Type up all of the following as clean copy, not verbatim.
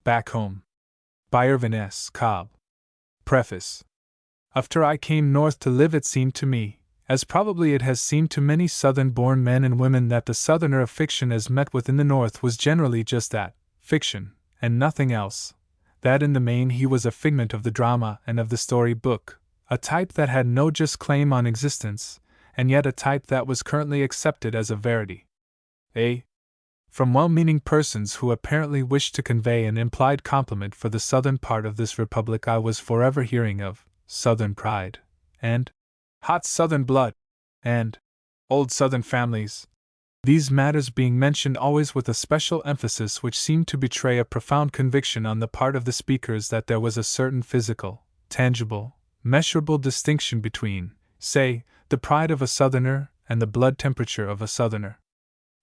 Back Home. By Irvin S. Cobb. Preface. After I came north to live, it seemed to me, as probably it has seemed to many Southern-born men and women, that the Southerner of fiction as met with in the North was generally just that, fiction, and nothing else. That in the main he was a figment of the drama and of the story book, a type that had no just claim on existence, and yet a type that was currently accepted as a verity. From well-meaning persons who apparently wished to convey an implied compliment for the southern part of this republic, I was forever hearing of Southern pride, and hot Southern blood, and old Southern families, these matters being mentioned always with a special emphasis which seemed to betray a profound conviction on the part of the speakers that there was a certain physical, tangible, measurable distinction between, say, the pride of a Southerner and the blood temperature of a Southerner,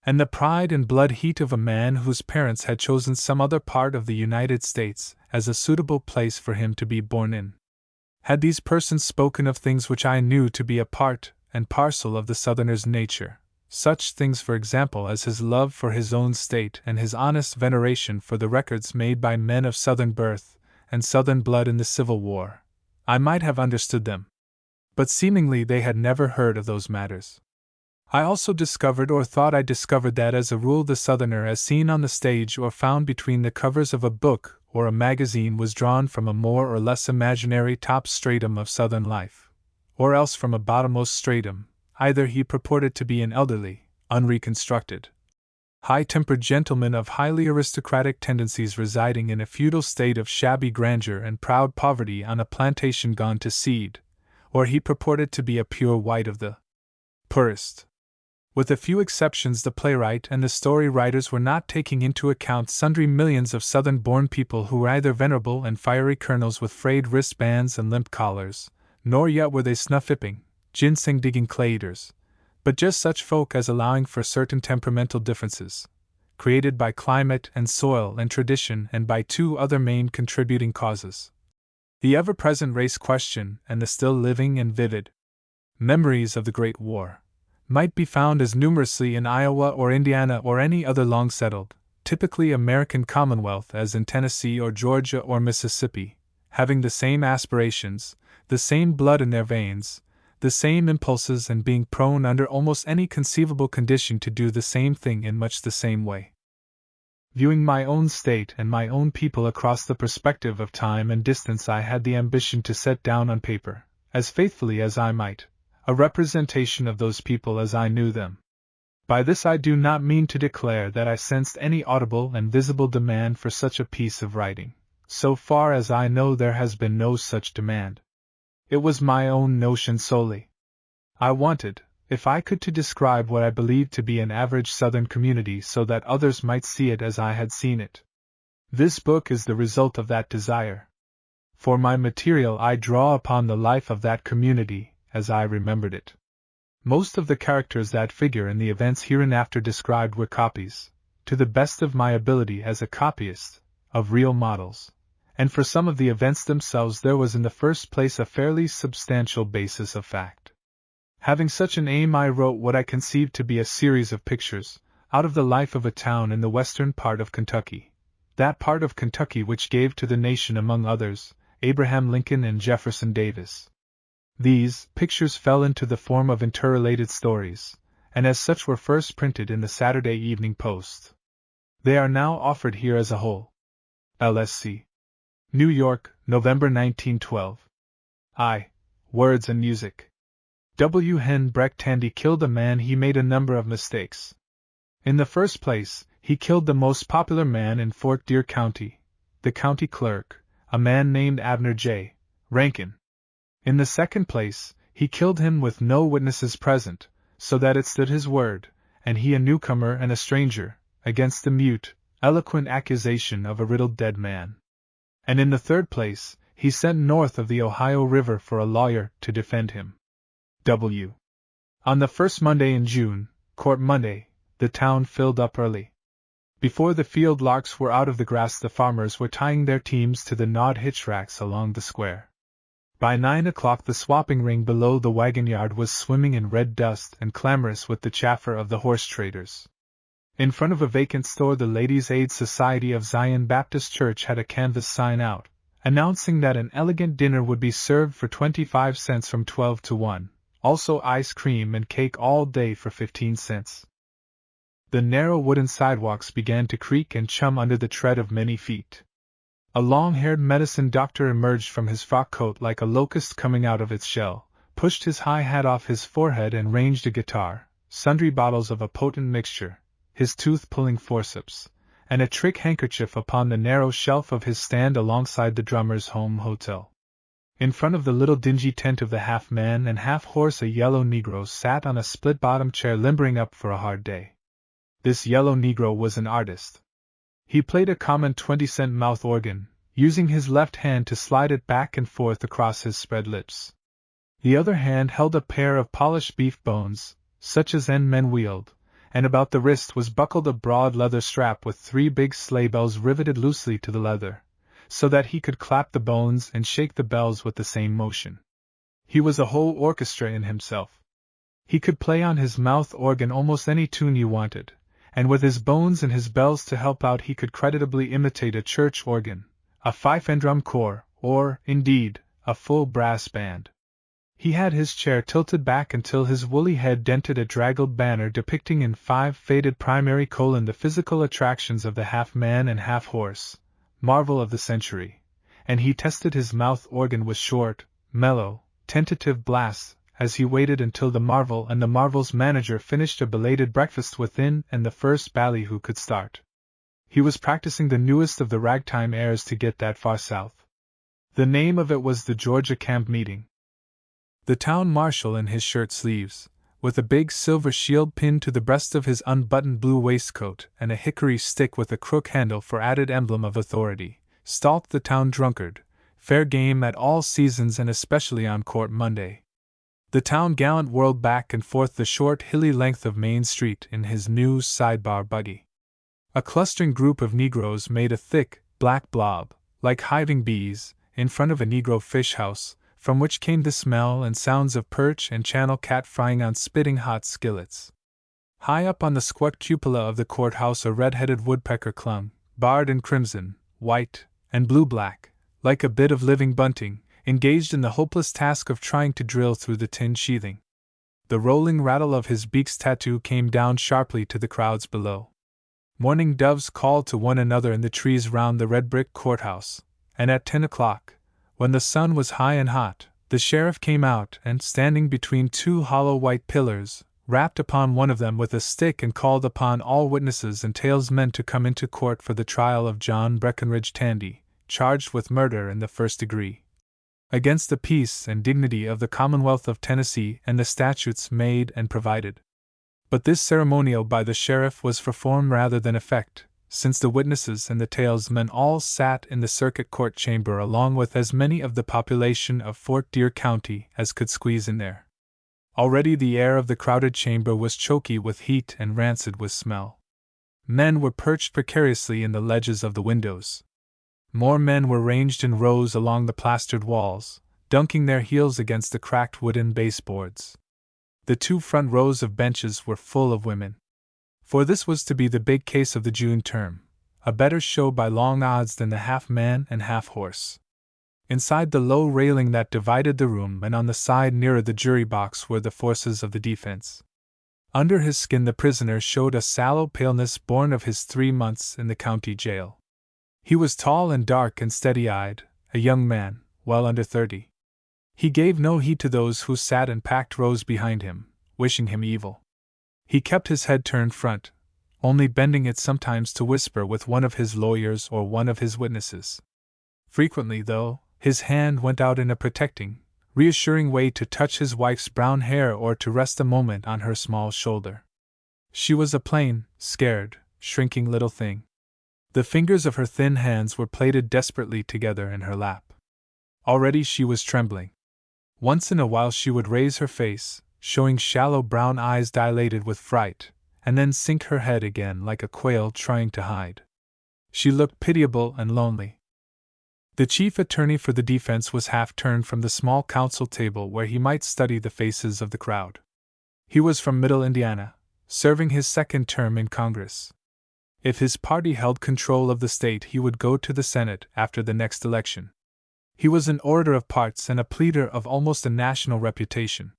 and the pride and blood heat of a man whose parents had chosen some other part of the United States as a suitable place for him to be born in. Had these persons spoken of things which I knew to be a part and parcel of the Southerner's nature, such things, for example, as his love for his own state and his honest veneration for the records made by men of Southern birth and Southern blood in the Civil War, I might have understood them. But seemingly they had never heard of those matters. I also discovered, or thought I discovered, that as a rule the Southerner as seen on the stage or found between the covers of a book or a magazine was drawn from a more or less imaginary top stratum of Southern life, or else from a bottommost stratum. Either he purported to be an elderly, unreconstructed, high-tempered gentleman of highly aristocratic tendencies residing in a feudal state of shabby grandeur and proud poverty on a plantation gone to seed, or he purported to be a pure white of the poorest. With a few exceptions, the playwright and the story writers were not taking into account sundry millions of Southern-born people who were either venerable and fiery colonels with frayed wristbands and limp collars, nor yet were they snuff-ipping, ginseng-digging clay-eaters, but just such folk as, allowing for certain temperamental differences, created by climate and soil and tradition and by two other main contributing causes, the ever-present race question and the still living and vivid memories of the Great War, might be found as numerously in Iowa or Indiana or any other long-settled, typically American commonwealth as in Tennessee or Georgia or Mississippi, having the same aspirations, the same blood in their veins, the same impulses, and being prone under almost any conceivable condition to do the same thing in much the same way. Viewing my own state and my own people across the perspective of time and distance, I had the ambition to set down on paper, as faithfully as I might, a representation of those people as I knew them. By this I do not mean to declare that I sensed any audible and visible demand for such a piece of writing. So far as I know, there has been no such demand. It was my own notion solely. I wanted, if I could, to describe what I believed to be an average Southern community so that others might see it as I had seen it. This book is the result of that desire. For my material I draw upon the life of that community as I remembered it. Most of the characters that figure in the events hereinafter described were copies, to the best of my ability as a copyist, of real models, and for some of the events themselves there was in the first place a fairly substantial basis of fact. Having such an aim, I wrote what I conceived to be a series of pictures, out of the life of a town in the western part of Kentucky, that part of Kentucky which gave to the nation, among others, Abraham Lincoln and Jefferson Davis. These pictures fell into the form of interrelated stories, and as such were first printed in the Saturday Evening Post. They are now offered here as a whole. LSC. New York, November 1912. Words and Music. W. Hen Brecht Tandy killed a man. He made a number of mistakes. In the first place, he killed the most popular man in Fort Deer County, the county clerk, a man named Abner J. Rankin. In the second place, he killed him with no witnesses present, so that it stood his word, and he a newcomer and a stranger, against the mute, eloquent accusation of a riddled dead man. And in the third place, he sent north of the Ohio River for a lawyer to defend him. W. On the first Monday in June, Court Monday, the town filled up early. Before the field larks were out of the grass, the farmers were tying their teams to the gnawed hitch racks along the square. By 9 o'clock the swapping ring below the wagon yard was swimming in red dust and clamorous with the chaffer of the horse traders. In front of a vacant store, the Ladies' Aid Society of Zion Baptist Church had a canvas sign out, announcing that an elegant dinner would be served for 25 cents from 12 to 1, also ice cream and cake all day for 15 cents. The narrow wooden sidewalks began to creak and chum under the tread of many feet. A long-haired medicine doctor emerged from his frock coat like a locust coming out of its shell, pushed his high hat off his forehead and ranged a guitar, sundry bottles of a potent mixture, his tooth-pulling forceps, and a trick handkerchief upon the narrow shelf of his stand alongside the drummer's home hotel. In front of the little dingy tent of the half-man and half-horse a yellow Negro sat on a split-bottom chair limbering up for a hard day. This yellow Negro was an artist. He played a common 20-cent mouth organ, using his left hand to slide it back and forth across his spread lips. The other hand held a pair of polished beef bones, such as men wield, and about the wrist was buckled a broad leather strap with 3 big sleigh bells riveted loosely to the leather, so that he could clap the bones and shake the bells with the same motion. He was a whole orchestra in himself. He could play on his mouth organ almost any tune you wanted, and with his bones and his bells to help out he could creditably imitate a church organ, a fife and drum corps, or, indeed, a full brass band. He had his chair tilted back until his woolly head dented a draggled banner depicting in 5 faded primary colon the physical attractions of the half-man and half-horse, marvel of the century, and he tested his mouth organ with short, mellow, tentative blasts, as he waited until the marvel and the marvel's manager finished a belated breakfast within and the first ballyhoo could start. He was practicing the newest of the ragtime airs to get that far south. The name of it was the Georgia Camp Meeting. The town marshal in his shirt sleeves, with a big silver shield pinned to the breast of his unbuttoned blue waistcoat and a hickory stick with a crook handle for added emblem of authority, stalked the town drunkard, fair game at all seasons and especially on Court Monday. The town gallant whirled back and forth the short hilly length of Main Street in his new sidebar buggy. A clustering group of Negroes made a thick, black blob, like hiving bees, in front of a Negro fish house, from which came the smell and sounds of perch and channel cat frying on spitting hot skillets. High up on the squat cupola of the courthouse a red-headed woodpecker clung, barred in crimson, white, and blue-black, like a bit of living bunting, engaged in the hopeless task of trying to drill through the tin sheathing. The rolling rattle of his beak's tattoo came down sharply to the crowds below. Mourning doves called to one another in the trees round the red-brick courthouse, and at 10 o'clock, when the sun was high and hot, the sheriff came out and, standing between 2 hollow white pillars, rapped upon one of them with a stick and called upon all witnesses and talesmen to come into court for the trial of John Breckinridge Tandy, charged with murder in the 1st degree, against the peace and dignity of the Commonwealth of Tennessee and the statutes made and provided. But this ceremonial by the sheriff was for form rather than effect, since the witnesses and the talesmen all sat in the circuit court chamber along with as many of the population of Fort Deer County as could squeeze in there. Already the air of the crowded chamber was choky with heat and rancid with smell. Men were perched precariously in the ledges of the windows. More men were ranged in rows along the plastered walls, dunking their heels against the cracked wooden baseboards. The 2 front rows of benches were full of women. For this was to be the big case of the June term, a better show by long odds than the half-man and half-horse. Inside the low railing that divided the room and on the side nearer the jury box were the forces of the defense. Under his skin the prisoner showed a sallow paleness born of his 3 months in the county jail. He was tall and dark and steady-eyed, a young man, well under 30. He gave no heed to those who sat in packed rows behind him, wishing him evil. He kept his head turned front, only bending it sometimes to whisper with one of his lawyers or one of his witnesses. Frequently, though, his hand went out in a protecting, reassuring way to touch his wife's brown hair or to rest a moment on her small shoulder. She was a plain, scared, shrinking little thing. The fingers of her thin hands were plaited desperately together in her lap. Already she was trembling. Once in a while she would raise her face, showing shallow brown eyes dilated with fright, and then sink her head again like a quail trying to hide. She looked pitiable and lonely. The chief attorney for the defense was half turned from the small council table where he might study the faces of the crowd. He was from Middle Indiana, serving his second term in Congress. If his party held control of the state, he would go to the Senate after the next election. He was an orator of parts and a pleader of almost a national reputation.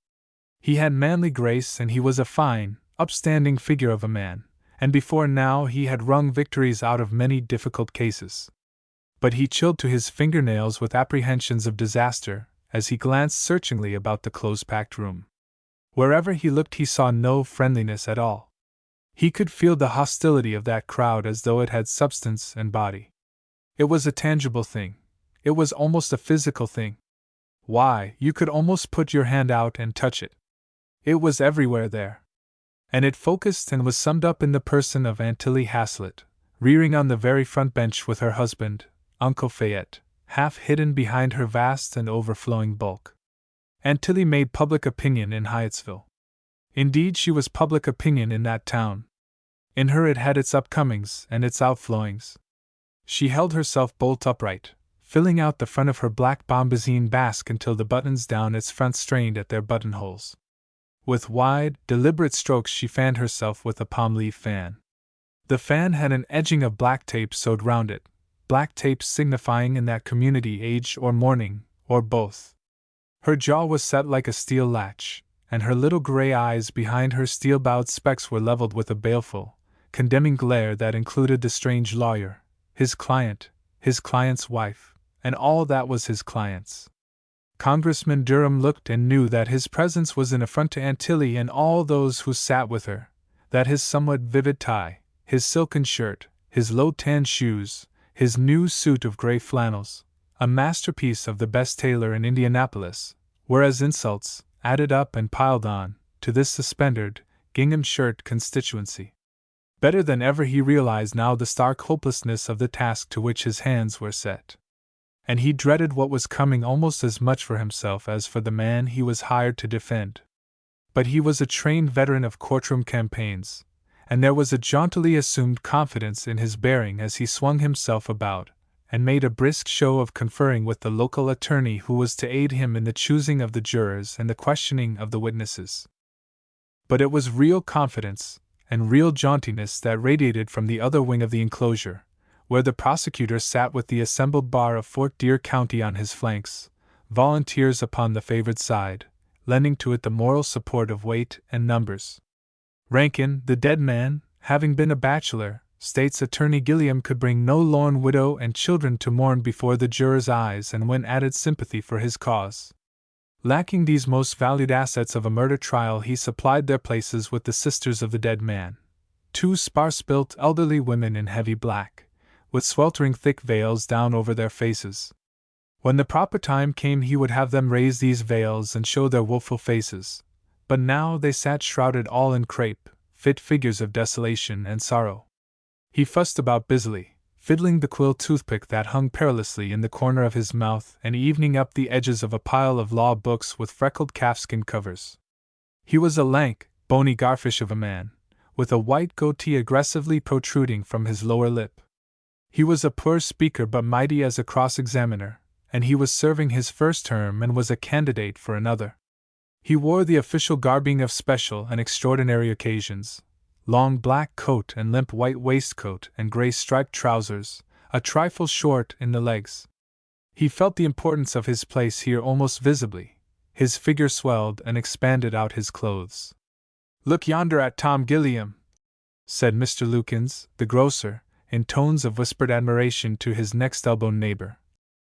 He had manly grace, and he was a fine, upstanding figure of a man, and before now he had wrung victories out of many difficult cases. But he chilled to his fingernails with apprehensions of disaster as he glanced searchingly about the close-packed room. Wherever he looked he saw no friendliness at all. He could feel the hostility of that crowd as though it had substance and body. It was a tangible thing. It was almost a physical thing. Why, you could almost put your hand out and touch it. It was everywhere there. And it focused and was summed up in the person of Aunt Tilly Haslett, rearing on the very front bench with her husband, Uncle Fayette, half hidden behind her vast and overflowing bulk. Aunt Tilly made public opinion in Hyattsville. Indeed, she was public opinion in that town. In her it had its upcomings and its outflowings. She held herself bolt upright, filling out the front of her black bombazine basque until the buttons down its front strained at their buttonholes. With wide, deliberate strokes she fanned herself with a palm-leaf fan. The fan had an edging of black tape sewed round it, black tape signifying in that community age or mourning, or both. Her jaw was set like a steel latch, and her little gray eyes behind her steel-bowed specs were leveled with a baleful, condemning glare that included the strange lawyer, his client's wife, and all that was his client's. Congressman Durham looked and knew that his presence was an affront to Aunt Tilly and all those who sat with her, that his somewhat vivid tie, his silken shirt, his low tan shoes, his new suit of gray flannels, a masterpiece of the best tailor in Indianapolis, were as insults, added up and piled on, to this suspendered, gingham-shirt constituency. Better than ever he realized now the stark hopelessness of the task to which his hands were set. And he dreaded what was coming almost as much for himself as for the man he was hired to defend. But he was a trained veteran of courtroom campaigns, and there was a jauntily assumed confidence in his bearing as he swung himself about, and made a brisk show of conferring with the local attorney who was to aid him in the choosing of the jurors and the questioning of the witnesses. But it was real confidence, and real jauntiness that radiated from the other wing of the enclosure, where the prosecutor sat with the assembled bar of Fort Deer County on his flanks, volunteers upon the favored side, lending to it the moral support of weight and numbers. Rankin, the dead man, having been a bachelor, State's Attorney Gilliam could bring no lorn widow and children to mourn before the jurors' eyes and win added sympathy for his cause. Lacking these most valued assets of a murder trial, he supplied their places with the sisters of the dead man, two sparse-built elderly women in heavy black, with sweltering thick veils down over their faces. When the proper time came he would have them raise these veils and show their woeful faces, but now they sat shrouded all in crape, fit figures of desolation and sorrow. He fussed about busily, fiddling the quill toothpick that hung perilously in the corner of his mouth and evening up the edges of a pile of law books with freckled calfskin covers. He was a lank, bony garfish of a man, with a white goatee aggressively protruding from his lower lip. He was a poor speaker but mighty as a cross-examiner, and he was serving his first term and was a candidate for another. He wore the official garbing of special and extraordinary occasions, long black coat and limp white waistcoat and gray striped trousers, a trifle short in the legs. He felt the importance of his place here almost visibly. His figure swelled and expanded out his clothes. "Look yonder at Tom Gilliam," said Mr. Lukens, the grocer, in tones of whispered admiration to his next-elbow neighbor.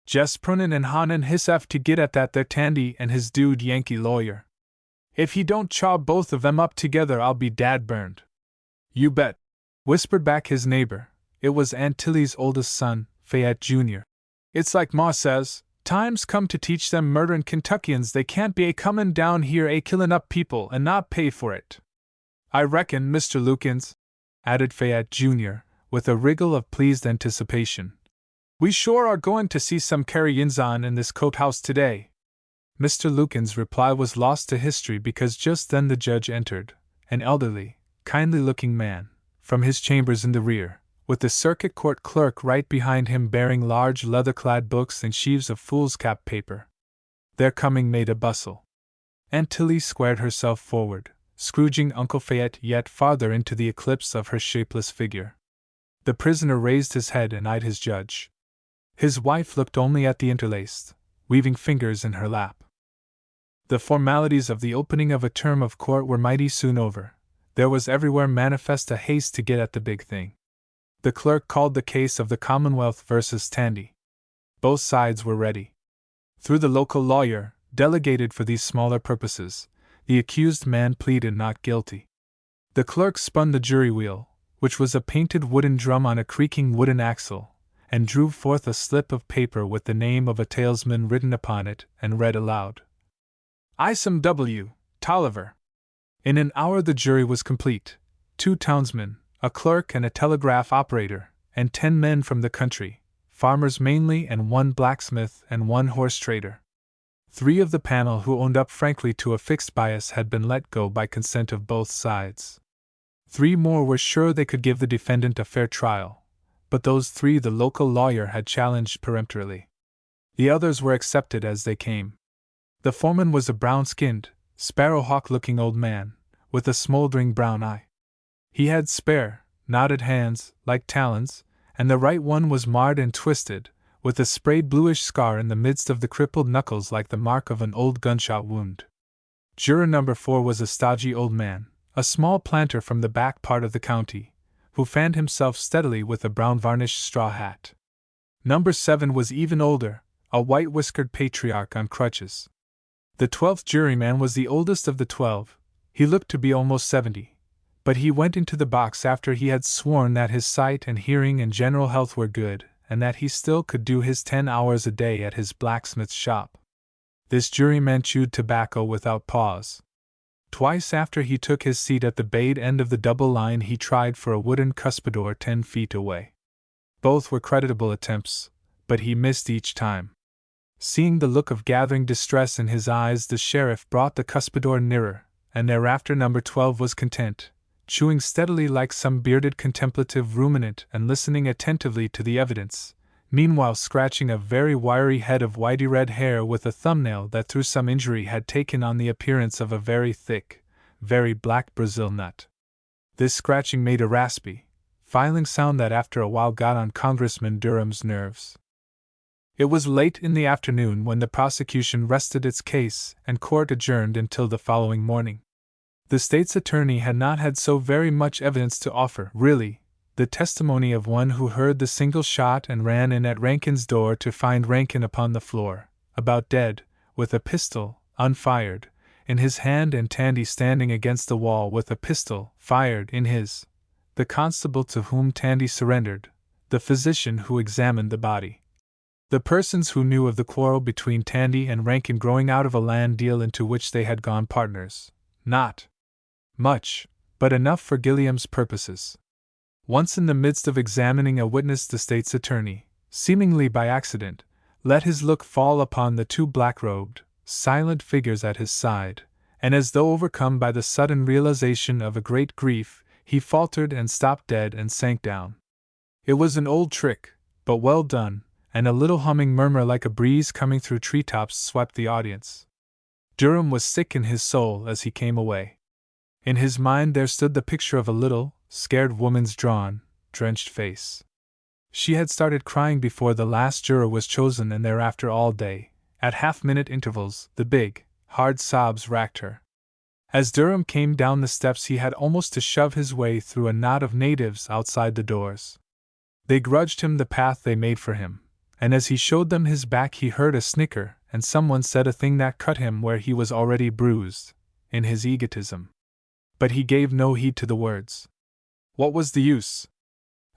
"Just prunin' and honin' hisself to git at that there Tandy and his dude Yankee lawyer. If he don't chaw both of them up together I'll be dad-burned." "You bet," whispered back his neighbor. It was Aunt Tilly's oldest son, Fayette Jr. "It's like Ma says, time's come to teach them murderin' Kentuckians they can't be a-comin' down here a-killin' up people and not pay for it. I reckon, Mr. Lukens," added Fayette Jr., with a wriggle of pleased anticipation, "we sure are going to see some carryings-on in this courthouse today." Mr. Lukens' reply was lost to history because just then the judge entered, an elderly, kindly-looking man, from his chambers in the rear, with the circuit court clerk right behind him bearing large leather-clad books and sheaves of foolscap paper. Their coming made a bustle. Aunt Tilly squared herself forward, Scrooging Uncle Fayette yet farther into the eclipse of her shapeless figure. The prisoner raised his head and eyed his judge. His wife looked only at the interlaced, weaving fingers in her lap. The formalities of the opening of a term of court were mighty soon over. There was everywhere manifest a haste to get at the big thing. The clerk called the case of the Commonwealth versus Tandy. Both sides were ready. Through the local lawyer, delegated for these smaller purposes, the accused man pleaded not guilty. The clerk spun the jury wheel, which was a painted wooden drum on a creaking wooden axle, and drew forth a slip of paper with the name of a talesman written upon it, and read aloud: Isom W. Tolliver. In an hour the jury was complete. 2 townsmen, a clerk and a telegraph operator, and 10 men from the country, farmers mainly, and 1 blacksmith and 1 horse trader. 3 of the panel who owned up frankly to a fixed bias had been let go by consent of both sides. 3 more were sure they could give the defendant a fair trial, but those 3 the local lawyer had challenged peremptorily. The others were accepted as they came. The foreman was a brown-skinned, sparrowhawk-looking old man, with a smoldering brown eye. He had spare, knotted hands, like talons, and the right one was marred and twisted, with a sprayed bluish scar in the midst of the crippled knuckles like the mark of an old gunshot wound. Juror number 4 was a stodgy old man, a small planter from the back part of the county, who fanned himself steadily with a brown varnished straw hat. Number 7 was even older, a white-whiskered patriarch on crutches. The 12th juryman was the oldest of the 12. He looked to be almost 70, but he went into the box after he had sworn that his sight and hearing and general health were good, and that he still could do his 10 hours a day at his blacksmith's shop. This juryman chewed tobacco without pause. Twice after he took his seat at the bayed end of the double line he tried for a wooden cuspidor 10 feet away. Both were creditable attempts, but he missed each time. Seeing the look of gathering distress in his eyes, the sheriff brought the cuspidor nearer, and thereafter number 12 was content, chewing steadily like some bearded contemplative ruminant and listening attentively to the evidence, meanwhile scratching a very wiry head of whitey red hair with a thumbnail that through some injury had taken on the appearance of a very thick, very black Brazil nut. This scratching made a raspy, filing sound that after a while got on Congressman Durham's nerves. It was late in the afternoon when the prosecution rested its case and court adjourned until the following morning. The state's attorney had not had so very much evidence to offer, really. The testimony of one who heard the single shot and ran in at Rankin's door to find Rankin upon the floor, about dead, with a pistol, unfired, in his hand, and Tandy standing against the wall with a pistol, fired, in his. The constable to whom Tandy surrendered, the physician who examined the body. The persons who knew of the quarrel between Tandy and Rankin growing out of a land deal into which they had gone partners. Not much, but enough for Gilliam's purposes. Once in the midst of examining a witness, the state's attorney, seemingly by accident, let his look fall upon the 2 black-robed, silent figures at his side, and as though overcome by the sudden realization of a great grief, he faltered and stopped dead and sank down. It was an old trick, but well done, and a little humming murmur like a breeze coming through treetops swept the audience. Durham was sick in his soul as he came away. In his mind there stood the picture of a little, scared woman's drawn, drenched face. She had started crying before the last juror was chosen, and thereafter all day, at half-minute intervals, the big, hard sobs racked her. As Durham came down the steps he had almost to shove his way through a knot of natives outside the doors. They grudged him the path they made for him, and as he showed them his back he heard a snicker, and someone said a thing that cut him where he was already bruised, in his egotism. But he gave no heed to the words. What was the use?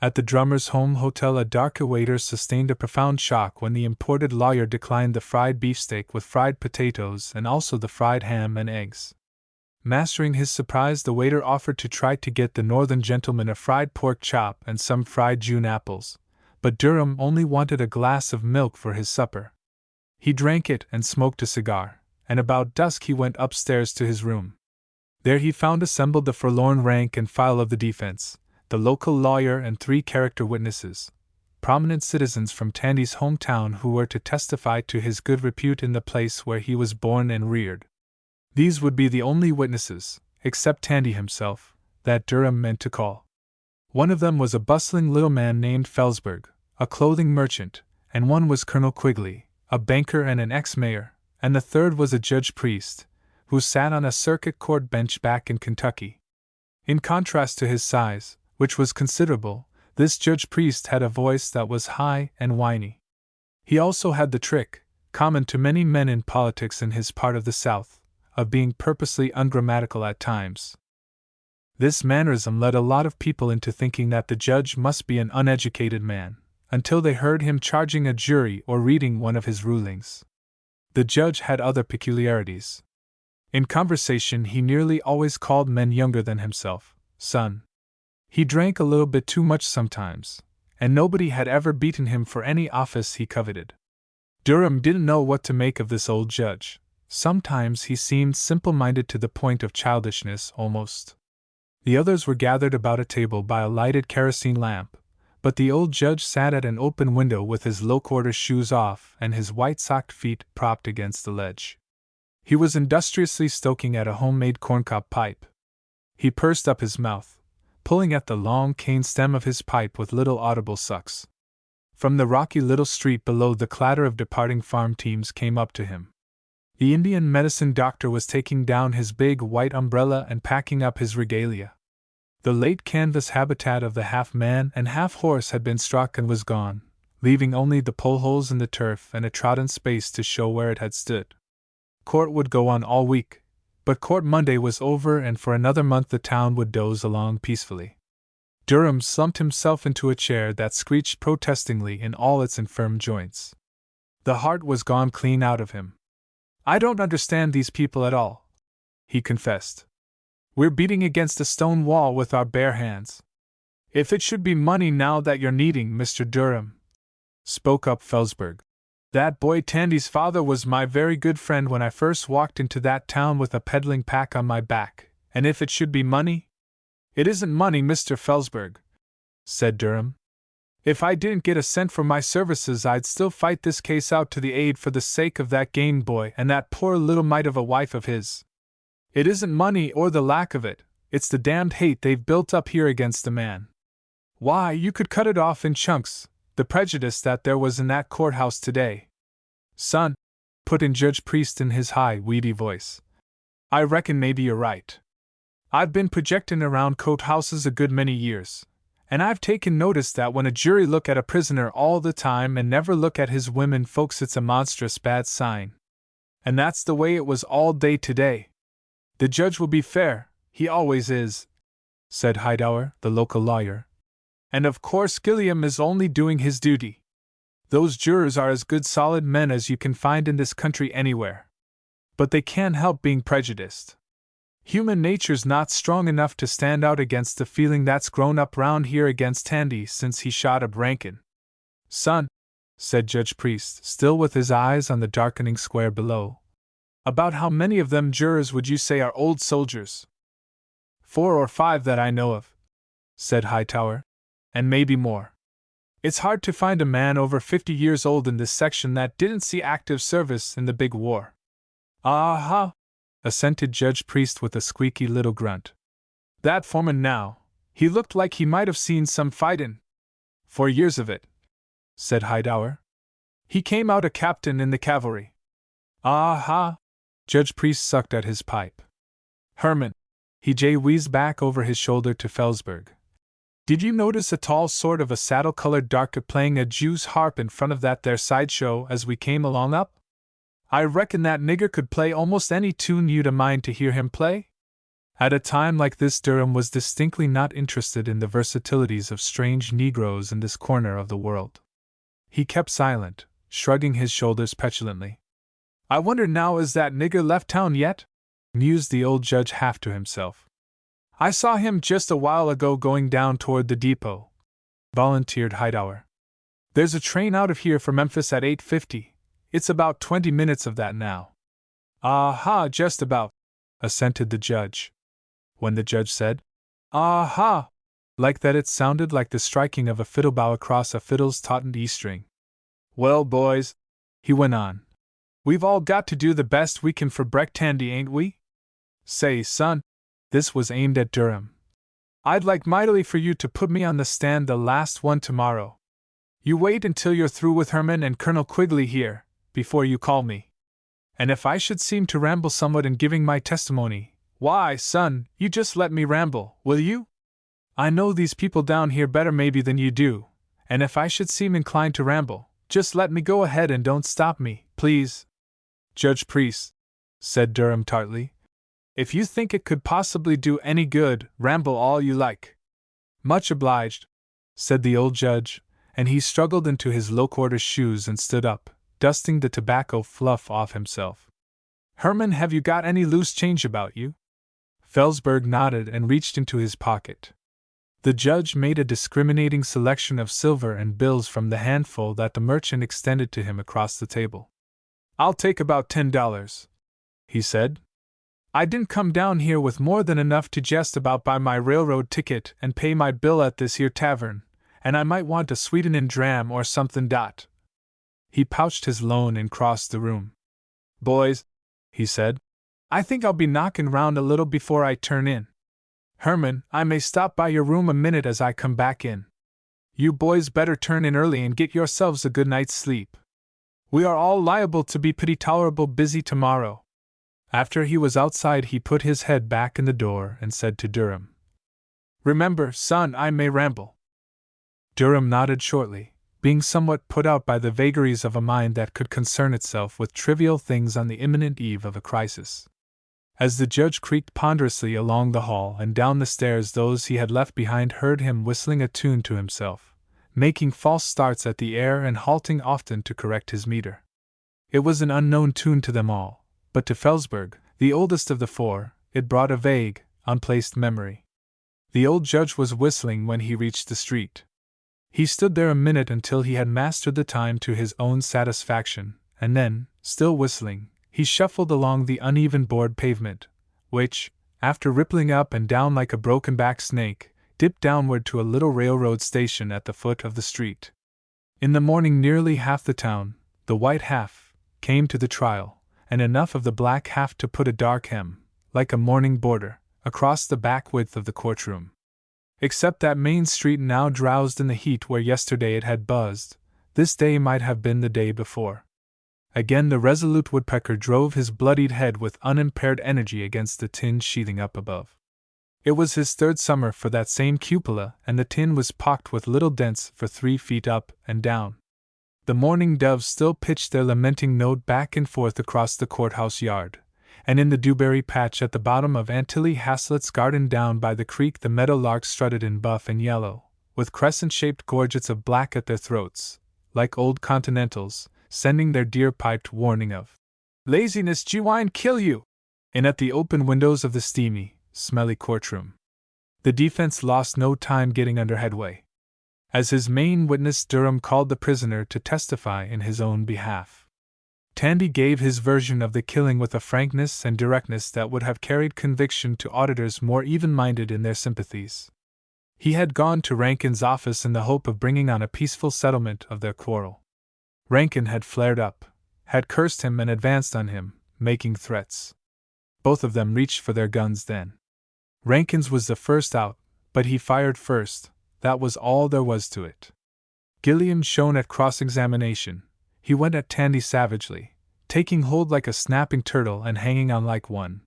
At the Drummers' Home Hotel a dark waiter sustained a profound shock when the imported lawyer declined the fried beefsteak with fried potatoes and also the fried ham and eggs. Mastering his surprise, the waiter offered to try to get the northern gentleman a fried pork chop and some fried June apples, but Durham only wanted a glass of milk for his supper. He drank it and smoked a cigar, and about dusk he went upstairs to his room. There he found assembled the forlorn rank and file of the defense, the local lawyer and 3 character witnesses, prominent citizens from Tandy's hometown who were to testify to his good repute in the place where he was born and reared. These would be the only witnesses, except Tandy himself, that Durham meant to call. One of them was a bustling little man named Felsberg, a clothing merchant, and one was Colonel Quigley, a banker and an ex-mayor, and the third was a judge priest, who sat on a circuit court bench back in Kentucky. In contrast to his size, which was considerable, this judge priest had a voice that was high and whiny. He also had the trick, common to many men in politics in his part of the South, of being purposely ungrammatical at times. This mannerism led a lot of people into thinking that the judge must be an uneducated man, until they heard him charging a jury or reading one of his rulings. The judge had other peculiarities. In conversation he nearly always called men younger than himself, son. He drank a little bit too much sometimes, and nobody had ever beaten him for any office he coveted. Durham didn't know what to make of this old judge. Sometimes he seemed simple-minded to the point of childishness almost. The others were gathered about a table by a lighted kerosene lamp, but the old judge sat at an open window with his low-quarter shoes off and his white-socked feet propped against the ledge. He was industriously stoking at a homemade corncob pipe. He pursed up his mouth, pulling at the long cane stem of his pipe with little audible sucks. From the rocky little street below, the clatter of departing farm teams came up to him. The Indian medicine doctor was taking down his big white umbrella and packing up his regalia. The late canvas habitat of the half-man and half-horse had been struck and was gone, leaving only the pole-holes in the turf and a trodden space to show where it had stood. Court would go on all week, but Court Monday was over, and for another month the town would doze along peacefully. Durham slumped himself into a chair that screeched protestingly in all its infirm joints. The heart was gone clean out of him. "I don't understand these people at all," he confessed. "We're beating against a stone wall with our bare hands." "If it should be money now that you're needing, Mr. Durham," spoke up Felsberg. "That boy Tandy's father was my very good friend when I first walked into that town with a peddling pack on my back, and if it should be money—" "It isn't money, Mr. Felsberg," said Durham. "If I didn't get a cent for my services I'd still fight this case out to the aid for the sake of that game boy and that poor little mite of a wife of his. It isn't money or the lack of it, it's the damned hate they've built up here against a man. Why, you could cut it off in chunks, the prejudice that there was in that courthouse today." "Son," put in Judge Priest in his high, weedy voice, "I reckon maybe you're right. I've been projectin' around courthouses a good many years, and I've taken notice that when a jury look at a prisoner all the time and never look at his women folks, it's a monstrous bad sign. And that's the way it was all day today. The judge will be fair, he always is," said Hightower, the local lawyer. "And of course Gilliam is only doing his duty. Those jurors are as good solid men as you can find in this country anywhere. But they can't help being prejudiced. Human nature's not strong enough to stand out against the feeling that's grown up round here against Tandy since he shot up Rankin." "Son," said Judge Priest, still with his eyes on the darkening square below, "about how many of them jurors would you say are old soldiers?" "4 or 5 that I know of," said Hightower, "and maybe more. It's hard to find a man over 50 years old in this section that didn't see active service in the big war." "Ah-ha!" assented Judge Priest with a squeaky little grunt. "That foreman now, he looked like he might have seen some fightin'. 4 years of it," said Hightower. "He came out a captain in the cavalry." "Ah-ha!" Judge Priest sucked at his pipe. "Herman," he wheezed back over his shoulder to Felsberg, "did you notice a tall sort of a saddle-colored darker playing a Jew's harp in front of that there sideshow as we came along up? I reckon that nigger could play almost any tune you'd a mind to hear him play?" At a time like this Durham was distinctly not interested in the versatilities of strange Negroes in this corner of the world. He kept silent, shrugging his shoulders petulantly. "I wonder now, is that nigger left town yet?" mused the old judge half to himself. "I saw him just a while ago going down toward the depot," volunteered Hightower. "There's a train out of here for Memphis at 8:50. It's about 20 minutes of that now." "Ah-ha, just about," assented the judge. When the judge said, "Ah-ha," like that, it sounded like the striking of a fiddle bow across a fiddle's tautened E-string. "Well, boys," he went on, "we've all got to do the best we can for Breck Tandy, ain't we? Say, son," This was aimed at Durham. "I'd like mightily for you to put me on the stand the last one tomorrow. You wait until you're through with Herman and Colonel Quigley here, before you call me. And if I should seem to ramble somewhat in giving my testimony, why, son, you just let me ramble, will you? I know these people down here better maybe than you do, and if I should seem inclined to ramble, just let me go ahead and don't stop me, please." "Judge Priest," said Durham tartly, "if you think it could possibly do any good, ramble all you like." "Much obliged," said the old judge, and he struggled into his low-quarter shoes and stood up, dusting the tobacco fluff off himself. "Herman, have you got any loose change about you?" Felsberg nodded and reached into his pocket. The judge made a discriminating selection of silver and bills from the handful that the merchant extended to him across the table. "I'll take about $10, he said. "I didn't come down here with more than enough to jest about buy my railroad ticket and pay my bill at this here tavern, and I might want a sweetenin' dram or something. He pouched his loan and crossed the room. "Boys," he said, "I think I'll be knocking round a little before I turn in. Herman, I may stop by your room a minute as I come back in. You boys better turn in early and get yourselves a good night's sleep. We are all liable to be pretty tolerable busy tomorrow." After he was outside, he put his head back in the door and said to Durham, "Remember, son, I may ramble." Durham nodded shortly, being somewhat put out by the vagaries of a mind that could concern itself with trivial things on the imminent eve of a crisis. As the judge creaked ponderously along the hall and down the stairs, those he had left behind heard him whistling a tune to himself, making false starts at the air and halting often to correct his meter. It was an unknown tune to them all, but to Felsberg, the oldest of the four, it brought a vague, unplaced memory. The old judge was whistling when he reached the street. He stood there a minute until he had mastered the time to his own satisfaction, and then, still whistling, he shuffled along the uneven board pavement, which, after rippling up and down like a broken-back snake, dipped downward to a little railroad station at the foot of the street. In the morning nearly half the town, the white half, came to the trial, and enough of the black half to put a dark hem, like a mourning border, across the back width of the courtroom. Except that Main Street now drowsed in the heat where yesterday it had buzzed, this day might have been the day before. Again the resolute woodpecker drove his bloodied head with unimpaired energy against the tin sheathing up above. It was his third summer for that same cupola, and the tin was pocked with little dents for 3 feet up and down. The mourning doves still pitched their lamenting note back and forth across the courthouse yard, and in the dewberry patch at the bottom of Aunt Tilly Haslet's garden down by the creek the meadow larks strutted in buff and yellow, with crescent-shaped gorgets of black at their throats, like old continentals, sending their deer-piped warning of "Laziness gewine kill you!" in at the open windows of the steamy, smelly courtroom. The defense lost no time getting under headway. As his main witness, Durham called the prisoner to testify in his own behalf. Tandy gave his version of the killing with a frankness and directness that would have carried conviction to auditors more even-minded in their sympathies. He had gone to Rankin's office in the hope of bringing on a peaceful settlement of their quarrel. Rankin had flared up, had cursed him and advanced on him, making threats. Both of them reached for their guns then. Rankin's was the first out, but he fired first, that was all there was to it. Gilliam shone at cross-examination. He went at Tandy savagely, taking hold like a snapping turtle and hanging on like one.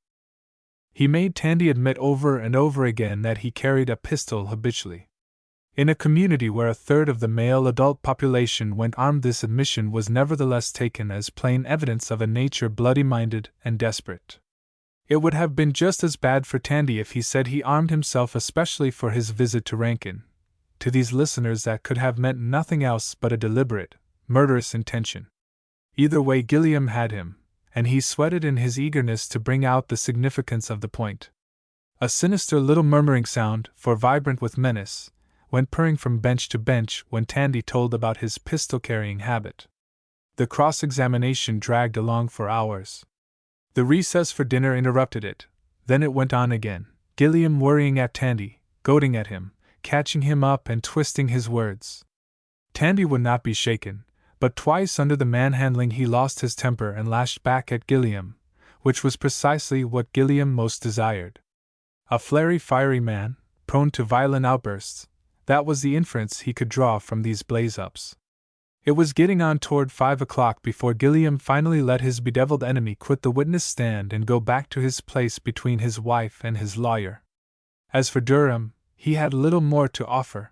He made Tandy admit over and over again that he carried a pistol habitually. In a community where a third of the male adult population went armed, this admission was nevertheless taken as plain evidence of a nature bloody-minded and desperate. It would have been just as bad for Tandy if he said he armed himself especially for his visit to Rankin. To these listeners that could have meant nothing else but a deliberate, murderous intention. Either way, Gilliam had him, and he sweated in his eagerness to bring out the significance of the point. A sinister little murmuring sound, for vibrant with menace, went purring from bench to bench when Tandy told about his pistol-carrying habit. The cross-examination dragged along for hours. The recess for dinner interrupted it, then it went on again, Gilliam worrying at Tandy, goading at him, catching him up and twisting his words. Tandy would not be shaken, but twice under the manhandling he lost his temper and lashed back at Gilliam, which was precisely what Gilliam most desired. A flary, fiery man, prone to violent outbursts. That was the inference he could draw from these blaze-ups. It was getting on toward 5 o'clock before Gilliam finally let his bedeviled enemy quit the witness stand and go back to his place between his wife and his lawyer. As for Durham, he had little more to offer.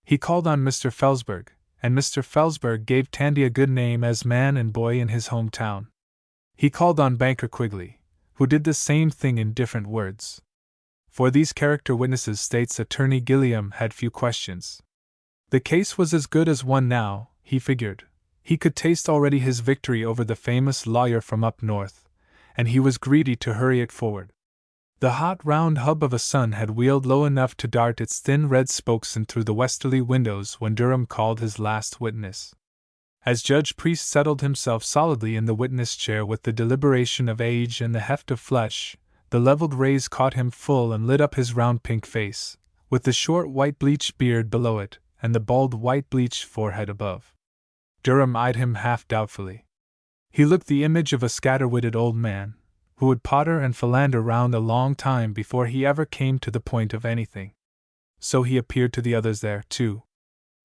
He called on Mr. Felsberg, and Mr. Felsberg gave Tandy a good name as man and boy in his hometown. He called on Banker Quigley, who did the same thing in different words. For these character witnesses, State's Attorney Gilliam had few questions. The case was as good as won now, he figured. He could taste already his victory over the famous lawyer from up north, and he was greedy to hurry it forward. The hot round hub of a sun had wheeled low enough to dart its thin red spokes in through the westerly windows when Durham called his last witness. As Judge Priest settled himself solidly in the witness chair with the deliberation of age and the heft of flesh, the leveled rays caught him full and lit up his round pink face, with the short white bleached beard below it and the bald white bleached forehead above. Durham eyed him half doubtfully. He looked the image of a scatter-witted old man, who would potter and philander round a long time before he ever came to the point of anything. So he appeared to the others there, too.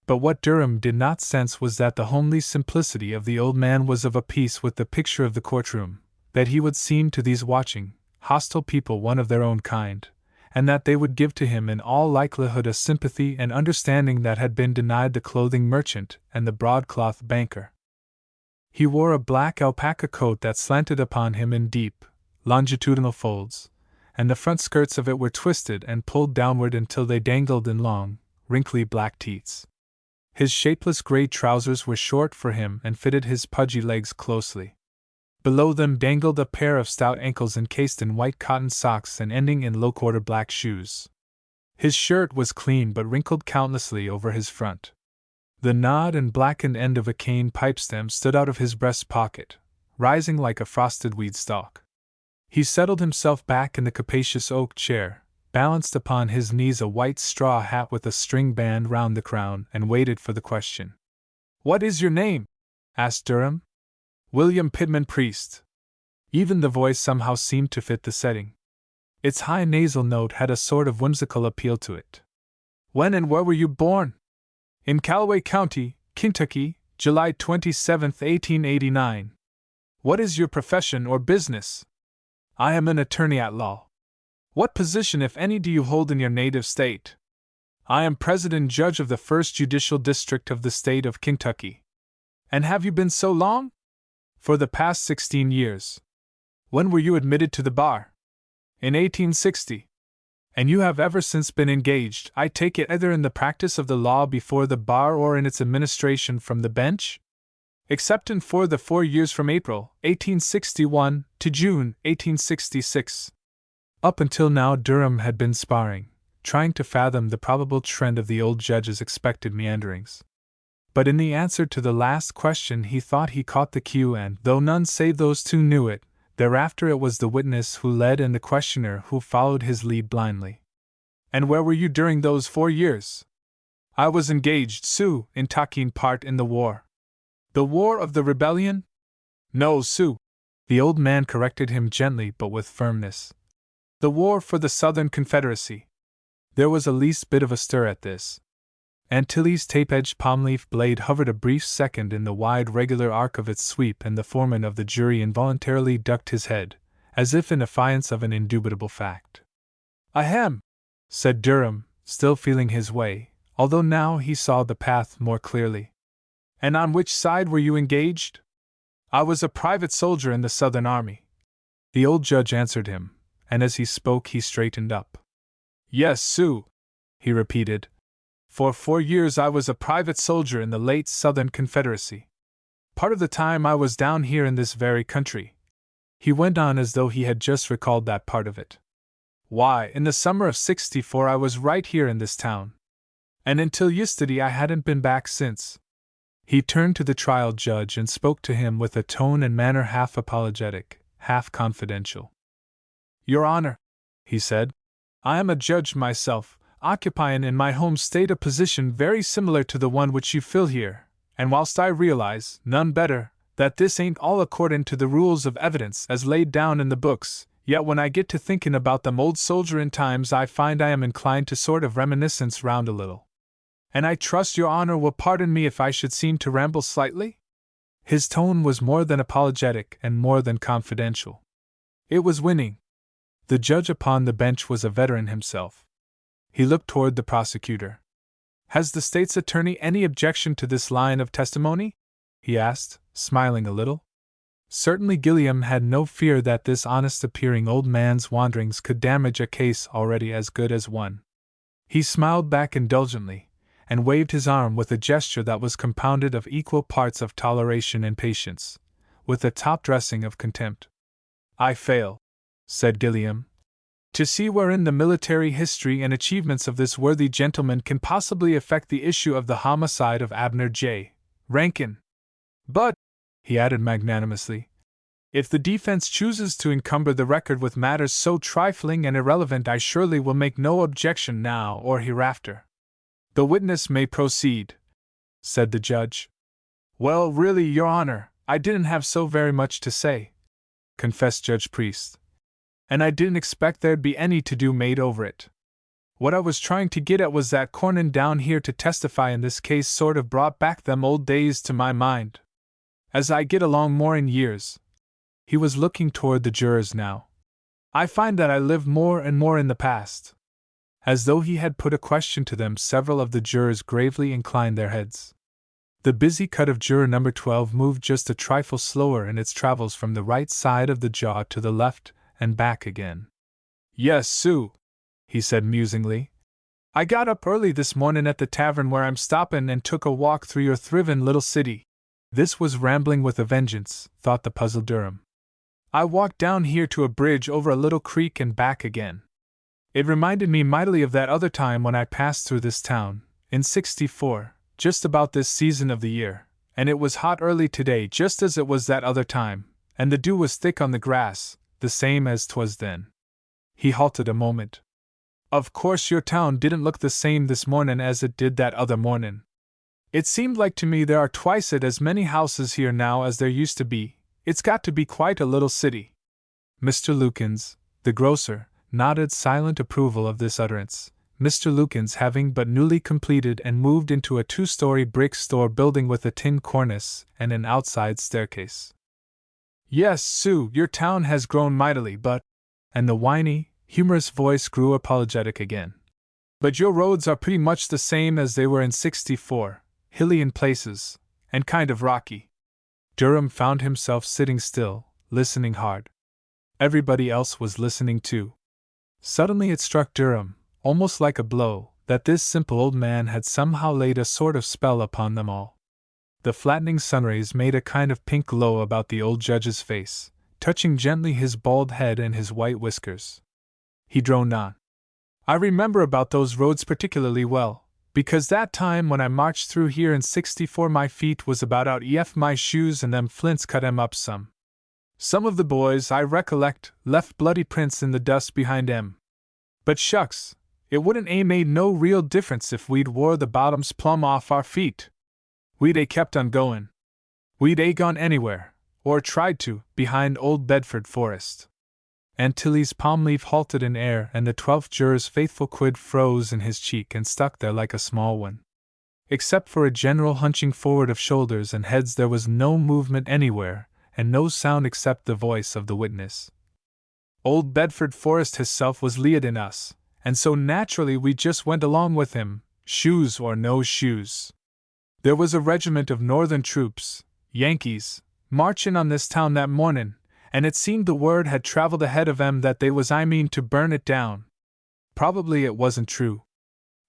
But what Durham did not sense was that the homely simplicity of the old man was of a piece with the picture of the courtroom, that he would seem to these watching, hostile people one of their own kind, and that they would give to him in all likelihood a sympathy and understanding that had been denied the clothing merchant and the broadcloth banker. He wore a black alpaca coat that slanted upon him in deep, longitudinal folds, and the front skirts of it were twisted and pulled downward until they dangled in long, wrinkly black teats. His shapeless gray trousers were short for him and fitted his pudgy legs closely. Below them dangled a pair of stout ankles encased in white cotton socks and ending in low-quarter black shoes. His shirt was clean but wrinkled countlessly over his front. The gnawed and blackened end of a cane pipe stem stood out of his breast pocket, rising like a frosted weed stalk. He settled himself back in the capacious oak chair, balanced upon his knees a white straw hat with a string band round the crown, and waited for the question. "What is your name?" asked Durham. "William Pittman Priest." Even the voice somehow seemed to fit the setting. Its high nasal note had a sort of whimsical appeal to it. "When and where were you born?" "In Callaway County, Kentucky, July 27, 1889. "What is your profession or business?" "I am an attorney at law." "What position, if any, do you hold in your native state?" "I am President Judge of the First Judicial District of the state of Kentucky." "And have you been so long?" "For the past 16 years. "When were you admitted to the bar?" "In 1860. "And you have ever since been engaged, I take it, either in the practice of the law before the bar or in its administration from the bench?" "Excepting for the 4 years from April, 1861, to June, 1866. Up until now Durham had been sparring, trying to fathom the probable trend of the old judge's expected meanderings. But in the answer to the last question he thought he caught the cue, and, though none save those two knew it, thereafter it was the witness who led and the questioner who followed his lead blindly. "And where were you during those 4 years?" "I was engaged, Sue, in taking part in the war." "The War of the Rebellion?" "No, Sue," the old man corrected him gently but with firmness. "The war for the Southern Confederacy." There was a least bit of a stir at this. Aunt Tillie's tape-edged palm-leaf blade hovered a brief second in the wide regular arc of its sweep, and the foreman of the jury involuntarily ducked his head, as if in affiance of an indubitable fact. "Ahem," said Durham, still feeling his way, although now he saw the path more clearly. "And on which side were you engaged?" "I was a private soldier in the Southern Army." The old judge answered him, and as he spoke he straightened up. "Yes, Sue," he repeated. "For 4 years I was a private soldier in the late Southern Confederacy. Part of the time I was down here in this very country." He went on as though he had just recalled that part of it. "Why, in the summer of '64 I was right here in this town. And until yesterday I hadn't been back since." He turned to the trial judge and spoke to him with a tone and manner half apologetic, half confidential. "Your Honor," he said, "I am a judge myself, occupying in my home state a position very similar to the one which you fill here, and whilst I realize, none better, that this ain't all according to the rules of evidence as laid down in the books, Yet when I get to thinking about them old soldierin' times, I find I am inclined to sort of reminiscence round a little. And I trust your honor will pardon me if I should seem to ramble slightly? His tone was more than apologetic and more than confidential. It was winning. The judge upon the bench was a veteran himself. He looked toward the prosecutor. Has the state's attorney any objection to this line of testimony? He asked, smiling a little. Certainly Gilliam had no fear that this honest-appearing old man's wanderings could damage a case already as good as won. He smiled back indulgently, and waved his arm with a gesture that was compounded of equal parts of toleration and patience, with a top-dressing of contempt. I fail, said Gilliam, to see wherein the military history and achievements of this worthy gentleman can possibly affect the issue of the homicide of Abner J. Rankin. But, he added magnanimously, if the defense chooses to encumber the record with matters so trifling and irrelevant, I surely will make no objection now or hereafter. The witness may proceed, said the judge. Well, really, your honor, I didn't have so very much to say, confessed Judge Priest. And I didn't expect there'd be any to-do made over it. What I was trying to get at was that Cornyn down here to testify in this case sort of brought back them old days to my mind. As I get along more in years, he was looking toward the jurors now, I find that I live more and more in the past. As though he had put a question to them, several of the jurors gravely inclined their heads. The busy cut of juror number 12 moved just a trifle slower in its travels from the right side of the jaw to the left and back again. Yes, Sue, he said musingly. I got up early this morning at the tavern where I'm stoppin' and took a walk through your thrivin' little city. This was rambling with a vengeance, thought the puzzled Durham. I walked down here to a bridge over a little creek and back again. It reminded me mightily of that other time when I passed through this town, in '64, just about this season of the year, and it was hot early today just as it was that other time, and the dew was thick on the grass, the same as 'twas then. He halted a moment. Of course your town didn't look the same this mornin' as it did that other mornin'. It seemed like to me there are twice as many houses here now as there used to be. It's got to be quite a little city. Mr. Lukens, the grocer, nodded silent approval of this utterance, Mr. Lukens having but newly completed and moved into a 2-story brick store building with a tin cornice and an outside staircase. Yes, Sue, your town has grown mightily, but— and the whiny, humorous voice grew apologetic again. But your roads are pretty much the same as they were in '64, hilly in places, and kind of rocky. Durham found himself sitting still, listening hard. Everybody else was listening too. Suddenly it struck Durham, almost like a blow, that this simple old man had somehow laid a sort of spell upon them all. The flattening sunrays made a kind of pink glow about the old judge's face, touching gently his bald head and his white whiskers. He droned on. I remember about those roads particularly well, because that time when I marched through here in '64 my feet was about out ef my shoes and them flints cut 'em up some. Some of the boys, I recollect, left bloody prints in the dust behind 'em. But shucks, it wouldn't made no real difference if we'd wore the bottoms plumb off our feet. We'd kept on goin'. We'd gone anywhere, or tried to, behind old Bedford Forest. And Tilly's palm leaf halted in air, and the 12th juror's faithful quid froze in his cheek and stuck there like a small one. Except for a general hunching forward of shoulders and heads, there was no movement anywhere, and no sound except the voice of the witness. Old Bedford Forrest hisself was leadin' us, and so naturally we just went along with him, shoes or no shoes. There was a regiment of northern troops, Yankees, marchin' on this town that mornin', and it seemed the word had traveled ahead of 'em that they was to burn it down. Probably it wasn't true.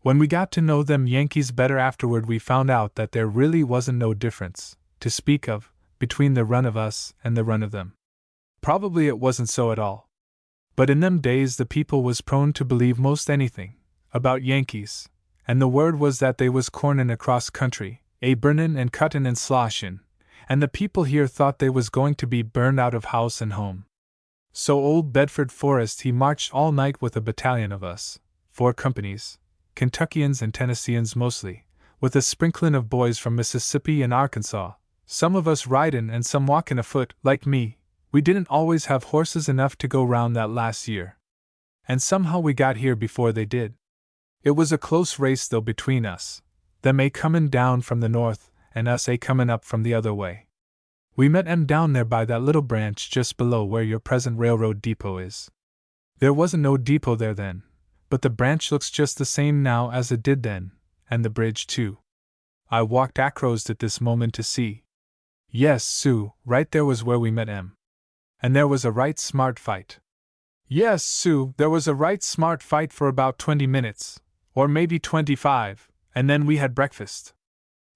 When we got to know them Yankees better afterward, we found out that there really wasn't no difference, to speak of, between the run of us and the run of them. Probably it wasn't so at all. But in them days the people was prone to believe most anything about Yankees, and the word was that they was cornin' across country, burnin' and cuttin' and sloshin', and the people here thought they was going to be burned out of house and home. So old Bedford Forrest he marched all night with a battalion of us, 4 companies, Kentuckians and Tennesseans mostly, with a sprinklin' of boys from Mississippi and Arkansas, some of us ridin' and some walkin' afoot, like me. We didn't always have horses enough to go round that last year. And somehow we got here before they did. It was a close race though between us, them a comin' down from the north, and us a comin' up from the other way. We met 'em down there by that little branch just below where your present railroad depot is. There wasn't no depot there then, but the branch looks just the same now as it did then, and the bridge too. I walked across it this moment to see. Yes, Sue, right there was where we met 'em. And there was a right smart fight. Yes, Sue, there was a right smart fight for about 20 minutes, or maybe 25, and then we had breakfast.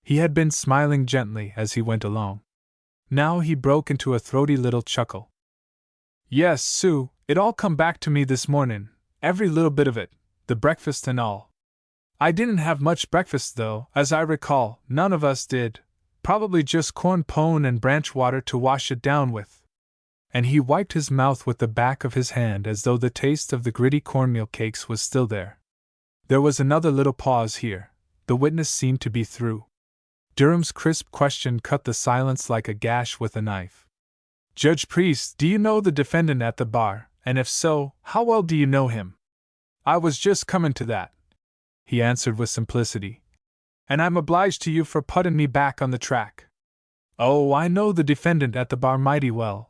He had been smiling gently as he went along. Now he broke into a throaty little chuckle. Yes, Sue, it all come back to me this mornin', every little bit of it, the breakfast and all. I didn't have much breakfast though, as I recall, none of us did, probably just corn pone and branch water to wash it down with. And he wiped his mouth with the back of his hand as though the taste of the gritty cornmeal cakes was still there. There was another little pause here. The witness seemed to be through. Durham's crisp question cut the silence like a gash with a knife. Judge Priest, do you know the defendant at the bar, and if so, how well do you know him? I was just comin' to that, he answered with simplicity. And I'm obliged to you for puttin' me back on the track. Oh, I know the defendant at the bar mighty well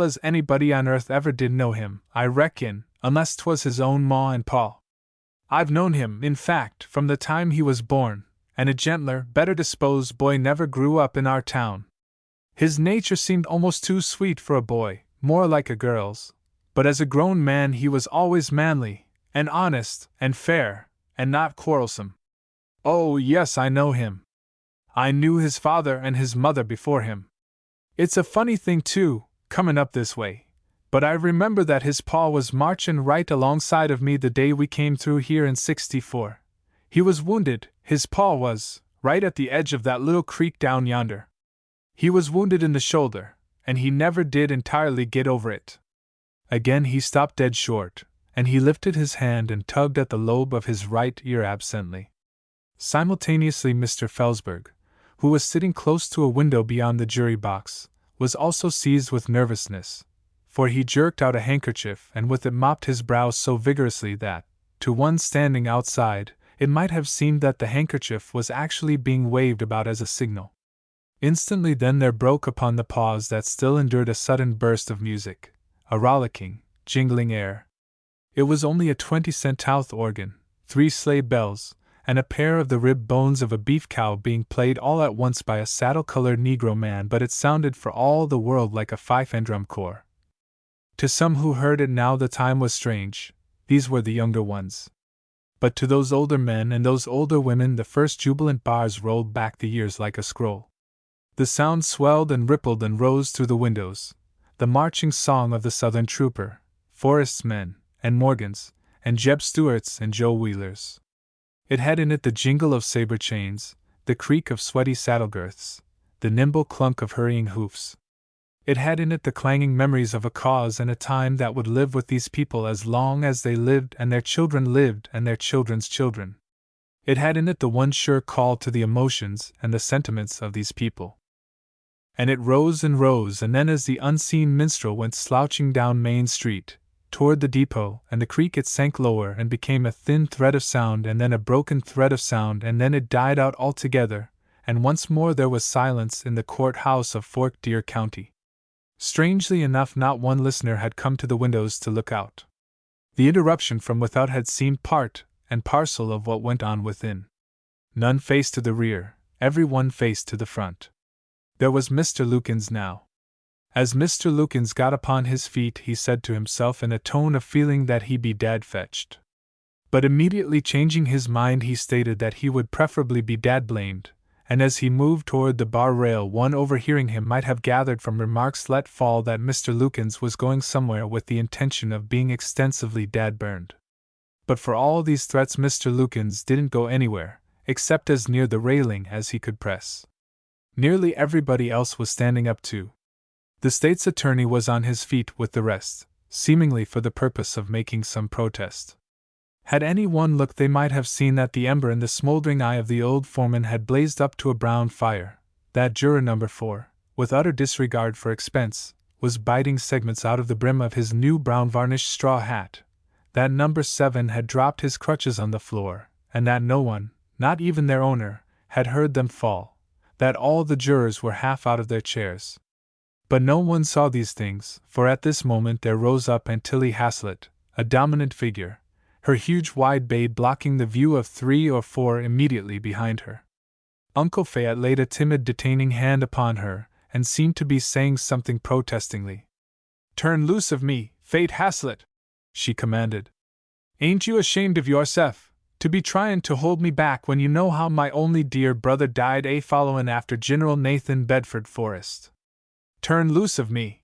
as anybody on earth ever did know him, I reckon, unless 'twas his own ma and pa. I've known him, in fact, from the time he was born, and a gentler, better disposed boy never grew up in our town. His nature seemed almost too sweet for a boy, more like a girl's, but as a grown man he was always manly, and honest, and fair, and not quarrelsome. Oh, yes, I know him. I knew his father and his mother before him. It's a funny thing, too, comin' up this way, but I remember that his pa was marchin' right alongside of me the day we came through here in '64. He was wounded, his pa was, right at the edge of that little creek down yonder. He was wounded in the shoulder, and he never did entirely get over it. Again he stopped dead short, and he lifted his hand and tugged at the lobe of his right ear absently. Simultaneously Mr. Felsberg, who was sitting close to a window beyond the jury box, was also seized with nervousness, for he jerked out a handkerchief and with it mopped his brow so vigorously that, to one standing outside, it might have seemed that the handkerchief was actually being waved about as a signal. Instantly then there broke upon the pause that still endured a sudden burst of music, a rollicking, jingling air. It was only a 20-cent Touth organ, 3 sleigh bells, and a pair of the rib bones of a beef cow being played all at once by a saddle-colored Negro man, but it sounded for all the world like a fife and drum corps. To some who heard it now the time was strange, these were the younger ones. But to those older men and those older women the first jubilant bars rolled back the years like a scroll. The sound swelled and rippled and rose through the windows, the marching song of the Southern trooper, Forrest's men, and Morgan's, and Jeb Stuart's and Joe Wheeler's. It had in it the jingle of saber chains, the creak of sweaty saddle girths, the nimble clunk of hurrying hoofs. It had in it the clanging memories of a cause and a time that would live with these people as long as they lived and their children lived and their children's children. It had in it the one sure call to the emotions and the sentiments of these people. And it rose, and then as the unseen minstrel went slouching down Main Street, toward the depot and the creek, it sank lower and became a thin thread of sound, and then a broken thread of sound, and then it died out altogether, and once more there was silence in the courthouse of Fort Deer County. Strangely enough, not one listener had come to the windows to look out. The interruption from without had seemed part and parcel of what went on within. None faced to the rear, every one faced to the front. There was Mr. Lukens now. As Mr. Lukens got upon his feet, he said to himself in a tone of feeling that he be dad-fetched. But immediately changing his mind, he stated that he would preferably be dad-blamed, and as he moved toward the bar rail, one overhearing him might have gathered from remarks let fall that Mr. Lukens was going somewhere with the intention of being extensively dad-burned. But for all these threats, Mr. Lukens didn't go anywhere, except as near the railing as he could press. Nearly everybody else was standing up too. The state's attorney was on his feet with the rest, seemingly for the purpose of making some protest. Had any one looked, they might have seen that the ember in the smoldering eye of the old foreman had blazed up to a brown fire, that juror number 4, with utter disregard for expense, was biting segments out of the brim of his new brown varnished straw hat, that number 7 had dropped his crutches on the floor, and that no one, not even their owner, had heard them fall, that all the jurors were half out of their chairs. But no one saw these things, for at this moment there rose up Aunt Tilly Haslett, a dominant figure, her huge wide bade blocking the view of 3 or 4 immediately behind her. Uncle Fayette laid a timid detaining hand upon her, and seemed to be saying something protestingly. "Turn loose of me, Fate Haslett," she commanded. "Ain't you ashamed of yourself, to be tryin' to hold me back when you know how my only dear brother died followin' after General Nathan Bedford Forrest? Turn loose of me."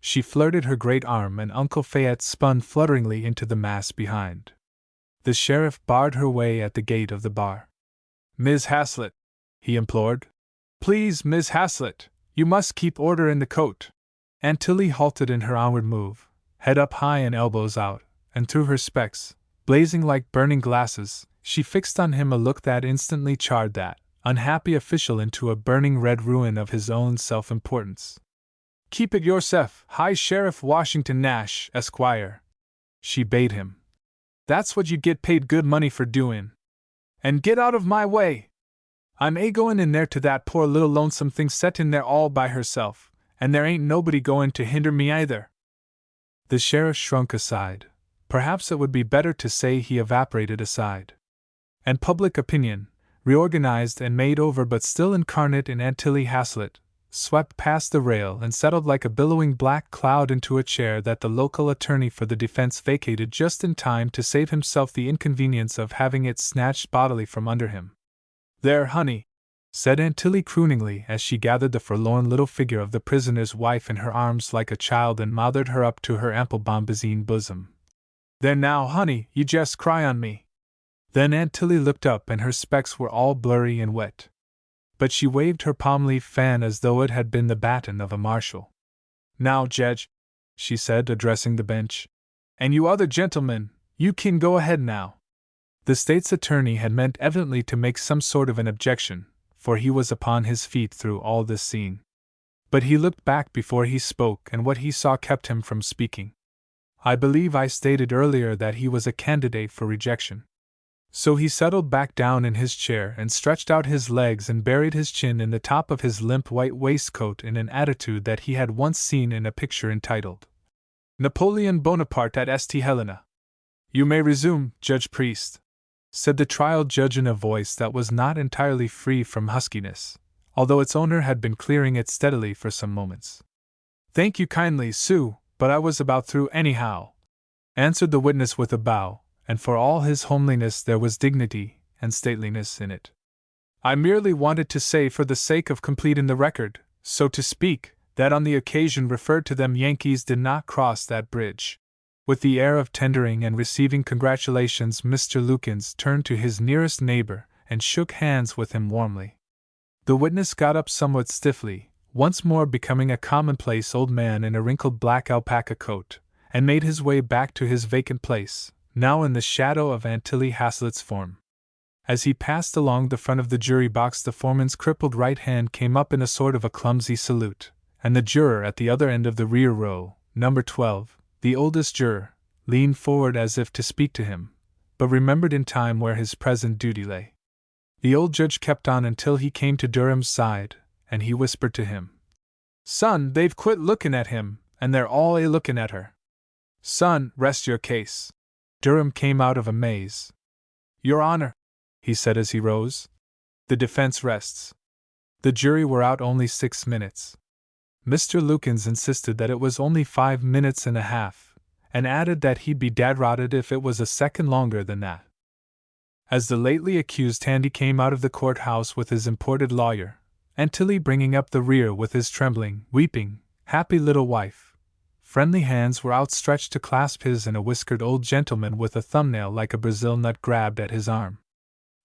She flirted her great arm, and Uncle Fayette spun flutteringly into the mass behind. The sheriff barred her way at the gate of the bar. "Miss Haslett," he implored. "Please, Miss Haslett, you must keep order in the coat." Aunt Tilly halted in her onward move, head up high and elbows out, and through her specs, blazing like burning glasses, she fixed on him a look that instantly charred that unhappy official into a burning red ruin of his own self-importance. "Keep it yourself, High Sheriff Washington Nash, Esquire," she bade him. "That's what you get paid good money for doin'. And get out of my way! I'm goin' in there to that poor little lonesome thing set in there all by herself, and there ain't nobody goin' to hinder me either." The sheriff shrunk aside. Perhaps it would be better to say he evaporated aside. And public opinion, reorganized and made over but still incarnate in Aunt Tilly Haslett, swept past the rail and settled like a billowing black cloud into a chair that the local attorney for the defense vacated just in time to save himself the inconvenience of having it snatched bodily from under him. "There, honey," said Aunt Tilly crooningly as she gathered the forlorn little figure of the prisoner's wife in her arms like a child and mothered her up to her ample bombazine bosom. "There now, honey, you jest cry on me." Then Aunt Tilly looked up and her specs were all blurry and wet. But she waved her palm-leaf fan as though it had been the baton of a marshal. "Now, Jedge," she said, addressing the bench, "and you other gentlemen, you kin go ahead now." The state's attorney had meant evidently to make some sort of an objection, for he was upon his feet through all this scene. But he looked back before he spoke, and what he saw kept him from speaking. I believe I stated earlier that he was a candidate for rejection. So he settled back down in his chair and stretched out his legs and buried his chin in the top of his limp white waistcoat in an attitude that he had once seen in a picture entitled "Napoleon Bonaparte at St. Helena." "You may resume, Judge Priest," said the trial judge in a voice that was not entirely free from huskiness, although its owner had been clearing it steadily for some moments. "Thank you kindly, Sue, but I was about through anyhow," answered the witness with a bow, and for all his homeliness there was dignity and stateliness in it. "I merely wanted to say, for the sake of completing the record, so to speak, that on the occasion referred to them Yankees did not cross that bridge." With the air of tendering and receiving congratulations, Mr. Lukens turned to his nearest neighbor and shook hands with him warmly. The witness got up somewhat stiffly, once more becoming a commonplace old man in a wrinkled black alpaca coat, and made his way back to his vacant place, now in the shadow of Aunt Tilly Haslett's form. As he passed along the front of the jury box, the foreman's crippled right hand came up in a sort of a clumsy salute, and the juror at the other end of the rear row, number 12, the oldest juror, leaned forward as if to speak to him, but remembered in time where his present duty lay. The old judge kept on until he came to Durham's side, and he whispered to him, "Son, they've quit lookin' at him, and they're all lookin' at her. Son, rest your case." Durham came out of a maze. "Your Honor," he said as he rose, "the defense rests." The jury were out only 6 minutes. Mr. Lukens insisted that it was only 5 minutes and a half, and added that he'd be dad-rotted if it was a second longer than that. As the lately accused Tandy came out of the courthouse with his imported lawyer, Aunt Tilly bringing up the rear with his trembling, weeping, happy little wife, friendly hands were outstretched to clasp his, and a whiskered old gentleman with a thumbnail like a Brazil nut grabbed at his arm.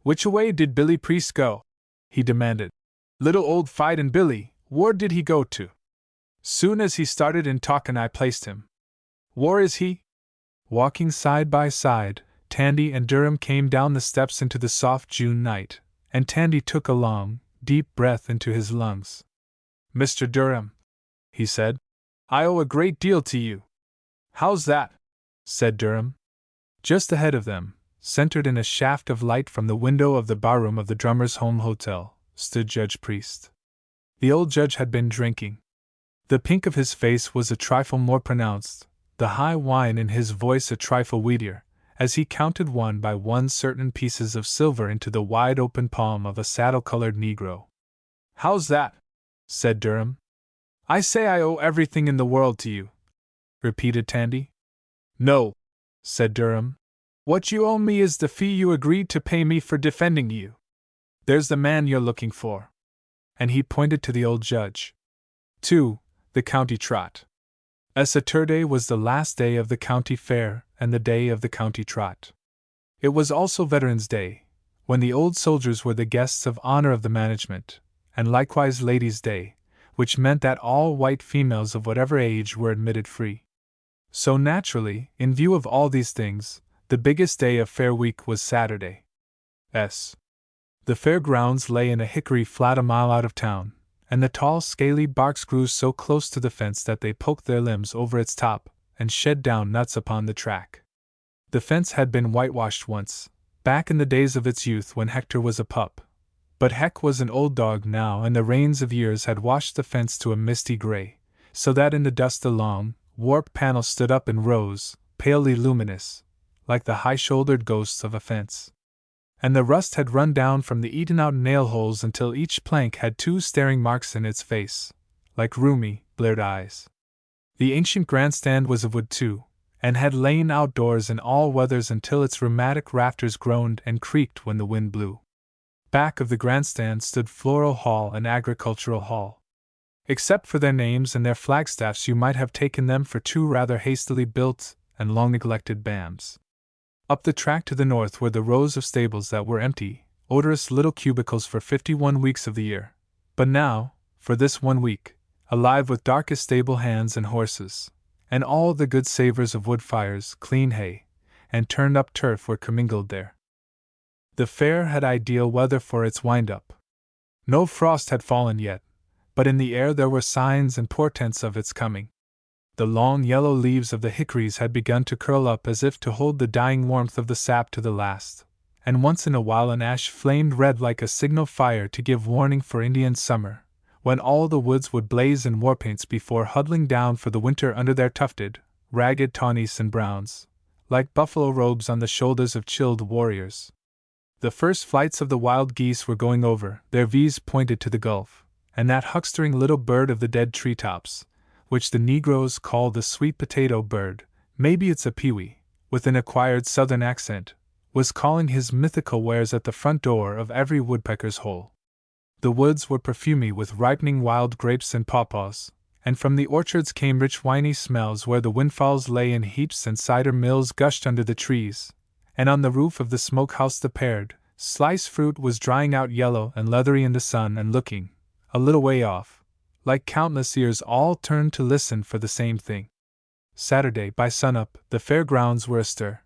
"Which way did Billy Priest go?" he demanded. "Little old fightin' Billy, where did he go to? Soon as he started in talkin' I placed him. Where is he?" Walking side by side, Tandy and Durham came down the steps into the soft June night, and Tandy took a long, deep breath into his lungs. "Mr. Durham," he said, I owe a great deal to you. How's that? Said Durham. Just ahead of them, centered in a shaft of light from the window of the barroom of the Drummers' Home Hotel, stood Judge Priest. The old judge had been drinking. The pink of his face was a trifle more pronounced, the high whine in his voice a trifle weedier, as he counted one by one certain pieces of silver into the wide-open palm of a saddle-colored Negro. How's that? Said Durham. I say I owe everything in the world to you, repeated Tandy. No, said Durham. What you owe me is the fee you agreed to pay me for defending you. There's the man you're looking for. And he pointed to the old judge. 2. The County Trot. Saturday was the last day of the county fair and the day of the county trot. It was also Veterans' Day, when the old soldiers were the guests of honor of the management, and likewise Ladies' Day, which meant that all white females of whatever age were admitted free. So naturally, in view of all these things, the biggest day of Fair Week was Saturday. The fairgrounds lay in a hickory flat a mile out of town, and the tall, scaly barks grew so close to the fence that they poked their limbs over its top and shed down nuts upon the track. The fence had been whitewashed once, back in the days of its youth when Hector was a pup, but Heck was an old dog now, and the rains of years had washed the fence to a misty gray, so that in the dust the long, warped panels stood up in rows, palely luminous, like the high-shouldered ghosts of a fence. And the rust had run down from the eaten-out nail-holes until each plank had 2 staring marks in its face, like rheumy, bleared eyes. The ancient grandstand was of wood too, and had lain outdoors in all weathers until its rheumatic rafters groaned and creaked when the wind blew. Back of the grandstand stood Floral Hall and Agricultural Hall. Except for their names and their flagstaffs, you might have taken them for 2 rather hastily built and long-neglected BAMs. Up the track to the north were the rows of stables that were empty, odorous little cubicles for 51 weeks of the year, but now, for this 1 week, alive with darkest stable hands and horses, and all the good savors of wood fires, clean hay, and turned-up turf were commingled there. The fair had ideal weather for its wind-up. No frost had fallen yet, but in the air there were signs and portents of its coming. The long yellow leaves of the hickories had begun to curl up as if to hold the dying warmth of the sap to the last, and once in a while an ash flamed red like a signal fire to give warning for Indian summer, when all the woods would blaze in war-paints before huddling down for the winter under their tufted, ragged tawnies and browns, like buffalo robes on the shoulders of chilled warriors. The first flights of the wild geese were going over, their V's pointed to the gulf, and that huckstering little bird of the dead treetops, which the Negroes call the sweet potato bird, maybe it's a pewee, with an acquired southern accent, was calling his mythical wares at the front door of every woodpecker's hole. The woods were perfumy with ripening wild grapes and pawpaws, and from the orchards came rich winey smells where the windfalls lay in heaps and cider mills gushed under the trees, and on the roof of the smokehouse the pared, sliced fruit was drying out yellow and leathery in the sun and looking, a little way off, like countless ears all turned to listen for the same thing. Saturday, by sunup, the fairgrounds were astir.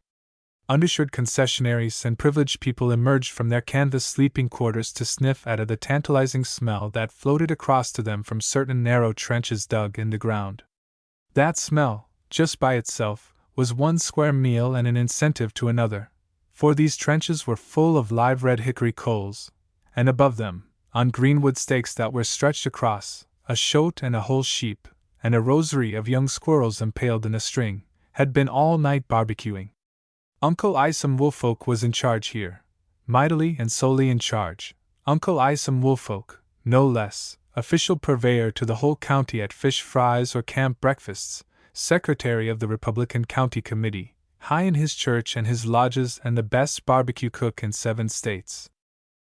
Undershirt concessionaries and privileged people emerged from their canvas sleeping quarters to sniff at the tantalizing smell that floated across to them from certain narrow trenches dug in the ground. That smell, just by itself, was one square meal and an incentive to another, for these trenches were full of live red hickory coals, and above them, on greenwood stakes that were stretched across, a shote and a whole sheep, and a rosary of young squirrels impaled in a string, had been all-night barbecuing. Uncle Isom Woolfolk was in charge here, mightily and solely in charge. Uncle Isom Woolfolk, no less, official purveyor to the whole county at fish fries or camp breakfasts, secretary of the Republican County Committee, high in his church and his lodges, and the best barbecue cook in 7 states.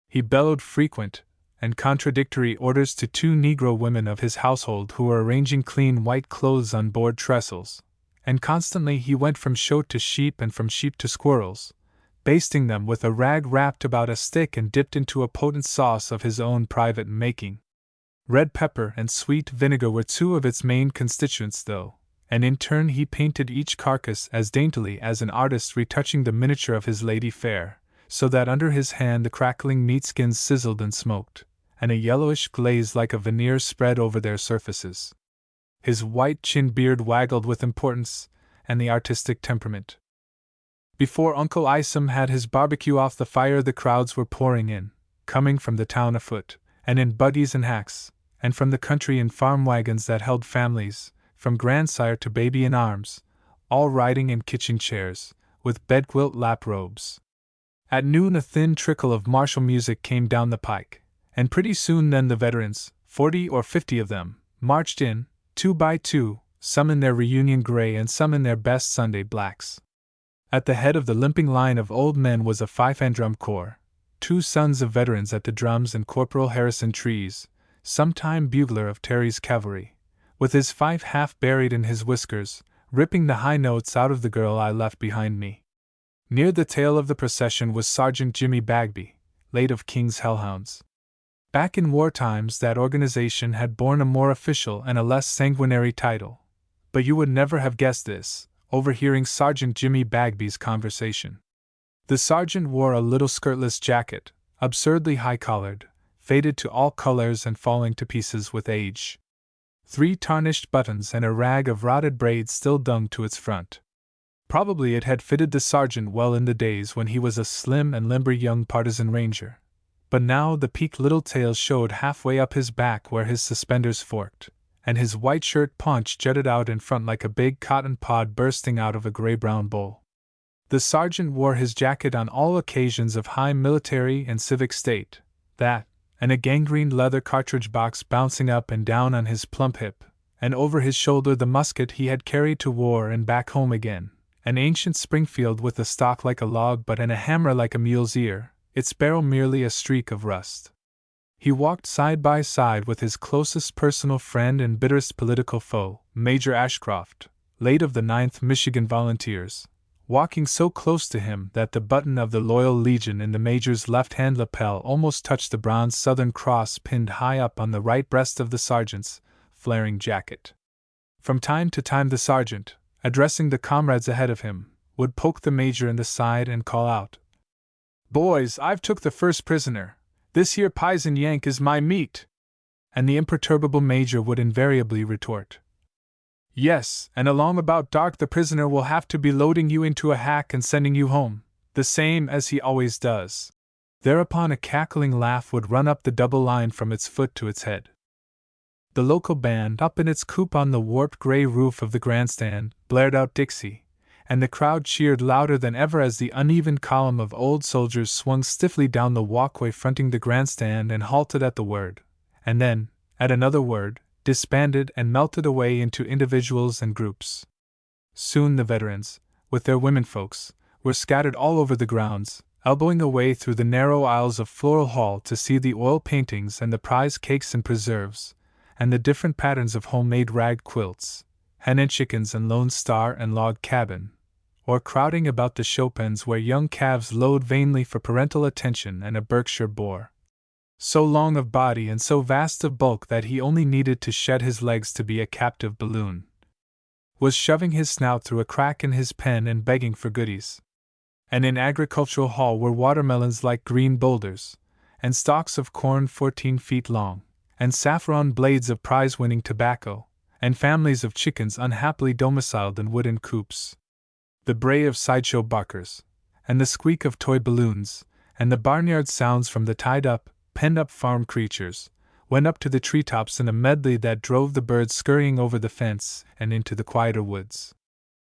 He bellowed frequent and contradictory orders to 2 Negro women of his household who were arranging clean white clothes on board trestles, and constantly he went from shote to sheep and from sheep to squirrels, basting them with a rag wrapped about a stick and dipped into a potent sauce of his own private making. Red pepper and sweet vinegar were 2 of its main constituents, though, and in turn he painted each carcass as daintily as an artist retouching the miniature of his lady fair, so that under his hand the crackling meat skins sizzled and smoked, and a yellowish glaze like a veneer spread over their surfaces. His white chin beard waggled with importance and the artistic temperament. Before Uncle Isom had his barbecue off the fire, the crowds were pouring in, coming from the town afoot, and in buggies and hacks, and from the country in farm wagons that held families, from grandsire to baby in arms, all riding in kitchen chairs, with bedquilt lap robes. At noon a thin trickle of martial music came down the pike, and pretty soon then the veterans, 40 or 50 of them, marched in, 2 by 2, some in their reunion gray and some in their best Sunday blacks. At the head of the limping line of old men was a fife and drum corps, 2 sons of veterans at the drums and Corporal Harrison Trees, sometime bugler of Terry's cavalry, with his fife half buried in his whiskers, ripping the high notes out of the girl I left behind me. Near the tail of the procession was Sergeant Jimmy Bagby, late of King's Hellhounds. Back in war times that organization had borne a more official and a less sanguinary title, but you would never have guessed this, overhearing Sergeant Jimmy Bagby's conversation. The sergeant wore a little skirtless jacket, absurdly high-collared, faded to all colors and falling to pieces with age. 3 tarnished buttons and a rag of rotted braid still dung to its front. Probably it had fitted the sergeant well in the days when he was a slim and limber young partisan ranger, but now the peaked little tail showed halfway up his back where his suspenders forked, and his white shirt paunch jutted out in front like a big cotton pod bursting out of a gray-brown bowl. The sergeant wore his jacket on all occasions of high military and civic state, that, and a gangrened leather cartridge box bouncing up and down on his plump hip, and over his shoulder the musket he had carried to war and back home again, an ancient Springfield with a stock like a log butt and a hammer like a mule's ear, its barrel merely a streak of rust. He walked side by side with his closest personal friend and bitterest political foe, Major Ashcroft, late of the 9th Michigan Volunteers, walking so close to him that the button of the Loyal Legion in the Major's left-hand lapel almost touched the bronze Southern Cross pinned high up on the right breast of the sergeant's flaring jacket. From time to time the sergeant, addressing the comrades ahead of him, would poke the Major in the side and call out, "Boys, I've took the first prisoner. This here pison Yank is my meat." And the imperturbable Major would invariably retort, "Yes, and along about dark the prisoner will have to be loading you into a hack and sending you home, the same as he always does." Thereupon a cackling laugh would run up the double line from its foot to its head. The local band, up in its coop on the warped gray roof of the grandstand, blared out Dixie, and the crowd cheered louder than ever as the uneven column of old soldiers swung stiffly down the walkway fronting the grandstand and halted at the word, and then, at another word, disbanded and melted away into individuals and groups. Soon the veterans, with their womenfolks, were scattered all over the grounds, elbowing a way through the narrow aisles of Floral Hall to see the oil paintings and the prize cakes and preserves, and the different patterns of homemade rag quilts, hen and chickens and Lone Star and log cabin, or crowding about the show pens where young calves lowed vainly for parental attention and a Berkshire boar, so long of body and so vast of bulk that he only needed to shed his legs to be a captive balloon, was shoving his snout through a crack in his pen and begging for goodies. And in Agricultural Hall were watermelons like green boulders, and stalks of corn 14 feet long, and saffron blades of prize-winning tobacco, and families of chickens unhappily domiciled in wooden coops. The bray of sideshow barkers, and the squeak of toy balloons, and the barnyard sounds from the tied-up, penned-up farm creatures, went up to the treetops in a medley that drove the birds scurrying over the fence and into the quieter woods.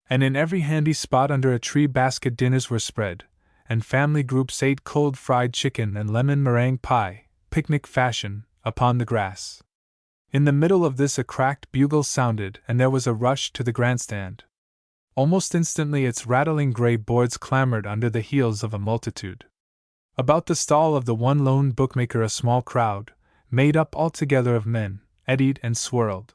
And in every handy spot under a tree basket dinners were spread, and family groups ate cold fried chicken and lemon meringue pie, picnic fashion, upon the grass. In the middle of this a cracked bugle sounded and there was a rush to the grandstand. Almost instantly its rattling gray boards clamored under the heels of a multitude. About the stall of the one lone bookmaker a small crowd, made up altogether of men, eddied and swirled.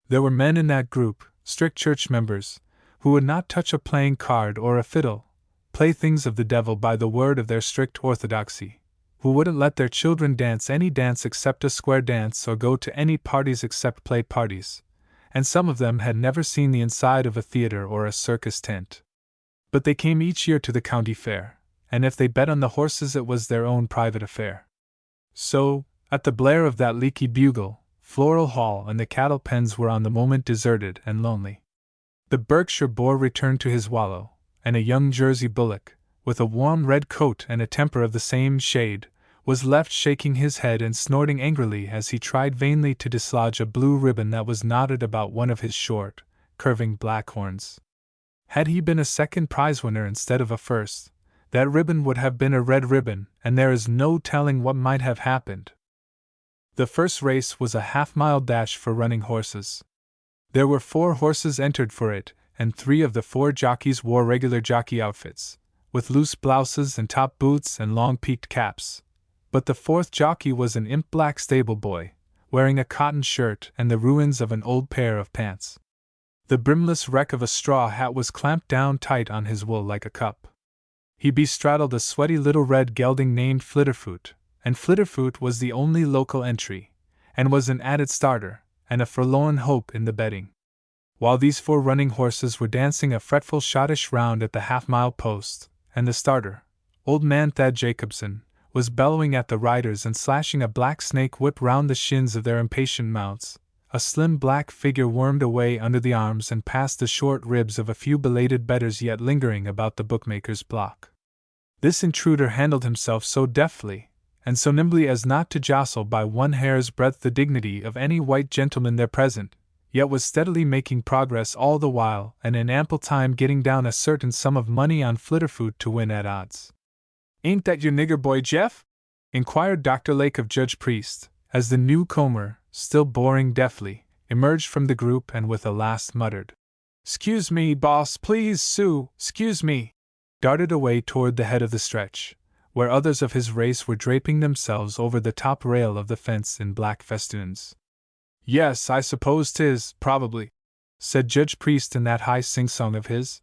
There were men in that group, strict church members, who would not touch a playing card or a fiddle, playthings of the devil by the word of their strict orthodoxy, who wouldn't let their children dance any dance except a square dance or go to any parties except play parties, and some of them had never seen the inside of a theater or a circus tent. But they came each year to the county fair, and if they bet on the horses it was their own private affair. So, at the blare of that leaky bugle, Floral Hall and the cattle pens were on the moment deserted and lonely. The Berkshire boar returned to his wallow, and a young Jersey bullock, with a warm red coat and a temper of the same shade, was left shaking his head and snorting angrily as he tried vainly to dislodge a blue ribbon that was knotted about one of his short, curving black horns. Had he been a second prize winner instead of a first, that ribbon would have been a red ribbon, and there is no telling what might have happened. The first race was a half-mile dash for running horses. There were 4 horses entered for it, and 3 of the 4 jockeys wore regular jockey outfits, with loose blouses and top boots and long peaked caps. But the 4th jockey was an imp black stable boy, wearing a cotton shirt and the ruins of an old pair of pants. The brimless wreck of a straw hat was clamped down tight on his wool like a cup. He bestraddled a sweaty little red gelding named Flitterfoot, and Flitterfoot was the only local entry, and was an added starter, and a forlorn hope in the betting. While these 4 running horses were dancing a fretful schottish round at the half-mile post, and the starter, old man Thad Jacobson, was bellowing at the riders and slashing a black snake whip round the shins of their impatient mounts, a slim black figure wormed away under the arms and past the short ribs of a few belated bettors yet lingering about the bookmaker's block. This intruder handled himself so deftly and so nimbly as not to jostle by 1 hair's breadth the dignity of any white gentleman there present, yet was steadily making progress all the while and in ample time getting down a certain sum of money on Flitterfoot to win at odds. "Ain't that your nigger boy, Jeff?" inquired Dr. Lake of Judge Priest, as the newcomer, still boring deftly, emerged from the group and with a last muttered, "'Scuse me, boss, please, Sue, 'scuse me," darted away toward the head of the stretch, where others of his race were draping themselves over the top rail of the fence in black festoons. "Yes, I suppose 'tis, probably," said Judge Priest in that high sing-song of his.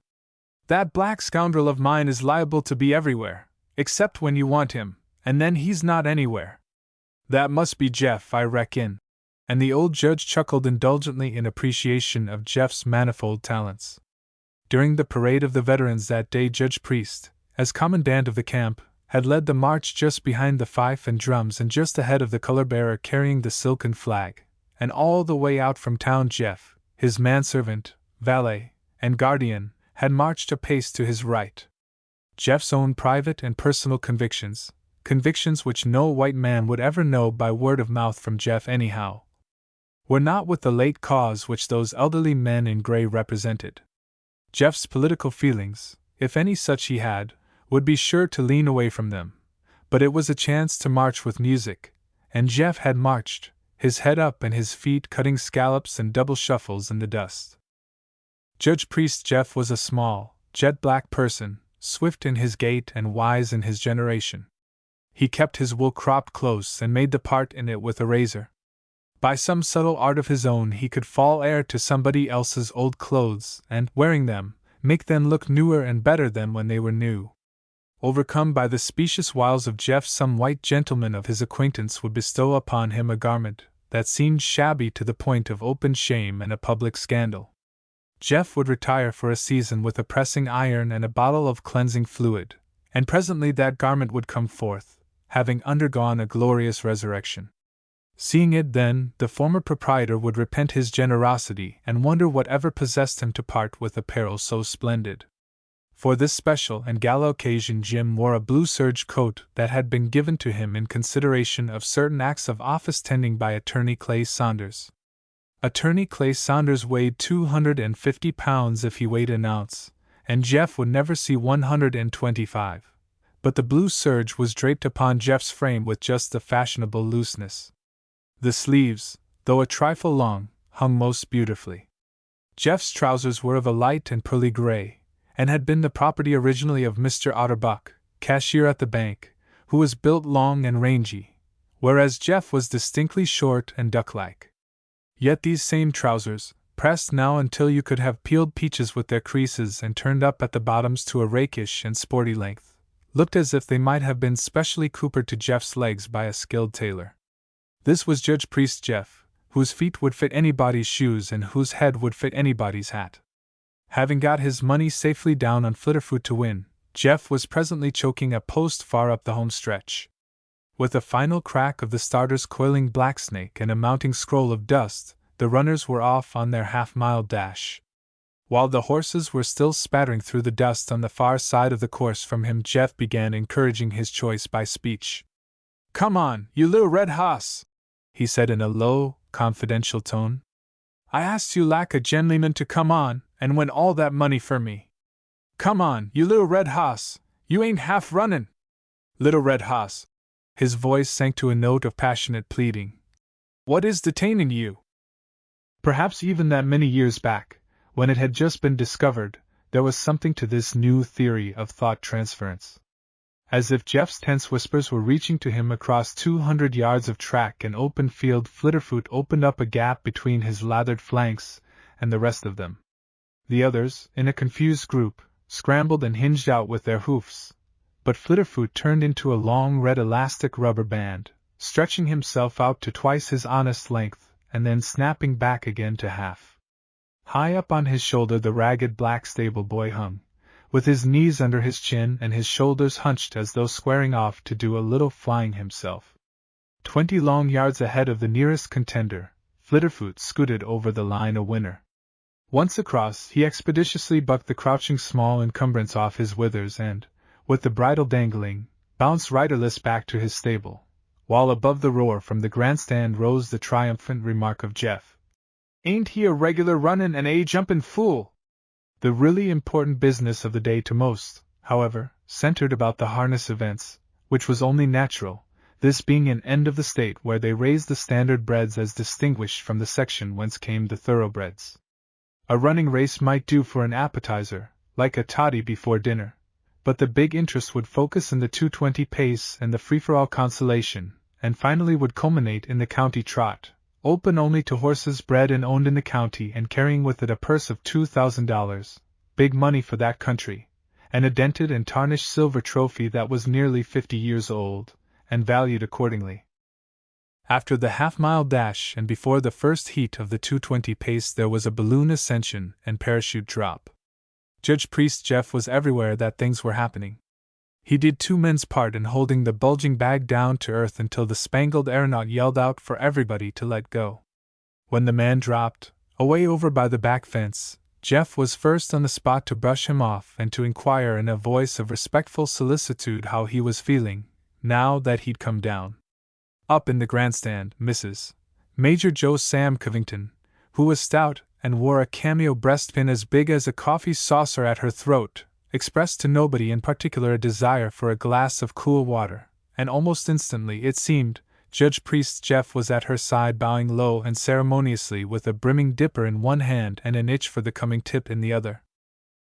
"That black scoundrel of mine is liable to be everywhere, except when you want him, and then he's not anywhere. That must be Jeff, I reckon." And the old judge chuckled indulgently in appreciation of Jeff's manifold talents. During the parade of the veterans that day, Judge Priest, as commandant of the camp, had led the march just behind the fife and drums and just ahead of the color-bearer carrying the silken flag, and all the way out from town Jeff, his manservant, valet, and guardian, had marched a pace to his right. Jeff's own private and personal convictions which no white man would ever know by word of mouth from Jeff anyhow, were not with the late cause which those elderly men in gray represented. Jeff's political feelings, if any such he had, would be sure to lean away from them, but it was a chance to march with music, and Jeff had marched, his head up and his feet cutting scallops and double shuffles in the dust. Judge Priest Jeff was a small, jet-black person, swift in his gait and wise in his generation. He kept his wool cropped close and made the part in it with a razor. By some subtle art of his own he could fall heir to somebody else's old clothes and, wearing them, make them look newer and better than when they were new. Overcome by the specious wiles of Jeff, some white gentleman of his acquaintance would bestow upon him a garment that seemed shabby to the point of open shame and a public scandal. Jeff would retire for a season with a pressing iron and a bottle of cleansing fluid, and presently that garment would come forth, having undergone a glorious resurrection. Seeing it then, the former proprietor would repent his generosity and wonder whatever possessed him to part with apparel so splendid. For this special and gala occasion Jim wore a blue serge coat that had been given to him in consideration of certain acts of office tending by Attorney Clay Saunders. Attorney Clay Saunders weighed 250 pounds if he weighed an ounce, and Jeff would never see 125. But the blue serge was draped upon Jeff's frame with just the fashionable looseness. The sleeves, though a trifle long, hung most beautifully. Jeff's trousers were of a light and pearly gray, and had been the property originally of Mr. Otterbuck, cashier at the bank, who was built long and rangy, whereas Jeff was distinctly short and duck-like. Yet these same trousers, pressed now until you could have peeled peaches with their creases and turned up at the bottoms to a rakish and sporty length, looked as if they might have been specially coopered to Jeff's legs by a skilled tailor. This was Judge Priest Jeff, whose feet would fit anybody's shoes and whose head would fit anybody's hat. Having got his money safely down on Flitterfoot to win, Jeff was presently choking a post far up the home stretch. With a final crack of the starter's coiling blacksnake and a mounting scroll of dust, the runners were off on their half-mile dash. While the horses were still spattering through the dust on the far side of the course from him, Jeff began encouraging his choice by speech. "Come on, you little red hoss," he said in a low, confidential tone. "I asked you like a gentleman to come on, and win all that money for me. Come on, you little red hoss, you ain't half runnin'. Little red hoss." His voice sank to a note of passionate pleading. "What is detaining you?" Perhaps even that many years back, when it had just been discovered, there was something to this new theory of thought transference. As if Jeff's tense whispers were reaching to him across 200 yards of track and open field, Flitterfoot opened up a gap between his lathered flanks and the rest of them. The others, in a confused group, scrambled and hinged out with their hoofs, but Flitterfoot turned into a long red elastic rubber band, stretching himself out to twice his honest length, and then snapping back again to half. High up on his shoulder the ragged black stable boy hung, with his knees under his chin and his shoulders hunched as though squaring off to do a little flying himself. 20 long yards ahead of the nearest contender, Flitterfoot scooted over the line a winner. Once across, he expeditiously bucked the crouching small encumbrance off his withers and, with the bridle dangling, bounced riderless back to his stable, while above the roar from the grandstand rose the triumphant remark of Jeff. "Ain't he a regular runnin' and jumpin' fool?" The really important business of the day to most, however, centered about the harness events, which was only natural, this being an end of the state where they raised the standard breds as distinguished from the section whence came the thoroughbreds. A running race might do for an appetizer, like a toddy before dinner, but the big interest would focus in the 2:20 pace and the free-for-all consolation, and finally would culminate in the county trot, open only to horses bred and owned in the county and carrying with it a purse of $2,000, big money for that country, and a dented and tarnished silver trophy that was nearly 50 years old, and valued accordingly. After the half-mile dash and before the first heat of the 2:20 pace there was a balloon ascension and parachute drop. Judge Priest Jeff was everywhere that things were happening. He did two men's part in holding the bulging bag down to earth until the spangled aeronaut yelled out for everybody to let go. When the man dropped, away over by the back fence, Jeff was first on the spot to brush him off and to inquire in a voice of respectful solicitude how he was feeling, now that he'd come down. Up in the grandstand, Mrs. Major Joe Sam Covington, who was stout and wore a cameo breastpin as big as a coffee saucer at her throat, expressed to nobody in particular a desire for a glass of cool water, and almost instantly, it seemed, Judge Priest Jeff was at her side bowing low and ceremoniously with a brimming dipper in one hand and an itch for the coming tip in the other.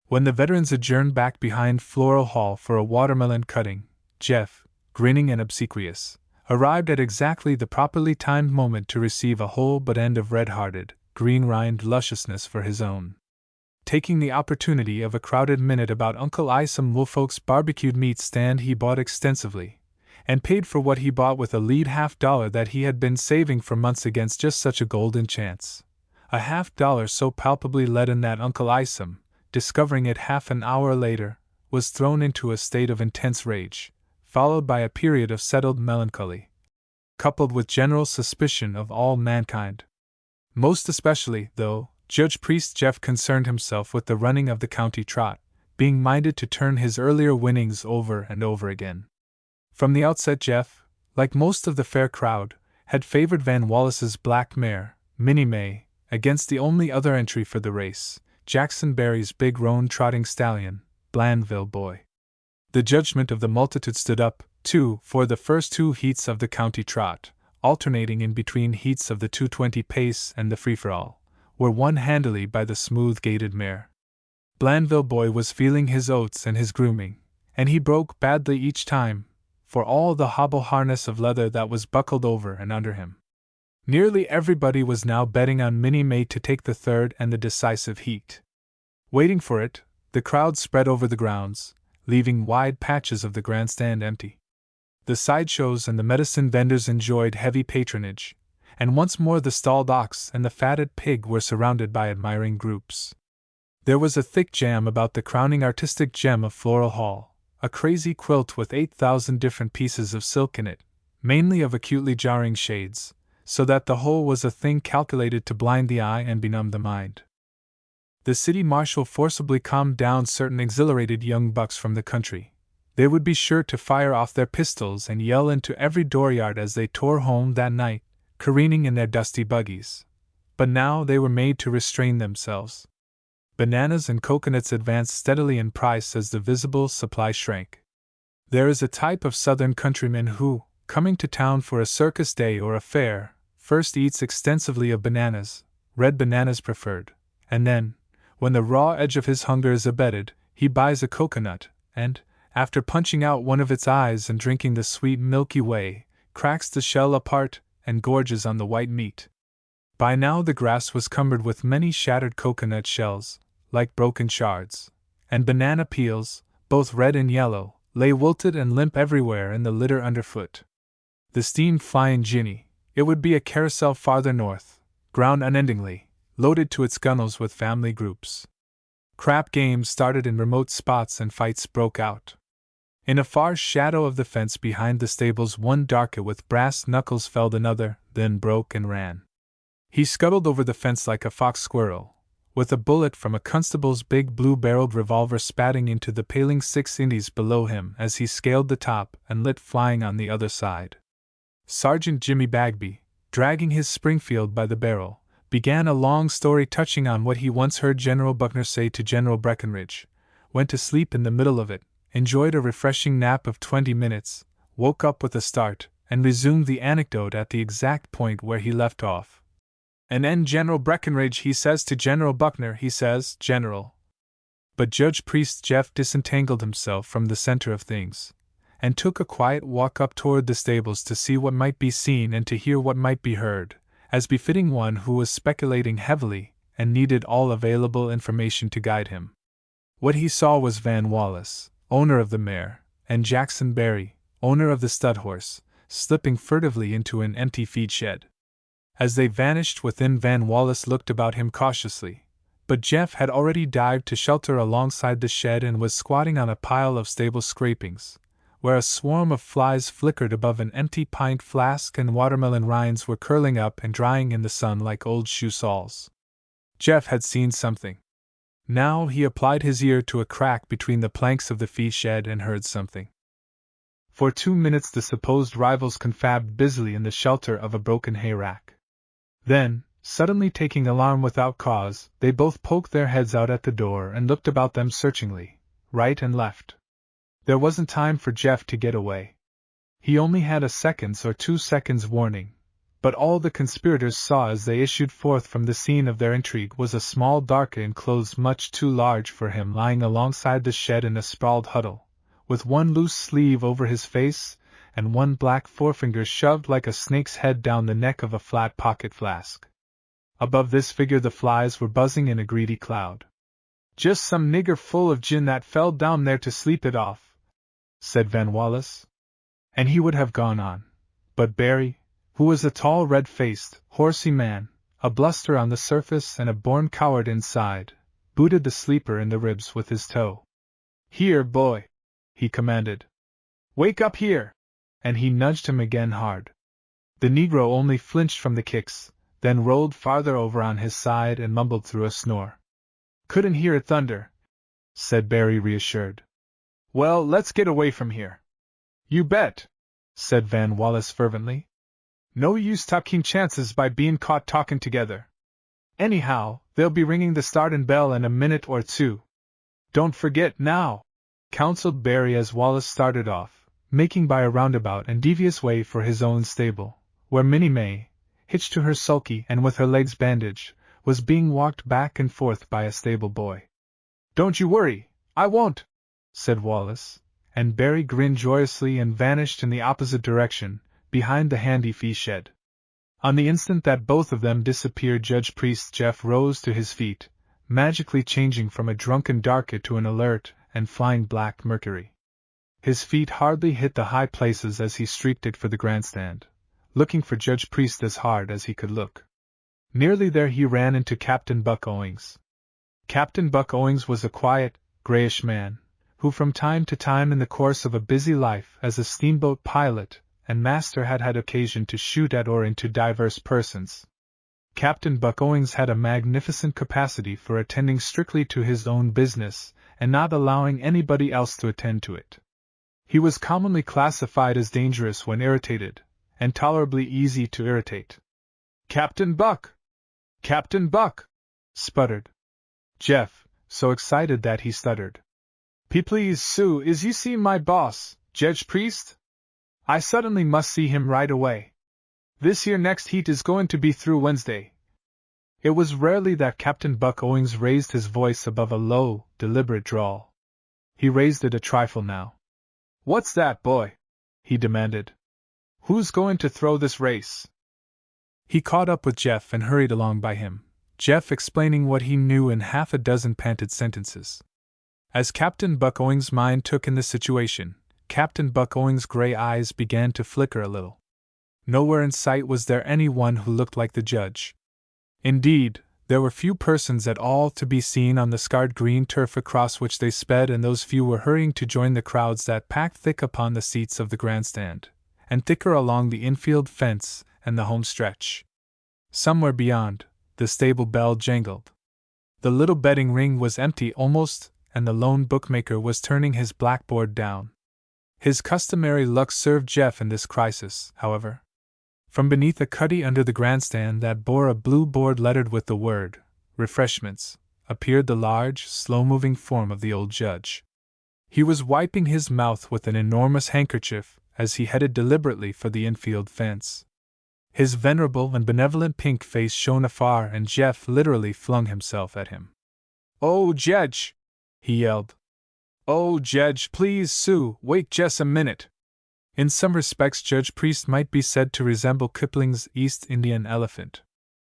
When the veterans adjourned back behind Floral Hall for a watermelon cutting, Jeff, grinning and obsequious, arrived at exactly the properly timed moment to receive a whole butt end of red-hearted, green-rind lusciousness for his own. Taking the opportunity of a crowded minute about Uncle Isom Woolfolk's barbecued meat stand he bought extensively, and paid for what he bought with a lead $50 that he had been saving for months against just such a golden chance. A $50 so palpably leaden that Uncle Isom, discovering it half an hour later, was thrown into a state of intense rage, followed by a period of settled melancholy, coupled with general suspicion of all mankind. Most especially, though, Judge Priest Jeff concerned himself with the running of the county trot, being minded to turn his earlier winnings over and over again. From the outset Jeff, like most of the fair crowd, had favored Van Wallace's black mare, Minnie May, against the only other entry for the race, Jackson Berry's big roan trotting stallion, Blandville Boy. The judgment of the multitude stood up, too, for the first two heats of the county trot, alternating in between heats of the 2:20 pace and the free-for-all, were won handily by the smooth-gaited mare. Blandville Boy was feeling his oats and his grooming, and he broke badly each time, for all the hobble harness of leather that was buckled over and under him. Nearly everybody was now betting on Minnie May to take the third and the decisive heat. Waiting for it, the crowd spread over the grounds, leaving wide patches of the grandstand empty. The sideshows and the medicine vendors enjoyed heavy patronage, and once more the stalled ox and the fatted pig were surrounded by admiring groups. There was a thick jam about the crowning artistic gem of Floral Hall, a crazy quilt with 8,000 different pieces of silk in it, mainly of acutely jarring shades, so that the whole was a thing calculated to blind the eye and benumb the mind. The city marshal forcibly calmed down certain exhilarated young bucks from the country. They would be sure to fire off their pistols and yell into every dooryard as they tore home that night, careening in their dusty buggies. But now they were made to restrain themselves. Bananas and coconuts advanced steadily in price as the visible supply shrank. There is a type of southern countryman who, coming to town for a circus day or a fair, first eats extensively of bananas, red bananas preferred, and then, when the raw edge of his hunger is abated, he buys a coconut, and, after punching out one of its eyes and drinking the sweet Milky Way, cracks the shell apart and gorges on the white meat. By now the grass was cumbered with many shattered coconut shells, like broken shards, and banana peels, both red and yellow, lay wilted and limp everywhere in the litter underfoot. The steamed flying ginny, it would be a carousel farther north, ground unendingly, loaded to its gunwales with family groups. Crap games started in remote spots and fights broke out. In a far shadow of the fence behind the stables one darker with brass knuckles felled another, then broke and ran. He scuttled over the fence like a fox squirrel, with a bullet from a constable's big blue-barreled revolver spatting into the paling 6 inches below him as he scaled the top and lit flying on the other side. Sergeant Jimmy Bagby, dragging his Springfield by the barrel, began a long story touching on what he once heard General Buckner say to General Breckinridge, went to sleep in the middle of it, enjoyed a refreshing nap of 20 minutes, woke up with a start, and resumed the anecdote at the exact point where he left off. And then General Breckinridge he says to General Buckner, he says, General. But Judge Priest Jeff disentangled himself from the center of things, and took a quiet walk up toward the stables to see what might be seen and to hear what might be heard, as befitting one who was speculating heavily and needed all available information to guide him. What he saw was Van Wallace, owner of the mare, and Jackson Berry, owner of the stud horse, slipping furtively into an empty feed shed. As they vanished within, Van Wallace looked about him cautiously, but Jeff had already dived to shelter alongside the shed and was squatting on a pile of stable scrapings, where a swarm of flies flickered above an empty pint flask and watermelon rinds were curling up and drying in the sun like old shoe soles. Jeff had seen something. Now he applied his ear to a crack between the planks of the feed shed and heard something. For 2 minutes the supposed rivals confabbed busily in the shelter of a broken hay rack. Then, suddenly taking alarm without cause, they both poked their heads out at the door and looked about them searchingly, right and left. There wasn't time for Jeff to get away. He only had a second's or 2 seconds warning, but all the conspirators saw as they issued forth from the scene of their intrigue was a small darky in clothes much too large for him lying alongside the shed in a sprawled huddle, with one loose sleeve over his face, and one black forefinger shoved like a snake's head down the neck of a flat pocket flask. Above this figure the flies were buzzing in a greedy cloud. "Just some nigger full of gin that fell down there to sleep it off," said Van Wallace. And he would have gone on, but Barry, who was a tall red-faced, horsey man, a bluster on the surface and a born coward inside, booted the sleeper in the ribs with his toe. "Here, boy," he commanded. "Wake up here!" And he nudged him again hard. The Negro only flinched from the kicks, then rolled farther over on his side and mumbled through a snore. "Couldn't hear it thunder," said Barry, reassured. "Well, let's get away from here." "You bet," said Van Wallace fervently. "No use taking chances by being caught talking together. Anyhow, they'll be ringing the startin' bell in a minute or two. Don't forget now," counseled Barry as Wallace started off, making by a roundabout and devious way for his own stable, where Minnie May, hitched to her sulky and with her legs bandaged, was being walked back and forth by a stable boy. "Don't you worry, I won't," said Wallace, and Barry grinned joyously and vanished in the opposite direction, behind the handy fee shed. On the instant that both of them disappeared, Judge Priest Jeff rose to his feet, magically changing from a drunken darky to an alert and flying black Mercury. His feet hardly hit the high places as he streaked it for the grandstand, looking for Judge Priest as hard as he could look. Nearly there he ran into Captain Buck Owings. Captain Buck Owings was a quiet, grayish man, who from time to time in the course of a busy life as a steamboat pilot and master had had occasion to shoot at or into divers persons. Captain Buck Owings had a magnificent capacity for attending strictly to his own business, and not allowing anybody else to attend to it. He was commonly classified as dangerous when irritated, and tolerably easy to irritate. "Captain Buck! Captain Buck!" sputtered Jeff, so excited that he stuttered. "Please, Sue, is you seen my boss, Jedge Priest? I suddenly must see him right away. This here next heat is going to be through Wednesday." It was rarely that Captain Buck Owings raised his voice above a low, deliberate drawl. He raised it a trifle now. "What's that, boy?" he demanded. "Who's going to throw this race?" He caught up with Jeff and hurried along by him, Jeff explaining what he knew in half a dozen panted sentences. As Captain Buck Owings' mind took in the situation, Captain Buck Owings' gray eyes began to flicker a little. Nowhere in sight was there any one who looked like the judge. Indeed, there were few persons at all to be seen on the scarred green turf across which they sped, and those few were hurrying to join the crowds that packed thick upon the seats of the grandstand, and thicker along the infield fence and the home stretch. Somewhere beyond, the stable bell jangled. The little betting ring was empty almost, and the lone bookmaker was turning his blackboard down. His customary luck served Jeff in this crisis, however. From beneath a cuddy under the grandstand that bore a blue board lettered with the word, "Refreshments," appeared the large, slow-moving form of the old judge. He was wiping his mouth with an enormous handkerchief as he headed deliberately for the infield fence. His venerable and benevolent pink face shone afar, and Jeff literally flung himself at him. "Oh, Jedge!" he yelled. "Oh, Jedge, please, Sue, wait just a minute." In some respects Judge Priest might be said to resemble Kipling's East Indian elephant.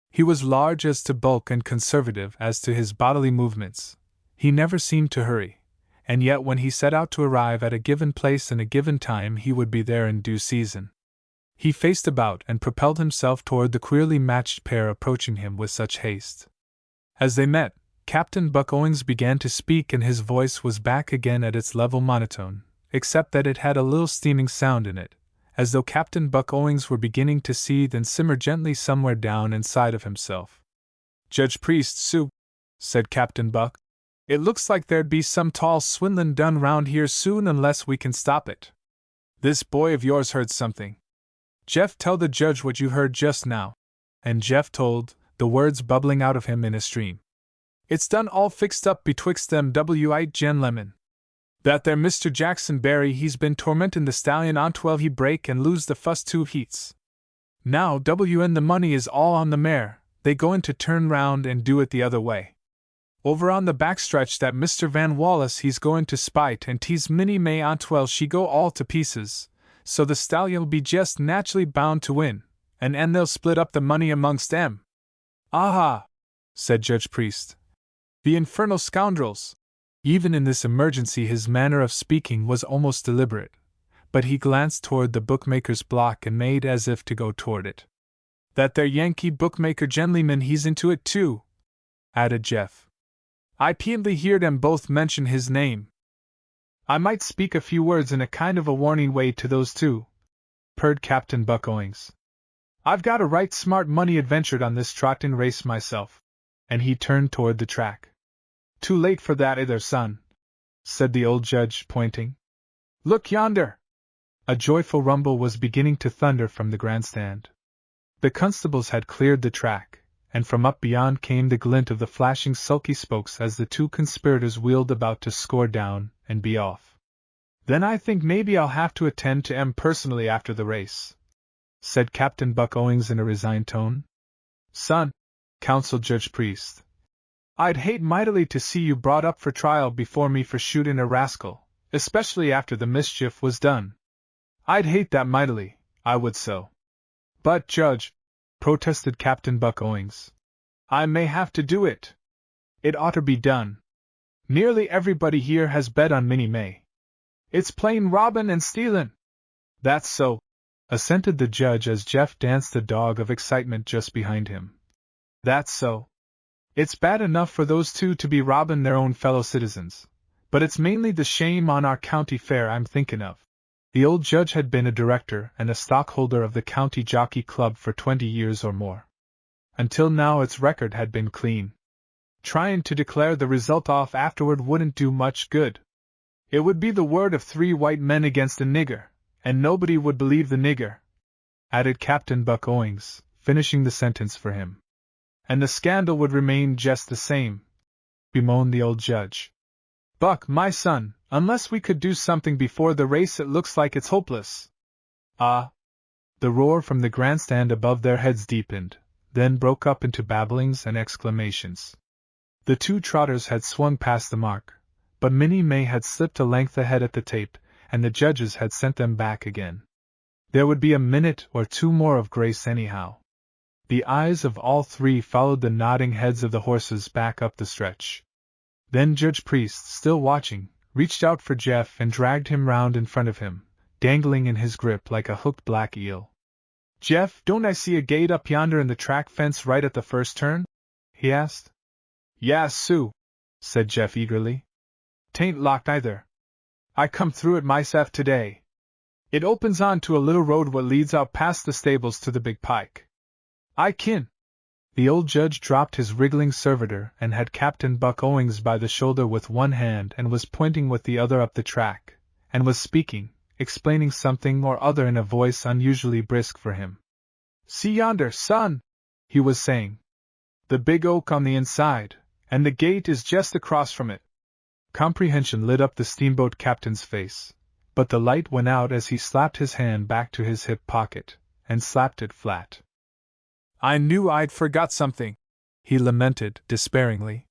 He was large as to bulk and conservative as to his bodily movements. He never seemed to hurry, and yet when he set out to arrive at a given place in a given time he would be there in due season. He faced about and propelled himself toward the queerly matched pair approaching him with such haste. As they met, Captain Buck Owings began to speak, and his voice was back again at its level monotone, except that it had a little steaming sound in it, as though Captain Buck Owings were beginning to seethe and simmer gently somewhere down inside of himself. "Judge Priest, Sue," said Captain Buck, "it looks like there'd be some tall swindlin' done round here soon unless we can stop it. This boy of yours heard something. Jeff, tell the judge what you heard just now." And Jeff told, the words bubbling out of him in a stream. "It's done all fixed up betwixt them W.I. gentlemen. That there Mr. Jackson Barry he's been tormentin' the stallion ontwell he break and lose the fust 2 heats. Now W.N. the money is all on the mare, they goin' to turn round and do it the other way. Over on the backstretch that Mr. Van Wallace he's goin' to spite and tease Minnie May ontwell she go all to pieces, so the stallion'll be jest naturally bound to win, and they'll split up the money amongst 'em." "Aha!" said Judge Priest. "The infernal scoundrels!" Even in this emergency his manner of speaking was almost deliberate, but he glanced toward the bookmaker's block and made as if to go toward it. "That there Yankee bookmaker gentleman he's into it too," added Jeff. "I plainly heard 'em both mention his name." "I might speak a few words in a kind of a warning way to those two," purred Captain Buck Owings. "I've got a right smart money adventured on this trottin' race myself," and he turned toward the track. "Too late for that either, son," said the old judge, pointing. "Look yonder!" A joyful rumble was beginning to thunder from the grandstand. The constables had cleared the track, and from up beyond came the glint of the flashing sulky spokes as the 2 conspirators wheeled about to score down and be off. "Then I think maybe I'll have to attend to 'em personally after the race," said Captain Buck Owings in a resigned tone. "Son," counseled Judge Priest, "I'd hate mightily to see you brought up for trial before me for shooting a rascal, especially after the mischief was done. I'd hate that mightily, I would so." "But, Judge," protested Captain Buck Owings, "I may have to do it. It oughter be done. Nearly everybody here has bet on Minnie May. It's plain robbin' and stealin'." "That's so," assented the judge as Jeff danced a dog of excitement just behind him. "That's so. It's bad enough for those 2 to be robbin' their own fellow citizens, but it's mainly the shame on our county fair I'm thinkin' of. The old judge had been a director and a stockholder of the County Jockey Club for 20 years or more. Until now its record had been clean. Trying to declare the result off afterward wouldn't do much good. It would be the word of 3 white men against a nigger, and nobody would believe the nigger, added Captain Buck Owings, finishing the sentence for him. And the scandal would remain just the same, bemoaned the old judge. Buck, my son, unless we could do something before the race it looks like it's hopeless. Ah! The roar from the grandstand above their heads deepened, then broke up into babblings and exclamations. The 2 trotters had swung past the mark, but Minnie May had slipped a length ahead at the tape, and the judges had sent them back again. There would be a minute or 2 more of grace anyhow. The eyes of all 3 followed the nodding heads of the horses back up the stretch. Then Judge Priest, still watching, reached out for Jeff and dragged him round in front of him, dangling in his grip like a hooked black eel. Jeff, don't I see a gate up yonder in the track fence right at the first turn? He asked. Yas, Sue, said Jeff eagerly. 'Tain't locked either. I come through it myself today. It opens on to a little road what leads out past the stables to the big pike. I kin. The old judge dropped his wriggling servitor and had Captain Buck Owings by the shoulder with one hand and was pointing with the other up the track, and was speaking, explaining something or other in a voice unusually brisk for him. See yonder, son, he was saying. The big oak on the inside, and the gate is just across from it. Comprehension lit up the steamboat captain's face, but the light went out as he slapped his hand back to his hip pocket, and slapped it flat. I knew I'd forgot something, he lamented despairingly.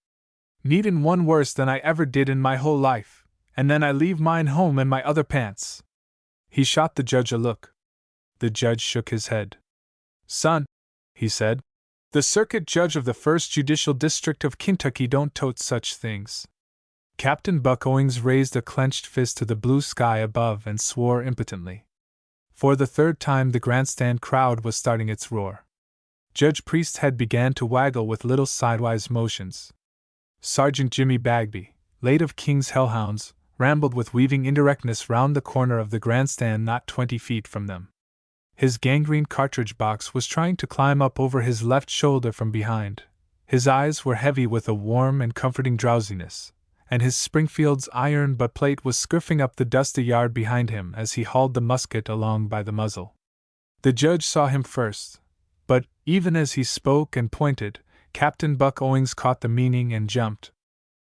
Needin' one worse than I ever did in my whole life, and then I leave mine home in my other pants. He shot the judge a look. The judge shook his head. Son, he said, the circuit judge of the 1st Judicial District of Kentucky don't tote such things. Captain Buck Owings raised a clenched fist to the blue sky above and swore impotently. For the 3rd time the grandstand crowd was starting its roar. Judge Priest's head began to waggle with little sidewise motions. Sergeant Jimmy Bagby, late of King's Hellhounds, rambled with weaving indirectness round the corner of the grandstand not 20 feet from them. His gangrene cartridge box was trying to climb up over his left shoulder from behind. His eyes were heavy with a warm and comforting drowsiness, and his Springfield's iron butt plate was scurfing up the dust a yard behind him as he hauled the musket along by the muzzle. The judge saw him first, but, even as he spoke and pointed, Captain Buck Owings caught the meaning and jumped.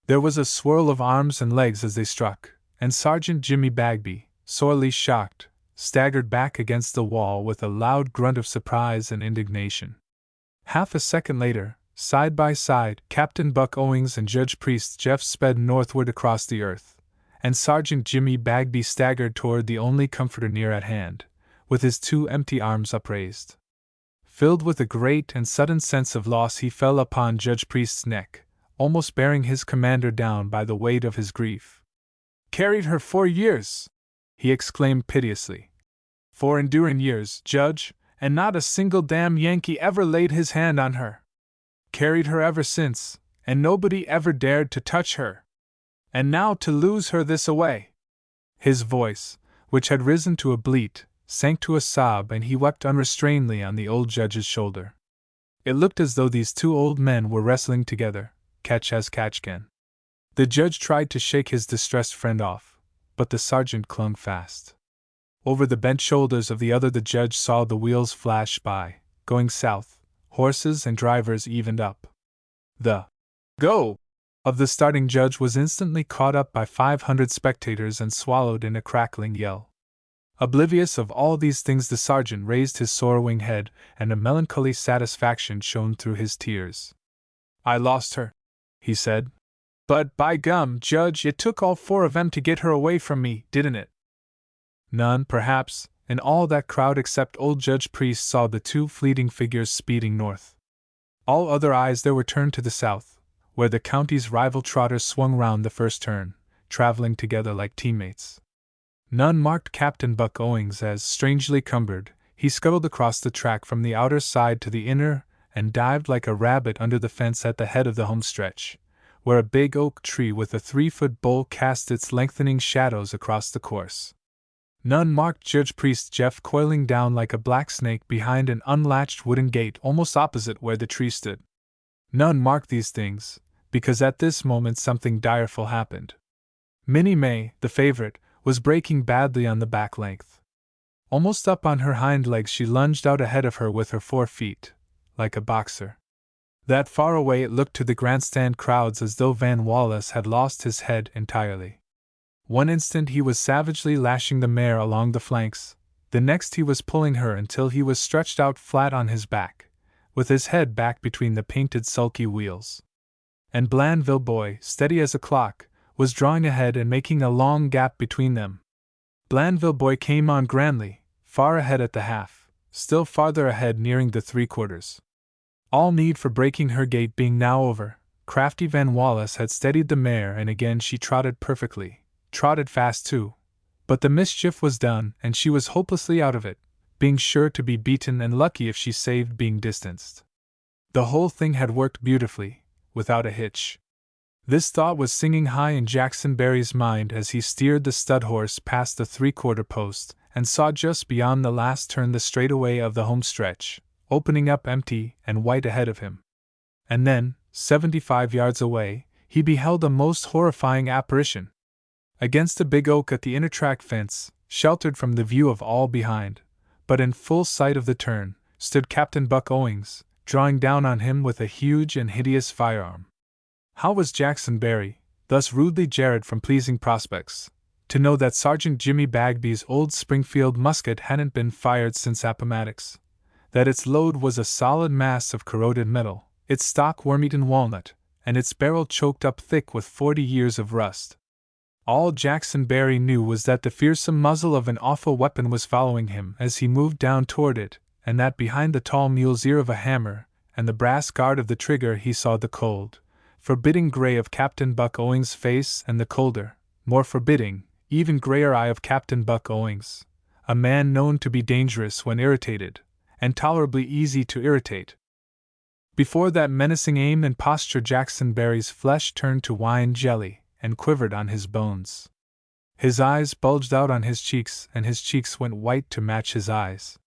There was a swirl of arms and legs as they struck, and Sergeant Jimmy Bagby, sorely shocked, staggered back against the wall with a loud grunt of surprise and indignation. Half a second later, side by side, Captain Buck Owings and Judge Priest Jeff sped northward across the earth, and Sergeant Jimmy Bagby staggered toward the only comforter near at hand, with his 2 empty arms upraised. Filled with a great and sudden sense of loss, he fell upon Judge Priest's neck, almost bearing his commander down by the weight of his grief. Carried her 4 years, he exclaimed piteously. 4 enduring years, Judge, and not a single damn Yankee ever laid his hand on her. Carried her ever since, and nobody ever dared to touch her. And now to lose her this away. His voice, which had risen to a bleat, sank to a sob, and he wept unrestrainedly on the old judge's shoulder. It looked as though these 2 old men were wrestling together, catch as catch can. The judge tried to shake his distressed friend off, but the sergeant clung fast. Over the bent shoulders of the other the judge saw the wheels flash by, going south, horses and drivers evened up. The go of the starting judge was instantly caught up by 500 spectators and swallowed in a crackling yell. Oblivious of all these things, the sergeant raised his sorrowing head, and a melancholy satisfaction shone through his tears. I lost her, he said. But, by gum, Judge, it took all 4 of 'em to get her away from me, didn't it? None, perhaps, in all that crowd except old Judge Priest saw the 2 fleeting figures speeding north. All other eyes there were turned to the south, where the county's rival trotters swung round the first turn, traveling together like teammates. None marked Captain Buck Owings as, strangely cumbered, he scuttled across the track from the outer side to the inner, and dived like a rabbit under the fence at the head of the home stretch, where a big oak tree with a 3-foot bole cast its lengthening shadows across the course. None marked Judge Priest Jeff coiling down like a black snake behind an unlatched wooden gate almost opposite where the tree stood. None marked these things, because at this moment something direful happened. Minnie May, the favorite, was breaking badly on the back length. Almost up on her hind legs she lunged out ahead of her with her 4 feet, like a boxer. That far away it looked to the grandstand crowds as though Van Wallace had lost his head entirely. One instant he was savagely lashing the mare along the flanks, the next he was pulling her until he was stretched out flat on his back, with his head back between the painted sulky wheels. And Blandville Boy, steady as a clock, was drawing ahead and making a long gap between them. Blandville Boy came on grandly, far ahead at the half, still farther ahead nearing the 3/4. All need for breaking her gait being now over, crafty Van Wallace had steadied the mare and again she trotted perfectly, trotted fast too. But the mischief was done and she was hopelessly out of it, being sure to be beaten and lucky if she saved being distanced. The whole thing had worked beautifully, without a hitch. This thought was singing high in Jackson Barry's mind as he steered the stud horse past the 3/4 post and saw just beyond the last turn the straightaway of the home stretch, opening up empty and white ahead of him. And then, 75 yards away, he beheld a most horrifying apparition. Against a big oak at the inner track fence, sheltered from the view of all behind, but in full sight of the turn, stood Captain Buck Owings, drawing down on him with a huge and hideous firearm. How was Jackson Barry, thus rudely jarred from pleasing prospects, to know that Sergeant Jimmy Bagby's old Springfield musket hadn't been fired since Appomattox, that its load was a solid mass of corroded metal, its stock worm-eaten walnut, and its barrel choked up thick with 40 years of rust? All Jackson Barry knew was that the fearsome muzzle of an awful weapon was following him as he moved down toward it, and that behind the tall mule's ear of a hammer and the brass guard of the trigger he saw the cold, forbidding gray of Captain Buck Owings' face and the colder, more forbidding, even grayer eye of Captain Buck Owings, a man known to be dangerous when irritated, and tolerably easy to irritate. Before that menacing aim and posture Jackson Barry's flesh turned to wine jelly and quivered on his bones. His eyes bulged out on his cheeks and his cheeks went white to match his eyes.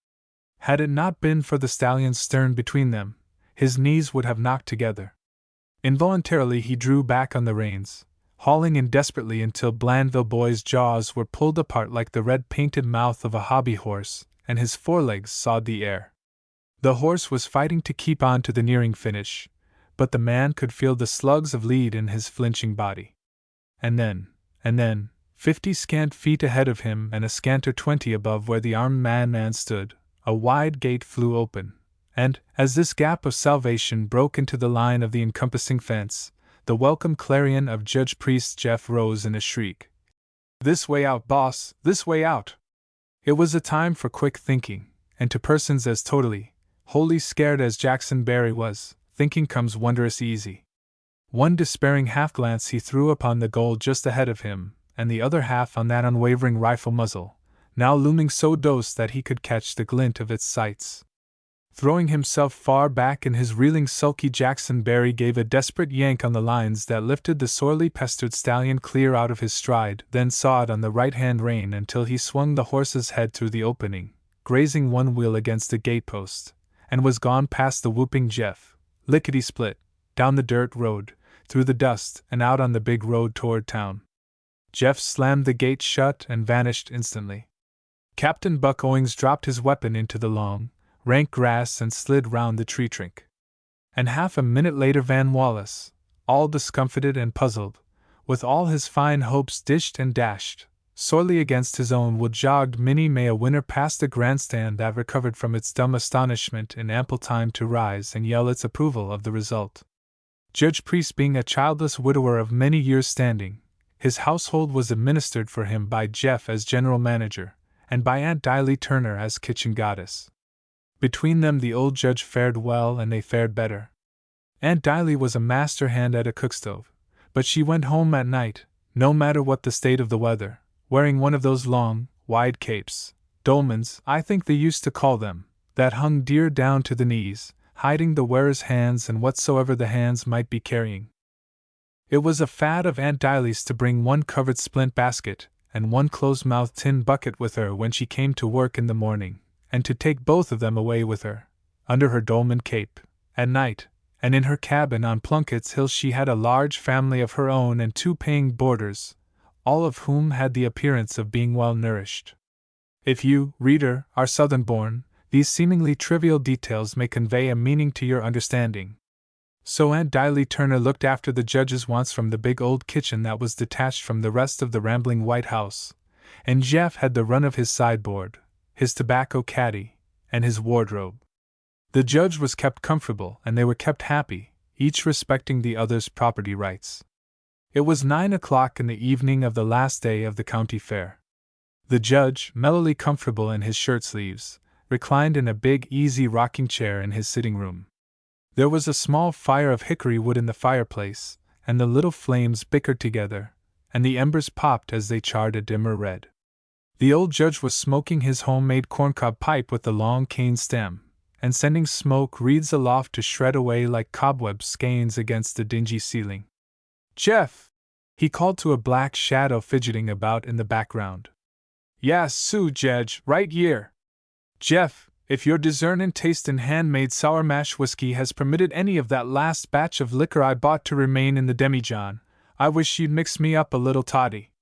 Had it not been for the stallion's stern between them, his knees would have knocked together. Involuntarily he drew back on the reins, hauling in desperately until Blandville Boy's jaws were pulled apart like the red-painted mouth of a hobby horse, and his forelegs sawed the air. The horse was fighting to keep on to the nearing finish, but the man could feel the slugs of lead in his flinching body. And then, 50 scant feet ahead of him and a scanter 20 above where the armed man stood, a wide gate flew open, and, as this gap of salvation broke into the line of the encompassing fence, the welcome clarion of Judge Priest Jeff rose in a shriek. "This way out, boss, this way out!" It was a time for quick thinking, and to persons as totally, wholly scared as Jackson Barry was, thinking comes wondrous easy. One despairing half-glance he threw upon the goal just ahead of him, and the other half on that unwavering rifle muzzle, now looming so close that he could catch the glint of its sights. Throwing himself far back in his reeling sulky, Jackson Barry gave a desperate yank on the lines that lifted the sorely pestered stallion clear out of his stride, then sawed on the right-hand rein until he swung the horse's head through the opening, grazing one wheel against the gatepost, and was gone past the whooping Jeff, lickety-split, down the dirt road, through the dust and out on the big road toward town. Jeff slammed the gate shut and vanished instantly. Captain Buck Owings dropped his weapon into the long, rank grass and slid round the tree trunk. And half a minute later Van Wallace, all discomfited and puzzled, with all his fine hopes dished and dashed, sorely against his own will, jogged Minnie May a winner past the grandstand that recovered from its dumb astonishment in ample time to rise and yell its approval of the result. Judge Priest being a childless widower of many years' standing, his household was administered for him by Jeff as general manager, and by Aunt Diley Turner as kitchen goddess. Between them the old judge fared well and they fared better. Aunt Diley was a master hand at a cookstove, but she went home at night, no matter what the state of the weather, wearing one of those long, wide capes, dolmans I think they used to call them, that hung dear down to the knees, hiding the wearer's hands and whatsoever the hands might be carrying. It was a fad of Aunt Diley's to bring one covered splint basket, and one close-mouthed tin bucket with her when she came to work in the morning, and to take both of them away with her, under her dolman cape, at night, and in her cabin on Plunkett's Hill she had a large family of her own and 2 paying boarders, all of whom had the appearance of being well nourished. If you, reader, are Southern-born, these seemingly trivial details may convey a meaning to your understanding. So Aunt Diley Turner looked after the judge's wants from the big old kitchen that was detached from the rest of the rambling White House, and Jeff had the run of his sideboard, his tobacco caddy, and his wardrobe. The judge was kept comfortable and they were kept happy, each respecting the other's property rights. It was 9 o'clock in the evening of the last day of the county fair. The judge, mellowly comfortable in his shirt-sleeves, reclined in a big, easy rocking chair in his sitting room. There was a small fire of hickory wood in the fireplace, and the little flames bickered together, and the embers popped as they charred a dimmer red. The old judge was smoking his homemade corncob pipe with the long cane stem, and sending smoke wreaths aloft to shred away like cobweb skeins against the dingy ceiling. "Jeff!" he called to a black shadow fidgeting about in the background. "Yas, Sue, Jedge, right yere. Jeff, if your discernin' taste in handmade sour mash whiskey has permitted any of that last batch of liquor I bought to remain in the demijohn, I wish you'd mix me up a little toddy."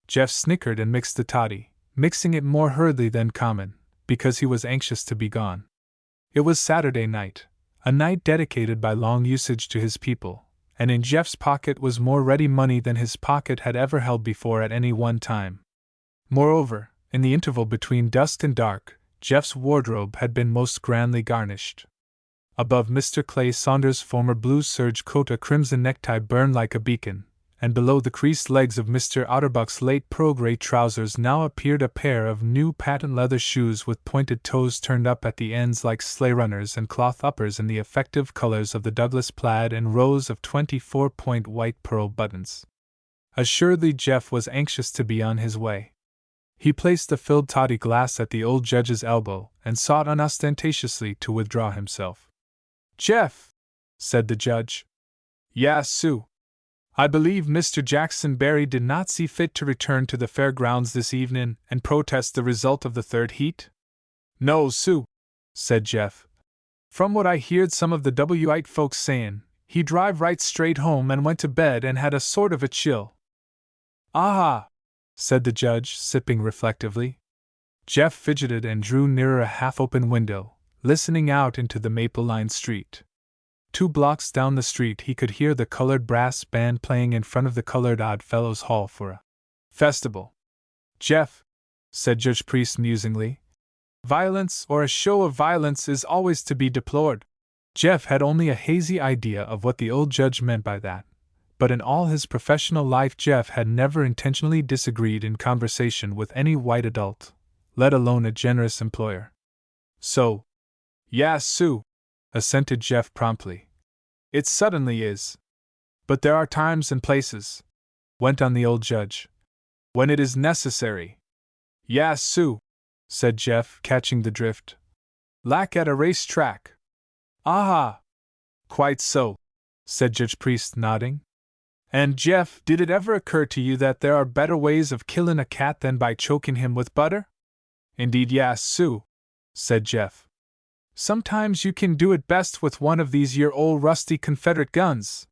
Jeff snickered and mixed the toddy, mixing it more hurriedly than common, because he was anxious to be gone. It was Saturday night, a night dedicated by long usage to his people, and in Jeff's pocket was more ready money than his pocket had ever held before at any one time. Moreover, in the interval between dusk and dark, Jeff's wardrobe had been most grandly garnished. Above Mr. Clay Saunders' former blue serge coat a crimson necktie burned like a beacon, and below the creased legs of Mr. Otterbuck's late pearl-gray trousers now appeared a pair of new patent leather shoes with pointed toes turned up at the ends like sleigh runners and cloth uppers in the effective colors of the Douglas plaid and rows of 24-point white pearl buttons. Assuredly Jeff was anxious to be on his way. He placed the filled toddy glass at the old judge's elbow and sought unostentatiously to withdraw himself. "Jeff," said the judge. "Yas, Sue. I believe Mr. Jackson Berry did not see fit to return to the fairgrounds this evening and protest the result of the third heat?" "No, Sue," said Jeff. "From what I heerd some of the W.I.T. folks sayin', he drive right straight home and went to bed and had a sort of a chill." "Aha!" said the judge, sipping reflectively. Jeff fidgeted and drew nearer a half-open window, listening out into the maple-lined street. 2 blocks down the street he could hear the colored brass band playing in front of the Colored Odd Fellows Hall for a festival. "Jeff," said Judge Priest musingly, "violence or a show of violence is always to be deplored." Jeff had only a hazy idea of what the old judge meant by that, but in all his professional life Jeff had never intentionally disagreed in conversation with any white adult, let alone a generous employer. "So, yas, Sue," assented Jeff promptly. "It suddenly is. But there are times and places," went on the old judge, "when it is necessary." "Yas, Sue," said Jeff, catching the drift. "Like at a race track." "Aha! Quite so," said Judge Priest, nodding. "And, Jeff, did it ever occur to you that there are better ways of killin' a cat than by choking him with butter?" "Indeed, yas, Sue," said Jeff. "Sometimes you can do it best with one of these year old rusty Confederate guns."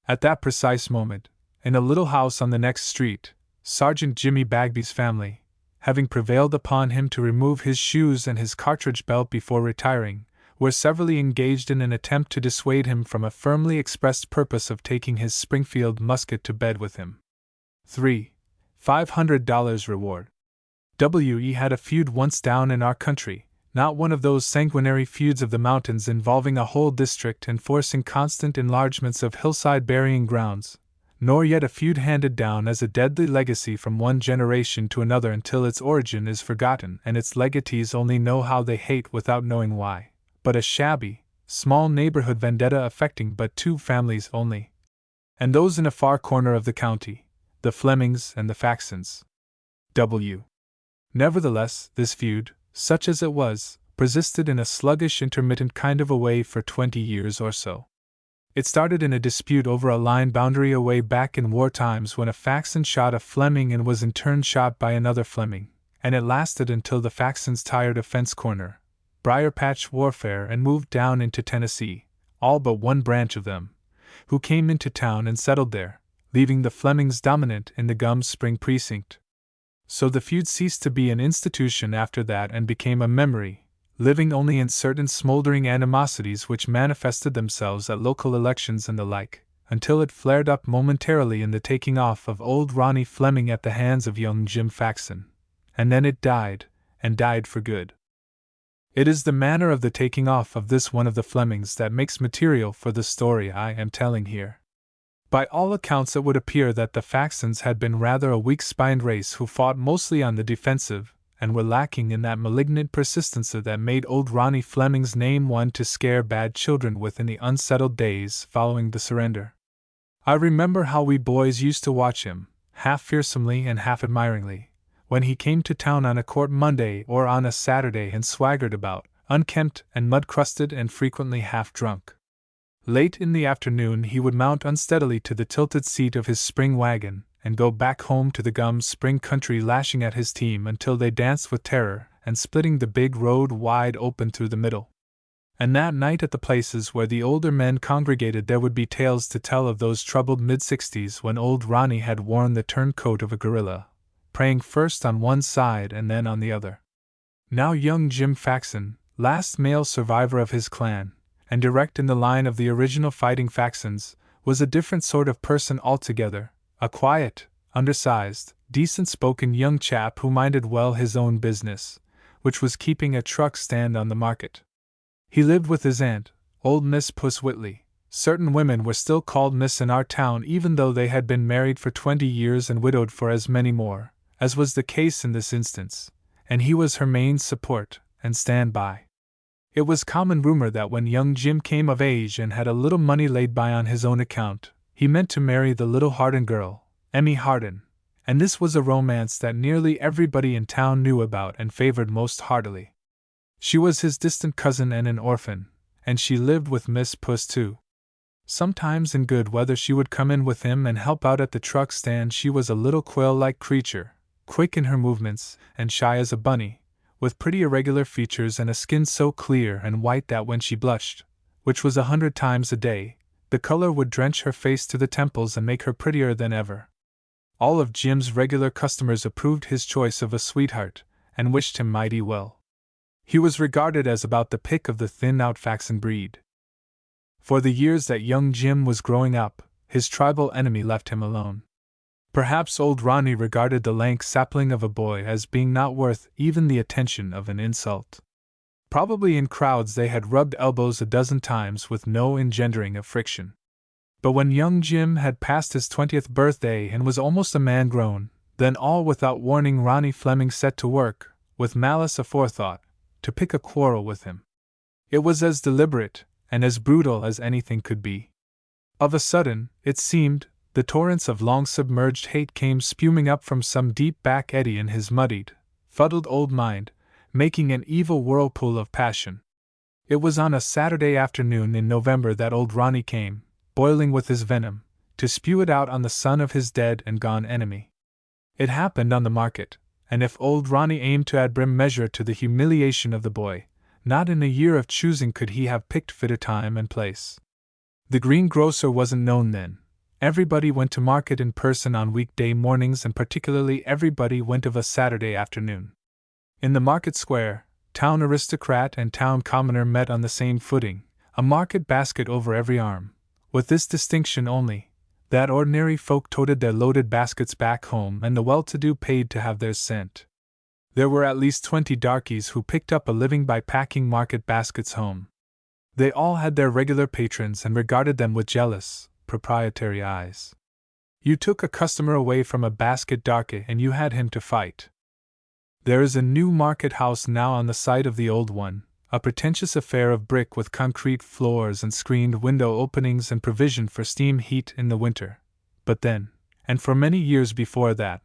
At that precise moment, in a little house on the next street, Sergeant Jimmy Bagby's family, having prevailed upon him to remove his shoes and his cartridge belt before retiring, were severally engaged in an attempt to dissuade him from a firmly expressed purpose of taking his Springfield musket to bed with him. 3. $500 reward. W.E. had a feud once down in our country, not one of those sanguinary feuds of the mountains involving a whole district and forcing constant enlargements of hillside burying grounds, nor yet a feud handed down as a deadly legacy from one generation to another until its origin is forgotten and its legatees only know how they hate without knowing why, but a shabby, small neighborhood vendetta affecting but 2 families only, and those in a far corner of the county, the Flemings and the Faxons. W. Nevertheless, this feud, such as it was, persisted in a sluggish, intermittent kind of a way for 20 years or so. It started in a dispute over a line boundary away back in war times when a Faxon shot a Fleming and was in turn shot by another Fleming, and it lasted until the Faxons tired of fence corner, briar patch warfare and moved down into Tennessee, all but one branch of them, who came into town and settled there, leaving the Flemings dominant in the Gum Spring precinct. So the feud ceased to be an institution after that and became a memory, living only in certain smoldering animosities which manifested themselves at local elections and the like, until it flared up momentarily in the taking off of old Ronnie Fleming at the hands of young Jim Faxon. And then it died, and died for good. It is the manner of the taking off of this one of the Flemings that makes material for the story I am telling here. By all accounts it would appear that the Faxons had been rather a weak-spined race who fought mostly on the defensive, and were lacking in that malignant persistency that made old Ronnie Fleming's name one to scare bad children with in the unsettled days following the surrender. I remember how we boys used to watch him, half fearsomely and half admiringly, when he came to town on a court Monday or on a Saturday and swaggered about, unkempt and mud-crusted and frequently half-drunk. Late in the afternoon he would mount unsteadily to the tilted seat of his spring wagon, and go back home to the Gum Spring country lashing at his team until they danced with terror and splitting the big road wide open through the middle. And that night at the places where the older men congregated there would be tales to tell of those troubled mid-60s when old Ronnie had worn the turncoat of a guerrilla, praying first on one side and then on the other. Now young Jim Faxon, last male survivor of his clan, and direct in the line of the original fighting Faxons, was a different sort of person altogether, a quiet, undersized, decent-spoken young chap who minded well his own business, which was keeping a truck stand on the market. He lived with his aunt, old Miss Puss Whitley. Certain women were still called Miss in our town even though they had been married for 20 years and widowed for as many more, as was the case in this instance, and he was her main support and stand-by. It was common rumor that when young Jim came of age and had a little money laid by on his own account, he meant to marry the little Hardin girl, Emmy Hardin, and this was a romance that nearly everybody in town knew about and favored most heartily. She was his distant cousin and an orphan, and she lived with Miss Puss too. Sometimes in good weather she would come in with him and help out at the truck stand. She was a little quail-like creature, quick in her movements and shy as a bunny, with pretty irregular features and a skin so clear and white that when she blushed, which was 100 times a day, the color would drench her face to the temples and make her prettier than ever. All of Jim's regular customers approved his choice of a sweetheart, and wished him mighty well. He was regarded as about the pick of the thin-out Faxon breed. For the years that young Jim was growing up, his tribal enemy left him alone. Perhaps old Ronnie regarded the lank sapling of a boy as being not worth even the attention of an insult. Probably in crowds they had rubbed elbows a dozen times with no engendering of friction. But when young Jim had passed his 20th birthday and was almost a man grown, then all without warning Ronnie Fleming set to work, with malice aforethought, to pick a quarrel with him. It was as deliberate and as brutal as anything could be. Of a sudden, it seemed, the torrents of long-submerged hate came spuming up from some deep back eddy in his muddied, fuddled old mind, making an evil whirlpool of passion. It was on a Saturday afternoon in November that old Ronnie came, boiling with his venom, to spew it out on the son of his dead and gone enemy. It happened on the market, and if old Ronnie aimed to add brim measure to the humiliation of the boy, not in a year of choosing could he have picked fitter time and place. The greengrocer wasn't known then. Everybody went to market in person on weekday mornings, and particularly everybody went of a Saturday afternoon. In the market square, town aristocrat and town commoner met on the same footing, a market basket over every arm, with this distinction only, that ordinary folk toted their loaded baskets back home and the well-to-do paid to have theirs sent. There were at least 20 darkies who picked up a living by packing market baskets home. They all had their regular patrons and regarded them with jealous, proprietary eyes. You took a customer away from a basket darky and you had him to fight. There is a new market house now on the site of the old one, a pretentious affair of brick with concrete floors and screened window openings and provision for steam heat in the winter. But then, and for many years before that,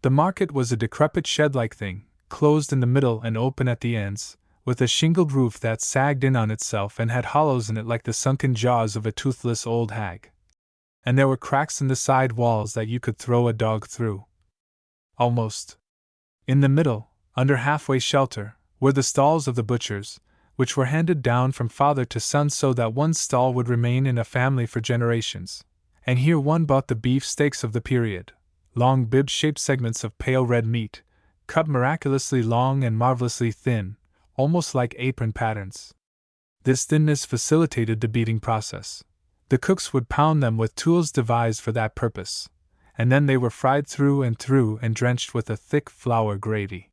the market was a decrepit shed-like thing, closed in the middle and open at the ends, with a shingled roof that sagged in on itself and had hollows in it like the sunken jaws of a toothless old hag. And there were cracks in the side walls that you could throw a dog through. Almost. In the middle, under halfway shelter, were the stalls of the butchers, which were handed down from father to son so that one stall would remain in a family for generations. And here one bought the beef steaks of the period, long bib-shaped segments of pale red meat, cut miraculously long and marvelously thin, almost like apron patterns. This thinness facilitated the beating process. The cooks would pound them with tools devised for that purpose, and then they were fried through and drenched with a thick flour gravy.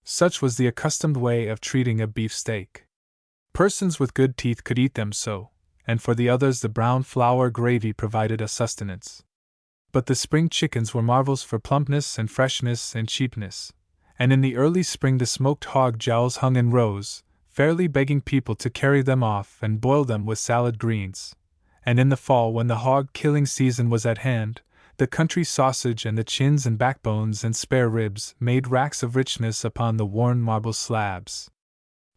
Such was the accustomed way of treating a beef steak. Persons with good teeth could eat them so, and for the others the brown flour gravy provided a sustenance. But the spring chickens were marvels for plumpness and freshness and cheapness, and in the early spring the smoked hog jowls hung in rows, fairly begging people to carry them off and boil them with salad greens. And in the fall, when the hog-killing season was at hand, the country sausage and the chins and backbones and spare ribs made racks of richness upon the worn marble slabs.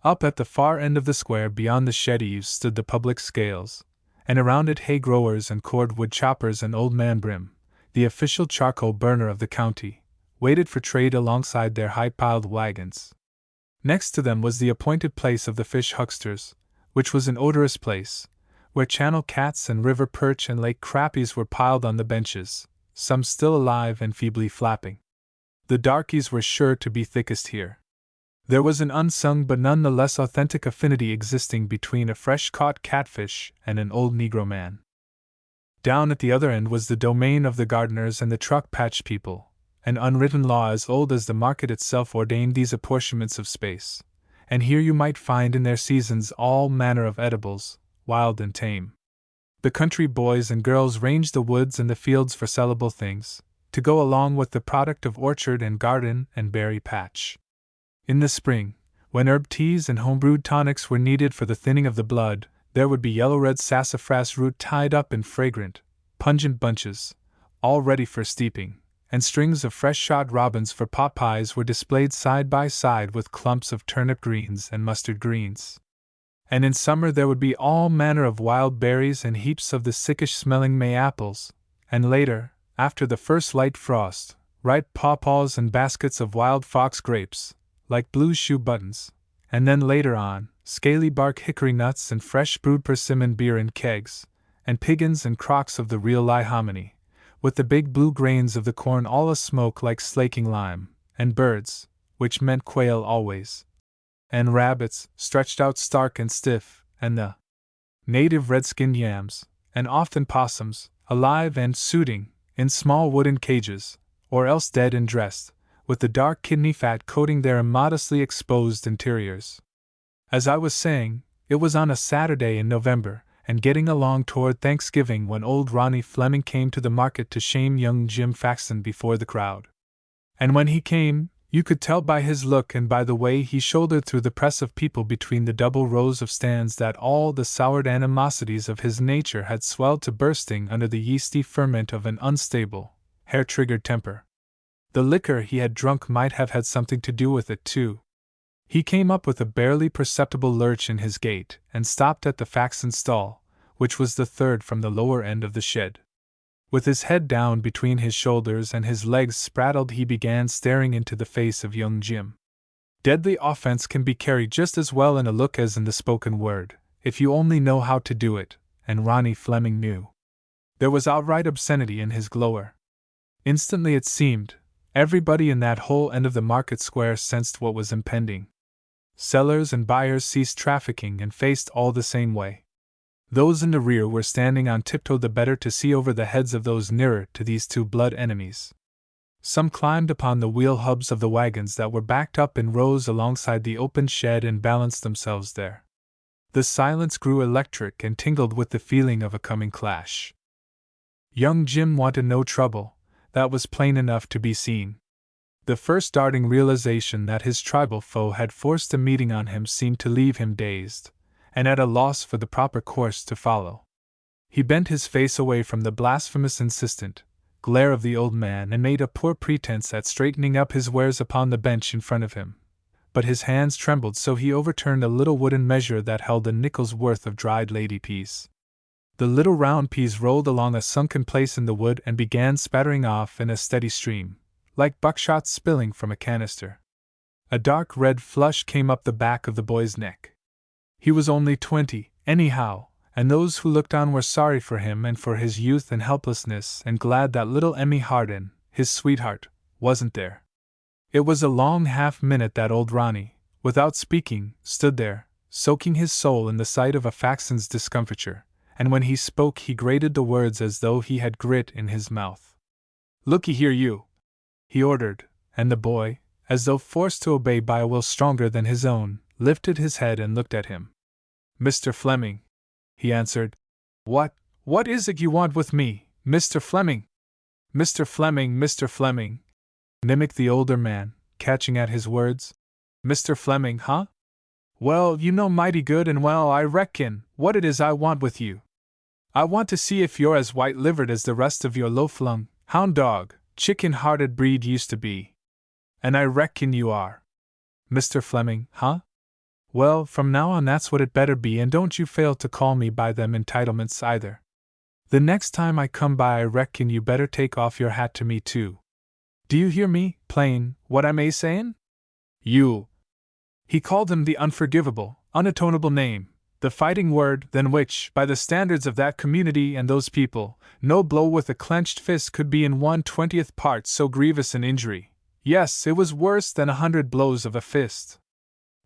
Up at the far end of the square beyond the shed eaves stood the public scales, and around it hay growers and cordwood choppers and Old Man Brim, the official charcoal burner of the county, waited for trade alongside their high-piled wagons. Next to them was the appointed place of the fish hucksters, which was an odorous place, where channel cats and river perch and lake crappies were piled on the benches, some still alive and feebly flapping. The darkies were sure to be thickest here. There was an unsung but none the less authentic affinity existing between a fresh-caught catfish and an old Negro man. Down at the other end was the domain of the gardeners and the truck-patch people. An unwritten law as old as the market itself ordained these apportionments of space, and here you might find in their seasons all manner of edibles, wild and tame. The country boys and girls ranged the woods and the fields for sellable things, to go along with the product of orchard and garden and berry patch. In the spring, when herb teas and homebrewed tonics were needed for the thinning of the blood, there would be yellow-red sassafras root tied up in fragrant, pungent bunches, all ready for steeping, and strings of fresh-shot robins for pot pies were displayed side by side with clumps of turnip greens and mustard greens. And in summer there would be all manner of wild berries and heaps of the sickish-smelling May apples, and later, after the first light frost, ripe pawpaws and baskets of wild fox grapes, like blue shoe buttons, and then later on, scaly bark hickory nuts and fresh brewed persimmon beer in kegs, and piggins and crocks of the real lye hominy, with the big blue grains of the corn all a-smoke like slaking lime, and birds, which meant quail always, and rabbits, stretched out stark and stiff, and the native red-skinned yams, and often possums, alive and suiting, in small wooden cages, or else dead and dressed, with the dark kidney fat coating their immodestly exposed interiors. As I was saying, it was on a Saturday in November, and getting along toward Thanksgiving when old Ronnie Fleming came to the market to shame young Jim Faxon before the crowd. And when he came, you could tell by his look and by the way he shouldered through the press of people between the double rows of stands that all the soured animosities of his nature had swelled to bursting under the yeasty ferment of an unstable, hair-triggered temper. The liquor he had drunk might have had something to do with it, too. He came up with a barely perceptible lurch in his gait and stopped at the Faxon stall, which was the third from the lower end of the shed. With his head down between his shoulders and his legs spraddled, he began staring into the face of young Jim. Deadly offense can be carried just as well in a look as in the spoken word, if you only know how to do it, and Ronnie Fleming knew. There was outright obscenity in his glower. Instantly, it seemed, everybody in that whole end of the market square sensed what was impending. Sellers and buyers ceased trafficking and faced all the same way. Those in the rear were standing on tiptoe the better to see over the heads of those nearer to these two blood enemies. Some climbed upon the wheel hubs of the wagons that were backed up in rows alongside the open shed and balanced themselves there. The silence grew electric and tingled with the feeling of a coming clash. Young Jim wanted no trouble, that was plain enough to be seen. The first darting realization that his tribal foe had forced a meeting on him seemed to leave him dazed, and at a loss for the proper course to follow. He bent his face away from the blasphemous insistent glare of the old man and made a poor pretense at straightening up his wares upon the bench in front of him. but his hands trembled so he overturned a little wooden measure that held a nickel's worth of dried lady peas. The little round peas rolled along a sunken place in the wood and began spattering off in a steady stream, like buckshot spilling from a canister. A dark red flush came up the back of the boy's neck. He was only 20, anyhow, and those who looked on were sorry for him and for his youth and helplessness and glad that little Emmy Hardin, his sweetheart, wasn't there. It was a long half-minute that old Ronnie, without speaking, stood there, soaking his soul in the sight of a Faxon's discomfiture, and when he spoke he grated the words as though he had grit in his mouth. "Looky here, you," he ordered, and the boy, as though forced to obey by a will stronger than his own, lifted his head and looked at him. "Mr. Fleming," he answered. What is it you want with me, Mr. Fleming?" "Mr. Fleming, Mr. Fleming," mimicked the older man, catching at his words. "Mr. Fleming, huh? Well, you know mighty good and well, I reckon, what it is I want with you. I want to see if you're as white-livered as the rest of your low-flung, hound-dog, chicken-hearted breed used to be. And I reckon you are. Mr. Fleming, huh? Well, from now on that's what it better be, and don't you fail to call me by them entitlements either. The next time I come by I reckon you better take off your hat to me too. Do you hear me, plain, what I'm a-sayin'? You." He called him the unforgivable, unatonable name, the fighting word than which, by the standards of that community and those people, no blow with a clenched fist could be in 1/20th part so grievous an injury. Yes, it was worse than 100 blows of a fist.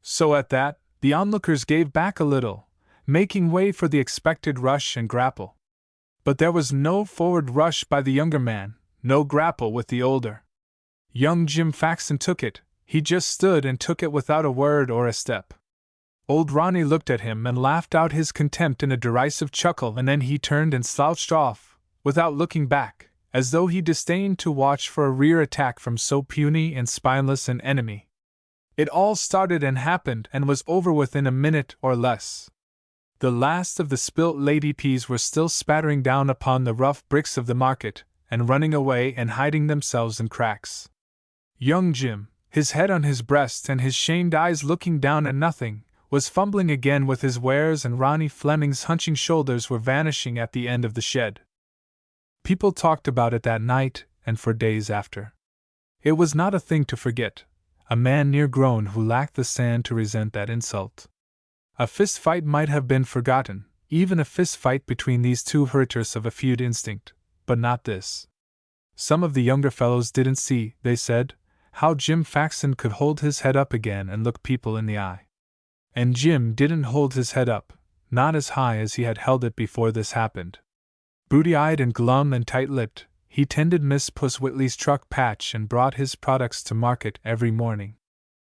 So at that, the onlookers gave back a little, making way for the expected rush and grapple. But there was no forward rush by the younger man, no grapple with the older. Young Jim Faxon took it, he just stood and took it without a word or a step. Old Ronnie looked at him and laughed out his contempt in a derisive chuckle, and then he turned and slouched off, without looking back, as though he disdained to watch for a rear attack from so puny and spineless an enemy. It all started and happened and was over within a minute or less. The last of the spilt lady peas were still spattering down upon the rough bricks of the market, and running away and hiding themselves in cracks. Young Jim, his head on his breast and his shamed eyes looking down at nothing, was fumbling again with his wares, and Ronnie Fleming's hunching shoulders were vanishing at the end of the shed. People talked about it that night and for days after. It was not a thing to forget, a man near grown who lacked the sand to resent that insult. A fist fight might have been forgotten, even a fist fight between these two heritors of a feud instinct, but not this. Some of the younger fellows didn't see, they said, how Jim Faxon could hold his head up again and look people in the eye. And Jim didn't hold his head up, not as high as he had held it before this happened. Booty-eyed and glum and tight-lipped, he tended Miss Puss Whitley's truck patch and brought his products to market every morning.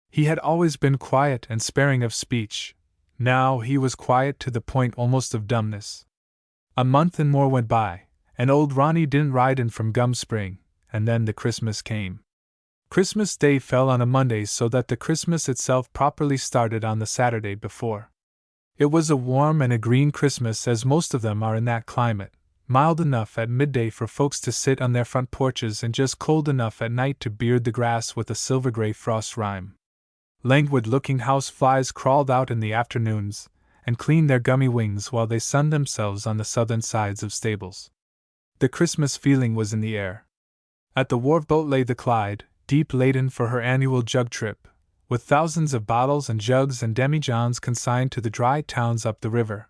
He had always been quiet and sparing of speech. Now he was quiet to the point almost of dumbness. A month and more went by, and old Ronnie didn't ride in from Gum Spring, and then the Christmas came. Christmas Day fell on a Monday, so that the Christmas itself properly started on the Saturday before. It was a warm and a green Christmas, as most of them are in that climate, mild enough at midday for folks to sit on their front porches and just cold enough at night to beard the grass with a silver-gray frost rime. Languid-looking house flies crawled out in the afternoons and cleaned their gummy wings while they sunned themselves on the southern sides of stables. The Christmas feeling was in the air. At the wharf boat lay the Clyde, deep laden for her annual jug trip, with thousands of bottles and jugs and demijohns consigned to the dry towns up the river.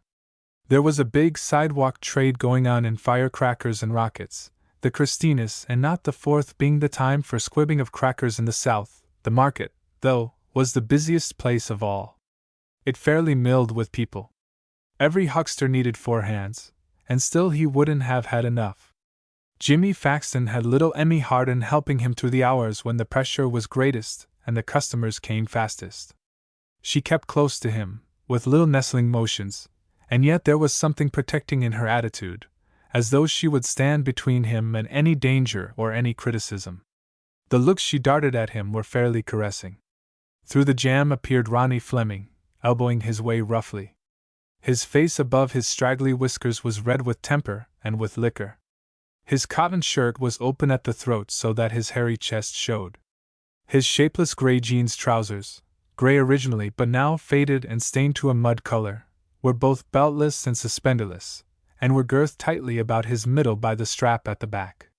There was a big sidewalk trade going on in firecrackers and rockets, the Christinas and not the 4th being the time for squibbing of crackers in the south. The market, though, was the busiest place of all. It fairly milled with people. Every huckster needed 4 hands, and still he wouldn't have had enough. Jimmy Faxon had little Emmy Hardin helping him through the hours when the pressure was greatest and the customers came fastest. She kept close to him, with little nestling motions, and yet there was something protecting in her attitude, as though she would stand between him and any danger or any criticism. The looks she darted at him were fairly caressing. Through the jam appeared Ronnie Fleming, elbowing his way roughly. His face above his straggly whiskers was red with temper and with liquor. His cotton shirt was open at the throat so that his hairy chest showed. His shapeless gray jeans trousers, gray originally but now faded and stained to a mud color, were both beltless and suspenderless, and were girthed tightly about his middle by the strap at the back.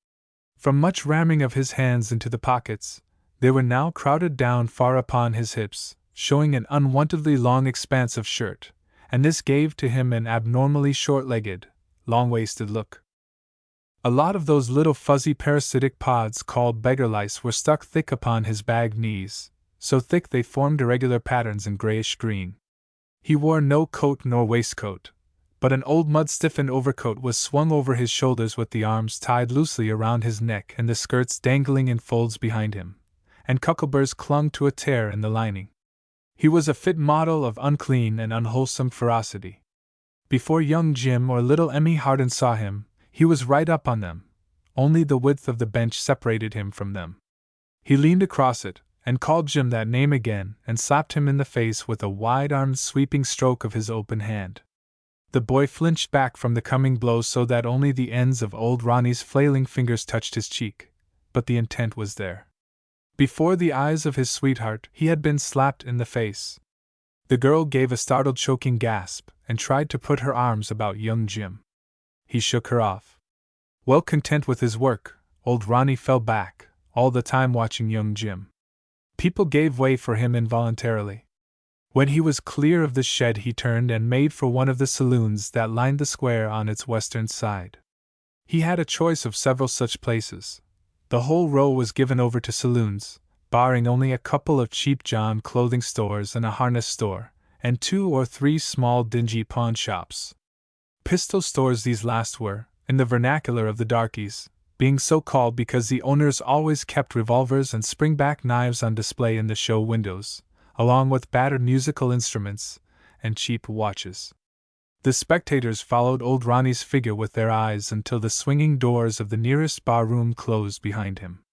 From much ramming of his hands into the pockets, they were now crowded down far upon his hips, showing an unwontedly long expanse of shirt, and this gave to him an abnormally short-legged, long-waisted look. A lot of those little fuzzy parasitic pods called beggar lice were stuck thick upon his bagged knees, so thick they formed irregular patterns in grayish-green. He wore no coat nor waistcoat, but an old mud-stiffened overcoat was swung over his shoulders with the arms tied loosely around his neck and the skirts dangling in folds behind him, and cuckleburs clung to a tear in the lining. He was a fit model of unclean and unwholesome ferocity. Before young Jim or little Emmy Hardin saw him, he was right up on them, only the width of the bench separated him from them. He leaned across it, and called Jim that name again, and slapped him in the face with a wide-armed sweeping stroke of his open hand. The boy flinched back from the coming blow so that only the ends of old Ronnie's flailing fingers touched his cheek, but the intent was there. Before the eyes of his sweetheart, he had been slapped in the face. The girl gave a startled choking gasp, and tried to put her arms about young Jim. He shook her off. Well content with his work, old Ronnie fell back, all the time watching young Jim. People gave way for him involuntarily. When he was clear of the shed, he turned and made for one of the saloons that lined the square on its western side. He had a choice of several such places. The whole row was given over to saloons, barring only a couple of cheap John clothing stores and a harness store, and 2 or 3 small dingy pawn shops. Pistol stores these last were, in the vernacular of the darkies, being so called because the owners always kept revolvers and spring-back knives on display in the show windows, along with battered musical instruments and cheap watches. The spectators followed old Ronnie's figure with their eyes until the swinging doors of the nearest bar-room closed behind him.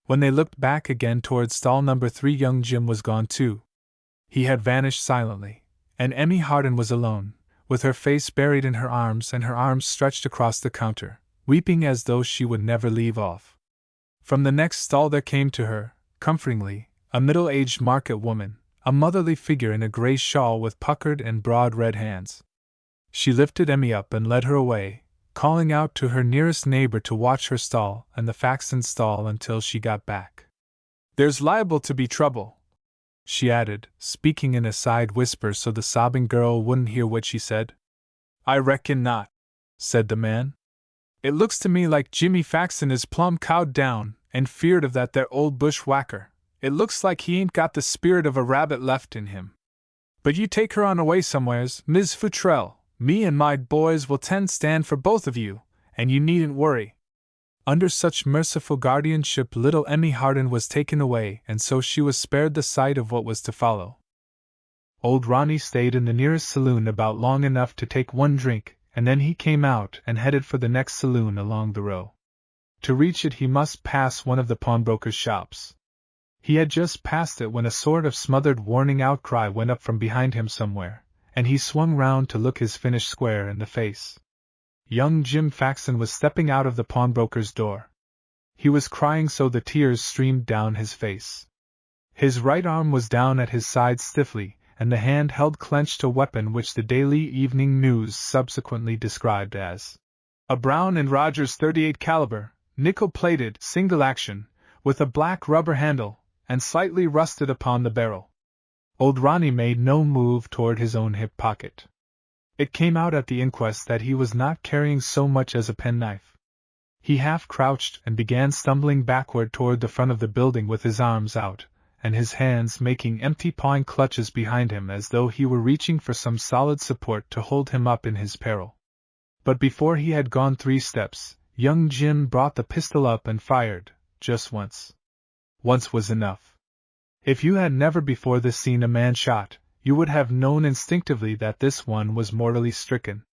When they looked back again toward stall number 3, young Jim was gone too. He had vanished silently, and Emmy Hardin was alone, with her face buried in her arms and her arms stretched across the counter, weeping as though she would never leave off. From the next stall there came to her, comfortingly, a middle-aged market woman, a motherly figure in a gray shawl with puckered and broad red hands. She lifted Emmy up and led her away, calling out to her nearest neighbor to watch her stall and the Faxton stall until she got back. "There's liable to be trouble," she added, speaking in a side whisper so the sobbing girl wouldn't hear what she said. "I reckon not," said the man. "It looks to me like Jimmy Faxton is plumb cowed down and feared of that there old bushwhacker. It looks like he ain't got the spirit of a rabbit left in him. But you take her on away somewheres, Miss Futrell. Me and my boys will stand for both of you, and you needn't worry." Under such merciful guardianship, little Emmy Hardin was taken away, and so she was spared the sight of what was to follow. Old Ronnie stayed in the nearest saloon about long enough to take one drink, and then he came out and headed for the next saloon along the row. To reach it, he must pass one of the pawnbrokers' shops. He had just passed it when a sort of smothered warning outcry went up from behind him somewhere, and he swung round to look his finished square in the face. Young Jim Faxton was stepping out of the pawnbroker's door. He was crying so the tears streamed down his face. His right arm was down at his side stiffly, and the hand held clenched a weapon which the Daily Evening News subsequently described as a Brown and Rogers .38 caliber, nickel-plated, single-action, with a black rubber handle, and slightly rusted upon the barrel. Old Ronnie made no move toward his own hip pocket. It came out at the inquest that he was not carrying so much as a penknife. He half crouched and began stumbling backward toward the front of the building with his arms out, and his hands making empty pawing clutches behind him as though he were reaching for some solid support to hold him up in his peril. But before he had gone 3 steps, young Jim brought the pistol up and fired, just once. Once was enough. If you had never before this seen a man shot, you would have known instinctively that this one was mortally stricken.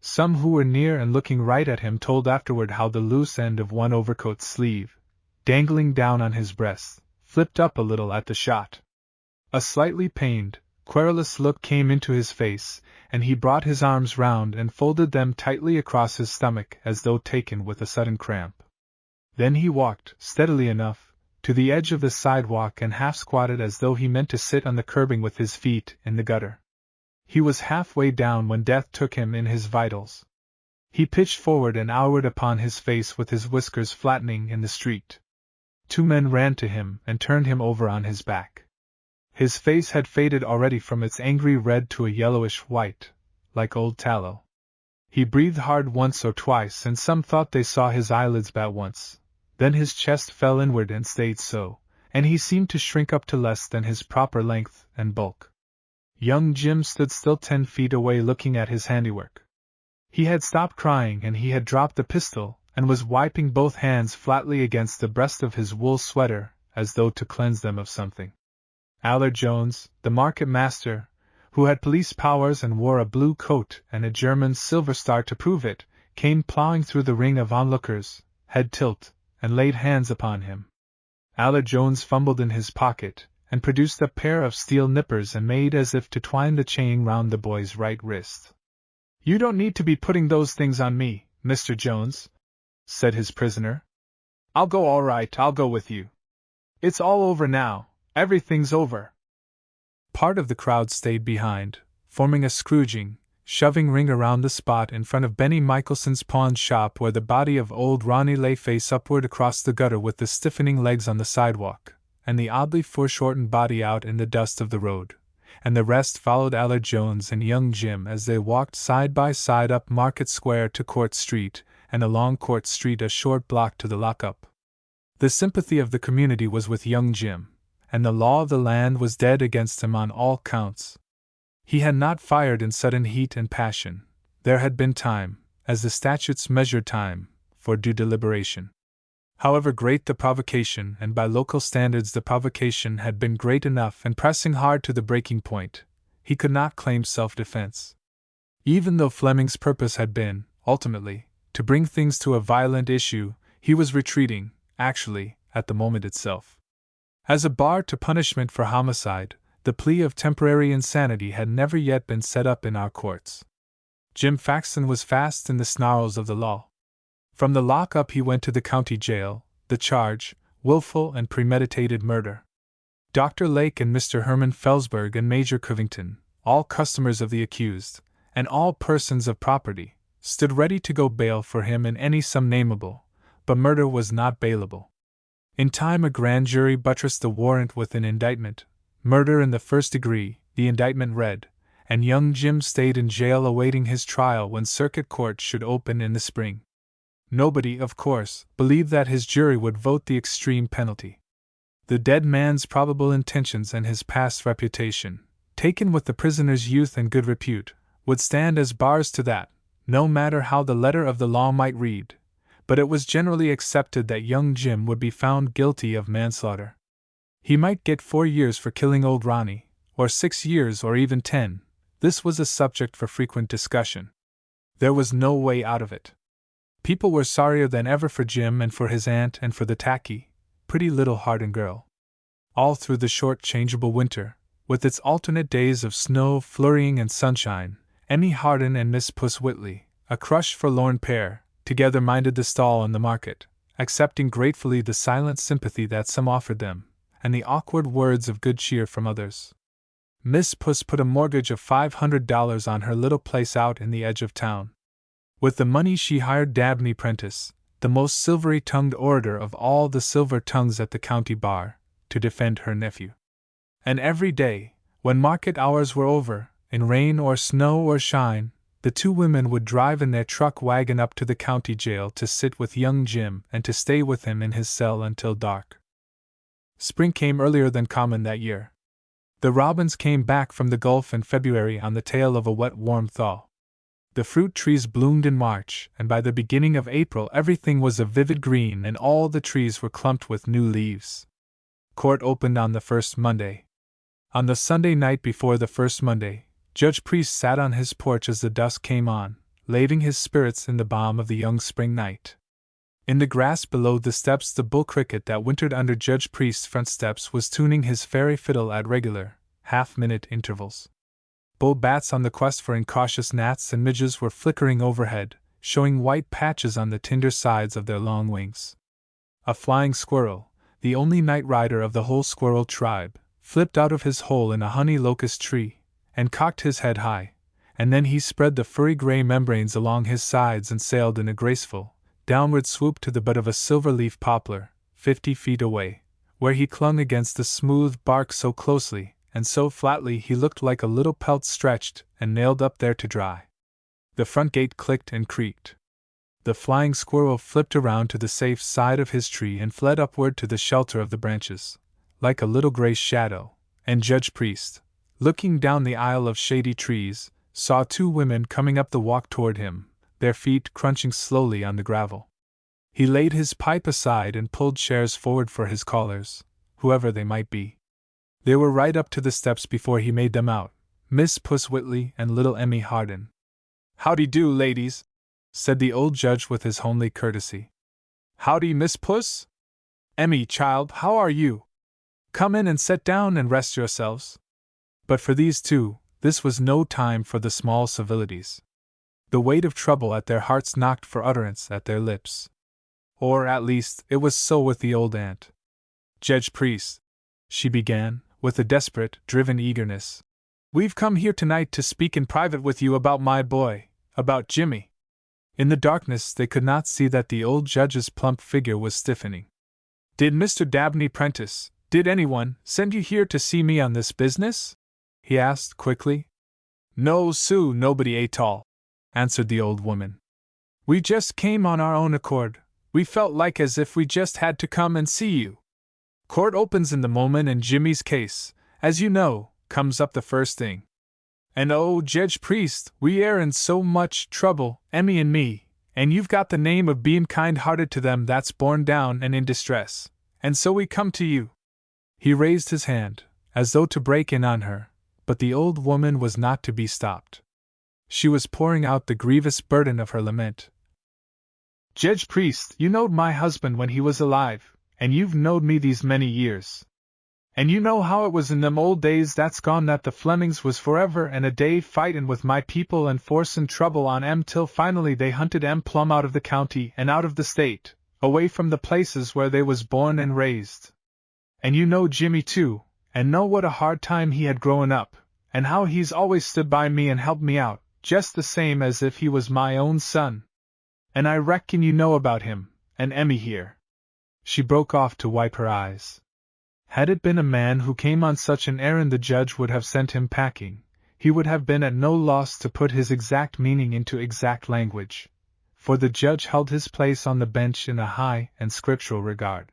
Some who were near and looking right at him told afterward how the loose end of one overcoat sleeve, dangling down on his breast, flipped up a little at the shot. A slightly pained, querulous look came into his face, and he brought his arms round and folded them tightly across his stomach as though taken with a sudden cramp. Then he walked, steadily enough, to the edge of the sidewalk and half-squatted as though he meant to sit on the curbing with his feet in the gutter. He was halfway down when death took him in his vitals. He pitched forward and outward upon his face with his whiskers flattening in the street. 2 men ran to him and turned him over on his back. His face had faded already from its angry red to a yellowish white, like old tallow. He breathed hard once or twice, and some thought they saw his eyelids bat once. Then his chest fell inward and stayed so, and he seemed to shrink up to less than his proper length and bulk. Young Jim stood still 10 feet away looking at his handiwork. He had stopped crying and he had dropped the pistol and was wiping both hands flatly against the breast of his wool sweater, as though to cleanse them of something. Allard Jones, the market master, who had police powers and wore a blue coat and a German silver star to prove it, came plowing through the ring of onlookers, head tilt, and laid hands upon him. Allard Jones fumbled in his pocket, and produced a pair of steel nippers and made as if to twine the chain round the boy's right wrist. "You don't need to be putting those things on me, Mr. Jones," said his prisoner. "I'll go all right, I'll go with you. It's all over now, everything's over." Part of the crowd stayed behind, forming a scrooging, shoving ring around the spot in front of Benny Michelson's pawn shop where the body of old Ronnie lay face upward across the gutter with the stiffening legs on the sidewalk, and the oddly foreshortened body out in the dust of the road, and the rest followed Allard Jones and young Jim as they walked side by side up Market Square to Court Street, and along Court Street a short block to the lockup. The sympathy of the community was with young Jim, and the law of the land was dead against him on all counts. He had not fired in sudden heat and passion. There had been time, as the statutes measured time, for due deliberation. However great the provocation, and by local standards the provocation had been great enough and pressing hard to the breaking point, he could not claim self-defense. Even though Fleming's purpose had been, ultimately, to bring things to a violent issue, he was retreating, actually, at the moment itself. As a bar to punishment for homicide, the plea of temporary insanity had never yet been set up in our courts. Jim Faxon was fast in the snarls of the law. From the lock-up he went to the county jail, the charge, willful and premeditated murder. Dr. Lake and Mr. Herman Felsberg and Major Covington, all customers of the accused, and all persons of property, stood ready to go bail for him in any sum nameable, but murder was not bailable. In time a grand jury buttressed the warrant with an indictment, murder in the first degree, the indictment read, and young Jim stayed in jail awaiting his trial when circuit court should open in the spring. Nobody, of course, believed that his jury would vote the extreme penalty. The dead man's probable intentions and his past reputation, taken with the prisoner's youth and good repute, would stand as bars to that, no matter how the letter of the law might read, but it was generally accepted that young Jim would be found guilty of manslaughter. He might get 4 years for killing old Ronnie, or 6 years or even 10. This was a subject for frequent discussion. There was no way out of it. People were sorrier than ever for Jim and for his aunt and for the tacky, pretty little hardened girl. All through the short changeable winter, with its alternate days of snow flurrying and sunshine, Emmy Hardin and Miss Puss Whitley, a crushed forlorn pair, together minded the stall and the market, accepting gratefully the silent sympathy that some offered them, and the awkward words of good cheer from others. Miss Puss put a mortgage of $500 on her little place out in the edge of town. With the money she hired Dabney Prentice, the most silvery-tongued orator of all the silver tongues at the county bar, to defend her nephew. And every day, when market hours were over, in rain or snow or shine, the 2 women would drive in their truck wagon up to the county jail to sit with young Jim and to stay with him in his cell until dark. Spring came earlier than common that year. The robins came back from the Gulf in February on the tail of a wet warm thaw. The fruit trees bloomed in March, and by the beginning of April everything was a vivid green and all the trees were clumped with new leaves. Court opened on the first Monday. On the Sunday night before the first Monday, Judge Priest sat on his porch as the dusk came on, laving his spirits in the balm of the young spring night. In the grass below the steps the bull cricket that wintered under Judge Priest's front steps was tuning his fairy fiddle at regular, half-minute intervals. Bull bats on the quest for incautious gnats and midges were flickering overhead, showing white patches on the tinder sides of their long wings. A flying squirrel, the only night rider of the whole squirrel tribe, flipped out of his hole in a honey locust tree, and cocked his head high, and then he spread the furry gray membranes along his sides and sailed in a graceful, downward swoop to the butt of a silver-leaf poplar, 50 feet away, where he clung against the smooth bark so closely and so flatly he looked like a little pelt stretched and nailed up there to dry. The front gate clicked and creaked. The flying squirrel flipped around to the safe side of his tree and fled upward to the shelter of the branches, like a little gray shadow, and Judge Priest, looking down the aisle of shady trees, saw 2 women coming up the walk toward him, their feet crunching slowly on the gravel. He laid his pipe aside and pulled chairs forward for his callers, whoever they might be. They were right up to the steps before he made them out, Miss Puss Whitley and little Emmy Hardin. "Howdy do, ladies," said the old judge with his homely courtesy. "Howdy, Miss Puss? Emmy, child, how are you? Come in and sit down and rest yourselves." But for these 2, this was no time for the small civilities. The weight of trouble at their hearts knocked for utterance at their lips. Or, at least, it was so with the old aunt. "Judge Priest," she began, with a desperate, driven eagerness, "we've come here tonight to speak in private with you about my boy, about Jimmy." In the darkness they could not see that the old judge's plump figure was stiffening. "Did Mr. Dabney Prentice, did anyone, send you here to see me on this business?" he asked quickly. "No, Sue, nobody atoll," answered the old woman. "We just came on our own accord. We felt like as if we just had to come and see you. Court opens in the moment and Jimmy's case, as you know, comes up the first thing. And oh, Judge Priest, we air in so much trouble, Emmy and me, and you've got the name of being kind-hearted to them that's borne down and in distress, and so we come to you." He raised his hand, as though to break in on her, but the old woman was not to be stopped. She was pouring out the grievous burden of her lament. "Judge Priest, you knowed my husband when he was alive, and you've knowed me these many years. And you know how it was in them old days that's gone that the Flemings was forever and a day fightin' with my people and forcin' trouble on 'em till finally they hunted 'em plumb out of the county and out of the state, away from the places where they was born and raised. And you know Jimmy too, and know what a hard time he had growin' up, and how he's always stood by me and helped me out, just the same as if he was my own son. And I reckon you know about him, and Emmy here." She broke off to wipe her eyes. Had it been a man who came on such an errand, the judge would have sent him packing. He would have been at no loss to put his exact meaning into exact language, for the judge held his place on the bench in a high and scriptural regard.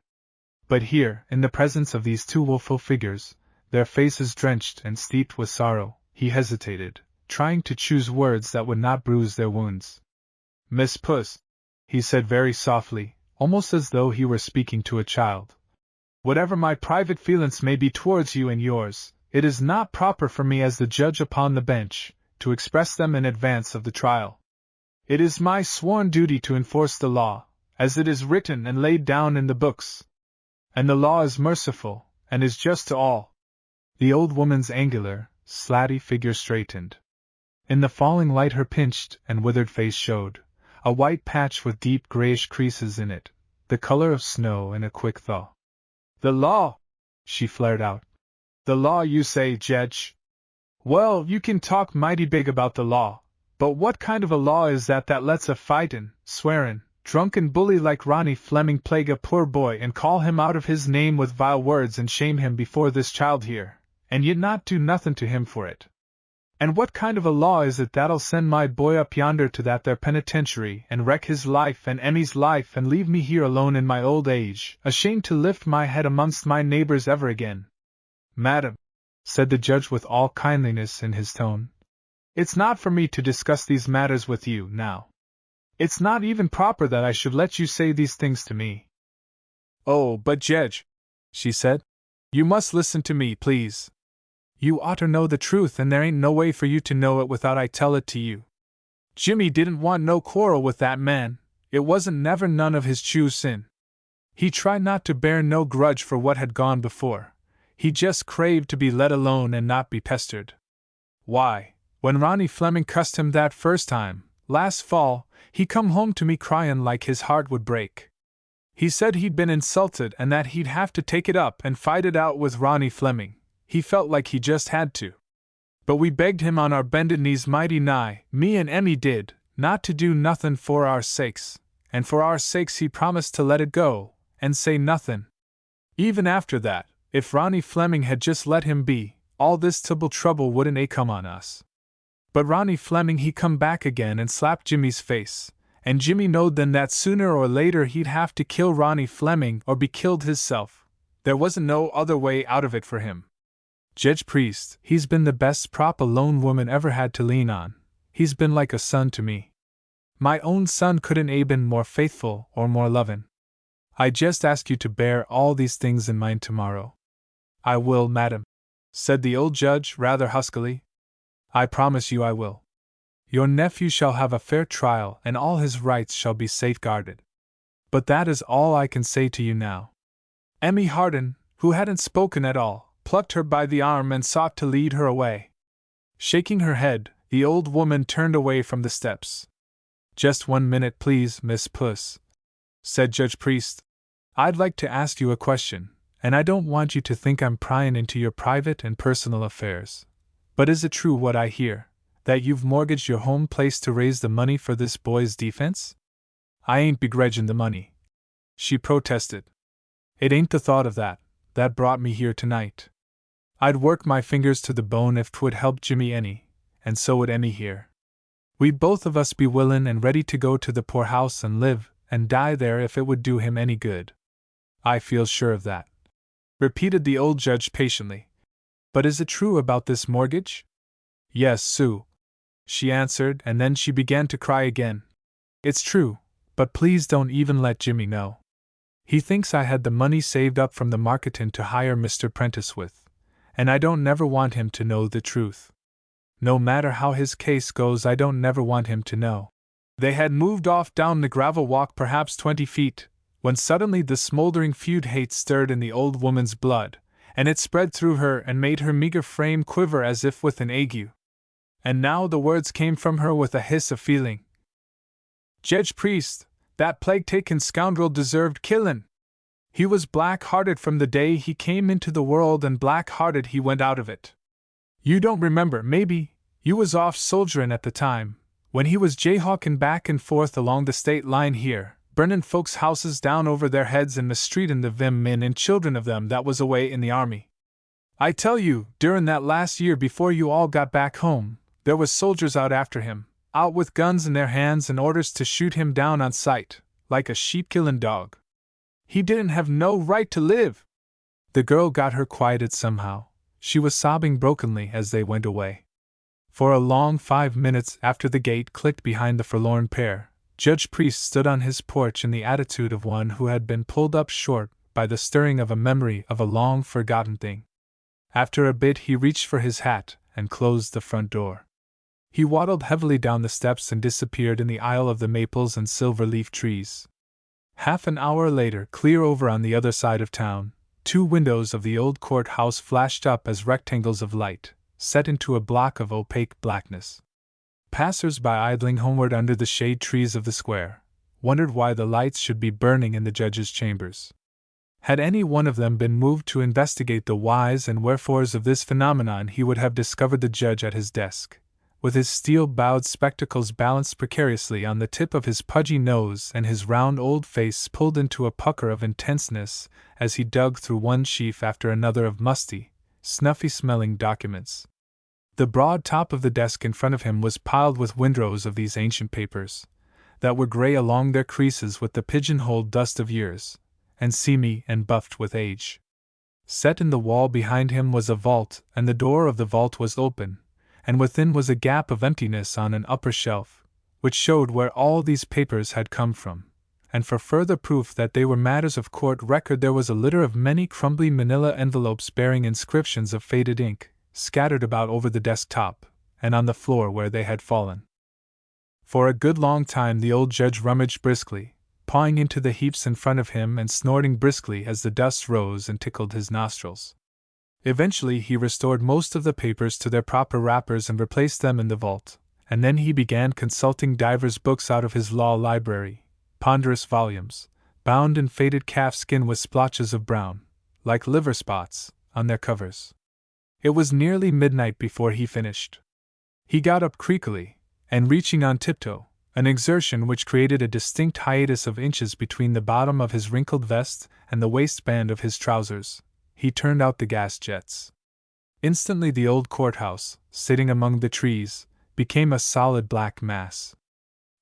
But here, in the presence of these 2 woeful figures, their faces drenched and steeped with sorrow, he hesitated, trying to choose words that would not bruise their wounds. "Miss Puss," he said very softly, almost as though he were speaking to a child, "whatever my private feelings may be towards you and yours, it is not proper for me as the judge upon the bench to express them in advance of the trial. It is my sworn duty to enforce the law, as it is written and laid down in the books. And the law is merciful, and is just to all." The old woman's angular, slatty figure straightened. In the falling light her pinched and withered face showed, a white patch with deep grayish creases in it, the color of snow in a quick thaw. "The law!" she flared out. "The law, you say, Jedge? Well, you can talk mighty big about the law, but what kind of a law is that lets a fightin', swearin', drunken bully like Ronnie Fleming plague a poor boy and call him out of his name with vile words and shame him before this child here, and yet not do nothin' to him for it? And what kind of a law is it that'll send my boy up yonder to that there penitentiary and wreck his life and Emmy's life and leave me here alone in my old age, ashamed to lift my head amongst my neighbors ever again?" "Madam," said the judge with all kindliness in his tone, "it's not for me to discuss these matters with you now. It's not even proper that I should let you say these things to me." "Oh, but Jedge," she said, "you must listen to me, please. You ought to know the truth, and there ain't no way for you to know it without I tell it to you. Jimmy didn't want no quarrel with that man, it wasn't never none of his true sin. He tried not to bear no grudge for what had gone before, he just craved to be let alone and not be pestered. Why, when Ronnie Fleming cussed him that first time, last fall, he come home to me cryin' like his heart would break. He said he'd been insulted and that he'd have to take it up and fight it out with Ronnie Fleming. He felt like he just had to. But we begged him on our bended knees mighty nigh, me and Emmy did, not to do nothin' for our sakes, and for our sakes he promised to let it go, and say nothin'. Even after that, if Ronnie Fleming had just let him be, all this trouble wouldn't a come on us. But Ronnie Fleming he come back again and slapped Jimmy's face, and Jimmy knowed then that sooner or later he'd have to kill Ronnie Fleming or be killed hisself. There wasn't no other way out of it for him. Judge Priest, he's been the best prop a lone woman ever had to lean on. He's been like a son to me. My own son couldn't a been more faithful or more lovin'. I just ask you to bear all these things in mind tomorrow. I will, madam, said the old judge rather huskily. I promise you I will. Your nephew shall have a fair trial and all his rights shall be safeguarded. But that is all I can say to you now. Emmy Hardin, who hadn't spoken at all, plucked her by the arm and sought to lead her away. Shaking her head, the old woman turned away from the steps. Just 1 minute, please, Miss Puss, said Judge Priest. I'd like to ask you a question, and I don't want you to think I'm pryin' into your private and personal affairs. But is it true what I hear, that you've mortgaged your home place to raise the money for this boy's defense? I ain't begrudgin' the money, she protested. It ain't the thought of that brought me here tonight. I'd work my fingers to the bone if 'twould help Jimmy any, and so would Emmy here. We'd both of us be willin' and ready to go to the poorhouse and live and die there if it would do him any good. I feel sure of that, repeated the old judge patiently. But is it true about this mortgage? Yes, Sue, she answered, and then she began to cry again. It's true, but please don't even let Jimmy know. He thinks I had the money saved up from the marketin' to hire Mr. Prentice with, and I don't never want him to know the truth. No matter how his case goes, I don't never want him to know. They had moved off down the gravel walk perhaps 20 feet, when suddenly the smoldering feud hate stirred in the old woman's blood, and it spread through her and made her meager frame quiver as if with an ague. And now the words came from her with a hiss of feeling. Judge Priest, that plague-taken scoundrel deserved killin'. He was black-hearted from the day he came into the world and black-hearted he went out of it. You don't remember, maybe, you was off soldierin' at the time, when he was jayhawkin' back and forth along the state line here, burnin' folks' houses down over their heads and mistreatin' the vim men and children of them that was away in the army. I tell you, durin' that last year before you all got back home, there was soldiers out after him, out with guns in their hands and orders to shoot him down on sight, like a sheep-killin' dog. He didn't have no right to live. The girl got her quieted somehow. She was sobbing brokenly as they went away. For a long 5 minutes after the gate clicked behind the forlorn pair, Judge Priest stood on his porch in the attitude of one who had been pulled up short by the stirring of a memory of a long-forgotten thing. After a bit he reached for his hat and closed the front door. He waddled heavily down the steps and disappeared in the aisle of the maples and silver-leaf trees. Half an hour later, clear over on the other side of town, 2 windows of the old courthouse flashed up as rectangles of light, set into a block of opaque blackness. Passers-by idling homeward under the shade trees of the square wondered why the lights should be burning in the judge's chambers. Had any one of them been moved to investigate the whys and wherefores of this phenomenon, he would have discovered the judge at his desk, with his steel-bowed spectacles balanced precariously on the tip of his pudgy nose and his round old face pulled into a pucker of intenseness as he dug through one sheaf after another of musty, snuffy-smelling documents. The broad top of the desk in front of him was piled with windrows of these ancient papers, that were gray along their creases with the pigeon-holed dust of years, and seamy and buffed with age. Set in the wall behind him was a vault, and the door of the vault was open, and within was a gap of emptiness on an upper shelf, which showed where all these papers had come from, and for further proof that they were matters of court record there was a litter of many crumbly manila envelopes bearing inscriptions of faded ink, scattered about over the desk top, and on the floor where they had fallen. For a good long time the old judge rummaged briskly, pawing into the heaps in front of him and snorting briskly as the dust rose and tickled his nostrils. Eventually he restored most of the papers to their proper wrappers and replaced them in the vault, and then he began consulting divers books out of his law library, ponderous volumes, bound in faded calf skin with splotches of brown, like liver spots, on their covers. It was nearly midnight before he finished. He got up creakily, and reaching on tiptoe, an exertion which created a distinct hiatus of inches between the bottom of his wrinkled vest and the waistband of his trousers, he turned out the gas jets. Instantly the old courthouse, sitting among the trees, became a solid black mass.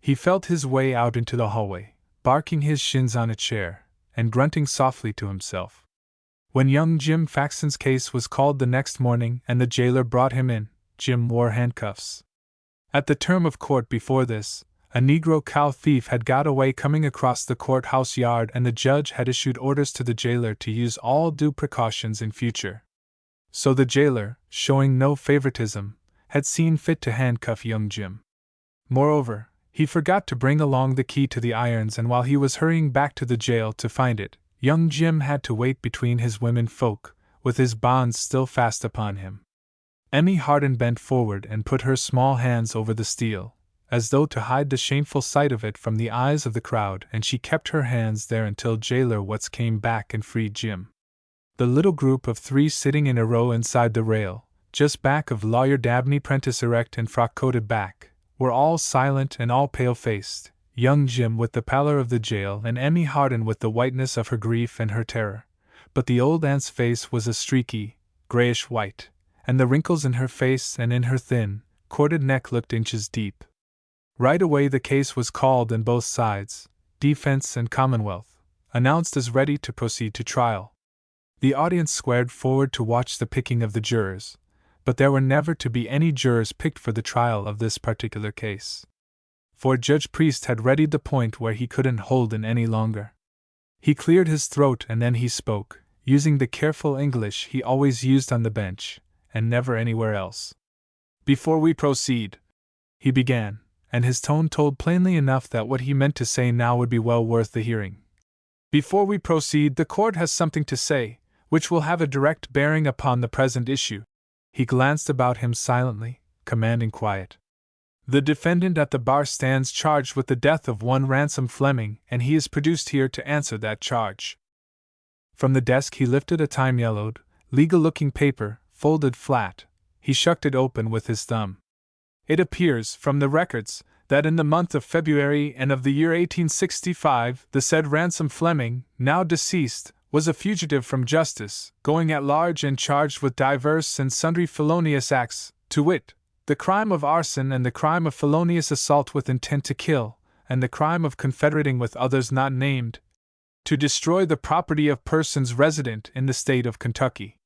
He felt his way out into the hallway, barking his shins on a chair, and grunting softly to himself. When young Jim Faxon's case was called the next morning and the jailer brought him in, Jim wore handcuffs. At the term of court before this, a Negro cow thief had got away coming across the courthouse yard, and the judge had issued orders to the jailer to use all due precautions in future. So the jailer, showing no favoritism, had seen fit to handcuff young Jim. Moreover, he forgot to bring along the key to the irons, and while he was hurrying back to the jail to find it, young Jim had to wait between his women folk, with his bonds still fast upon him. Emmy Hardin bent forward and put her small hands over the steel, as though to hide the shameful sight of it from the eyes of the crowd, and she kept her hands there until Jailer Watts came back and freed Jim. The little group of three sitting in a row inside the rail, just back of Lawyer Dabney Prentice erect and frock-coated back, were all silent and all pale-faced, young Jim with the pallor of the jail and Emmy Hardin with the whiteness of her grief and her terror. But the old aunt's face was a streaky, grayish-white, and the wrinkles in her face and in her thin, corded neck looked inches deep. Right away the case was called, and both sides, defense and Commonwealth, announced as ready to proceed to trial. The audience squared forward to watch the picking of the jurors, but there were never to be any jurors picked for the trial of this particular case. For Judge Priest had readied the point where he couldn't hold in any longer. He cleared his throat and then he spoke, using the careful English he always used on the bench, and never anywhere else. "Before we proceed," he began, and his tone told plainly enough that what he meant to say now would be well worth the hearing. "Before we proceed, the court has something to say, which will have a direct bearing upon the present issue." He glanced about him silently, commanding quiet. "The defendant at the bar stands charged with the death of one Ransom Fleming, and he is produced here to answer that charge." From the desk he lifted a time-yellowed, legal-looking paper, folded flat. He shucked it open with his thumb. "It appears, from the records, that in the month of February and of the year 1865, the said Ransom Fleming, now deceased, was a fugitive from justice, going at large and charged with divers and sundry felonious acts, to wit, the crime of arson and the crime of felonious assault with intent to kill, and the crime of confederating with others not named, to destroy the property of persons resident in the state of Kentucky.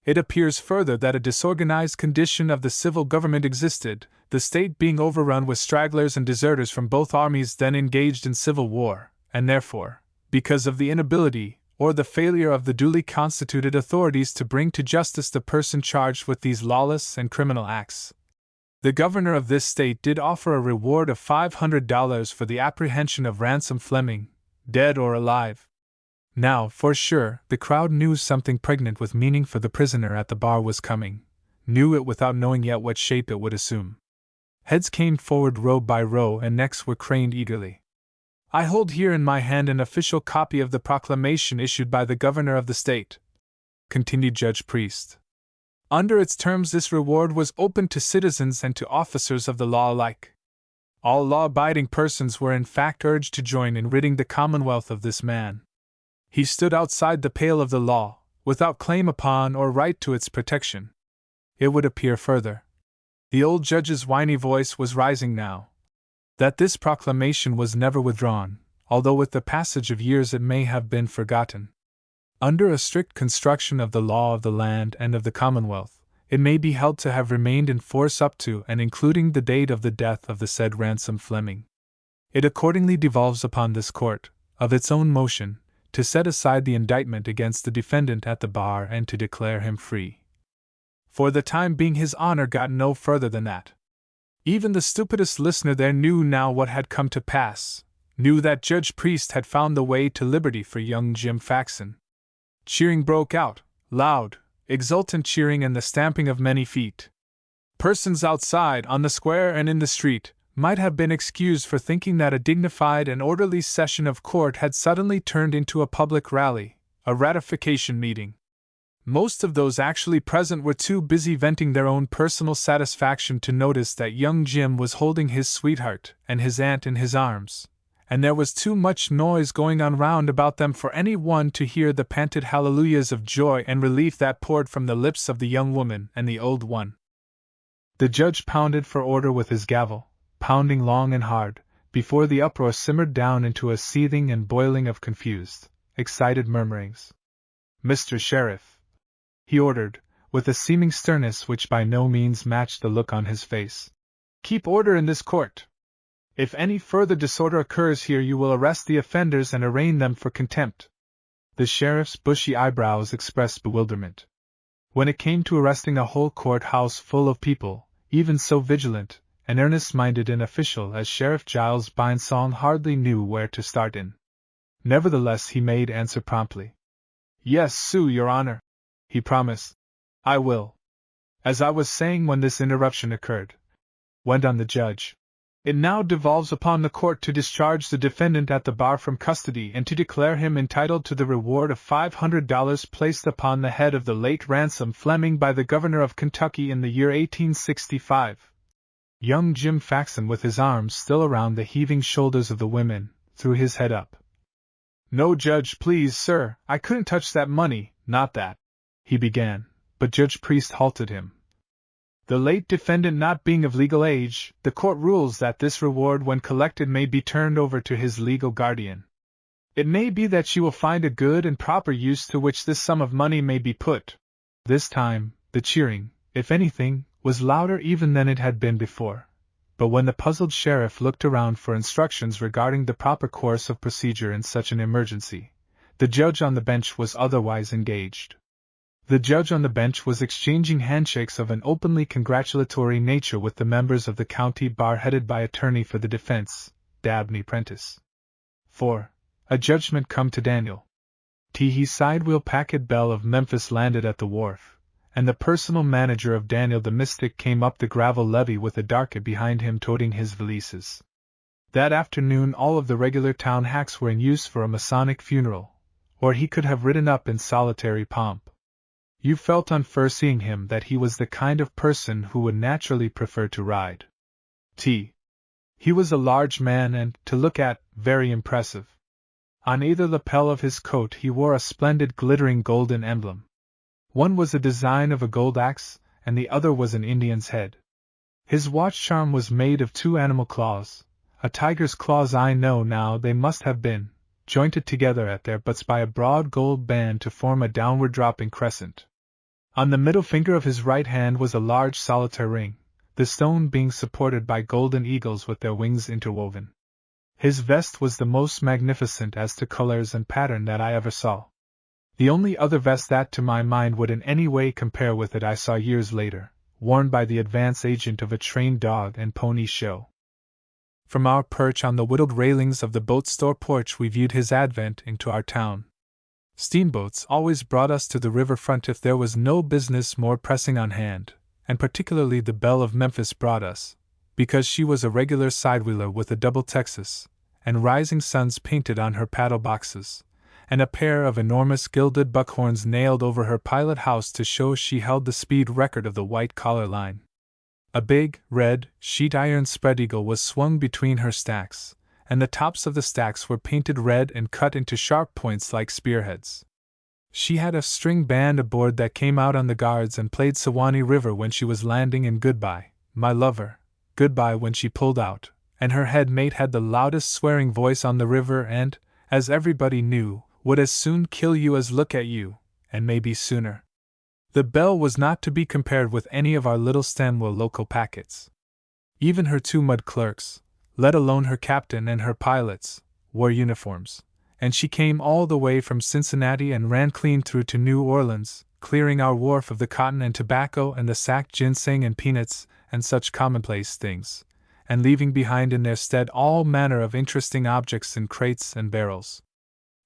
It appears further that a disorganized condition of the civil government existed, the state being overrun with stragglers and deserters from both armies then engaged in civil war, and therefore, because of the inability or the failure of the duly constituted authorities to bring to justice the person charged with these lawless and criminal acts, the governor of this state did offer a reward of $500 for the apprehension of Ransom Fleming, dead or alive. Now, for sure, the crowd knew something pregnant with meaning for the prisoner at the bar was coming, knew it without knowing yet what shape it would assume. Heads came forward row by row and necks were craned eagerly. "I hold here in my hand an official copy of the proclamation issued by the governor of the state," continued Judge Priest. "Under its terms this reward was open to citizens and to officers of the law alike. All law-abiding persons were in fact urged to join in ridding the Commonwealth of this man. He stood outside the pale of the law, without claim upon or right to its protection. It would appear further," the old judge's whiny voice was rising now, "that this proclamation was never withdrawn, although with the passage of years it may have been forgotten. Under a strict construction of the law of the land and of the Commonwealth, it may be held to have remained in force up to and including the date of the death of the said Ransom Fleming. It accordingly devolves upon this court, of its own motion, to set aside the indictment against the defendant at the bar and to declare him free." For the time being his honor got no further than that. Even the stupidest listener there knew now what had come to pass, knew that Judge Priest had found the way to liberty for young Jim Faxon. Cheering broke out, loud, exultant cheering and the stamping of many feet. Persons outside, on the square and in the street, might have been excused for thinking that a dignified and orderly session of court had suddenly turned into a public rally, a ratification meeting. Most of those actually present were too busy venting their own personal satisfaction to notice that young Jim was holding his sweetheart and his aunt in his arms, and there was too much noise going on round about them for any one to hear the panted hallelujahs of joy and relief that poured from the lips of the young woman and the old one. The judge pounded for order with his gavel, pounding long and hard, before the uproar simmered down into a seething and boiling of confused, excited murmurings. "Mr. Sheriff," he ordered, with a seeming sternness which by no means matched the look on his face, "keep order in this court. If any further disorder occurs here, you will arrest the offenders and arraign them for contempt." The sheriff's bushy eyebrows expressed bewilderment. When it came to arresting a whole court-house full of people, even so vigilant and earnest-minded an official as Sheriff Giles Bynsong hardly knew where to start in. Nevertheless, he made answer promptly. "Yes, Sue, Your Honor," he promised. "I will." "As I was saying when this interruption occurred," went on the judge, "it now devolves upon the court to discharge the defendant at the bar from custody and to declare him entitled to the reward of $500 placed upon the head of the late Ransom Fleming by the Governor of Kentucky in the year 1865. Young Jim Faxon, with his arms still around the heaving shoulders of the women, threw his head up. "No, Judge, please, sir, I couldn't touch that money, not that," he began, but Judge Priest halted him. "The late defendant not being of legal age, the court rules that this reward when collected may be turned over to his legal guardian. It may be that she will find a good and proper use to which this sum of money may be put." This time, the cheering, if anything, was louder even than it had been before. But when the puzzled sheriff looked around for instructions regarding the proper course of procedure in such an emergency, the judge on the bench was otherwise engaged. The judge on the bench was exchanging handshakes of an openly congratulatory nature with the members of the county bar headed by attorney for the defense, Dabney Prentice. For a judgment come to Daniel T. Sidewheel Packet Bell of Memphis landed at the wharf, and the personal manager of Daniel the Mystic came up the gravel levee with a darky behind him toting his valises. That afternoon all of the regular town hacks were in use for a Masonic funeral, or he could have ridden up in solitary pomp. You felt on first seeing him that he was the kind of person who would naturally prefer to ride. He was a large man and, to look at, very impressive. On either lapel of his coat he wore a splendid glittering golden emblem. One was a design of a gold axe, and the other was an Indian's head. His watch charm was made of 2 animal claws, a tiger's claws I know now they must have been, jointed together at their butts by a broad gold band to form a downward dropping crescent. On the middle finger of his right hand was a large solitaire ring, the stone being supported by golden eagles with their wings interwoven. His vest was the most magnificent as to colors and pattern that I ever saw. The only other vest that to my mind would in any way compare with it I saw years later, worn by the advance agent of a trained dog and pony show. From our perch on the whittled railings of the boat store porch we viewed his advent into our town. Steamboats always brought us to the riverfront if there was no business more pressing on hand, and particularly the Belle of Memphis brought us, because she was a regular sidewheeler with a double Texas, and rising suns painted on her paddle boxes, and a pair of enormous gilded buckhorns nailed over her pilot house to show she held the speed record of the white collar line. A big, red, sheet-iron spread-eagle was swung between her stacks, and the tops of the stacks were painted red and cut into sharp points like spearheads. She had a string band aboard that came out on the guards and played Sewanee River when she was landing, and Goodbye, My Lover, Goodbye when she pulled out, and her head mate had the loudest swearing voice on the river and, as everybody knew, would as soon kill you as look at you, and maybe sooner. The Belle was not to be compared with any of our little Stanwell local packets. Even her 2 mud clerks, let alone her captain and her pilots, wore uniforms, and she came all the way from Cincinnati and ran clean through to New Orleans, clearing our wharf of the cotton and tobacco and the sack ginseng and peanuts and such commonplace things, and leaving behind in their stead all manner of interesting objects in crates and barrels.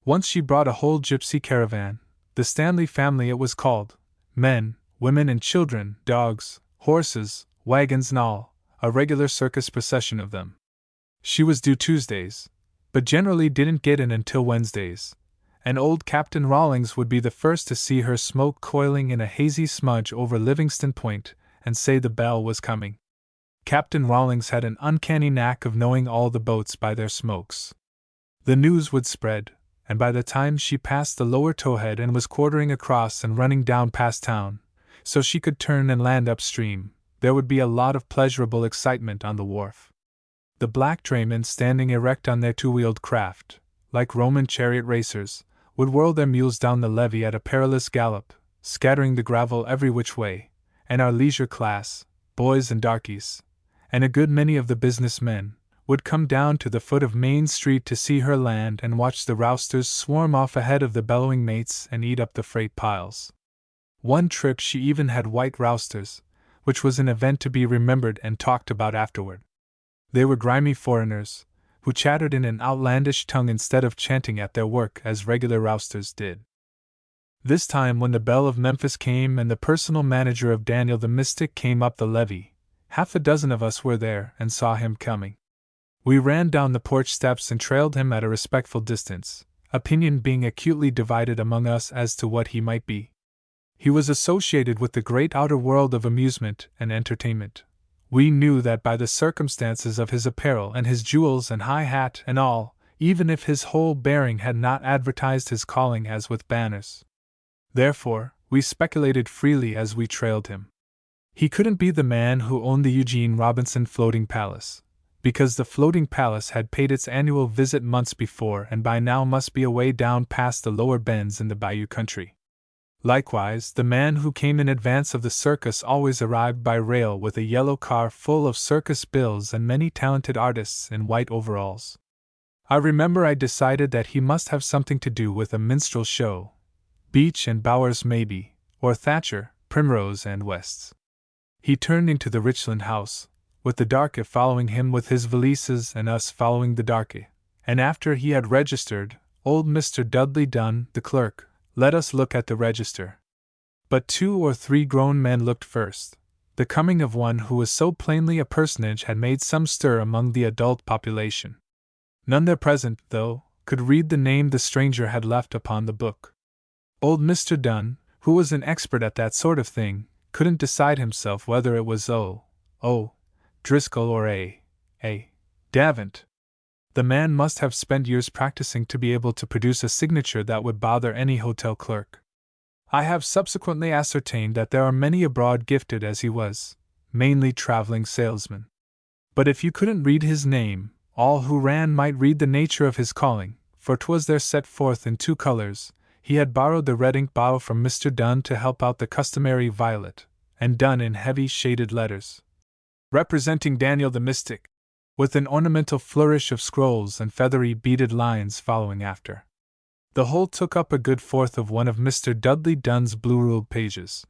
Once she brought a whole gypsy caravan, the Stanley family it was called, men, women and children, dogs, horses, wagons and all, a regular circus procession of them. She was due Tuesdays, but generally didn't get in until Wednesdays, and old Captain Rawlings would be the first to see her smoke coiling in a hazy smudge over Livingston Point and say the bell was coming. Captain Rawlings had an uncanny knack of knowing all the boats by their smokes. The news would spread, and by the time she passed the lower towhead and was quartering across and running down past town, so she could turn and land upstream, there would be a lot of pleasurable excitement on the wharf. The black draymen, standing erect on their two-wheeled craft, like Roman chariot racers, would whirl their mules down the levee at a perilous gallop, scattering the gravel every which way, and our leisure class, boys and darkies, and a good many of the business men, would come down to the foot of Main Street to see her land and watch the rousters swarm off ahead of the bellowing mates and eat up the freight piles. One trip she even had white rousters, which was an event to be remembered and talked about afterward. They were grimy foreigners, who chattered in an outlandish tongue instead of chanting at their work as regular rousters did. This time, when the bell of Memphis came and the personal manager of Daniel the Mystic came up the levee, half a dozen of us were there and saw him coming. We ran down the porch steps and trailed him at a respectful distance, opinion being acutely divided among us as to what he might be. He was associated with the great outer world of amusement and entertainment. We knew that by the circumstances of his apparel and his jewels and high hat and all, even if his whole bearing had not advertised his calling as with banners. Therefore, we speculated freely as we trailed him. He couldn't be the man who owned the Eugene Robinson Floating Palace, because the Floating Palace had paid its annual visit months before and by now must be away down past the lower bends in the Bayou country. Likewise, the man who came in advance of the circus always arrived by rail with a yellow car full of circus bills and many talented artists in white overalls. I remember I decided that he must have something to do with a minstrel show, Beach and Bowers maybe, or Thatcher, Primrose and West's. He turned into the Richland House, with the darky following him with his valises and us following the darky, and after he had registered, old Mr. Dudley Dunn, the clerk, let us look at the register. But 2 or 3 grown men looked first. The coming of one who was so plainly a personage had made some stir among the adult population. None there present, though, could read the name the stranger had left upon the book. Old Mr. Dunn, who was an expert at that sort of thing, couldn't decide himself whether it was O. Driscoll or A. Davant. The man must have spent years practicing to be able to produce a signature that would bother any hotel clerk. I have subsequently ascertained that there are many abroad gifted as he was, mainly traveling salesmen. But if you couldn't read his name, all who ran might read the nature of his calling, for 'twas there set forth in 2 colors. He had borrowed the red ink bottle from Mr. Dunn to help out the customary violet, and done in heavy shaded letters, representing Daniel the Mystic, with an ornamental flourish of scrolls and feathery beaded lines following after. The whole took up a good fourth of one of Mr. Dudley Dunn's blue-ruled pages.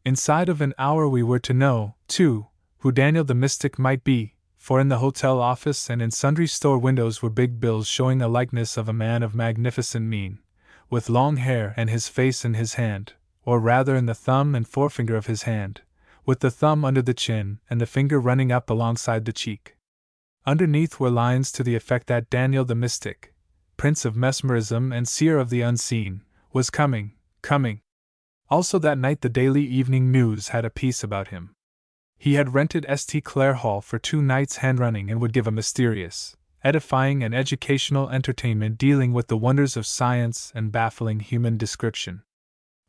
Inside of an hour we were to know, too, who Daniel the Mystic might be, for in the hotel office and in sundry store windows were big bills showing a likeness of a man of magnificent mien, with long hair and his face in his hand, or rather in the thumb and forefinger of his hand, with the thumb under the chin and the finger running up alongside the cheek. Underneath were lines to the effect that Daniel the Mystic, Prince of Mesmerism and Seer of the Unseen, was coming. Also that night the Daily Evening News had a piece about him. He had rented St. Clair Hall for 2 nights hand-running and would give a mysterious, edifying and educational entertainment dealing with the wonders of science and baffling human description.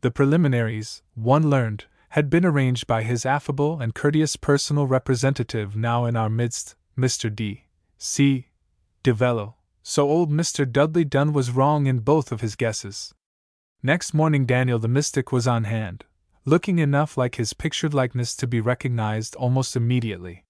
The preliminaries, one learned, had been arranged by his affable and courteous personal representative now in our midst, Mr. D.C. Devello, so old Mr. Dudley Dunn was wrong in both of his guesses. Next morning Daniel the Mystic was on hand, looking enough like his pictured likeness to be recognized almost immediately.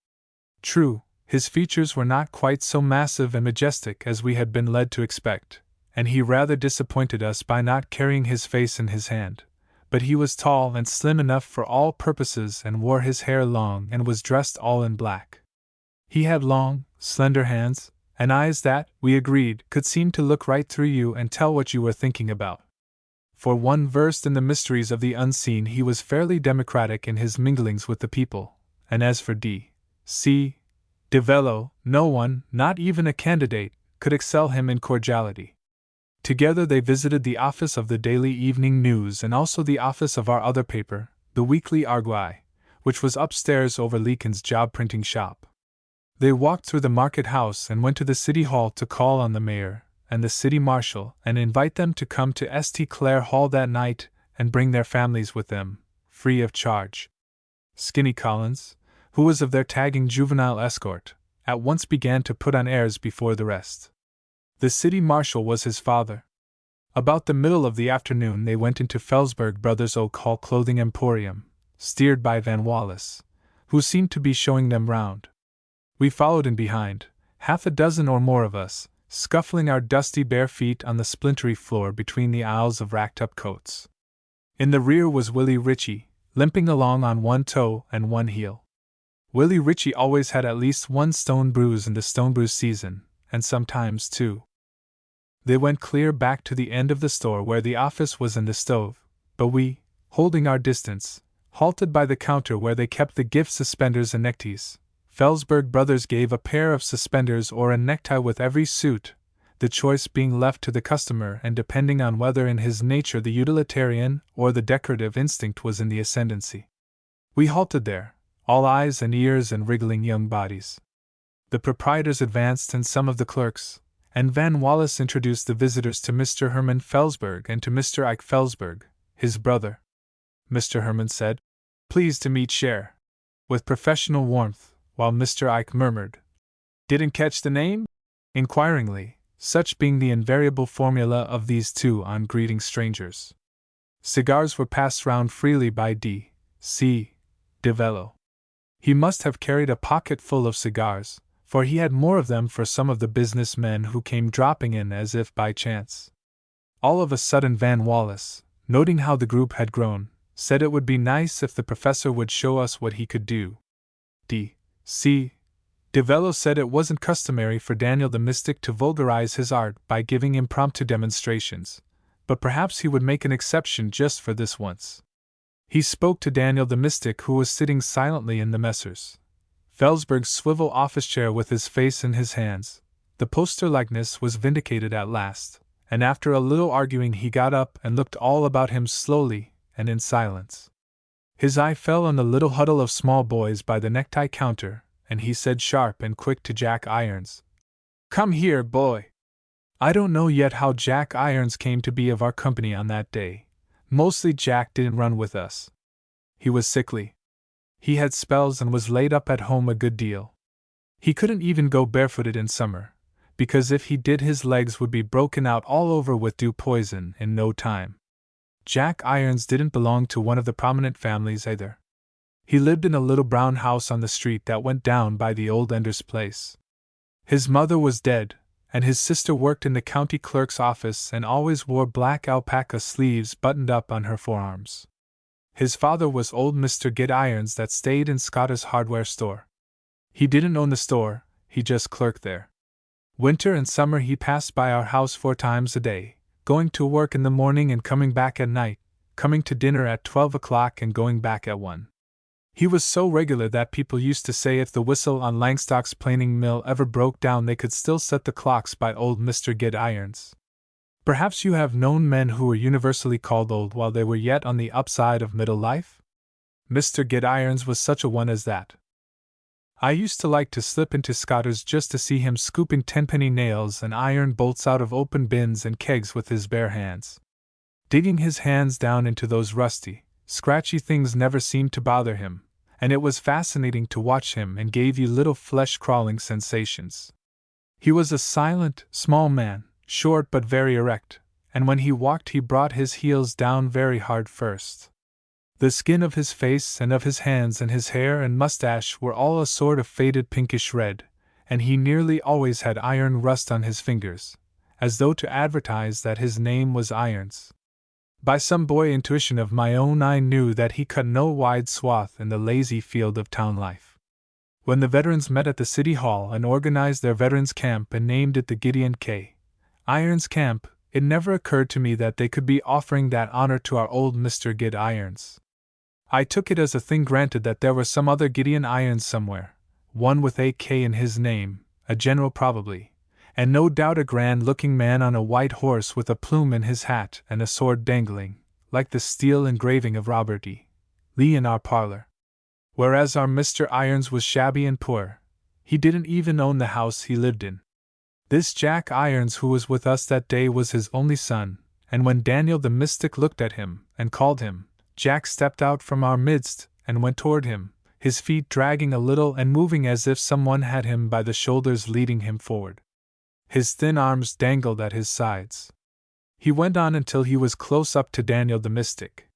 True, his features were not quite so massive and majestic as we had been led to expect, and he rather disappointed us by not carrying his face in his hand, but he was tall and slim enough for all purposes and wore his hair long and was dressed all in black. He had long, slender hands, and eyes that, we agreed, could seem to look right through you and tell what you were thinking about. For one versed in the mysteries of the unseen, he was fairly democratic in his minglings with the people, and as for D. C. Devello, no one, not even a candidate, could excel him in cordiality. Together they visited the office of the Daily Evening News and also the office of our other paper, the Weekly Argui, which was upstairs over Leakin's job printing shop. They walked through the market house and went to the city hall to call on the mayor and the city marshal and invite them to come to St. Clair Hall that night and bring their families with them, free of charge. Skinny Collins, who was of their tagging juvenile escort, at once began to put on airs before the rest. The city marshal was his father. About the middle of the afternoon they went into Felsberg Brothers' Oak Hall Clothing Emporium, steered by Van Wallace, who seemed to be showing them round. We followed in behind, half a dozen or more of us, scuffling our dusty bare feet on the splintery floor between the aisles of racked-up coats. In the rear was Willie Ritchie, limping along on one toe and one heel. Willie Ritchie always had at least one stone bruise in the stone bruise season, and sometimes two. They went clear back to the end of the store where the office was in the stove, but we, holding our distance, halted by the counter where they kept the gift suspenders and neckties. Felsberg Brothers gave a pair of suspenders or a necktie with every suit, the choice being left to the customer and depending on whether in his nature the utilitarian or the decorative instinct was in the ascendancy. We halted there, all eyes and ears and wriggling young bodies. The proprietors advanced and some of the clerks, and Van Wallace introduced the visitors to Mr. Herman Felsberg and to Mr. Ike Felsberg, his brother. Mr. Herman said, "Pleased to meet Cher," with professional warmth, while Mr. Ike murmured, "Didn't catch the name?" inquiringly, such being the invariable formula of these two on greeting strangers. Cigars were passed round freely by D. C. Devello. He must have carried a pocket full of cigars, for he had more of them for some of the business men who came dropping in as if by chance. All of a sudden Van Wallace, noting how the group had grown, said it would be nice if the professor would show us what he could do. D. C. Devello said it wasn't customary for Daniel the Mystic to vulgarize his art by giving impromptu demonstrations, but perhaps he would make an exception just for this once. He spoke to Daniel the Mystic, who was sitting silently in the Messrs. Felsberg's swivel office chair with his face in his hands. The poster likeness was vindicated at last, and after a little arguing he got up and looked all about him slowly and in silence. His eye fell on the little huddle of small boys by the necktie counter, and he said sharp and quick to Jack Irons, "Come here, boy." I don't know yet how Jack Irons came to be of our company on that day. Mostly Jack didn't run with us. He was sickly. He had spells and was laid up at home a good deal. He couldn't even go barefooted in summer, because if he did his legs would be broken out all over with dew poison in no time. Jack Irons didn't belong to one of the prominent families either. He lived in a little brown house on the street that went down by the old Ender's place. His mother was dead, and his sister worked in the county clerk's office and always wore black alpaca sleeves buttoned up on her forearms. His father was old Mr. Gid Irons that stayed in Scotta's hardware store. He didn't own the store, he just clerked there. Winter and summer he passed by our house 4 times a day, going to work in the morning and coming back at night, coming to dinner at 12 o'clock and going back at 1. He was so regular that people used to say if the whistle on Langstock's planing mill ever broke down they could still set the clocks by old Mr. Gid Irons. Perhaps you have known men who were universally called old while they were yet on the upside of middle life? Mr. Gid Irons was such a one as that. I used to like to slip into Scotta's just to see him scooping tenpenny nails and iron bolts out of open bins and kegs with his bare hands. Digging his hands down into those rusty, scratchy things never seemed to bother him, and it was fascinating to watch him and gave you little flesh-crawling sensations. He was a silent, small man, short but very erect, and when he walked he brought his heels down very hard first. The skin of his face and of his hands and his hair and mustache were all a sort of faded pinkish red, and he nearly always had iron rust on his fingers, as though to advertise that his name was Irons. By some boy intuition of my own I knew that he cut no wide swath in the lazy field of town life. When the veterans met at the City Hall and organized their veterans' camp and named it the Gideon K. Irons Camp, it never occurred to me that they could be offering that honor to our old Mr. Gid Irons. I took it as a thing granted that there was some other Gideon Irons somewhere, one with A.K. in his name, a general probably, and no doubt a grand-looking man on a white horse with a plume in his hat and a sword dangling, like the steel engraving of Robert E. Lee in our parlor. Whereas our Mr. Irons was shabby and poor. He didn't even own the house he lived in. This Jack Irons who was with us that day was his only son, and when Daniel the Mystic looked at him and called him, Jack stepped out from our midst and went toward him, his feet dragging a little and moving as if someone had him by the shoulders leading him forward. His thin arms dangled at his sides. He went on until he was close up to Daniel the Mystic.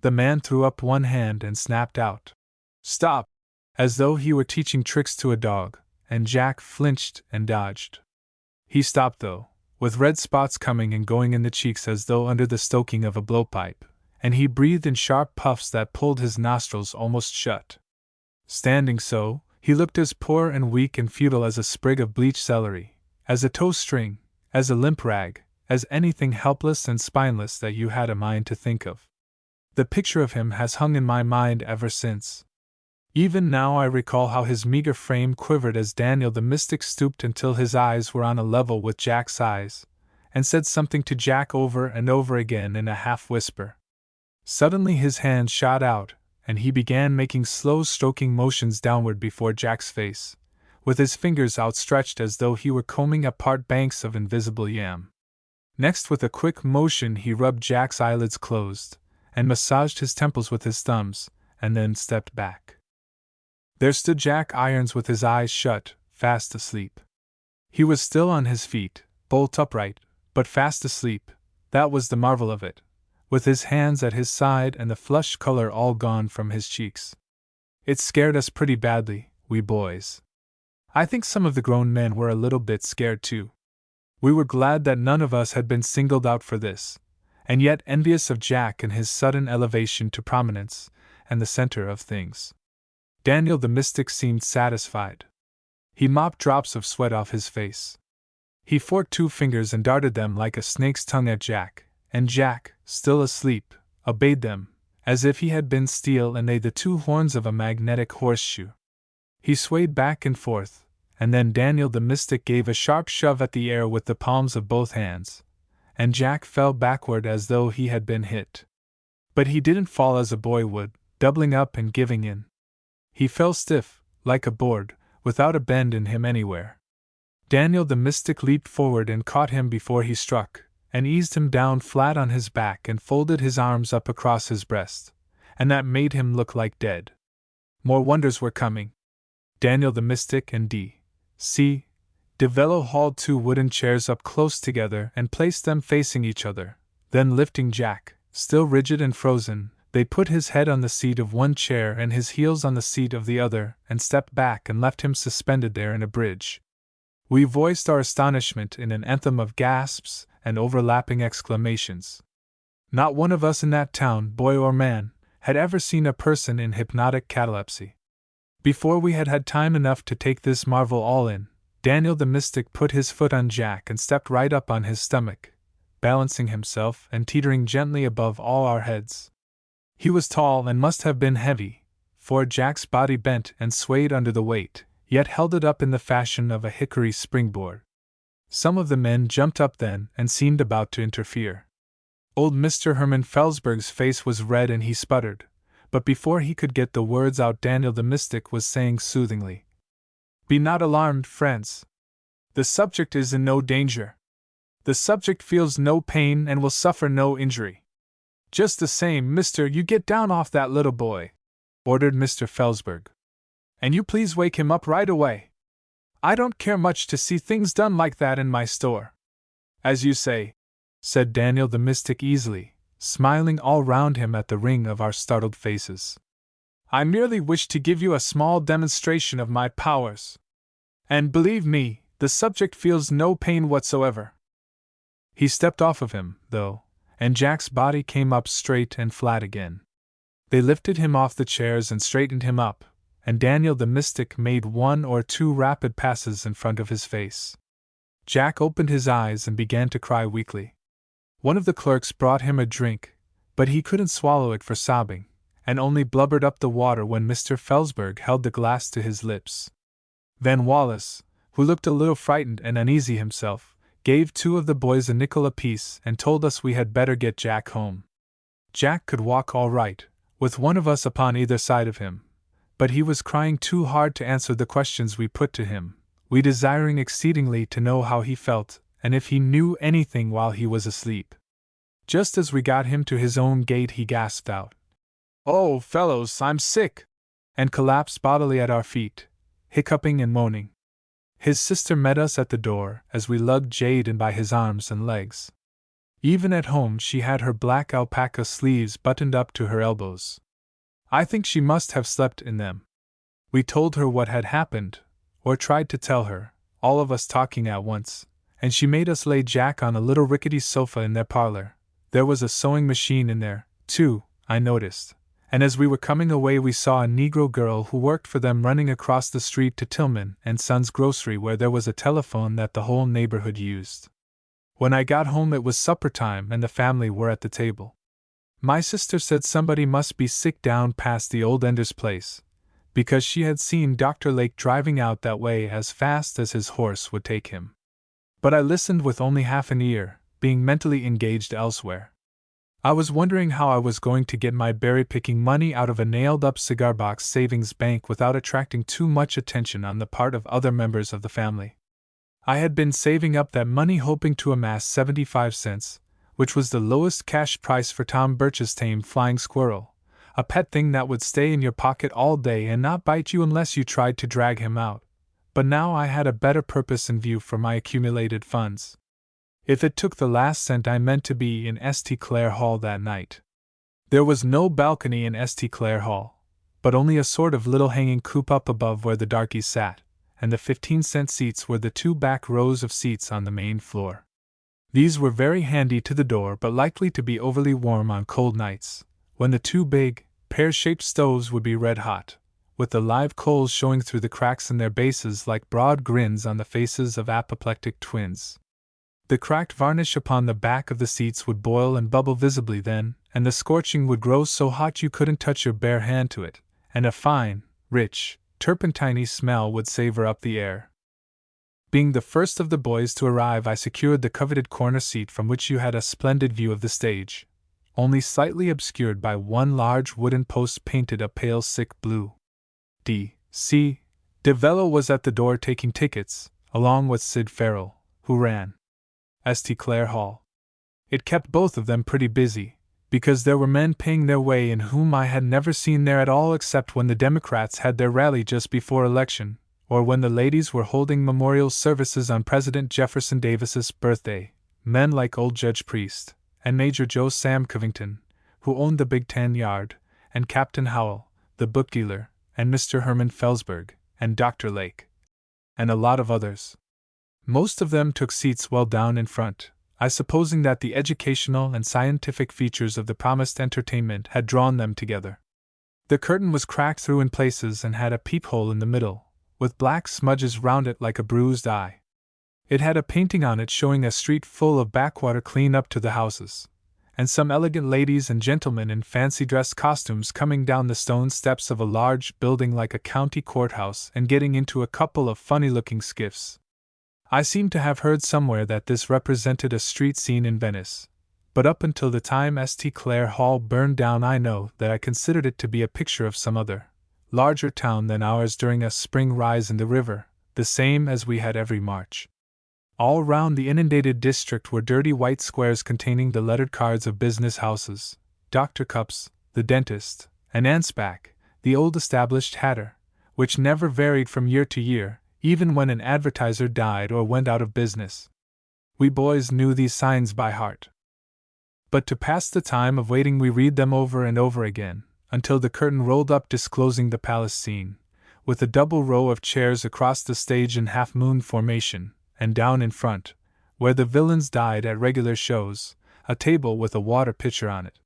The man threw up one hand and snapped out, "Stop!" as though he were teaching tricks to a dog, and Jack flinched and dodged. He stopped though, with red spots coming and going in the cheeks as though under the stoking of a blowpipe, and he breathed in sharp puffs that pulled his nostrils almost shut. Standing so, he looked as poor and weak and futile as a sprig of bleached celery, as a tow string, as a limp rag, as anything helpless and spineless that you had a mind to think of. The picture of him has hung in my mind ever since. Even now I recall how his meager frame quivered as Daniel the Mystic stooped until his eyes were on a level with Jack's eyes, and said something to Jack over and over again in a half-whisper. Suddenly his hand shot out, and he began making slow stroking motions downward before Jack's face, with his fingers outstretched as though he were combing apart banks of invisible yam. Next, with a quick motion, he rubbed Jack's eyelids closed, and massaged his temples with his thumbs, and then stepped back. There stood Jack Irons with his eyes shut, fast asleep. He was still on his feet, bolt upright, but fast asleep, that was the marvel of it, with his hands at his side and the flushed color all gone from his cheeks. It scared us pretty badly, we boys. I think some of the grown men were a little bit scared too. We were glad that none of us had been singled out for this, and yet envious of Jack and his sudden elevation to prominence, and the center of things. Daniel the Mystic seemed satisfied. He mopped drops of sweat off his face. He forked two fingers and darted them like a snake's tongue at Jack, and Jack, still asleep, obeyed them, as if he had been steel and they the two horns of a magnetic horseshoe. He swayed back and forth, and then Daniel the Mystic gave a sharp shove at the air with the palms of both hands, and Jack fell backward as though he had been hit. But he didn't fall as a boy would, doubling up and giving in. He fell stiff, like a board, without a bend in him anywhere. Daniel the Mystic leaped forward and caught him before he struck, and eased him down flat on his back and folded his arms up across his breast, and that made him look like dead. More wonders were coming. Daniel the Mystic and D.C. DeVello hauled two wooden chairs up close together and placed them facing each other. Then lifting Jack, still rigid and frozen, they put his head on the seat of one chair and his heels on the seat of the other and stepped back and left him suspended there in a bridge. We voiced our astonishment in an anthem of gasps and overlapping exclamations. Not one of us in that town, boy or man, had ever seen a person in hypnotic catalepsy. Before we had had time enough to take this marvel all in, Daniel the Mystic put his foot on Jack and stepped right up on his stomach, balancing himself and teetering gently above all our heads. He was tall and must have been heavy, for Jack's body bent and swayed under the weight, yet held it up in the fashion of a hickory springboard. Some of the men jumped up then and seemed about to interfere. Old Mr. Herman Felsberg's face was red and he sputtered, but before he could get the words out Daniel the Mystic was saying soothingly, "Be not alarmed, friends. The subject is in no danger. The subject feels no pain and will suffer no injury. Just the same, mister, you get down off that little boy," ordered Mr. Felsberg. "And you please wake him up right away. I don't care much to see things done like that in my store." "As you say," said Daniel the Mystic easily, smiling all round him at the ring of our startled faces. "I merely wish to give you a small demonstration of my powers. And believe me, the subject feels no pain whatsoever." He stepped off of him, though, and Jack's body came up straight and flat again. They lifted him off the chairs and straightened him up, and Daniel the Mystic made one or two rapid passes in front of his face. Jack opened his eyes and began to cry weakly. One of the clerks brought him a drink, but he couldn't swallow it for sobbing, and only blubbered up the water when Mr. Felsberg held the glass to his lips. Van Wallace, who looked a little frightened and uneasy himself, gave 2 of the boys a nickel apiece and told us we had better get Jack home. Jack could walk all right, with one of us upon either side of him, but he was crying too hard to answer the questions we put to him, we desiring exceedingly to know how he felt, and if he knew anything while he was asleep. Just as we got him to his own gate he gasped out, "Oh, fellows, I'm sick!" and collapsed bodily at our feet, hiccuping and moaning. His sister met us at the door as we lugged Jade in by his arms and legs. Even at home she had her black alpaca sleeves buttoned up to her elbows. I think she must have slept in them. We told her what had happened, or tried to tell her, all of us talking at once, and she made us lay Jack on a little rickety sofa in their parlor. There was a sewing machine in there, too, I noticed, and as we were coming away we saw a Negro girl who worked for them running across the street to Tillman and Son's grocery where there was a telephone that the whole neighborhood used. When I got home it was supper time and the family were at the table. My sister said somebody must be sick down past the old Ender's place, because she had seen Dr. Lake driving out that way as fast as his horse would take him. But I listened with only half an ear, being mentally engaged elsewhere. I was wondering how I was going to get my berry-picking money out of a nailed-up cigar-box savings bank without attracting too much attention on the part of other members of the family. I had been saving up that money hoping to amass 75 cents, which was the lowest cash price for Tom Birch's tame flying squirrel, a pet thing that would stay in your pocket all day and not bite you unless you tried to drag him out. But now I had a better purpose in view for my accumulated funds. If it took the last cent I meant to be in St. Clair Hall that night. There was no balcony in St. Clair Hall, but only a sort of little hanging coop up above where the darkies sat, and the 15-cent seats were the 2 back rows of seats on the main floor. These were very handy to the door but likely to be overly warm on cold nights, when the 2 big, pear-shaped stoves would be red hot, with the live coals showing through the cracks in their bases like broad grins on the faces of apoplectic twins. The cracked varnish upon the back of the seats would boil and bubble visibly then, and the scorching would grow so hot you couldn't touch your bare hand to it, and a fine, rich, turpentine-y smell would savor up the air. Being the first of the boys to arrive, I secured the coveted corner seat from which you had a splendid view of the stage, only slightly obscured by one large wooden post painted a pale sick blue. D.C. DeVello was at the door taking tickets, along with Sid Farrell, who ran St. Clair Hall. It kept both of them pretty busy, because there were men paying their way in whom I had never seen there at all except when the Democrats had their rally just before election, or when the ladies were holding memorial services on President Jefferson Davis's birthday, men like old Judge Priest, and Major Joe Sam Covington, who owned the Big Tan Yard, and Captain Howell, the book dealer, and Mr. Herman Felsberg, and Dr. Lake, and a lot of others. Most of them took seats well down in front, I supposing that the educational and scientific features of the promised entertainment had drawn them together. The curtain was cracked through in places and had a peephole in the middle, with black smudges round it like a bruised eye. It had a painting on it showing a street full of backwater clean up to the houses, and some elegant ladies and gentlemen in fancy dress costumes coming down the stone steps of a large building like a county courthouse and getting into a couple of funny-looking skiffs. I seem to have heard somewhere that this represented a street scene in Venice, but up until the time St. Clair Hall burned down I know that I considered it to be a picture of some other, larger town than ours during a spring rise in the river, the same as we had every March. All round the inundated district were dirty white squares containing the lettered cards of business houses, Dr. Cupp's, the dentist, and Ansbach, the old established hatter, which never varied from year to year, even when an advertiser died or went out of business. We boys knew these signs by heart. But to pass the time of waiting we read them over and over again, until the curtain rolled up disclosing the palace scene, with a double row of chairs across the stage in half-moon formation, and down in front, where the villains died at regular shows, a table with a water pitcher on it.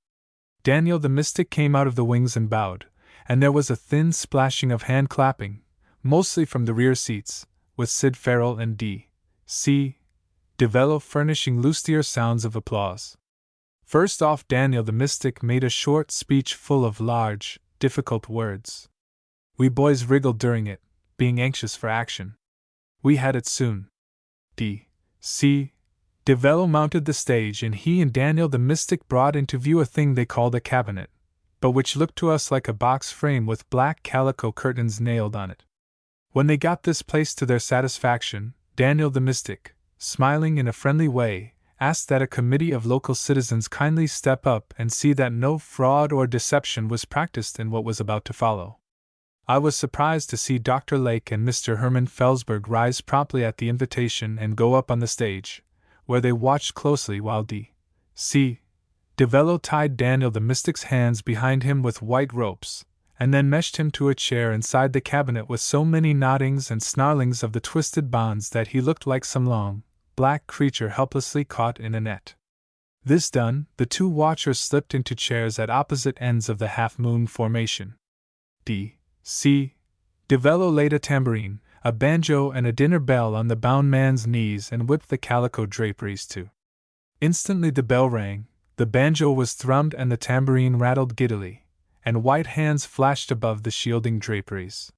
Daniel the Mystic came out of the wings and bowed, and there was a thin splashing of hand-clapping, mostly from the rear seats, with Sid Farrell and D.C. DeVello furnishing lustier sounds of applause. First off, Daniel the Mystic made a short speech full of large, difficult words. We boys wriggled during it, being anxious for action. We had it soon. D.C. DeVello mounted the stage, and he and Daniel the Mystic brought into view a thing they called a cabinet, but which looked to us like a box frame with black calico curtains nailed on it. When they got this placed to their satisfaction, Daniel the Mystic, smiling in a friendly way, asked that a committee of local citizens kindly step up and see that no fraud or deception was practiced in what was about to follow. I was surprised to see Dr. Lake and Mr. Herman Felsberg rise promptly at the invitation and go up on the stage, where they watched closely while D.C. DeVello tied Daniel the Mystic's hands behind him with white ropes, and then meshed him to a chair inside the cabinet with so many knottings and snarlings of the twisted bonds that he looked like some long, black creature helplessly caught in a net. This done, the two watchers slipped into chairs at opposite ends of the half-moon formation. D.C. DeVello laid a tambourine, a banjo, and a dinner bell on the bound man's knees and whipped the calico draperies too. Instantly the bell rang, the banjo was thrummed, and the tambourine rattled giddily, and white hands flashed above the shielding draperies.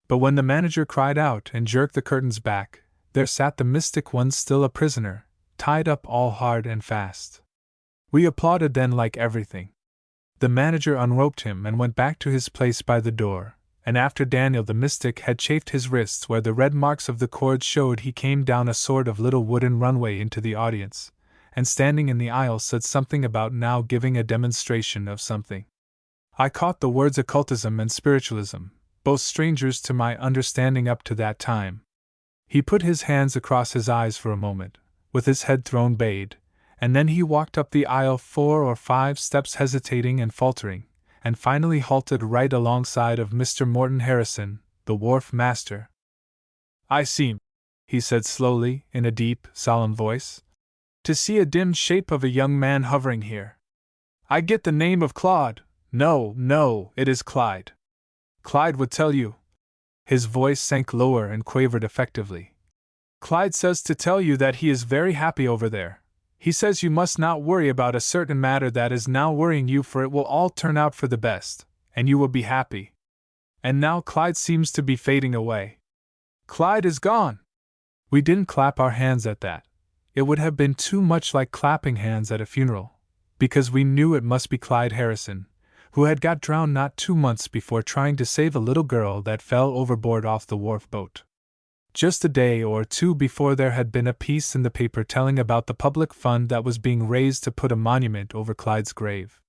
But when the manager cried out and jerked the curtains back, there sat the Mystic One still a prisoner, tied up all hard and fast. We applauded then like everything. The manager unroped him and went back to his place by the door, and after Daniel the Mystic had chafed his wrists where the red marks of the cords showed, he came down a sort of little wooden runway into the audience, and standing in the aisle said something about now giving a demonstration of something. I caught the words occultism and spiritualism, both strangers to my understanding up to that time. He put his hands across his eyes for a moment, with his head thrown bayed, and then he walked up the aisle 4 or 5 steps hesitating and faltering, and finally halted right alongside of Mr. Morton Harrison, the wharf master. "I seem," he said slowly, in a deep, solemn voice, "to see a dim shape of a young man hovering here. I get the name of Claude. No, it is Clyde. Clyde would tell you." His voice sank lower and quavered effectively. "Clyde says to tell you that he is very happy over there. He says you must not worry about a certain matter that is now worrying you, for it will all turn out for the best, and you will be happy. And now Clyde seems to be fading away. Clyde is gone." We didn't clap our hands at that. It would have been too much like clapping hands at a funeral, because we knew it must be Clyde Harrison, who had got drowned not 2 months before trying to save a little girl that fell overboard off the wharf boat. Just a day or 2 before there had been a piece in the paper telling about the public fund that was being raised to put a monument over Clyde's grave.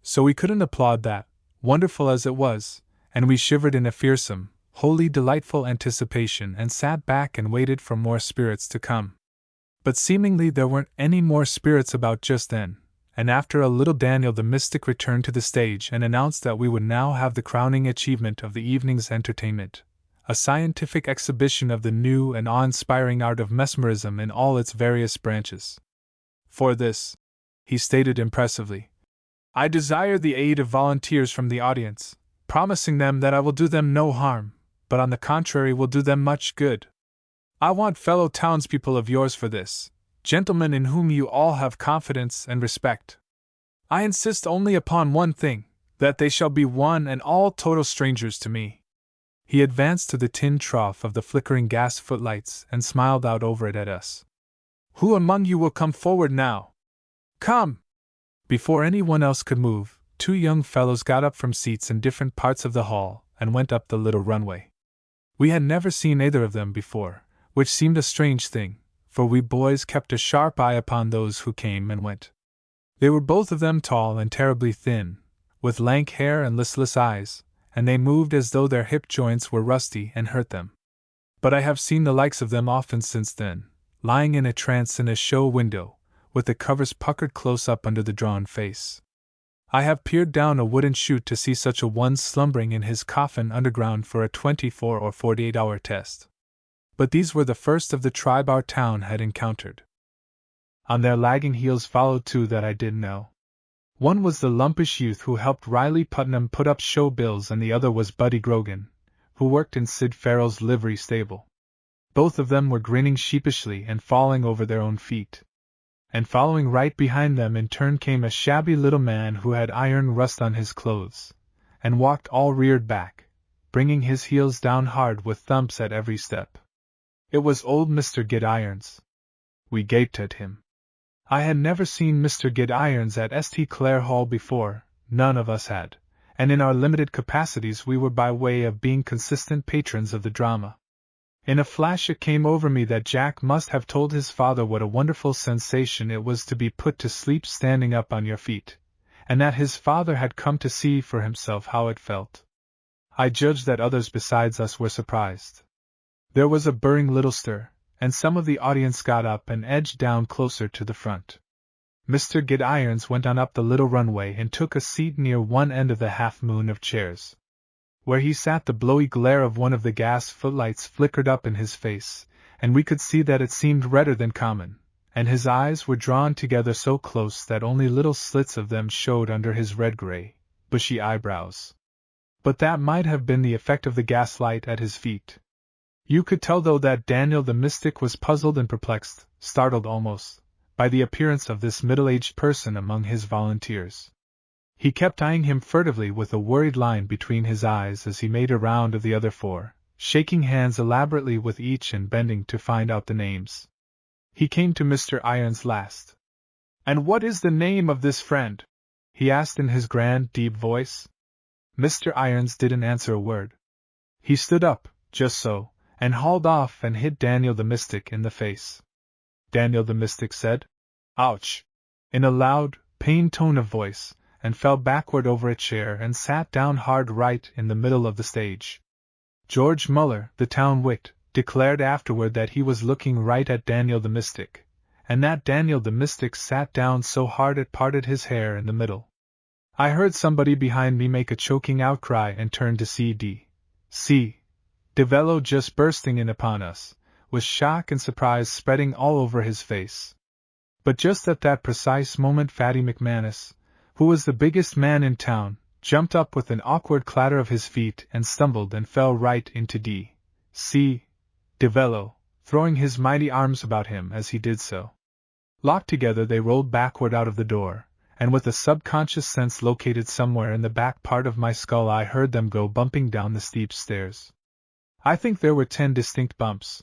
So we couldn't applaud that, wonderful as it was, and we shivered in a fearsome, wholly delightful anticipation and sat back and waited for more spirits to come. But seemingly there weren't any more spirits about just then, and after a little Daniel the Mystic returned to the stage and announced that we would now have the crowning achievement of the evening's entertainment, a scientific exhibition of the new and awe-inspiring art of mesmerism in all its various branches. "For this," he stated impressively, "I desire the aid of volunteers from the audience, promising them that I will do them no harm, but on the contrary will do them much good. I want fellow townspeople of yours for this, gentlemen in whom you all have confidence and respect. I insist only upon one thing, that they shall be one and all total strangers to me." He advanced to the tin trough of the flickering gas footlights and smiled out over it at us. "Who among you will come forward now? Come!" Before anyone else could move, 2 young fellows got up from seats in different parts of the hall and went up the little runway. We had never seen either of them before, which seemed a strange thing, for we boys kept a sharp eye upon those who came and went. They were both of them tall and terribly thin, with lank hair and listless eyes, and they moved as though their hip joints were rusty and hurt them. But I have seen the likes of them often since then, lying in a trance in a show window, with the covers puckered close up under the drawn face. I have peered down a wooden chute to see such a one slumbering in his coffin underground for a 24 or 48-hour test. But these were the first of the tribe our town had encountered. On their lagging heels followed 2 that I didn't know. One was the lumpish youth who helped Riley Putnam put up show bills, and the other was Buddy Grogan, who worked in Sid Farrell's livery stable. Both of them were grinning sheepishly and falling over their own feet. And following right behind them in turn came a shabby little man who had iron rust on his clothes, and walked all reared back, bringing his heels down hard with thumps at every step. It was old Mr. Gidirons. We gaped at him. I had never seen Mr. Gidirons at St. Clair Hall before, none of us had, and in our limited capacities we were by way of being consistent patrons of the drama. In a flash it came over me that Jack must have told his father what a wonderful sensation it was to be put to sleep standing up on your feet, and that his father had come to see for himself how it felt. I judged that others besides us were surprised. There was a burring little stir, and some of the audience got up and edged down closer to the front. Mr. Gidirons went on up the little runway and took a seat near one end of the half-moon of chairs. Where he sat the blowy glare of one of the gas footlights flickered up in his face, and we could see that it seemed redder than common, and his eyes were drawn together so close that only little slits of them showed under his red-gray, bushy eyebrows. But that might have been the effect of the gaslight at his feet. You could tell though that Daniel the mystic was puzzled and perplexed, startled almost, by the appearance of this middle-aged person among his volunteers. He kept eyeing him furtively with a worried line between his eyes as he made a round of the other four, shaking hands elaborately with each and bending to find out the names. He came to Mr. Irons last. "And what is the name of this friend?" he asked in his grand, deep voice. Mr. Irons didn't answer a word. He stood up, just so, and hauled off and hit Daniel the Mystic in the face. Daniel the Mystic said, "Ouch!" in a loud, pained tone of voice, and fell backward over a chair and sat down hard right in the middle of the stage. George Muller, the town wit, declared afterward that he was looking right at Daniel the Mystic, and that Daniel the Mystic sat down so hard it parted his hair in the middle. I heard somebody behind me make a choking outcry and turned to see Devello just bursting in upon us, with shock and surprise spreading all over his face. But just at that precise moment Fatty McManus, who was the biggest man in town, jumped up with an awkward clatter of his feet and stumbled and fell right into Devello, throwing his mighty arms about him as he did so. Locked together they rolled backward out of the door, and with a subconscious sense located somewhere in the back part of my skull I heard them go bumping down the steep stairs. I think there were 10 distinct bumps.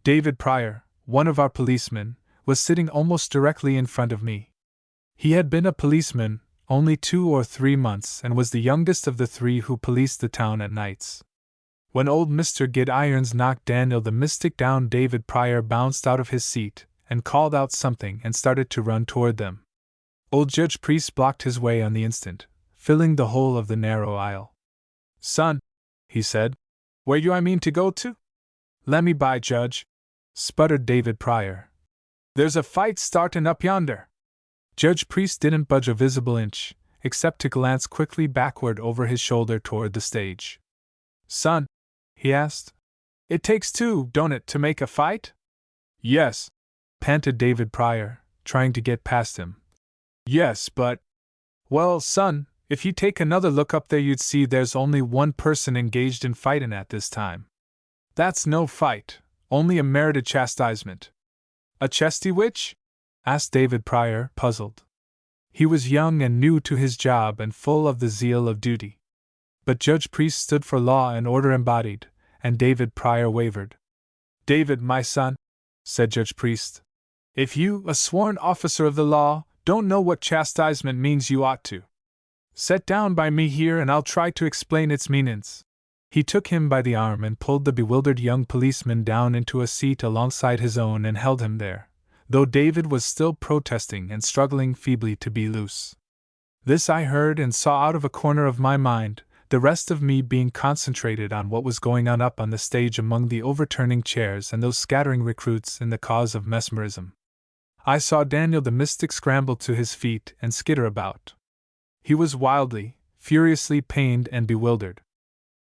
David Pryor, one of our policemen, was sitting almost directly in front of me. He had been a policeman only 2 or 3 months and was the youngest of the 3 who policed the town at nights. When old Mr. Gidirons knocked Daniel the Mystic down, David Pryor bounced out of his seat and called out something and started to run toward them. Old Judge Priest blocked his way on the instant, filling the whole of the narrow aisle. "Son," he said, "where you I mean to go to?" "Lemme by, Judge," sputtered David Pryor. "There's a fight startin' up yonder." Judge Priest didn't budge a visible inch, except to glance quickly backward over his shoulder toward the stage. "Son," he asked, "it takes 2, don't it, to make a fight?" "Yes," panted David Pryor, trying to get past him. "Yes, but—" "Well, son, if you take another look up there you'd see there's only one person engaged in fightin' at this time. That's no fight, only a merited chastisement." "A chesty witch?" asked David Pryor, puzzled. He was young and new to his job and full of the zeal of duty. But Judge Priest stood for law and order embodied, and David Pryor wavered. "David, my son," said Judge Priest, "if you, a sworn officer of the law, don't know what chastisement means you ought to. Set down by me here and I'll try to explain its meanin's." He took him by the arm and pulled the bewildered young policeman down into a seat alongside his own and held him there, though David was still protesting and struggling feebly to be loose. This I heard and saw out of a corner of my mind, the rest of me being concentrated on what was going on up on the stage among the overturning chairs and those scattering recruits in the cause of mesmerism. I saw Daniel the Mystic scramble to his feet and skitter about. He was wildly, furiously pained and bewildered.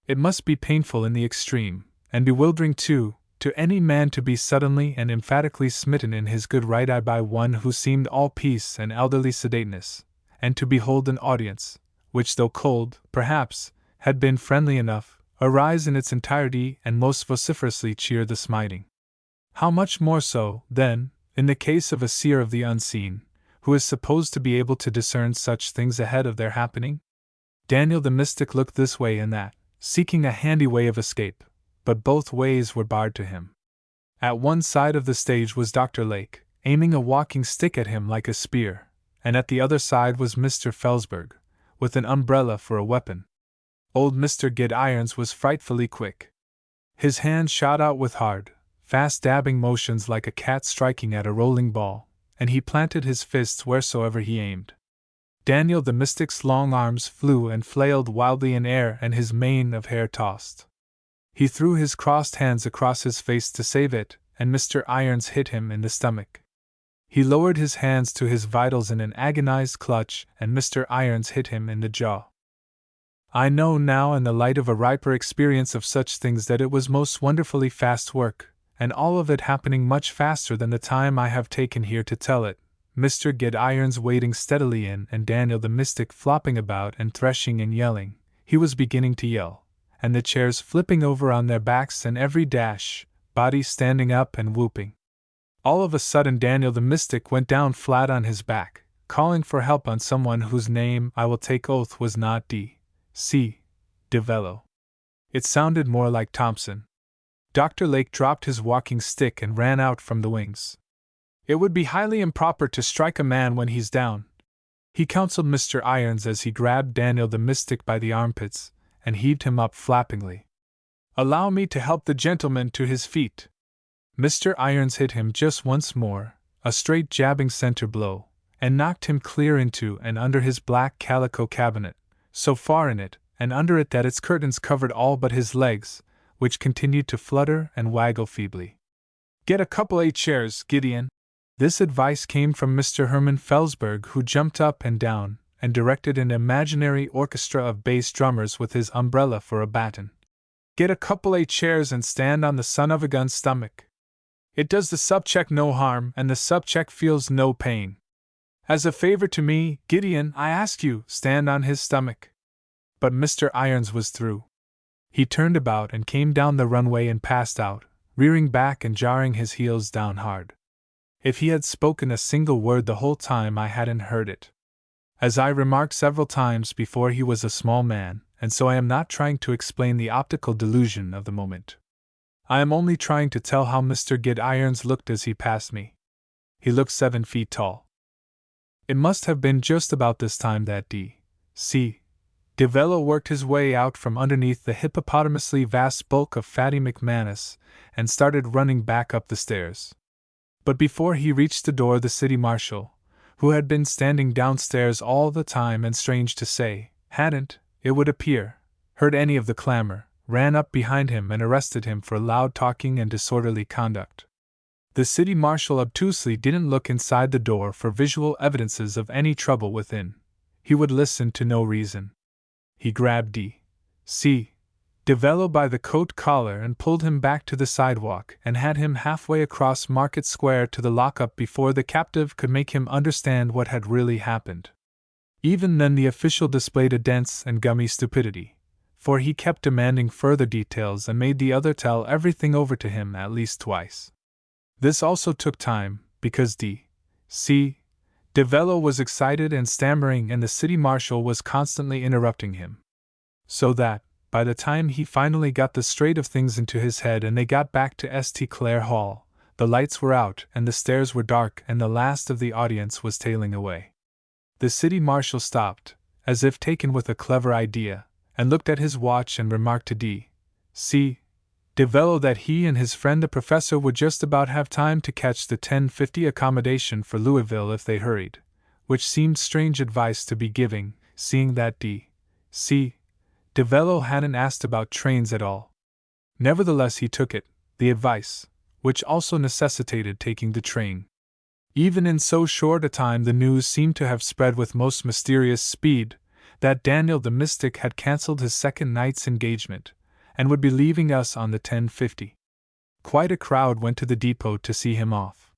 It must be painful in the extreme, and bewildering too, to any man to be suddenly and emphatically smitten in his good right eye by one who seemed all peace and elderly sedateness, and to behold an audience, which though cold, perhaps, had been friendly enough, arise in its entirety and most vociferously cheer the smiting. How much more so, then, in the case of a seer of the unseen, who is supposed to be able to discern such things ahead of their happening? Daniel the Mystic looked this way and that, seeking a handy way of escape, but both ways were barred to him. At one side of the stage was Dr. Lake, aiming a walking stick at him like a spear, and at the other side was Mr. Felsberg, with an umbrella for a weapon. Old Mr. Gid Irons was frightfully quick. His hand shot out with hard, fast dabbing motions like a cat striking at a rolling ball, and he planted his fists wheresoever he aimed. Daniel the Mystic's long arms flew and flailed wildly in air, and his mane of hair tossed. He threw his crossed hands across his face to save it, and Mr. Irons hit him in the stomach. He lowered his hands to his vitals in an agonized clutch, and Mr. Irons hit him in the jaw. I know now in the light of a riper experience of such things that it was most wonderfully fast work, and all of it happening much faster than the time I have taken here to tell it, Mr. Gid Irons wading steadily in and Daniel the Mystic flopping about and threshing and yelling. He was beginning to yell, and the chairs flipping over on their backs and every dash, body standing up and whooping. All of a sudden Daniel the Mystic went down flat on his back, calling for help on someone whose name I will take oath was not D.C. DeVello. It sounded more like Thompson. Dr. Lake dropped his walking stick and ran out from the wings. It would be highly improper to strike a man when he's down, he counseled Mr. Irons as he grabbed Daniel the Mystic by the armpits and heaved him up flappingly. Allow me to help the gentleman to his feet. Mr. Irons hit him just once more, a straight jabbing center blow, and knocked him clear into and under his black calico cabinet, so far in it and under it that its curtains covered all but his legs, which continued to flutter and waggle feebly. Get a couple of chairs, Gideon. This advice came from Mr. Herman Felsberg, who jumped up and down and directed an imaginary orchestra of bass drummers with his umbrella for a baton. Get a couple of chairs and stand on the son of a gun's stomach. It does the subject no harm, and the subject feels no pain. As a favor to me, Gideon, I ask you, stand on his stomach. But Mr. Irons was through. He turned about and came down the runway and passed out, rearing back and jarring his heels down hard. If he had spoken a single word the whole time, I hadn't heard it. As I remarked several times before, he was a small man, and so I am not trying to explain the optical delusion of the moment. I am only trying to tell how Mr. Gid Irons looked as he passed me. He looked 7 feet tall. It must have been just about this time that D.C. DeVello worked his way out from underneath the hippopotamously vast bulk of Fatty McManus and started running back up the stairs. But before he reached the door, the city marshal, who had been standing downstairs all the time and, strange to say, hadn't, it would appear, heard any of the clamor, ran up behind him and arrested him for loud talking and disorderly conduct. The city marshal obtusely didn't look inside the door for visual evidences of any trouble within. He would listen to no reason. He grabbed D.C. DeVello by the coat collar and pulled him back to the sidewalk and had him halfway across Market Square to the lockup before the captive could make him understand what had really happened. Even then the official displayed a dense and gummy stupidity, for he kept demanding further details and made the other tell everything over to him at least twice. This also took time, because D.C. DeVello was excited and stammering, and the city marshal was constantly interrupting him. So that, by the time he finally got the straight of things into his head and they got back to St. Clair Hall, the lights were out and the stairs were dark and the last of the audience was tailing away. The city marshal stopped, as if taken with a clever idea, and looked at his watch and remarked to D.C. DeVello that he and his friend the professor would just about have time to catch the 10:50 accommodation for Louisville if they hurried, which seemed strange advice to be giving, seeing that D.C. DeVello hadn't asked about trains at all. Nevertheless, he took it, the advice, which also necessitated taking the train. Even in so short a time, the news seemed to have spread with most mysterious speed that Daniel the Mystic had cancelled his second night's engagement and would be leaving us on the 10:50. Quite a crowd went to the depot to see him off.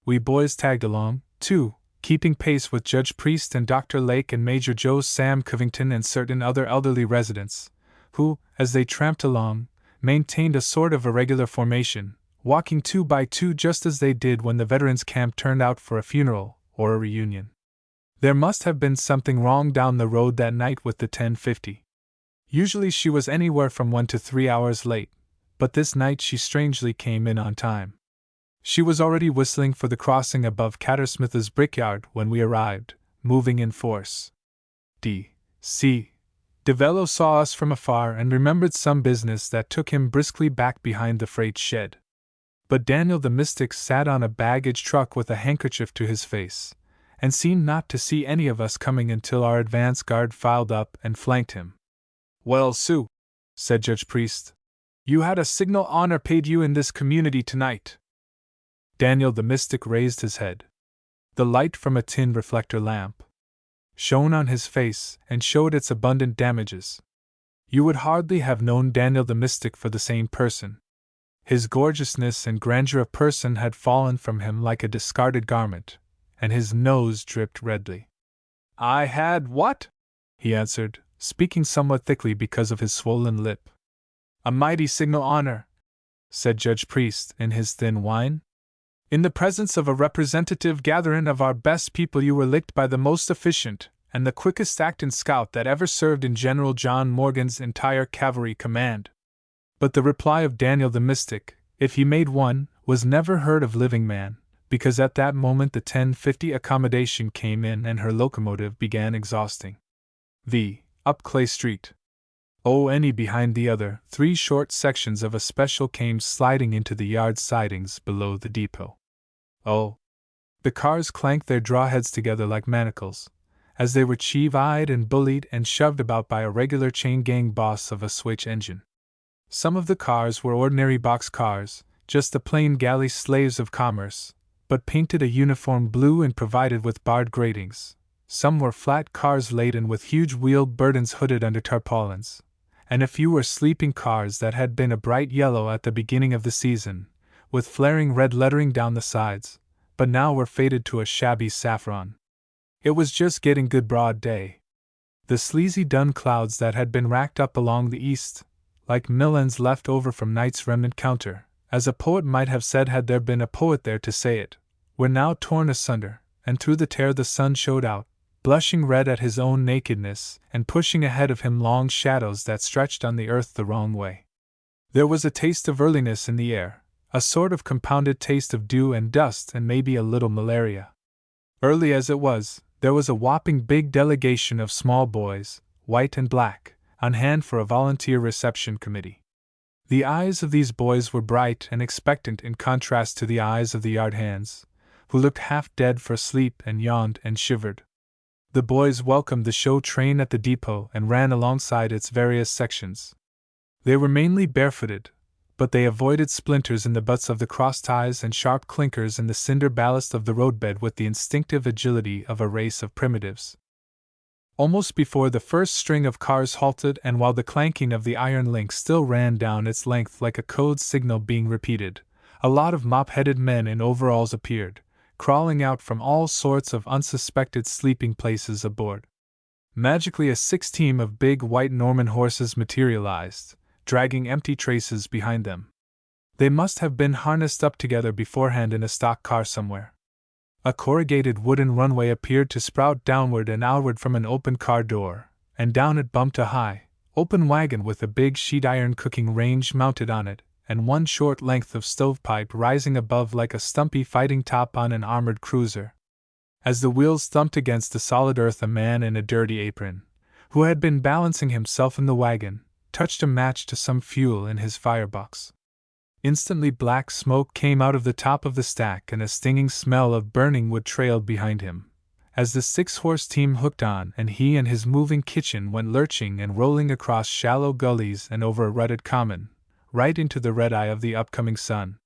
We boys tagged along, too, keeping pace with Judge Priest and Dr. Lake and Major Joe Sam Covington and certain other elderly residents, who, as they tramped along, maintained a sort of irregular formation, walking 2 by 2 just as they did when the veterans' camp turned out for a funeral or a reunion. There must have been something wrong down the road that night with the 10:50. Usually she was anywhere from 1 to 3 hours late, but this night she strangely came in on time. She was already whistling for the crossing above Cattersmith's brickyard when we arrived, moving in force. D.C. Devello saw us from afar and remembered some business that took him briskly back behind the freight shed. But Daniel the Mystic sat on a baggage truck with a handkerchief to his face, and seemed not to see any of us coming until our advance guard filed up and flanked him. "Well, Sue," said Judge Priest, "you had a signal honor paid you in this community tonight." Daniel the Mystic raised his head. The light from a tin reflector lamp shone on his face and showed its abundant damages. You would hardly have known Daniel the Mystic for the same person. His gorgeousness and grandeur of person had fallen from him like a discarded garment, and his nose dripped redly. "I had what?" he answered, speaking somewhat thickly because of his swollen lip. "A mighty signal honor," said Judge Priest in his thin whine. "In the presence of a representative gathering of our best people you were licked by the most efficient and the quickest actin' scout that ever served in General John Morgan's entire cavalry command." But the reply of Daniel the Mystic, if he made one, was never heard of living man, because at that moment the 10:50 accommodation came in and her locomotive began exhausting. Up Clay Street. Any behind the other, 3 short sections of a special came sliding into the yard sidings below the depot. The cars clanked their drawheads together like manacles, as they were chief-eyed and bullied and shoved about by a regular chain-gang boss of a switch engine. Some of the cars were ordinary box cars, just the plain galley slaves of commerce, but painted a uniform blue and provided with barred gratings. Some were flat cars laden with huge wheeled burdens hooded under tarpaulins, and a few were sleeping cars that had been a bright yellow at the beginning of the season, with flaring red lettering down the sides, but now were faded to a shabby saffron. It was just getting good broad day. The sleazy dun clouds that had been racked up along the east, like millends left over from night's remnant counter, as a poet might have said had there been a poet there to say it, were now torn asunder, and through the tear the sun showed out, blushing red at his own nakedness, and pushing ahead of him long shadows that stretched on the earth the wrong way. There was a taste of earliness in the air, a sort of compounded taste of dew and dust and maybe a little malaria. Early as it was, there was a whopping big delegation of small boys, white and black, on hand for a volunteer reception committee. The eyes of these boys were bright and expectant in contrast to the eyes of the yard hands, who looked half dead for sleep and yawned and shivered. The boys welcomed the show train at the depot and ran alongside its various sections. They were mainly barefooted, but they avoided splinters in the butts of the cross ties and sharp clinkers in the cinder ballast of the roadbed with the instinctive agility of a race of primitives. Almost before the first string of cars halted and while the clanking of the iron link still ran down its length like a code signal being repeated, a lot of mop-headed men in overalls appeared, crawling out from all sorts of unsuspected sleeping places aboard. Magically a 6 team of big white Norman horses materialized, dragging empty traces behind them. They must have been harnessed up together beforehand in a stock car somewhere. A corrugated wooden runway appeared to sprout downward and outward from an open car door, and down it bumped a high, open wagon with a big sheet iron cooking range mounted on it, and one short length of stovepipe rising above like a stumpy fighting top on an armored cruiser. As the wheels thumped against the solid earth, a man in a dirty apron, who had been balancing himself in the wagon, touched a match to some fuel in his firebox. Instantly black smoke came out of the top of the stack and a stinging smell of burning wood trailed behind him, as the 6-horse team hooked on and he and his moving kitchen went lurching and rolling across shallow gullies and over a rutted common, right into the red eye of the upcoming sun.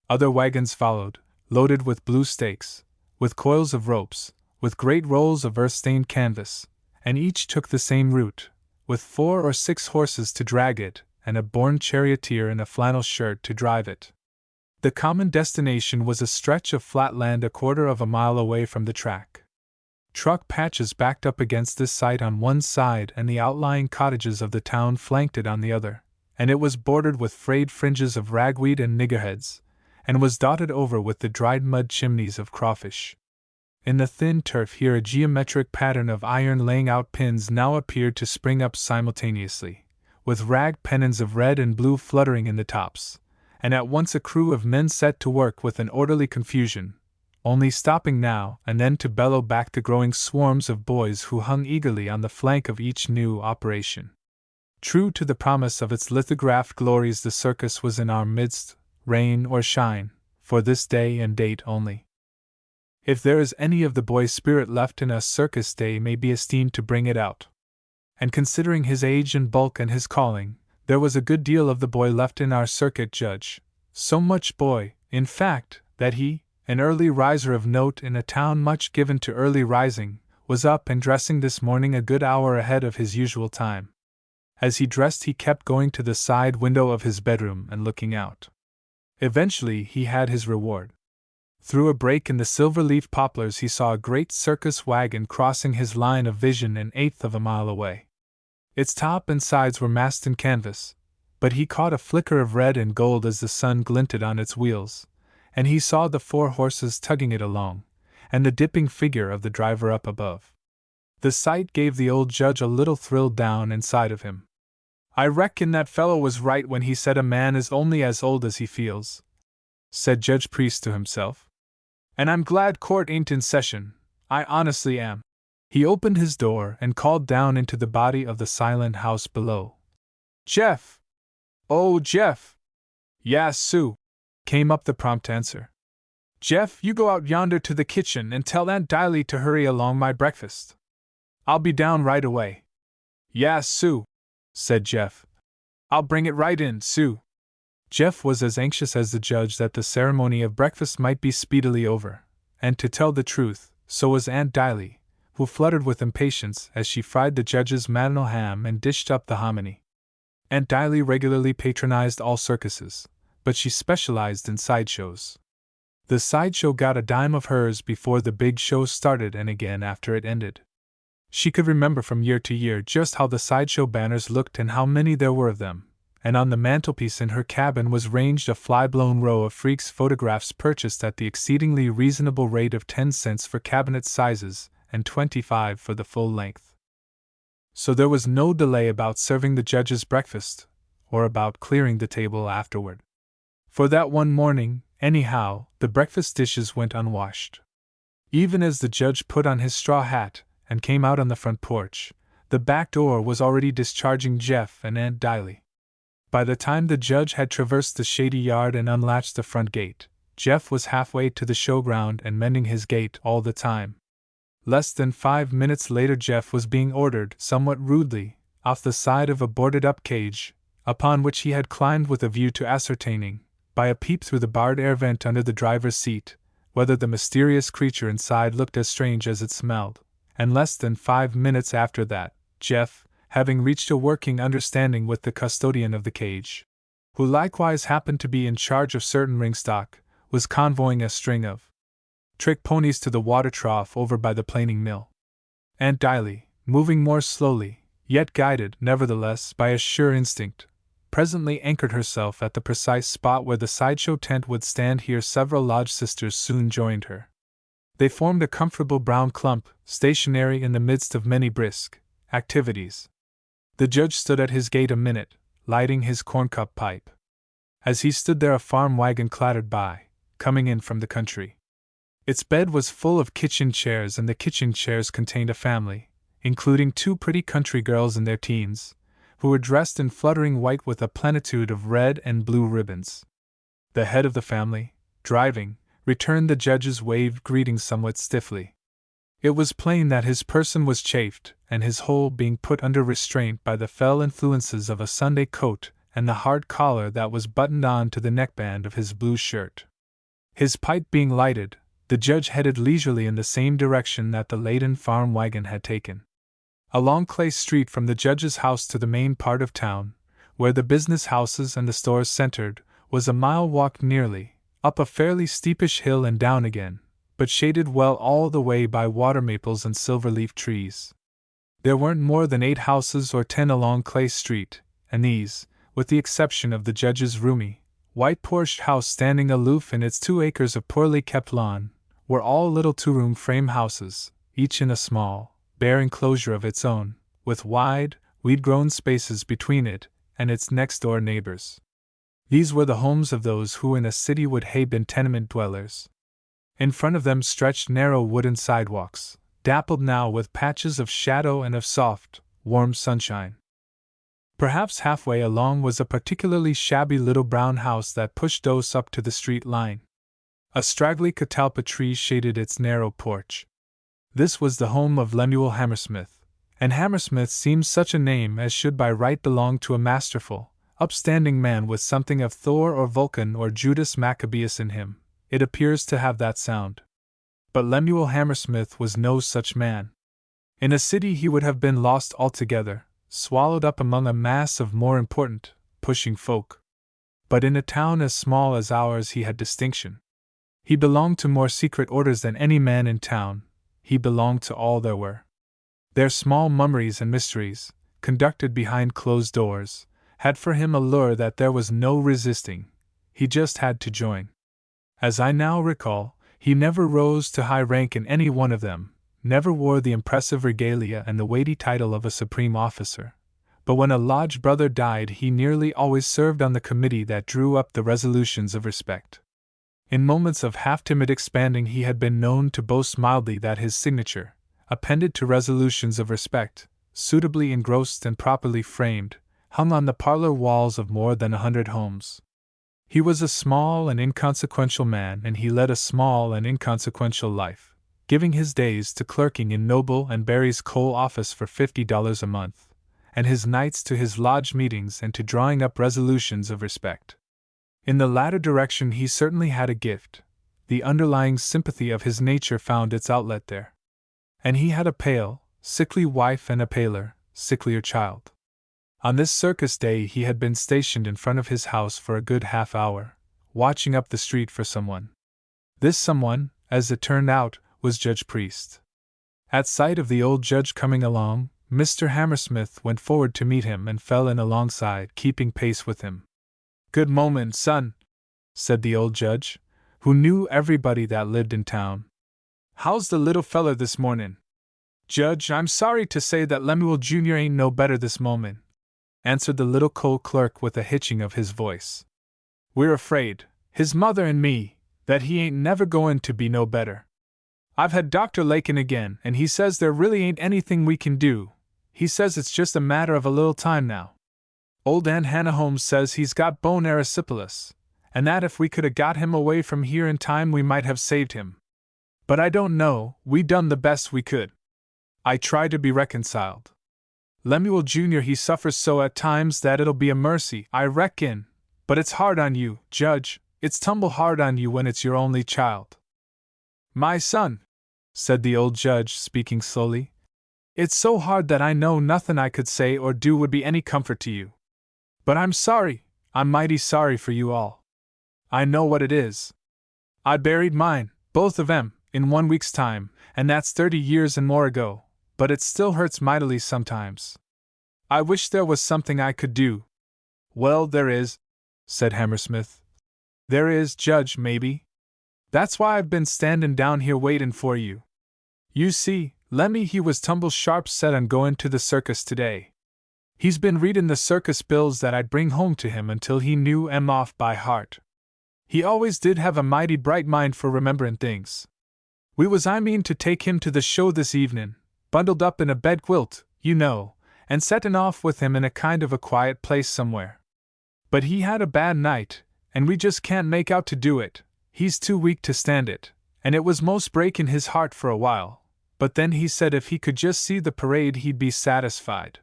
Other wagons followed, loaded with blue stakes, with coils of ropes, with great rolls of earth-stained canvas, and each took the same route, with 4 or 6 horses to drag it, and a born charioteer in a flannel shirt to drive it. The common destination was a stretch of flat land a quarter of a mile away from the track. Truck patches backed up against this site on one side and the outlying cottages of the town flanked it on the other, and it was bordered with frayed fringes of ragweed and niggerheads, and was dotted over with the dried mud chimneys of crawfish. In the thin turf here a geometric pattern of iron laying out pins now appeared to spring up simultaneously, with rag pennons of red and blue fluttering in the tops, and at once a crew of men set to work with an orderly confusion, only stopping now and then to bellow back the growing swarms of boys who hung eagerly on the flank of each new operation. True to the promise of its lithographed glories, the circus was in our midst, rain or shine, for this day and date only. If there is any of the boy's spirit left in us, circus day may be esteemed to bring it out. And considering his age and bulk and his calling, there was a good deal of the boy left in our circuit judge, so much boy, in fact, that he, an early riser of note in a town much given to early rising, was up and dressing this morning a good hour ahead of his usual time. As he dressed he kept going to the side window of his bedroom and looking out. Eventually he had his reward. Through a break in the silver-leaf poplars he saw a great circus wagon crossing his line of vision an eighth of a mile away. Its top and sides were massed in canvas, but he caught a flicker of red and gold as the sun glinted on its wheels, and he saw the 4 horses tugging it along, and the dipping figure of the driver up above. The sight gave the old judge a little thrill down inside of him. "I reckon that fellow was right when he said a man is only as old as he feels," said Judge Priest to himself. "And I'm glad court ain't in session, I honestly am." He opened his door and called down into the body of the silent house below. "Jeff! Oh, Jeff!" "Yas, Sue," came up the prompt answer. "Jeff, you go out yonder to the kitchen and tell Aunt Diley to hurry along my breakfast. I'll be down right away." "Yas, Sue," said Jeff. "I'll bring it right in, Sue." Jeff was as anxious as the judge that the ceremony of breakfast might be speedily over, and to tell the truth, so was Aunt Diley, who fluttered with impatience as she fried the judge's matinal ham and dished up the hominy. Aunt Diley regularly patronized all circuses, but she specialized in sideshows. The sideshow got a dime of hers before the big show started and again after it ended. She could remember from year to year just how the sideshow banners looked and how many there were of them, and on the mantelpiece in her cabin was ranged a fly-blown row of freaks' photographs purchased at the exceedingly reasonable rate of 10 cents for cabinet sizes and 25 for the full length. So there was no delay about serving the judge's breakfast, or about clearing the table afterward. For that one morning, anyhow, the breakfast dishes went unwashed. Even as the judge put on his straw hat and came out on the front porch, the back door was already discharging Jeff and Aunt Diley. By the time the judge had traversed the shady yard and unlatched the front gate, Jeff was halfway to the showground and mending his gait all the time. Less than 5 minutes later Jeff was being ordered, somewhat rudely, off the side of a boarded-up cage, upon which he had climbed with a view to ascertaining, by a peep through the barred air vent under the driver's seat, whether the mysterious creature inside looked as strange as it smelled. And less than 5 minutes after that, Jeff, having reached a working understanding with the custodian of the cage, who likewise happened to be in charge of certain ring stock, was convoying a string of trick ponies to the water trough over by the planing mill. Aunt Diley, moving more slowly, yet guided, nevertheless, by a sure instinct, presently anchored herself at the precise spot where the sideshow tent would stand. Here several lodge sisters soon joined her. They formed a comfortable brown clump, stationary in the midst of many brisk activities. The judge stood at his gate a minute, lighting his corncob pipe. As he stood there a farm wagon clattered by, coming in from the country. Its bed was full of kitchen chairs, and the kitchen chairs contained a family, including 2 pretty country girls in their teens, who were dressed in fluttering white with a plenitude of red and blue ribbons. The head of the family, driving, returned the judge's waved greeting somewhat stiffly. It was plain that his person was chafed, and his whole being put under restraint by the fell influences of a Sunday coat and the hard collar that was buttoned on to the neckband of his blue shirt. His pipe being lighted, the judge headed leisurely in the same direction that the laden farm wagon had taken. Along Clay Street from the judge's house to the main part of town, where the business houses and the stores centered, was a mile walk nearly, up a fairly steepish hill and down again, but shaded well all the way by water maples and silver-leaf trees. There weren't more than 8 houses or 10 along Clay Street, and these, with the exception of the judge's roomy, white-porched house standing aloof in its 2 acres of poorly kept lawn, were all little two-room frame houses, each in a small, bare enclosure of its own, with wide, weed-grown spaces between it and its next-door neighbors. These were the homes of those who in a city would have been tenement dwellers. In front of them stretched narrow wooden sidewalks, dappled now with patches of shadow and of soft, warm sunshine. Perhaps halfway along was a particularly shabby little brown house that pushed close up to the street line. A straggly catalpa tree shaded its narrow porch. This was the home of Lemuel Hammersmith, and Hammersmith seemed such a name as should by right belong to a masterful, upstanding man with something of Thor or Vulcan or Judas Maccabeus in him. It appears to have that sound. But Lemuel Hammersmith was no such man. In a city he would have been lost altogether, swallowed up among a mass of more important, pushing folk. But in a town as small as ours he had distinction. He belonged to more secret orders than any man in town. He belonged to all there were. Their small mummeries and mysteries, conducted behind closed doors, had for him a lure that there was no resisting. He just had to join. As I now recall, he never rose to high rank in any one of them, never wore the impressive regalia and the weighty title of a supreme officer. But when a lodge brother died, he nearly always served on the committee that drew up the resolutions of respect. In moments of half-timid expanding he had been known to boast mildly that his signature, appended to resolutions of respect, suitably engrossed and properly framed, hung on the parlor walls of more than 100 homes. He was a small and inconsequential man, and he led a small and inconsequential life, giving his days to clerking in Noble and Barry's coal office for $50 a month, and his nights to his lodge meetings and to drawing up resolutions of respect. In the latter direction he certainly had a gift. The underlying sympathy of his nature found its outlet there. And he had a pale, sickly wife and a paler, sicklier child. On this circus day he had been stationed in front of his house for a good half hour, watching up the street for someone. This someone, as it turned out, was Judge Priest. At sight of the old judge coming along, Mr. Hammersmith went forward to meet him and fell in alongside, keeping pace with him. "Good moment, son," said the old judge, who knew everybody that lived in town. "How's the little feller this mornin'?" "Judge, I'm sorry to say that Lemuel Jr. ain't no better this moment," answered the little coal clerk with a hitching of his voice. "We're afraid, his mother and me, that he ain't never goin' to be no better. I've had Dr. Lakin again, and he says there really ain't anything we can do. He says it's just a matter of a little time now. Old Aunt Hannah Holmes says he's got bone erysipelas, and that if we could have got him away from here in time we might have saved him. But I don't know, we done the best we could. I tried to be reconciled. Lemuel Jr. he suffers so at times that it'll be a mercy, I reckon, but it's hard on you, Judge, it's tumble hard on you when it's your only child." "My son," said the old judge, speaking slowly, "it's so hard that I know nothing I could say or do would be any comfort to you. But I'm sorry, I'm mighty sorry for you all. I know what it is. I buried mine, both of 'em, in 1 week's time, and that's 30 years and more ago, but it still hurts mightily sometimes. I wish there was something I could do." "Well, there is," said Hammersmith. "There is, Judge, maybe. That's why I've been standin' down here waitin' for you. You see, Lemmy he was tumble sharp set on goin' to the circus today. He's been readin' the circus bills that I'd bring home to him until he knew 'em off by heart. He always did have a mighty bright mind for rememberin' things. We was I mean to take him to the show this evenin', bundled up in a bed quilt, you know, and settin' off with him in a kind of a quiet place somewhere. But he had a bad night, and we just can't make out to do it. He's too weak to stand it, and it was most breakin' his heart for a while, but then he said if he could just see the parade he'd be satisfied.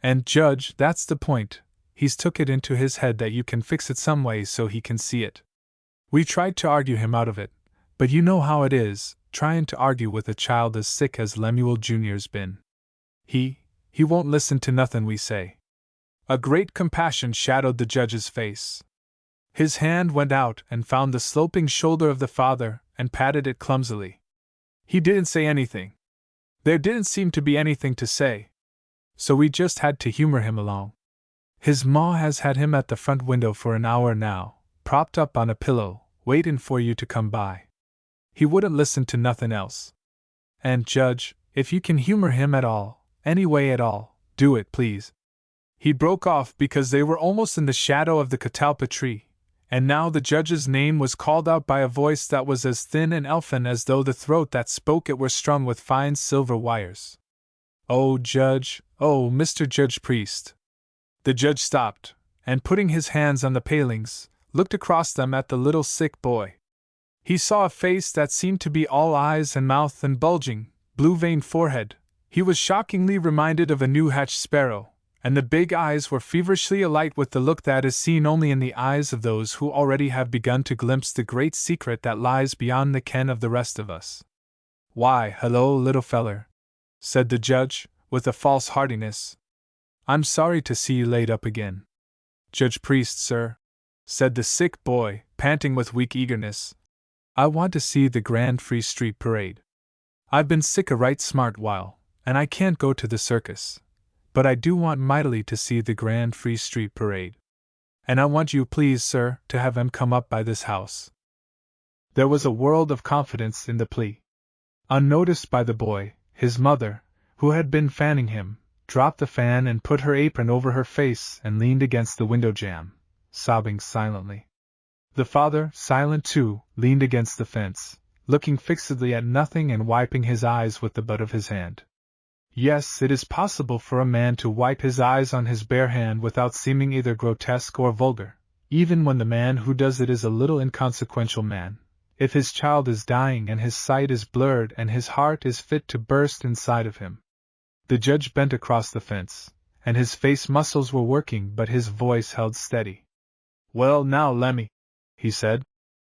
And, Judge, that's the point, he's took it into his head that you can fix it some way so he can see it. We tried to argue him out of it, but you know how it is, tryin' to argue with a child as sick as Lemuel Jr.'s been. He won't listen to nothin' we say." A great compassion shadowed the judge's face. His hand went out and found the sloping shoulder of the father and patted it clumsily. He didn't say anything. There didn't seem to be anything to say. So we just had to humor him along. His ma has had him at the front window for an hour now, propped up on a pillow, waitin' for you to come by. He wouldn't listen to nothing else. And, Judge, if you can humor him at all, any way at all, do it, please. He broke off because they were almost in the shadow of the catalpa tree, and now the judge's name was called out by a voice that was as thin and elfin as though the throat that spoke it were strung with fine silver wires. "Oh, Judge, oh, Mr. Judge Priest." The judge stopped, and putting his hands on the palings, looked across them at the little sick boy. He saw a face that seemed to be all eyes and mouth and bulging, blue-veined forehead. He was shockingly reminded of a new-hatched sparrow, and the big eyes were feverishly alight with the look that is seen only in the eyes of those who already have begun to glimpse the great secret that lies beyond the ken of the rest of us. "Why, hello, little feller," said the judge, with a false heartiness. "I'm sorry to see you laid up again." "Judge Priest, sir," said the sick boy, panting with weak eagerness, "I want to see the Grand Free Street Parade. I've been sick a right smart while, and I can't go to the circus. But I do want mightily to see the Grand Free Street Parade. And I want you, please, sir, to have him come up by this house." There was a world of confidence in the plea. Unnoticed by the boy, his mother, who had been fanning him, dropped the fan and put her apron over her face and leaned against the window jamb, sobbing silently. The father, silent too, leaned against the fence, looking fixedly at nothing and wiping his eyes with the butt of his hand. Yes, it is possible for a man to wipe his eyes on his bare hand without seeming either grotesque or vulgar, even when the man who does it is a little inconsequential man, if his child is dying and his sight is blurred and his heart is fit to burst inside of him. The judge bent across the fence, and his face muscles were working but his voice held steady. "Well now, Lemmy," he said,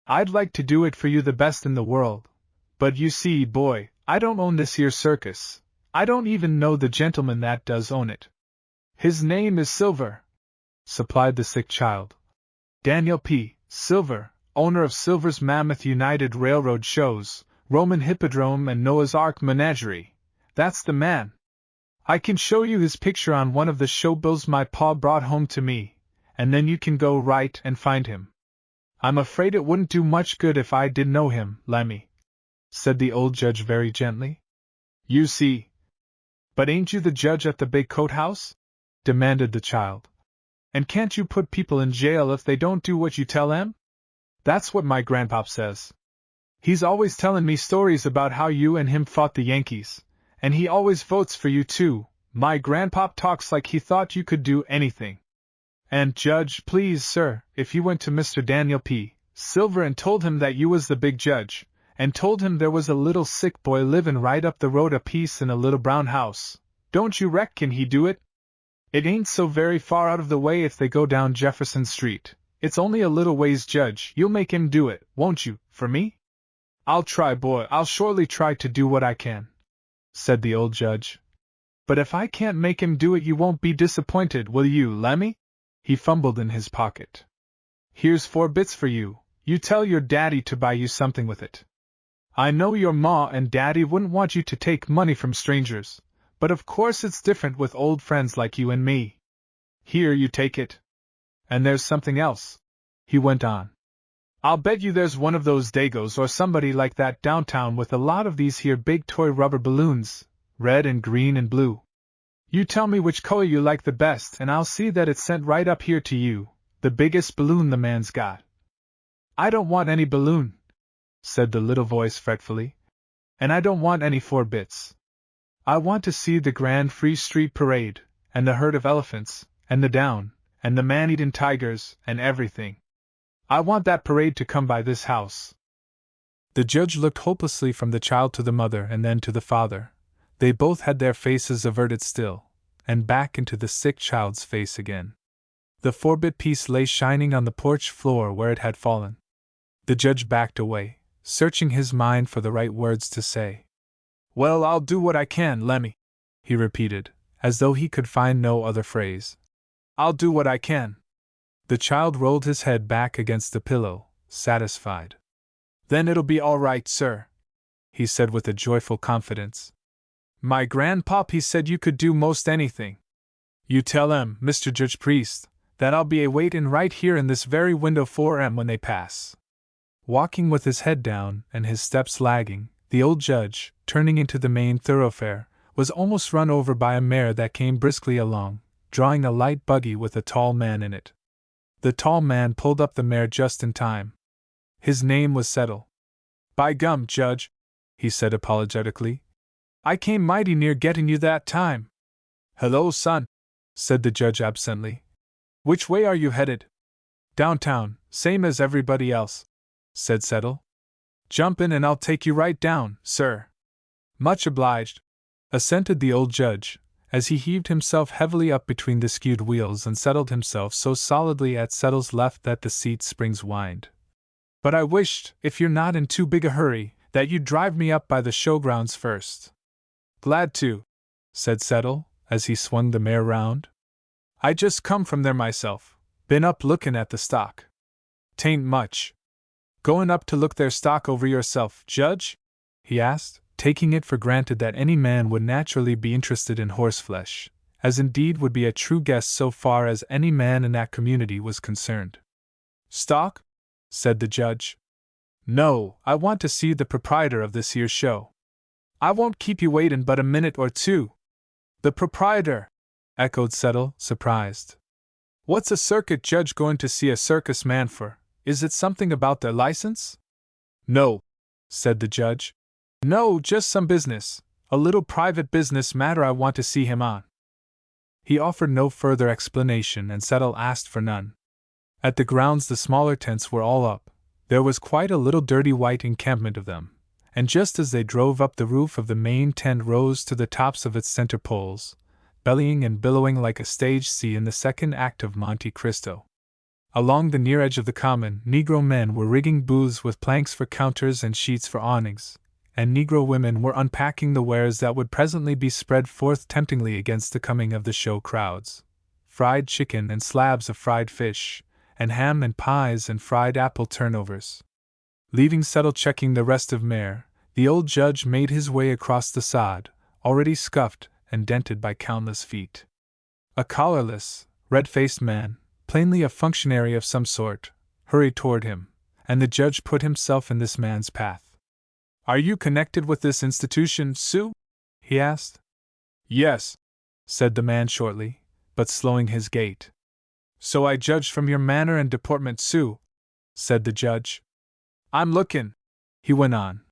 "I'd like to do it for you the best in the world, but you see, boy, I don't own this here circus. I don't even know the gentleman that does own it." "His name is Silver," supplied the sick child. "Daniel P. Silver, owner of Silver's Mammoth United Railroad Shows, Roman Hippodrome and Noah's Ark Menagerie. That's the man. I can show you his picture on one of the show bills my pa brought home to me, and then you can go right and find him." "I'm afraid it wouldn't do much good if I did know him, Lemmy," said the old judge very gently. "You see." "But ain't you the judge at the big coat house?" demanded the child. "And can't you put people in jail if they don't do what you tell them?" "That's what my grandpop says. He's always telling me stories about how you and him fought the Yankees, and he always votes for you too. My grandpop talks like he thought you could do anything. And, Judge, please, sir, if you went to Mr. Daniel P. Silver and told him that you was the big judge, and told him there was a little sick boy livin' right up the road a piece in a little brown house, don't you reckon he'd do it? It ain't so very far out of the way if they go down Jefferson Street. It's only a little ways, Judge. You'll make him do it, won't you, for me?" "I'll try, boy, I'll surely try to do what I can," said the old judge. "But if I can't make him do it, you won't be disappointed, will you, Lemmy?" He fumbled in his pocket. "Here's 4 bits for you. You tell your daddy to buy you something with it. I know your ma and daddy wouldn't want you to take money from strangers, but of course it's different with old friends like you and me. Here, you take it. And there's something else," he went on. "I'll bet you there's one of those Dagos or somebody like that downtown with a lot of these here big toy rubber balloons, red and green and blue. You tell me which color you like the best and I'll see that it's sent right up here to you, the biggest balloon the man's got." "I don't want any balloon," said the little voice fretfully. "And I don't want any 4 bits. I want to see the Grand Free Street Parade, and the herd of elephants, and the down, and the man-eating tigers, and everything. I want that parade to come by this house." The judge looked hopelessly from the child to the mother and then to the father. They both had their faces averted still, and back into the sick child's face again. The 4-bit piece lay shining on the porch floor where it had fallen. The judge backed away, searching his mind for the right words to say. "Well, I'll do what I can, Lemmy," he repeated, as though he could find no other phrase. "I'll do what I can." The child rolled his head back against the pillow, satisfied. "Then it'll be all right, sir," he said with a joyful confidence. "My grandpop he said you could do most anything. You tell 'em, Mr. Judge Priest, that I'll be a-waitin' right here in this very window for 'em when they pass." Walking with his head down and his steps lagging, the old judge, turning into the main thoroughfare, was almost run over by a mare that came briskly along, drawing a light buggy with a tall man in it. The tall man pulled up the mare just in time. His name was Settle. "By gum, Judge," he said apologetically, "I came mighty near getting you that time." "Hello, son," said the judge absently. "Which way are you headed?" "Downtown, same as everybody else," said Settle. "Jump in and I'll take you right down, sir." "Much obliged," assented the old judge, as he heaved himself heavily up between the skewed wheels and settled himself so solidly at Settle's left that the seat springs whined. "But I wished, if you're not in too big a hurry, that you'd drive me up by the showgrounds first." "Glad to," said Settle, as he swung the mare round. "I just come from there myself. Been up lookin' at the stock." "'Tain't much." "Goin' up to look their stock over yourself, Judge?" he asked, taking it for granted that any man would naturally be interested in horseflesh, as indeed would be a true guest so far as any man in that community was concerned. "Stock?" said the judge. "No, I want to see the proprietor of this here show." "I won't keep you waitin' but a minute or two." "The proprietor?" echoed Settle, surprised. "What's a circuit judge going to see a circus man for? Is it something about their license?" "No," said the judge. "No, just some business, a little private business matter I want to see him on." He offered no further explanation and Settle asked for none. At the grounds the smaller tents were all up. There was quite a little dirty white encampment of them, and just as they drove up the roof of the main tent rose to the tops of its center poles, bellying and billowing like a stage sea in the second act of Monte Cristo. Along the near edge of the common, Negro men were rigging booths with planks for counters and sheets for awnings, and Negro women were unpacking the wares that would presently be spread forth temptingly against the coming of the show crowds. Fried chicken and slabs of fried fish, and ham and pies and fried apple turnovers. Leaving Settle checking the rest of mare, the old judge made his way across the sod, already scuffed and dented by countless feet. A collarless, red-faced man, plainly a functionary of some sort, hurried toward him, and the judge put himself in this man's path. "Are you connected with this institution, Sue?" he asked. "Yes," said the man shortly, but slowing his gait. "So I judged from your manner and deportment, Sue," said the judge. "I'm lookin'," he went on,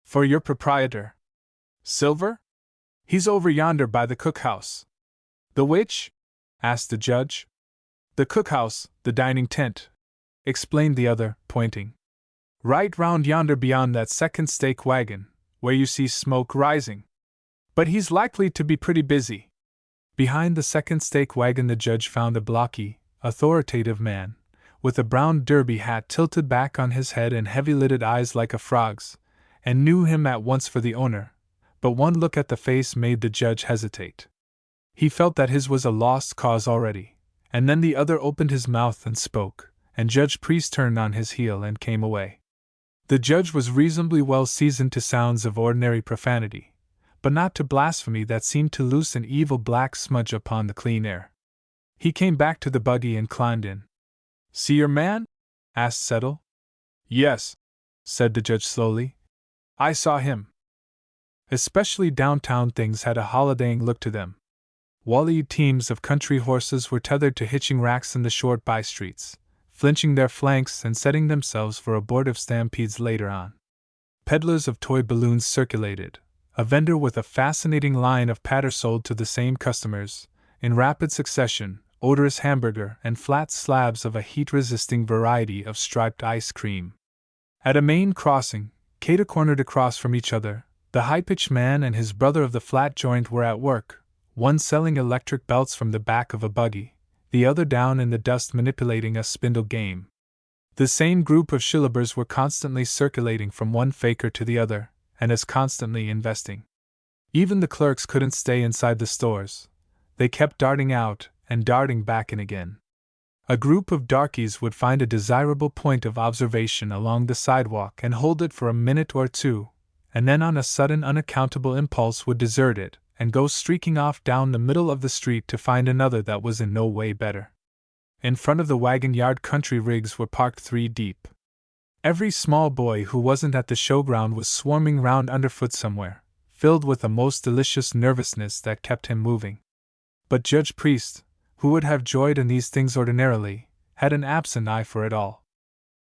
"for your proprietor." "Silver? He's over yonder by the cookhouse." "The which?" asked the judge. "The cookhouse, the dining tent," explained the other, pointing. "Right round yonder beyond that second stake wagon, where you see smoke rising. But he's likely to be pretty busy." Behind the second stake wagon the judge found a blocky, authoritative man, with a brown derby hat tilted back on his head and heavy-lidded eyes like a frog's, and knew him at once for the owner, but one look at the face made the judge hesitate. He felt that his was a lost cause already, and then the other opened his mouth and spoke, and Judge Priest turned on his heel and came away. The judge was reasonably well seasoned to sounds of ordinary profanity, but not to blasphemy that seemed to loose an evil black smudge upon the clean air. He came back to the buggy and climbed in. "See your man?" asked Settle. "Yes," said the judge slowly. "I saw him." Especially downtown things had a holidaying look to them. Wall-eyed teams of country horses were tethered to hitching racks in the short by-streets, flinching their flanks and setting themselves for abortive stampedes later on. Peddlers of toy balloons circulated. A vendor with a fascinating line of patter sold to the same customers, in rapid succession, odorous hamburger and flat slabs of a heat-resisting variety of striped ice cream. At a main crossing, cater-cornered across from each other, the high-pitched man and his brother of the flat joint were at work, one selling electric belts from the back of a buggy, the other down in the dust manipulating a spindle game. The same group of shillabers were constantly circulating from one faker to the other, and as constantly investing. Even the clerks couldn't stay inside the stores. They kept darting out and darting back in again. A group of darkies would find a desirable point of observation along the sidewalk and hold it for a minute or two, and then on a sudden unaccountable impulse would desert it and go streaking off down the middle of the street to find another that was in no way better. In front of the wagon yard country rigs were parked 3 deep. Every small boy who wasn't at the showground was swarming round underfoot somewhere, filled with a most delicious nervousness that kept him moving. But Judge Priest, who would have joyed in these things ordinarily, had an absent eye for it all.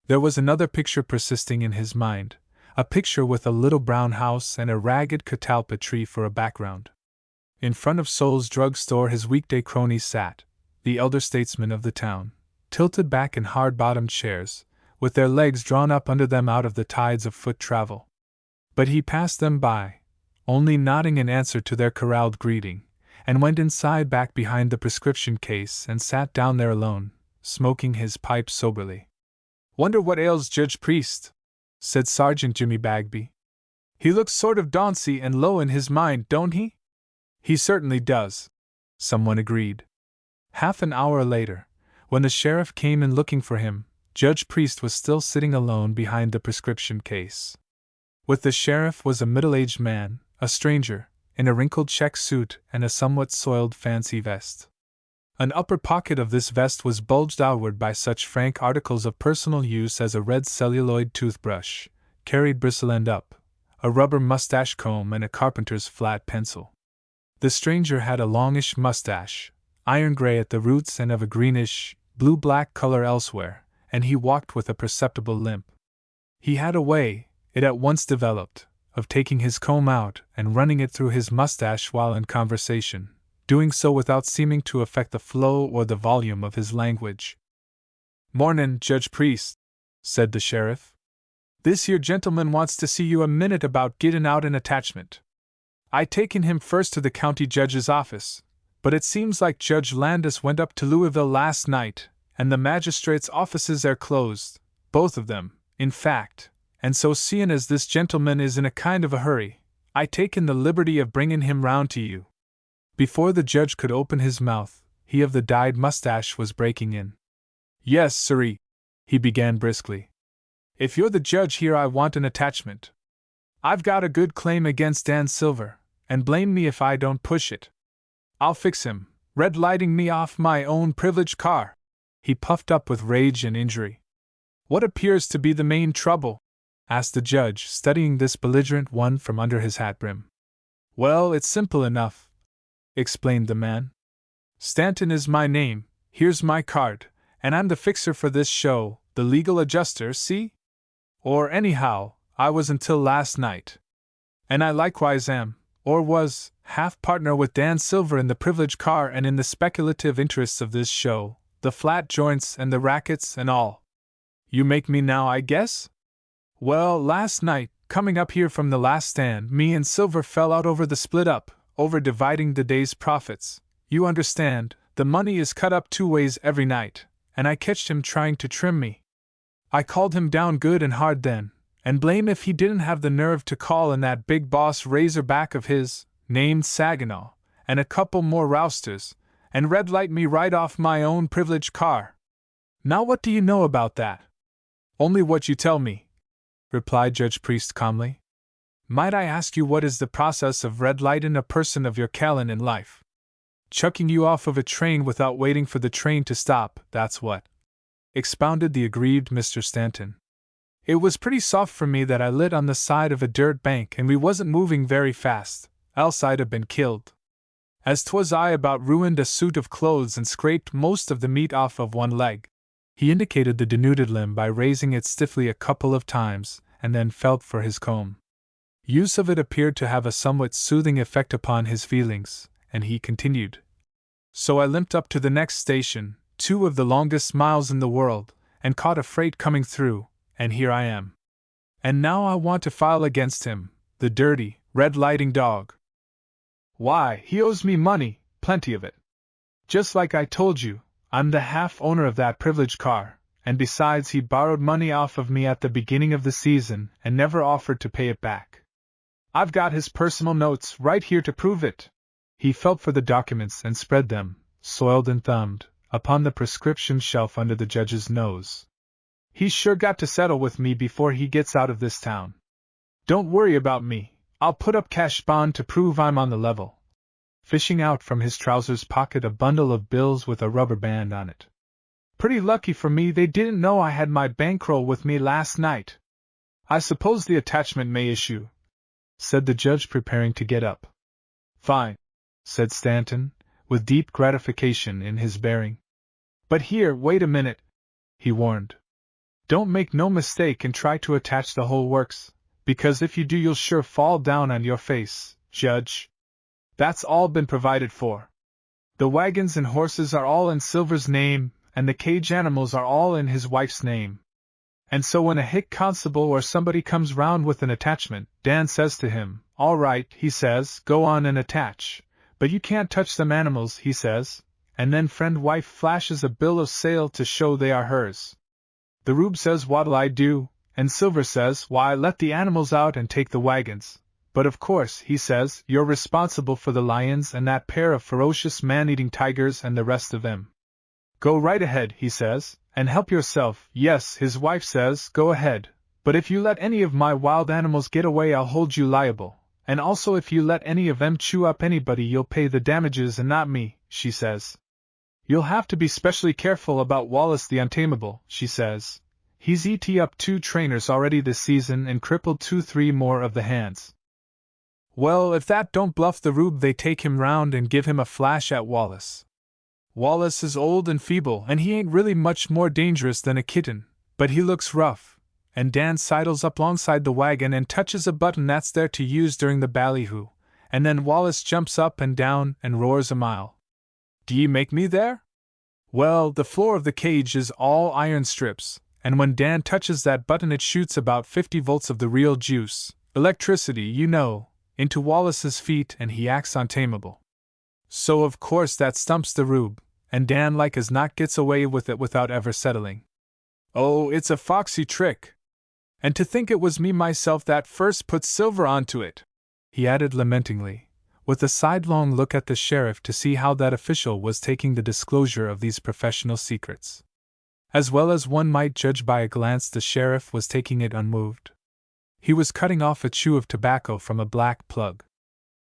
There was another picture persisting in his mind, a picture with a little brown house and a ragged catalpa tree for a background. In front of Sol's drug store his weekday cronies sat, the elder statesmen of the town, tilted back in hard-bottomed chairs, with their legs drawn up under them out of the tides of foot travel. But he passed them by, only nodding in answer to their corralled greeting, and went inside back behind the prescription case and sat down there alone, smoking his pipe soberly. "Wonder what ails Judge Priest?" said Sergeant Jimmy Bagby. "He looks sort of dauncy and low in his mind, don't he?" "He certainly does," someone agreed. Half an hour later, when the sheriff came in looking for him, Judge Priest was still sitting alone behind the prescription case. With the sheriff was a middle-aged man, a stranger, in a wrinkled check suit and a somewhat soiled fancy vest. An upper pocket of this vest was bulged outward by such frank articles of personal use as a red celluloid toothbrush, carried bristle-end up, a rubber mustache comb and a carpenter's flat pencil. The stranger had a longish mustache, iron gray at the roots and of a greenish, blue-black color elsewhere, and he walked with a perceptible limp. He had a way, it at once developed, of taking his comb out and running it through his mustache while in conversation, doing so without seeming to affect the flow or the volume of his language. "Mornin', Judge Priest," said the sheriff. "This here gentleman wants to see you a minute about gettin' out an attachment. I taken him first to the county judge's office, but it seems like Judge Landis went up to Louisville last night, and the magistrate's offices are closed, both of them, in fact, and so seein' as this gentleman is in a kind of a hurry, I taken the liberty of bringin' him round to you." Before the judge could open his mouth, he of the dyed mustache was breaking in. "Yes, sirree," he began briskly. "If you're the judge here, I want an attachment. I've got a good claim against Dan Silver, and blame me if I don't push it. I'll fix him, red-lighting me off my own privileged car." He puffed up with rage and injury. "What appears to be the main trouble?" asked the judge, studying this belligerent one from under his hat brim. "Well, it's simple enough," explained the man. "Stanton is my name, here's my card, and I'm the fixer for this show, the legal adjuster, see? Or anyhow, I was until last night. And I likewise am, or was, half-partner with Dan Silver in the privileged car and in the speculative interests of this show, the flat joints and the rackets and all. You make me now, I guess? Well, last night, coming up here from the last stand, me and Silver fell out over the split-up, over dividing the day's profits. You understand, the money is cut up 2 ways every night, and I catched him trying to trim me. I called him down good and hard then, and blame if he didn't have the nerve to call in that big boss razorback of his, named Saginaw, and a couple more rousters, and red-light me right off my own privileged car. Now what do you know about that?" "Only what you tell me," replied Judge Priest calmly. "Might I ask you what is the process of red-lightin' a person of your calling in life?" "Chucking you off of a train without waiting for the train to stop, that's what," expounded the aggrieved Mr. Stanton. "It was pretty soft for me that I lit on the side of a dirt bank and we wasn't moving very fast, else I'd have been killed. As 'twas I about ruined a suit of clothes and scraped most of the meat off of one leg." He indicated the denuded limb by raising it stiffly a couple of times, and then felt for his comb. Use of it appeared to have a somewhat soothing effect upon his feelings, and he continued. "So I limped up to the next station, 2 of the longest miles in the world, and caught a freight coming through, and here I am. And now I want to file against him, the dirty, red-lighting dog. Why, he owes me money, plenty of it. Just like I told you, I'm the half-owner of that privileged car, and besides he borrowed money off of me at the beginning of the season and never offered to pay it back. I've got his personal notes right here to prove it." He felt for the documents and spread them, soiled and thumbed, upon the prescription shelf under the judge's nose. "He's sure got to settle with me before he gets out of this town. Don't worry about me, I'll put up cash bond to prove I'm on the level," fishing out from his trousers pocket a bundle of bills with a rubber band on it. Pretty lucky for me they didn't know I had my bankroll with me last night. I suppose the attachment may issue," said the judge, preparing to get up. "Fine," said Stanton, with deep gratification in his bearing. "But here, wait a minute," he warned. "Don't make no mistake and try to attach the whole works, because if you do you'll sure fall down on your face, Judge. That's all been provided for. The wagons and horses are all in Silver's name, and the cage animals are all in his wife's name. And so when a hick constable or somebody comes round with an attachment, Dan says to him, 'All right,' he says, 'go on and attach. But you can't touch them animals,' he says, and then friend wife flashes a bill of sale to show they are hers. The rube says, 'What'll I do?' And Silver says, 'Why, let the animals out and take the wagons. But of course,' he says, 'you're responsible for the lions and that pair of ferocious man-eating tigers and the rest of them. Go right ahead,' he says, 'and help yourself.' Yes, his wife says, 'Go ahead, but if you let any of my wild animals get away I'll hold you liable, and also if you let any of them chew up anybody you'll pay the damages and not me,' she says. 'You'll have to be specially careful about Wallace the Untamable,' she says. 'He's eat up 2 trainers already this season and crippled 2-3 more of the hands.' Well, if that don't bluff the rube, they take him round and give him a flash at Wallace. Wallace is old and feeble, and he ain't really much more dangerous than a kitten, but he looks rough, and Dan sidles up alongside the wagon and touches a button that's there to use during the ballyhoo, and then Wallace jumps up and down and roars a mile. Do ye make me there? Well, the floor of the cage is all iron strips, and when Dan touches that button it shoots about 50 volts of the real juice, electricity, you know, into Wallace's feet, and he acts untamable. So of course that stumps the rube, and Dan like as not gets away with it without ever settling. Oh, it's a foxy trick. And to think it was me myself that first put Silver onto it, he added lamentingly, with a sidelong look at the sheriff to see how that official was taking the disclosure of these professional secrets. As well as one might judge by a glance, the sheriff was taking it unmoved. He was cutting off a chew of tobacco from a black plug.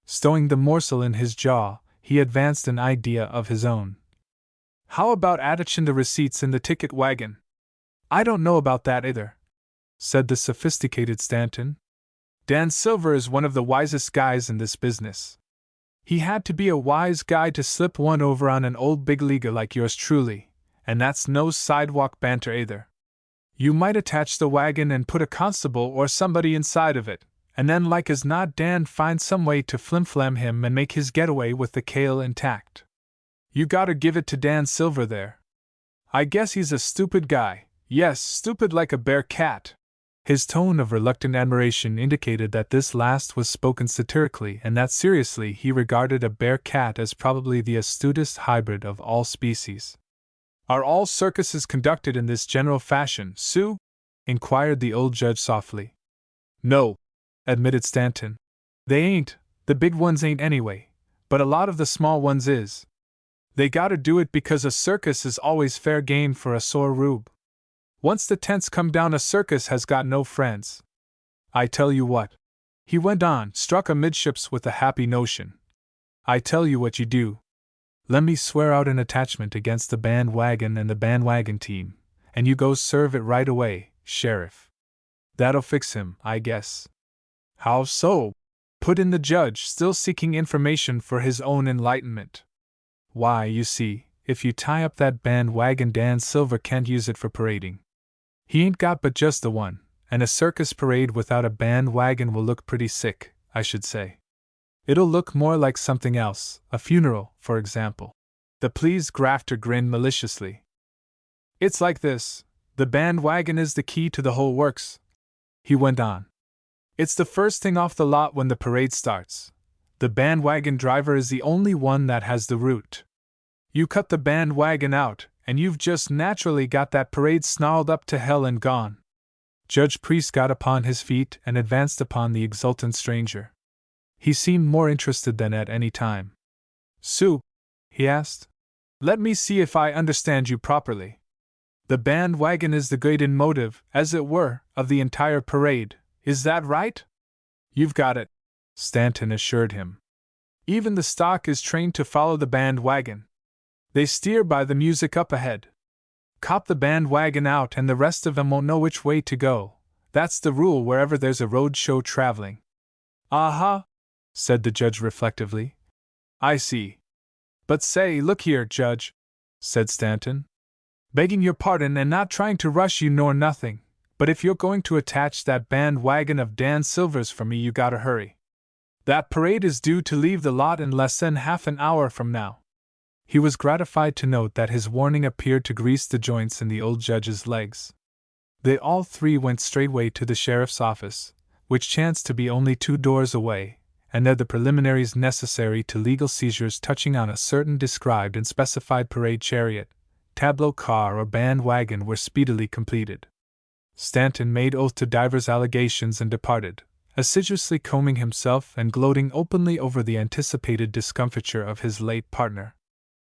Stowing the morsel in his jaw, he advanced an idea of his own. "How about attaching the receipts in the ticket wagon?" "I don't know about that either," said the sophisticated Stanton. "Dan Silver is one of the wisest guys in this business. He had to be a wise guy to slip one over on an old big leaguer like yours truly, and that's no sidewalk banter either. You might attach the wagon and put a constable or somebody inside of it, and then like as not Dan find some way to flim-flam him and make his getaway with the cale intact. You gotta give it to Dan Silver there. I guess he's a stupid guy, yes, stupid like a bear cat." His tone of reluctant admiration indicated that this last was spoken satirically and that seriously he regarded a bear cat as probably the astutest hybrid of all species. "Are all circuses conducted in this general fashion, Sue?" inquired the old judge softly. "No," admitted Stanton. "They ain't, the big ones ain't anyway, but a lot of the small ones is. They gotta do it because a circus is always fair game for a sore rube. Once the tents come down a circus has got no friends. I tell you what," he went on, struck amidships with a happy notion. "I tell you what you do. Let me swear out an attachment against the bandwagon and the bandwagon team, and you go serve it right away, Sheriff. That'll fix him, I guess." "How so?" put in the judge, still seeking information for his own enlightenment. "Why, you see, if you tie up that bandwagon Dan Silver can't use it for parading. He ain't got but just the one, and a circus parade without a bandwagon will look pretty sick, I should say. It'll look more like something else, a funeral, for example." The pleased grafter grinned maliciously. "It's like this, the bandwagon is the key to the whole works," he went on. "It's the first thing off the lot when the parade starts. The bandwagon driver is the only one that has the route. You cut the bandwagon out, and you've just naturally got that parade snarled up to hell and gone." Judge Priest got upon his feet and advanced upon the exultant stranger. He seemed more interested than at any time. "Sue," he asked, "let me see if I understand you properly. The bandwagon is the guiding motive, as it were, of the entire parade, is that right?" "You've got it," Stanton assured him. "Even the stock is trained to follow the bandwagon. They steer by the music up ahead. Cop the bandwagon out and the rest of them won't know which way to go. That's the rule wherever there's a road show traveling. Aha, said the judge reflectively. I see. But say, look here, Judge, said Stanton. Begging your pardon and not trying to rush you nor nothing, but if you're going to attach that bandwagon of Dan Silver's for me, you gotta hurry. That parade is due to leave the lot in less than half an hour from now. He was gratified to note that his warning appeared to grease the joints in the old judge's legs. They all three went straightway to the sheriff's office, which chanced to be only 2 doors away, and there the preliminaries necessary to legal seizures touching on a certain described and specified parade chariot, tableau car or band wagon were speedily completed. Stanton made oath to divers allegations and departed, assiduously combing himself and gloating openly over the anticipated discomfiture of his late partner.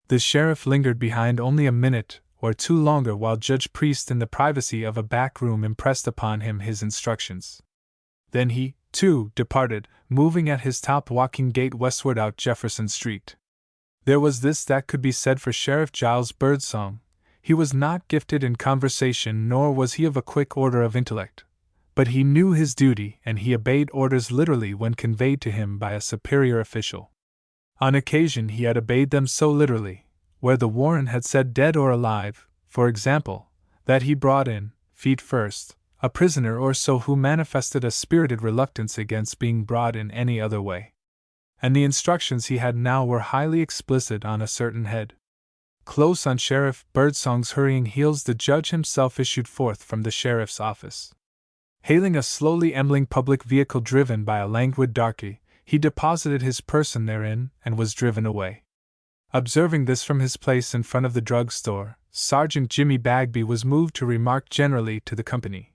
The sheriff lingered behind only a minute or 2 longer while Judge Priest in the privacy of a back room impressed upon him his instructions. Then he, too, departed, moving at his top walking gait westward out Jefferson Street. There was this that could be said for Sheriff Giles Birdsong. He was not gifted in conversation, nor was he of a quick order of intellect, but he knew his duty and he obeyed orders literally when conveyed to him by a superior official. On occasion he had obeyed them so literally, where the warrant had said dead or alive, for example, that he brought in, feet first, a prisoner or so who manifested a spirited reluctance against being brought in any other way. And the instructions he had now were highly explicit on a certain head. Close on Sheriff Birdsong's hurrying heels the judge himself issued forth from the sheriff's office. Hailing a slowly ambling public vehicle driven by a languid darky, he deposited his person therein and was driven away. Observing this from his place in front of the drug-store, Sergeant Jimmy Bagby was moved to remark generally to the company,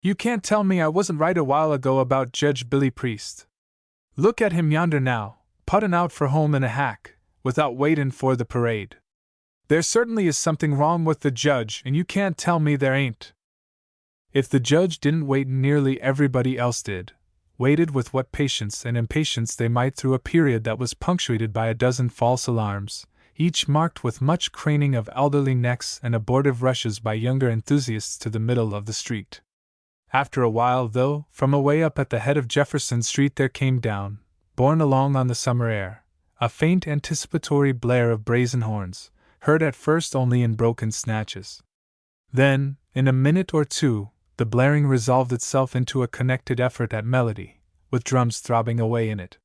"You can't tell me I wasn't right a while ago about Judge Billy Priest. Look at him yonder now, puttin' out for home in a hack, without waitin' for the parade. There certainly is something wrong with the judge, and you can't tell me there ain't." If the judge didn't wait, nearly everybody else did, waited with what patience and impatience they might through a period that was punctuated by a dozen false alarms, each marked with much craning of elderly necks and abortive rushes by younger enthusiasts to the middle of the street. After a while, though, from away up at the head of Jefferson Street there came down, borne along on the summer air, a faint anticipatory blare of brazen horns, heard at first only in broken snatches. Then, in a minute or two, the blaring resolved itself into a connected effort at melody, with drums throbbing away in it.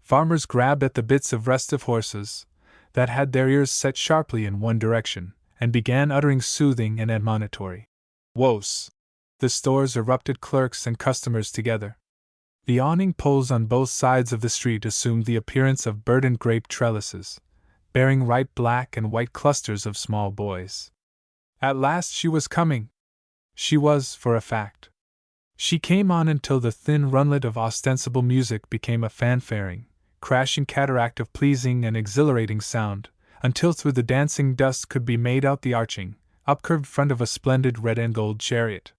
Farmers grabbed at the bits of restive horses, that had their ears set sharply in one direction, and began uttering soothing and admonitory woes. The stores erupted, clerks and customers together. The awning poles on both sides of the street assumed the appearance of burdened grape trellises, bearing ripe black and white clusters of small boys. At last she was coming. She was, for a fact. She came on until the thin runlet of ostensible music became a fanfaring, crashing cataract of pleasing and exhilarating sound, until through the dancing dust could be made out the arching, upcurved front of a splendid red and gold chariot.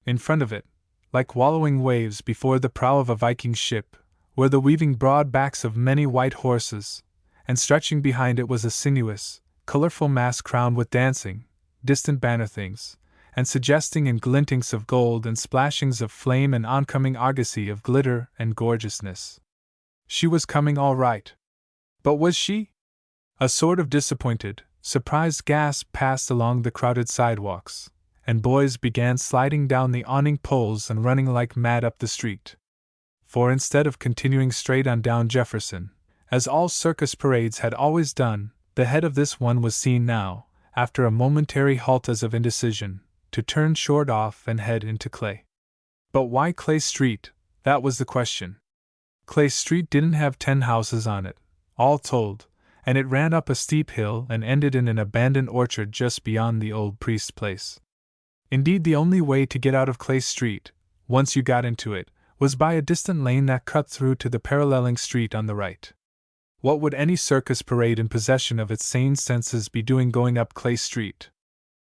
In front of it, like wallowing waves before the prow of a Viking ship, were the weaving broad backs of many white horses, and stretching behind it was a sinuous, colorful mass crowned with dancing, distant banner things, and suggesting in glintings of gold and splashings of flame an oncoming argosy of glitter and gorgeousness. She was coming all right. But was she? A sort of disappointed, surprised gasp passed along the crowded sidewalks, and boys began sliding down the awning poles and running like mad up the street. For instead of continuing straight on down Jefferson, as all circus parades had always done, the head of this one was seen now, after a momentary halt as of indecision, to turn short off and head into Clay. But why Clay Street? That was the question. Clay Street didn't have 10 houses on it, all told, and it ran up a steep hill and ended in an abandoned orchard just beyond the old priest's place. Indeed, the only way to get out of Clay Street, once you got into it, was by a distant lane that cut through to the paralleling street on the right. What would any circus parade in possession of its sane senses be doing going up Clay Street?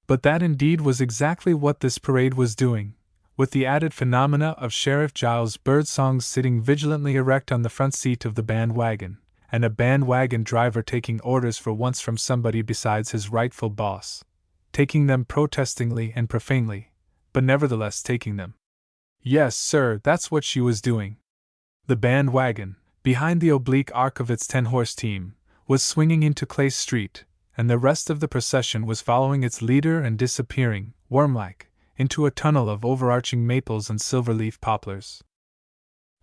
But that indeed was exactly what this parade was doing, with the added phenomena of Sheriff Giles Birdsong sitting vigilantly erect on the front seat of the bandwagon, and a bandwagon driver taking orders for once from somebody besides his rightful boss, taking them protestingly and profanely, but nevertheless taking them. Yes, sir, that's what she was doing. The bandwagon, behind the oblique arc of its 10-horse team, was swinging into Clay Street, and the rest of the procession was following its leader and disappearing, worm-like, into a tunnel of overarching maples and silver-leaf poplars.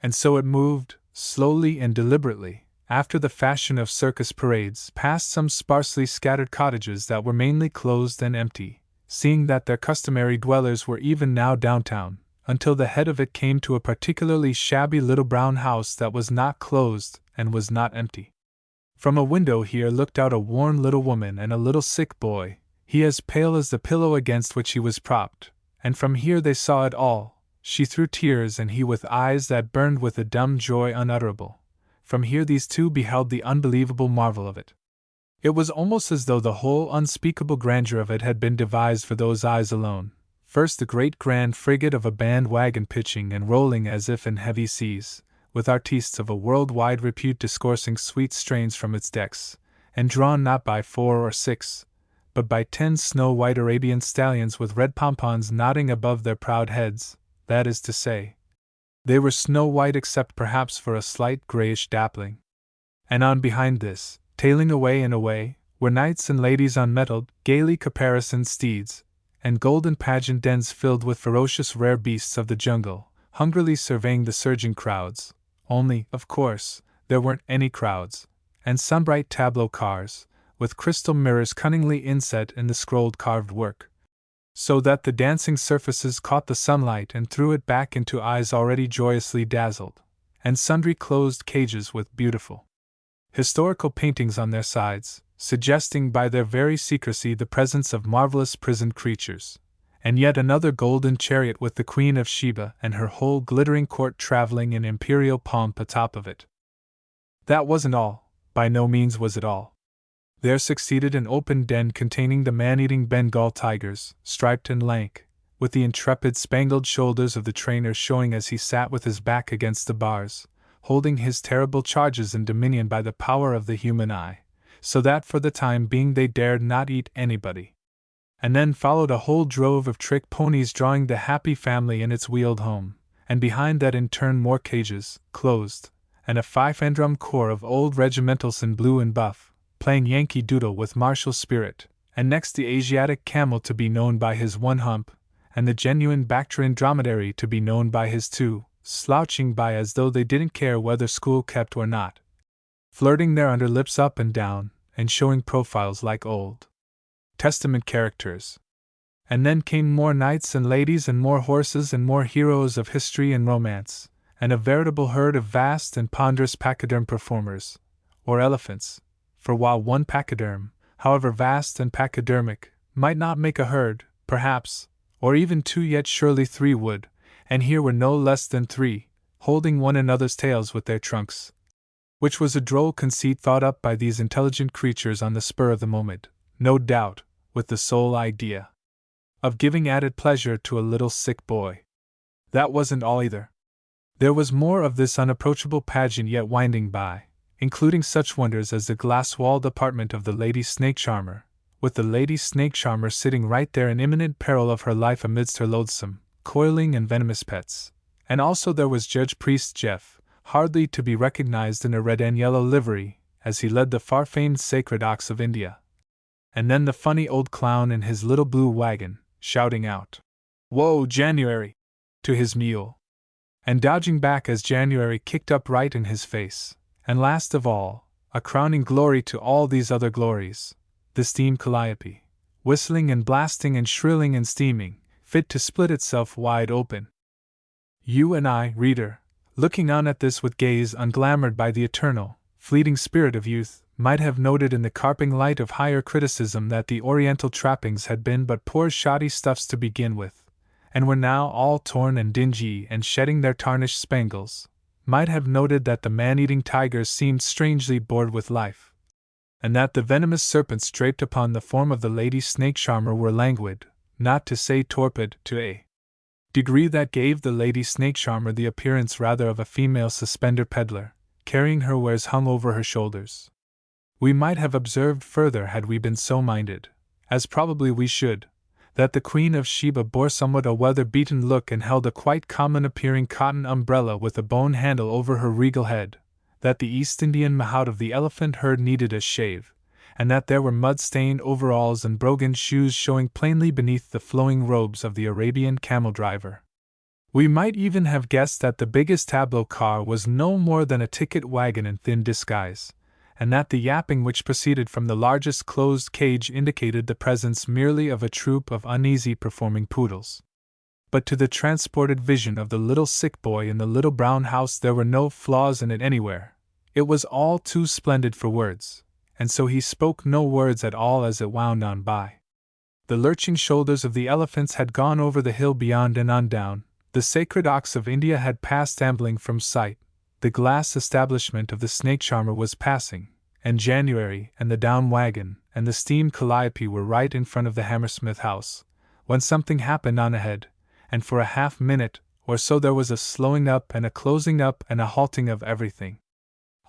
And so it moved, slowly and deliberately, after the fashion of circus parades, past some sparsely scattered cottages that were mainly closed and empty, seeing that their customary dwellers were even now downtown, until the head of it came to a particularly shabby little brown house that was not closed and was not empty. From a window here looked out a worn little woman and a little sick boy, he as pale as the pillow against which he was propped, and from here they saw it all, she through tears and he with eyes that burned with a dumb joy unutterable. From here these two beheld the unbelievable marvel of it. It was almost as though the whole unspeakable grandeur of it had been devised for those eyes alone. First the great grand frigate of a band-wagon pitching and rolling as if in heavy seas, with artistes of a world-wide repute discoursing sweet strains from its decks, and drawn not by 4 or 6, but by 10 snow-white Arabian stallions with red pompons nodding above their proud heads, that is to say, they were snow-white except perhaps for a slight grayish dappling. And on behind this, tailing away and away, were knights and ladies on mettled, gaily caparisoned steeds, and golden pageant dens filled with ferocious rare beasts of the jungle, hungrily surveying the surging crowds. Only, of course, there weren't any crowds, and some bright tableau cars, with crystal mirrors cunningly inset in the scrolled carved work, so that the dancing surfaces caught the sunlight and threw it back into eyes already joyously dazzled, and sundry closed cages with beautiful historical paintings on their sides, suggesting by their very secrecy the presence of marvelous prisoned creatures, and yet another golden chariot with the Queen of Sheba and her whole glittering court traveling in imperial pomp atop of it. That wasn't all, by no means was it all. There succeeded an open den containing the man-eating Bengal tigers, striped and lank, with the intrepid spangled shoulders of the trainer showing as he sat with his back against the bars, holding his terrible charges in dominion by the power of the human eye, so that for the time being they dared not eat anybody. And then followed a whole drove of trick ponies drawing the happy family in its wheeled home, and behind that in turn more cages, closed, and a fife and drum corps of old regimentals in blue and buff, playing Yankee Doodle with martial spirit, and next the Asiatic camel to be known by his one hump, and the genuine Bactrian dromedary to be known by his two, slouching by as though they didn't care whether school kept or not, flirting their underlips up and down, and showing profiles like Old Testament characters. And then came more knights and ladies and more horses and more heroes of history and romance, and a veritable herd of vast and ponderous pachyderm performers, or elephants, for while one pachyderm, however vast and pachydermic, might not make a herd, perhaps, or even 2 yet surely 3 would, and here were no less than 3, holding one another's tails with their trunks, which was a droll conceit thought up by these intelligent creatures on the spur of the moment, no doubt, with the sole idea of giving added pleasure to a little sick boy. That wasn't all either. There was more of this unapproachable pageant yet winding by, including such wonders as the glass-walled apartment of the Lady Snake Charmer, with the Lady Snake Charmer sitting right there in imminent peril of her life amidst her loathsome, coiling and venomous pets. And also there was Judge Priest Jeff, hardly to be recognized in a red and yellow livery, as he led the far-famed Sacred Ox of India. And then the funny old clown in his little blue wagon, shouting out, "Whoa, January!" to his mule, and dodging back as January kicked up right in his face. And last of all, a crowning glory to all these other glories, the steam calliope, whistling and blasting and shrilling and steaming, fit to split itself wide open. You and I, reader, looking on at this with gaze unglamored by the eternal, fleeting spirit of youth, might have noted in the carping light of higher criticism that the Oriental trappings had been but poor shoddy stuffs to begin with, and were now all torn and dingy and shedding their tarnished spangles, might have noted that the man-eating tigers seemed strangely bored with life, and that the venomous serpents draped upon the form of the Lady Snake Charmer were languid, not to say torpid, to a degree that gave the Lady Snake Charmer the appearance rather of a female suspender peddler, carrying her wares hung over her shoulders. We might have observed further had we been so minded, as probably we should, that the Queen of Sheba bore somewhat a weather-beaten look and held a quite common-appearing cotton umbrella with a bone handle over her regal head, that the East Indian mahout of the elephant herd needed a shave, and that there were mud-stained overalls and brogan shoes showing plainly beneath the flowing robes of the Arabian camel-driver. We might even have guessed that the biggest tableau car was no more than a ticket wagon in thin disguise, and that the yapping which proceeded from the largest closed cage indicated the presence merely of a troop of uneasy performing poodles. But to the transported vision of the little sick boy in the little brown house there were no flaws in it anywhere. It was all too splendid for words, and so he spoke no words at all as it wound on by. The lurching shoulders of the elephants had gone over the hill beyond and on down, the sacred ox of India had passed ambling from sight, the glass establishment of the snake charmer was passing, and January and the down wagon and the steam calliope were right in front of the Hammersmith house, when something happened on ahead, and for a half-minute or so there was a slowing up and a closing up and a halting of everything.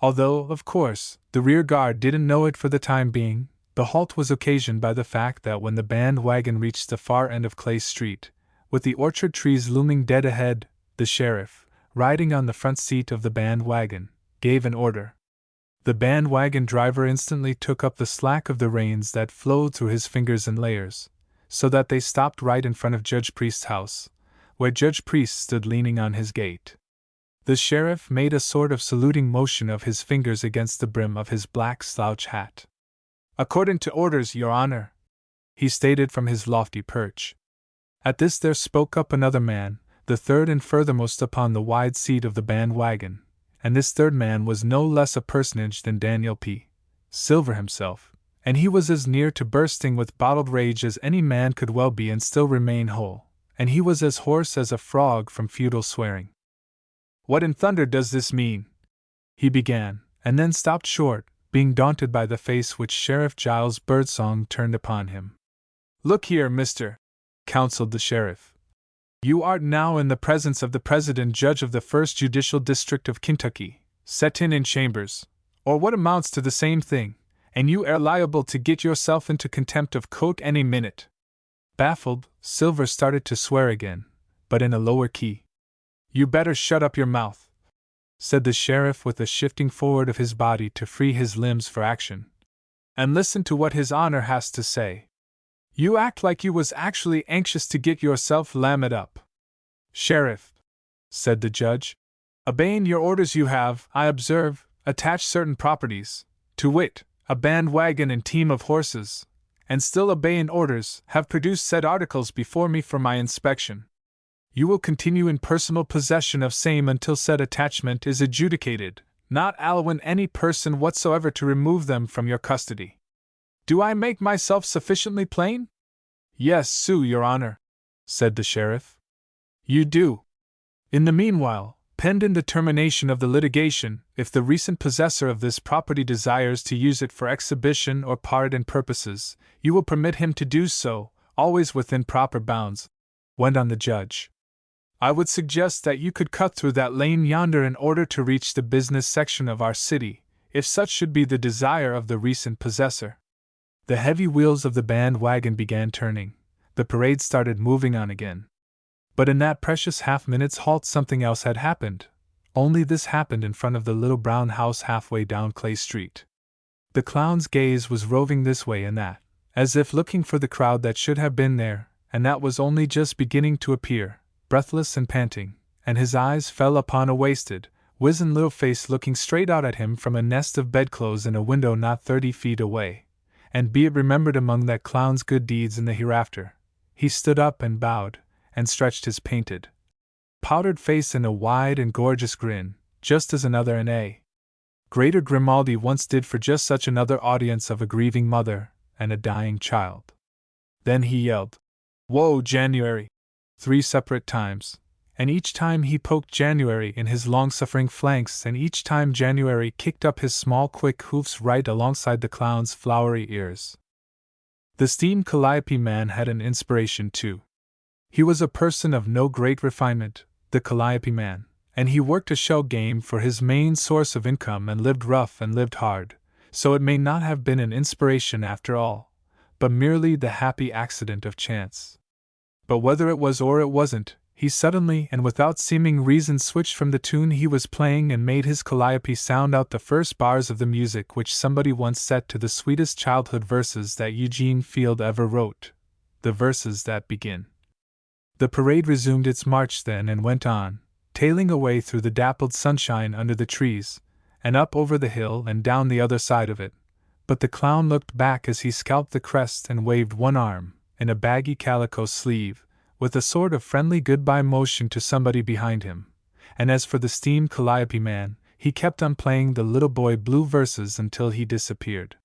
Although, of course, the rear guard didn't know it for the time being, the halt was occasioned by the fact that when the band wagon reached the far end of Clay Street, with the orchard trees looming dead ahead, the sheriff, riding on the front seat of the band wagon, gave an order. The band wagon driver instantly took up the slack of the reins that flowed through his fingers in layers, so that they stopped right in front of Judge Priest's house, where Judge Priest stood leaning on his gate. The sheriff made a sort of saluting motion of his fingers against the brim of his black slouch hat. "According to orders, Your Honor," he stated from his lofty perch. At this there spoke up another man, the third and furthermost upon the wide seat of the band wagon, and this third man was no less a personage than Daniel P. Silver himself, and he was as near to bursting with bottled rage as any man could well be and still remain whole, and he was as hoarse as a frog from futile swearing. "What in thunder does this mean?" he began, and then stopped short, being daunted by the face which Sheriff Giles Birdsong turned upon him. "Look here, mister," counseled the sheriff. "You art now in the presence of the President Judge of the First Judicial District of Kentucky, set in chambers, or what amounts to the same thing, and you are liable to get yourself into contempt of court any minute." Baffled, Silver started to swear again, but in a lower key. "You better shut up your mouth," said the sheriff with a shifting forward of his body to free his limbs for action, "and listen to what his honor has to say. You act like you was actually anxious to get yourself lammed up." "Sheriff," said the judge, "obeying your orders you have, I observe, attached certain properties, to wit, a band wagon and team of horses, and still obeying orders, have produced said articles before me for my inspection. You will continue in personal possession of same until said attachment is adjudicated, not allowing any person whatsoever to remove them from your custody. Do I make myself sufficiently plain?" "Yes, Sue, Your Honor," said the sheriff. "You do. In the meanwhile, pending the termination of the litigation, if the recent possessor of this property desires to use it for exhibition or pardon purposes, you will permit him to do so, always within proper bounds," went on the judge. "I would suggest that you could cut through that lane yonder in order to reach the business section of our city, if such should be the desire of the recent possessor." The heavy wheels of the band wagon began turning. The parade started moving on again. But in that precious half-minute's halt something else had happened. Only this happened in front of the little brown house halfway down Clay Street. The clown's gaze was roving this way and that, as if looking for the crowd that should have been there, and that was only just beginning to appear, breathless and panting, and his eyes fell upon a wasted, wizen little face looking straight out at him from a nest of bedclothes in a window not 30 feet away. And be it remembered among that clown's good deeds in the hereafter, he stood up and bowed, and stretched his painted, powdered face in a wide and gorgeous grin, just as another N.A. Greater Grimaldi once did for just such another audience of a grieving mother and a dying child. Then he yelled, "Whoa, January!" 3 separate times, and each time he poked January in his long-suffering flanks, and each time January kicked up his small quick hoofs right alongside the clown's flowery ears. The steam calliope man had an inspiration too. He was a person of no great refinement, the calliope man, and he worked a shell game for his main source of income and lived rough and lived hard, so it may not have been an inspiration after all, but merely the happy accident of chance. But whether it was or it wasn't, he suddenly and without seeming reason switched from the tune he was playing and made his calliope sound out the first bars of the music which somebody once set to the sweetest childhood verses that Eugene Field ever wrote, the verses that begin. The parade resumed its march then and went on, tailing away through the dappled sunshine under the trees, and up over the hill and down the other side of it. But the clown looked back as he scalped the crest and waved one arm, in a baggy calico sleeve, with a sort of friendly goodbye motion to somebody behind him, and as for the steamed calliope man, he kept on playing the Little Boy Blue verses until he disappeared.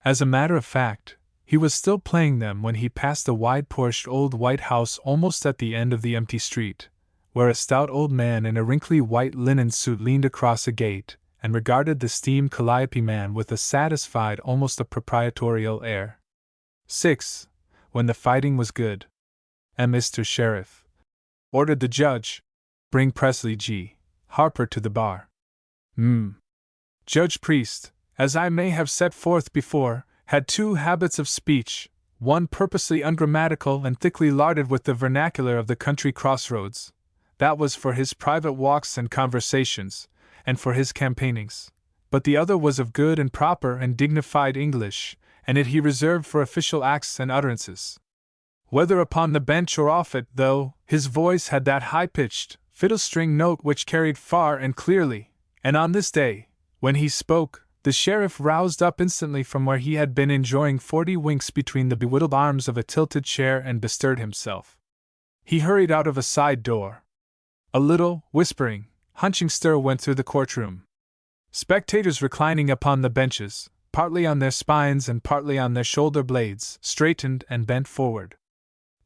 As a matter of fact, he was still playing them when he passed a wide-porched old white house almost at the end of the empty street, where a stout old man in a wrinkly white linen suit leaned across a gate and regarded the steamed calliope man with a satisfied, almost a proprietorial air. 6. When the fighting was good. And Mr. Sheriff, ordered the judge, bring Presley G. Harper to the bar. Judge Priest, as I may have set forth before, had two habits of speech, one purposely ungrammatical and thickly larded with the vernacular of the country crossroads. That was for his private walks and conversations, and for his campaignings. But the other was of good and proper and dignified English, and it he reserved for official acts and utterances. Whether upon the bench or off it, though, his voice had that high-pitched, fiddle-string note which carried far and clearly, and on this day, when he spoke, the sheriff roused up instantly from where he had been enjoying 40 winks between the bewhittled arms of a tilted chair and bestirred himself. He hurried out of a side door. A little, whispering, hunching stir went through the courtroom. Spectators reclining upon the benches, partly on their spines and partly on their shoulder blades, straightened and bent forward.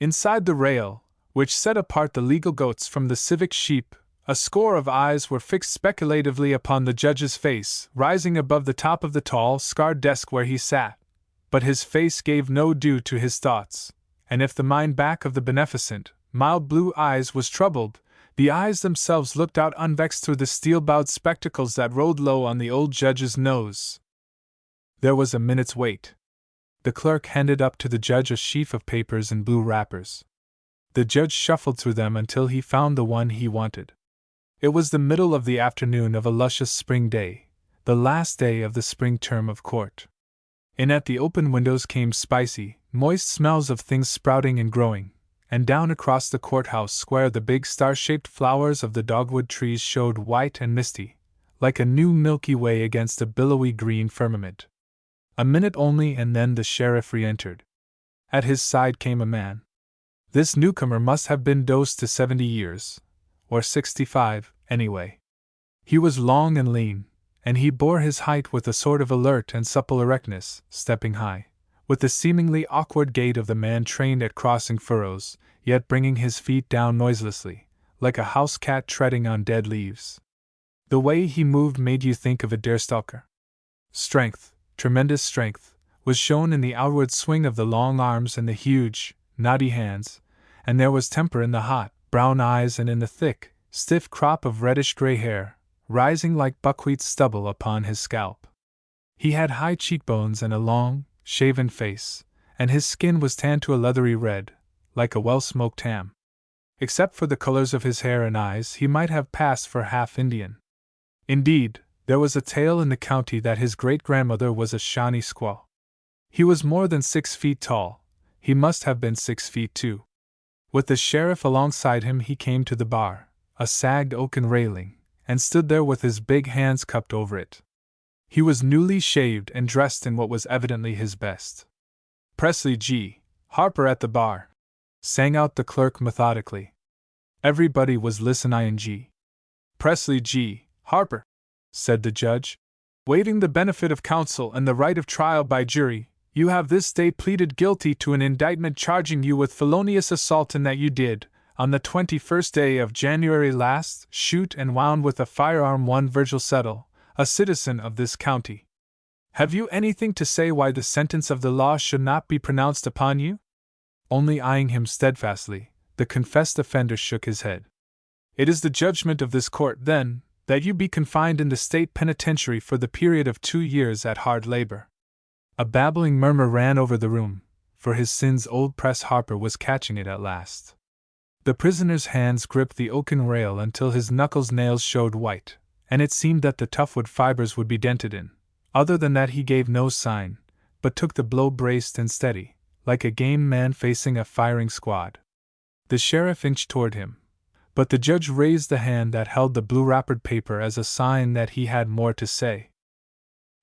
Inside the rail, which set apart the legal goats from the civic sheep, a score of eyes were fixed speculatively upon the judge's face, rising above the top of the tall, scarred desk where he sat. But his face gave no due to his thoughts, and if the mind back of the beneficent, mild blue eyes was troubled, the eyes themselves looked out unvexed through the steel-bowed spectacles that rode low on the old judge's nose. There was a minute's wait. The clerk handed up to the judge a sheaf of papers in blue wrappers. The judge shuffled through them until he found the one he wanted. It was the middle of the afternoon of a luscious spring day, the last day of the spring term of court. In at the open windows came spicy, moist smells of things sprouting and growing, and down across the courthouse square the big star-shaped flowers of the dogwood trees showed white and misty, like a new Milky Way against a billowy green firmament. A minute only and then the sheriff re-entered. At his side came a man. This newcomer must have been dosed to 70 years, or 65, anyway. He was long and lean, and he bore his height with a sort of alert and supple erectness, stepping high, with the seemingly awkward gait of the man trained at crossing furrows, yet bringing his feet down noiselessly, like a house cat treading on dead leaves. The way he moved made you think of a deerstalker. Strength, tremendous strength, was shown in the outward swing of the long arms and the huge, knotty hands, and there was temper in the hot, brown eyes and in the thick, stiff crop of reddish-gray hair, rising like buckwheat stubble upon his scalp. He had high cheekbones and a long, shaven face, and his skin was tanned to a leathery red, like a well-smoked ham. Except for the colors of his hair and eyes, he might have passed for half Indian. Indeed, there was a tale in the county that his great-grandmother was a Shawnee squaw. He was more than 6 feet tall. He must have been 6 feet 2. With the sheriff alongside him he came to the bar, a sagged oaken railing, and stood there with his big hands cupped over it. He was newly shaved and dressed in what was evidently his best. Presley G. Harper at the bar, sang out the clerk methodically. Everybody was listening. Presley G. Harper, said the judge, waiving the benefit of counsel and the right of trial by jury, you have this day pleaded guilty to an indictment charging you with felonious assault in that you did, on the 21st day of January last, shoot and wound with a firearm one Virgil Settle, a citizen of this county. Have you anything to say why the sentence of the law should not be pronounced upon you? Only eyeing him steadfastly, the confessed offender shook his head. It is the judgment of this court, then, that you be confined in the state penitentiary for the period of 2 years at hard labor. A babbling murmur ran over the room, for his sins old Press Harper was catching it at last. The prisoner's hands gripped the oaken rail until his knuckles nails showed white, and it seemed that the tough wood fibers would be dented in. Other than that he gave no sign, but took the blow braced and steady, like a game man facing a firing squad. The sheriff inched toward him, but the judge raised the hand that held the blue wrappered paper as a sign that he had more to say.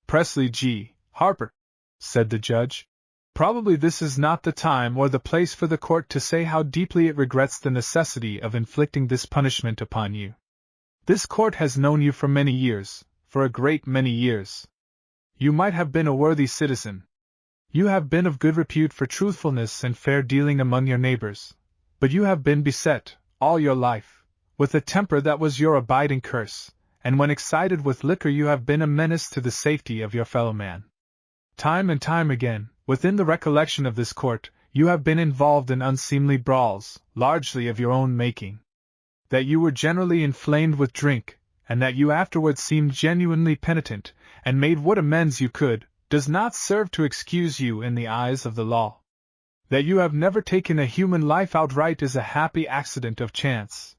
"Presley G. Harper," said the judge, "probably this is not the time or the place for the court to say how deeply it regrets the necessity of inflicting this punishment upon you. This court has known you for many years, for a great many years. You might have been a worthy citizen. You have been of good repute for truthfulness and fair dealing among your neighbors, but you have been beset, all your life, with a temper that was your abiding curse, and when excited with liquor you have been a menace to the safety of your fellow man. Time and time again, within the recollection of this court, you have been involved in unseemly brawls, largely of your own making. That you were generally inflamed with drink, and that you afterwards seemed genuinely penitent, and made what amends you could, does not serve to excuse you in the eyes of the law. That you have never taken a human life outright is a happy accident of chance.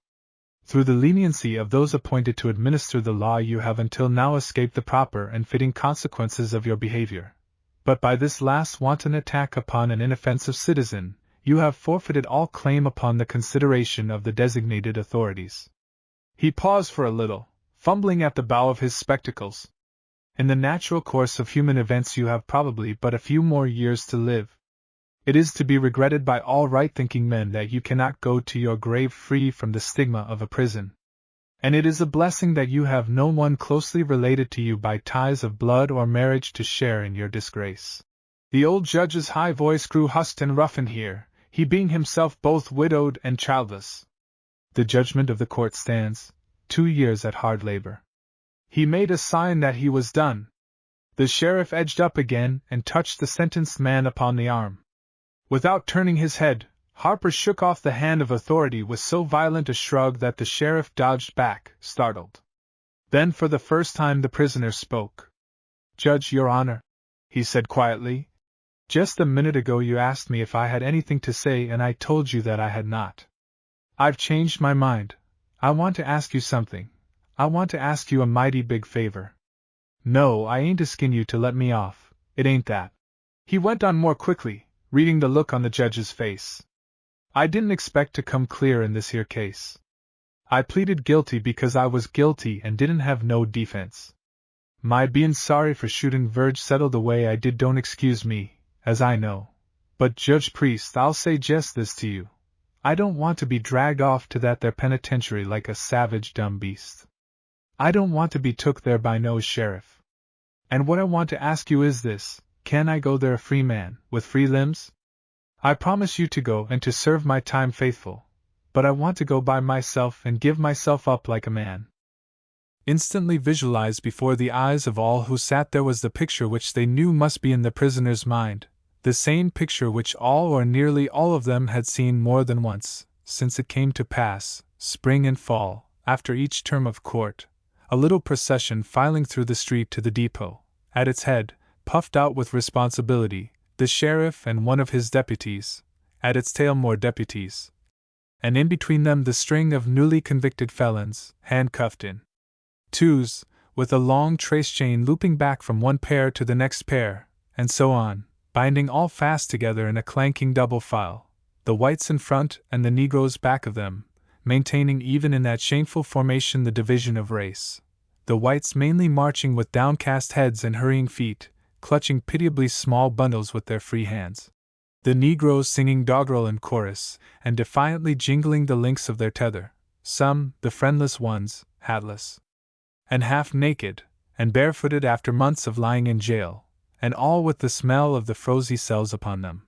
Through the leniency of those appointed to administer the law you have until now escaped the proper and fitting consequences of your behavior. But by this last wanton attack upon an inoffensive citizen, you have forfeited all claim upon the consideration of the designated authorities." He paused for a little, fumbling at the bow of his spectacles. "In the natural course of human events you have probably but a few more years to live. It is to be regretted by all right-thinking men that you cannot go to your grave free from the stigma of a prison. And it is a blessing that you have no one closely related to you by ties of blood or marriage to share in your disgrace." The old judge's high voice grew hushed and roughened here, he being himself both widowed and childless. "The judgment of the court stands, 2 years at hard labor." He made a sign that he was done. The sheriff edged up again and touched the sentenced man upon the arm. Without turning his head, Harper shook off the hand of authority with so violent a shrug that the sheriff dodged back, startled. Then for the first time the prisoner spoke. "Judge, Your Honor," he said quietly, "just a minute ago you asked me if I had anything to say and I told you that I had not. I've changed my mind. I want to ask you something. I want to ask you a mighty big favor. No, I ain't asking you to let me off, it ain't that." He went on more quickly, reading the look on the judge's face. "I didn't expect to come clear in this here case. I pleaded guilty because I was guilty and didn't have no defense. My being sorry for shooting Verge settled the way I did don't excuse me, as I know. But Judge Priest, I'll say just this to you. I don't want to be dragged off to that there penitentiary like a savage dumb beast. I don't want to be took there by no sheriff. And what I want to ask you is this, can I go there a free man, with free limbs? I promise you to go and to serve my time faithful, but I want to go by myself and give myself up like a man." Instantly visualized before the eyes of all who sat there was the picture which they knew must be in the prisoner's mind, the same picture which all or nearly all of them had seen more than once, since it came to pass, spring and fall, after each term of court, a little procession filing through the street to the depot, at its head, puffed out with responsibility, the sheriff and one of his deputies, at its tail more deputies, and in between them the string of newly convicted felons, handcuffed in twos, with a long trace chain looping back from one pair to the next pair, and so on, binding all fast together in a clanking double file, the whites in front and the negroes back of them, maintaining even in that shameful formation the division of race, the whites mainly marching with downcast heads and hurrying feet, clutching pitiably small bundles with their free hands. The negroes singing doggerel in chorus, and defiantly jingling the links of their tether, some, the friendless ones, hatless, and half-naked, and barefooted after months of lying in jail, and all with the smell of the frozy cells upon them.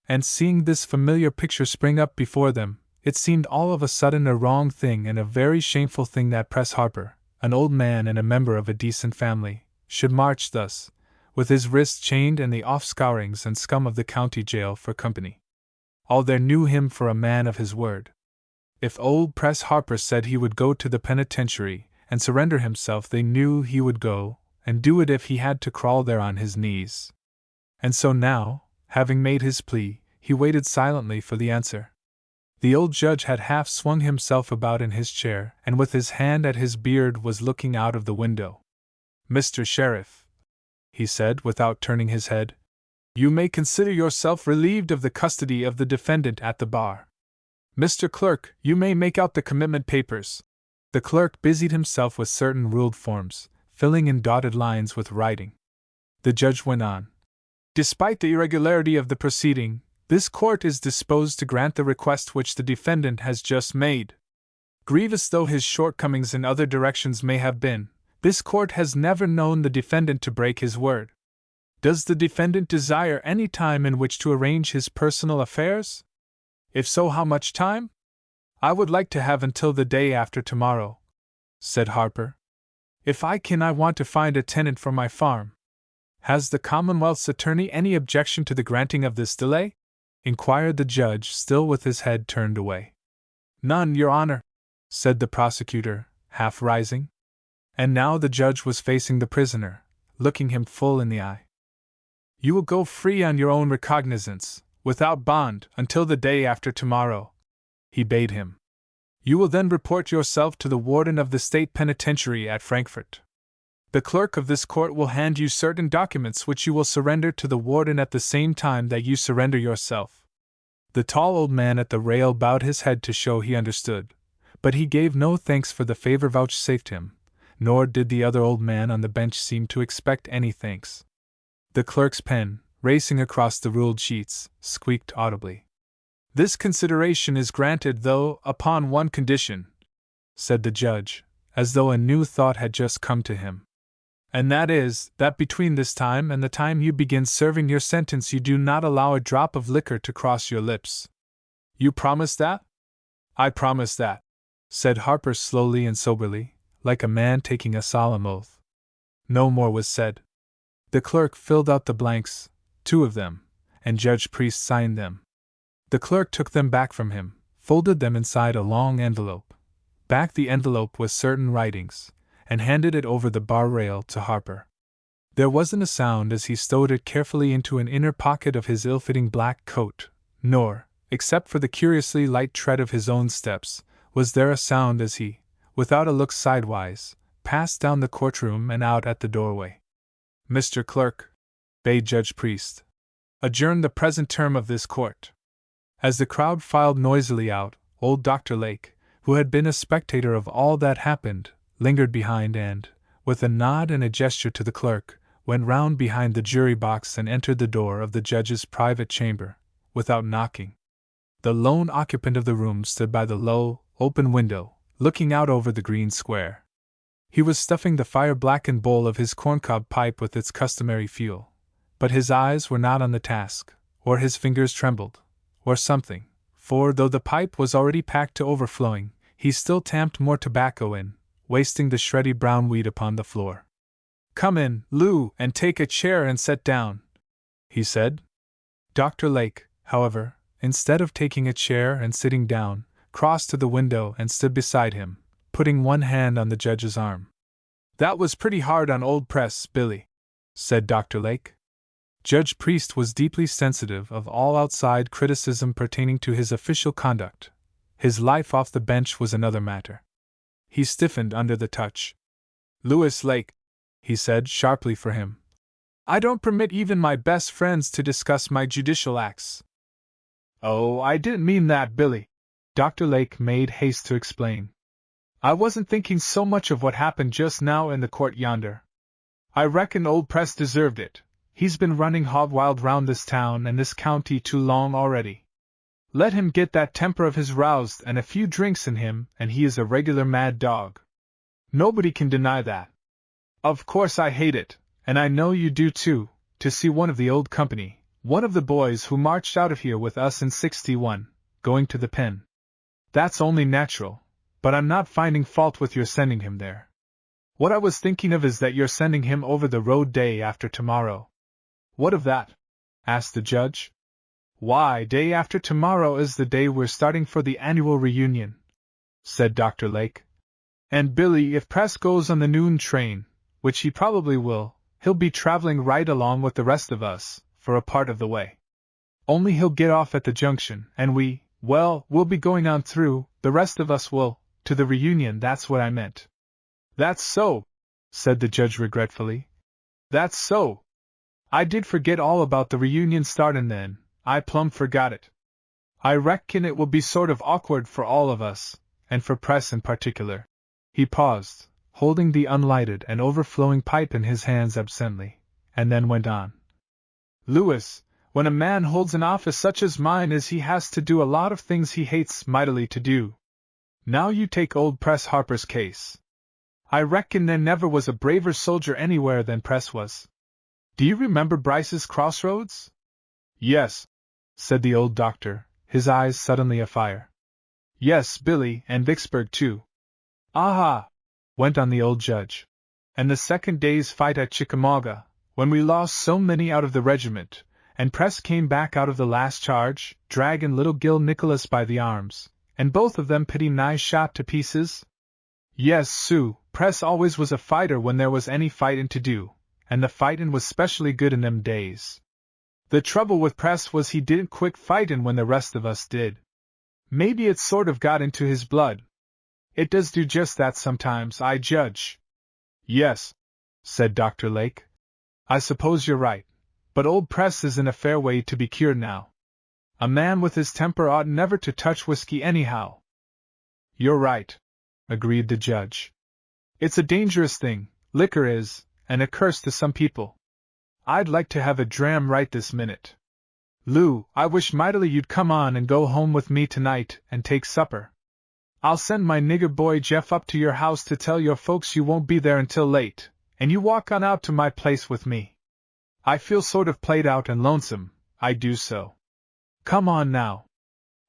And seeing this familiar picture spring up before them, it seemed all of a sudden a wrong thing and a very shameful thing that Press Harper, an old man and a member of a decent family, should march thus, with his wrists chained and the offscourings and scum of the county jail for company. All there knew him for a man of his word. If old Press Harper said he would go to the penitentiary and surrender himself, they knew he would go, and do it if he had to crawl there on his knees. And so now, Having made his plea, he waited silently for the answer. The old judge had half swung himself about in his chair, and with his hand at his beard was looking out of the window. "Mr. Sheriff," he said without turning his head, "you may consider yourself relieved of the custody of the defendant at the bar. Mr. Clerk, you may make out the commitment papers." The clerk busied himself with certain ruled forms, filling in dotted lines with writing. The judge went on. "Despite the irregularity of the proceeding, this court is disposed to grant the request which the defendant has just made. Grievous though his shortcomings in other directions may have been, this court has never known the defendant to break his word. Does the defendant desire any time in which to arrange his personal affairs? If so, how much time?" "I would like to have until the day after tomorrow," said Harper. "If I can, I want to find a tenant for my farm." "Has the Commonwealth's attorney any objection to the granting of this delay?" inquired the judge, still with his head turned away. "None, Your Honor," said the prosecutor, half rising. And now the judge was facing the prisoner, looking him full in the eye. "You will go free on your own recognizance, without bond, until the day after tomorrow," he bade him. "You will then report yourself to the warden of the state penitentiary at Frankfort. The clerk of this court will hand you certain documents which you will surrender to the warden at the same time that you surrender yourself." The tall old man at the rail bowed his head to show he understood, but he gave no thanks for the favor vouchsafed him, nor did the other old man on the bench seem to expect any thanks. The clerk's pen, racing across the ruled sheets, squeaked audibly. "This consideration is granted, though upon one condition," said the judge, as though a new thought had just come to him. "And that is, that between this time and the time you begin serving your sentence you do not allow a drop of liquor to cross your lips. You promise that?" "I promise that," said Harper slowly and soberly, like a man taking a solemn oath. No more was said. The clerk filled out the blanks, 2 of them, and Judge Priest signed them. The clerk took them back from him, folded them inside a long envelope, backed the envelope with certain writings, and handed it over the bar rail to Harper. There wasn't a sound as he stowed it carefully into an inner pocket of his ill-fitting black coat, nor, except for the curiously light tread of his own steps, was there a sound as he, without a look sidewise, passed down the courtroom and out at the doorway. "Mr. Clerk," bade Judge Priest, "adjourn the present term of this court." As the crowd filed noisily out, old Dr. Lake, who had been a spectator of all that happened, lingered behind and, with a nod and a gesture to the clerk, went round behind the jury box and entered the door of the judge's private chamber, without knocking. The lone occupant of the room stood by the low, open window, looking out over the green square. He was stuffing the fire-blackened bowl of his corncob pipe with its customary fuel, but his eyes were not on the task, or his fingers trembled, or something, for though the pipe was already packed to overflowing, he still tamped more tobacco in, wasting the shreddy brown weed upon the floor. "Come in, Lou, and take a chair and sit down," he said. Dr. Lake, however, instead of taking a chair and sitting down, crossed to the window and stood beside him, putting one hand on the judge's arm. "That was pretty hard on old Press, Billy," said Dr. Lake. Judge Priest was deeply sensitive of all outside criticism pertaining to his official conduct. His life off the bench was another matter. He stiffened under the touch. "Louis Lake," he said sharply for him, "I don't permit even my best friends to discuss my judicial acts." "Oh, I didn't mean that, Billy," Dr. Lake made haste to explain. "I wasn't thinking so much of what happened just now in the court yonder. I reckon old Press deserved it. He's been running hog-wild round this town and this county too long already. Let him get that temper of his roused and a few drinks in him, and he is a regular mad dog. Nobody can deny that. Of course I hate it, and I know you do too, to see one of the old company, one of the boys who marched out of here with us in '61, going to the pen. That's only natural, but I'm not finding fault with your sending him there. What I was thinking of is that you're sending him over the road day after tomorrow." "What of that?" asked the judge. "Why, day after tomorrow is the day we're starting for the annual reunion," said Dr. Lake. "And Billy, if Press goes on the noon train, which he probably will, he'll be traveling right along with the rest of us, for a part of the way. only he'll get off at the junction, and we'll be going on through, the rest of us will, to the reunion. That's what I meant. That's so, said the judge regretfully. That's so. I did forget all about the reunion startin' then, I plumb forgot it. I reckon it will be sort of awkward for all of us, and for Press in particular. He paused, holding the unlighted and overflowing pipe in his hands absently, and then went on. Louis, when a man holds an office such as mine he has to do a lot of things he hates mightily to do. Now you take old Press Harper's case. I reckon there never was a braver soldier anywhere than Press was. Do you remember Bryce's Crossroads? Yes, said the old doctor, his eyes suddenly afire. Yes, Billy, and Vicksburg too. Aha! Went on the old judge. And the second day's fight at Chickamauga, when we lost so many out of the regiment, and Press came back out of the last charge, dragging little Gil Nicholas by the arms, and both of them pretty nigh shot to pieces? Yes, Sue, Press always was a fighter when there was any fightin' to do, and the fightin' was specially good in them days. The trouble with Press was he didn't quit fightin' when the rest of us did. Maybe it sort of got into his blood. It does do just that sometimes, I judge. Yes, said Dr. Lake. I suppose you're right, but old Press is in a fair way to be cured now. A man with his temper ought never to touch whiskey anyhow. You're right, agreed the judge. It's a dangerous thing, liquor is, and a curse to some people. I'd like to have a dram right this minute. Lou, I wish mightily you'd come on and go home with me tonight and take supper. I'll send my nigger boy Jeff up to your house to tell your folks you won't be there until late, and you walk on out to my place with me. I feel sort of played out and lonesome, I do so. Come on now.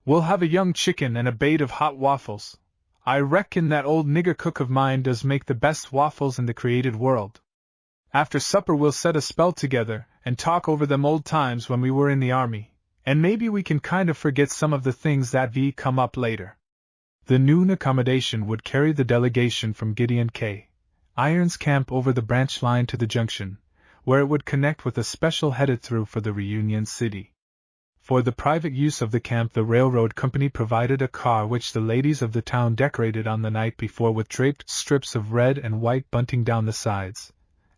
We'll have a young chicken and a bait of hot waffles. I reckon that old nigger cook of mine does make the best waffles in the created world. After supper we'll set a spell together and talk over them old times when we were in the army, and maybe we can kind of forget some of the things that come up later. The noon accommodation would carry the delegation from Gideon K. Irons Camp over the branch line to the junction, where it would connect with a special headed through for the reunion city. For the private use of the camp the railroad company provided a car which the ladies of the town decorated on the night before with draped strips of red and white bunting down the sides,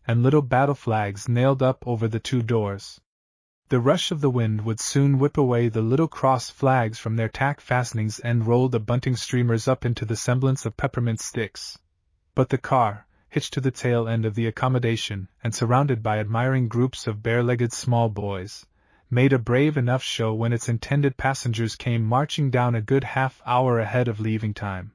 and little battle flags nailed up over the two doors. The rush of the wind would soon whip away the little cross flags from their tack fastenings and roll the bunting streamers up into the semblance of peppermint sticks. But the car, hitched to the tail end of the accommodation and surrounded by admiring groups of bare-legged small boys, made a brave enough show when its intended passengers came marching down a good half-hour ahead of leaving time.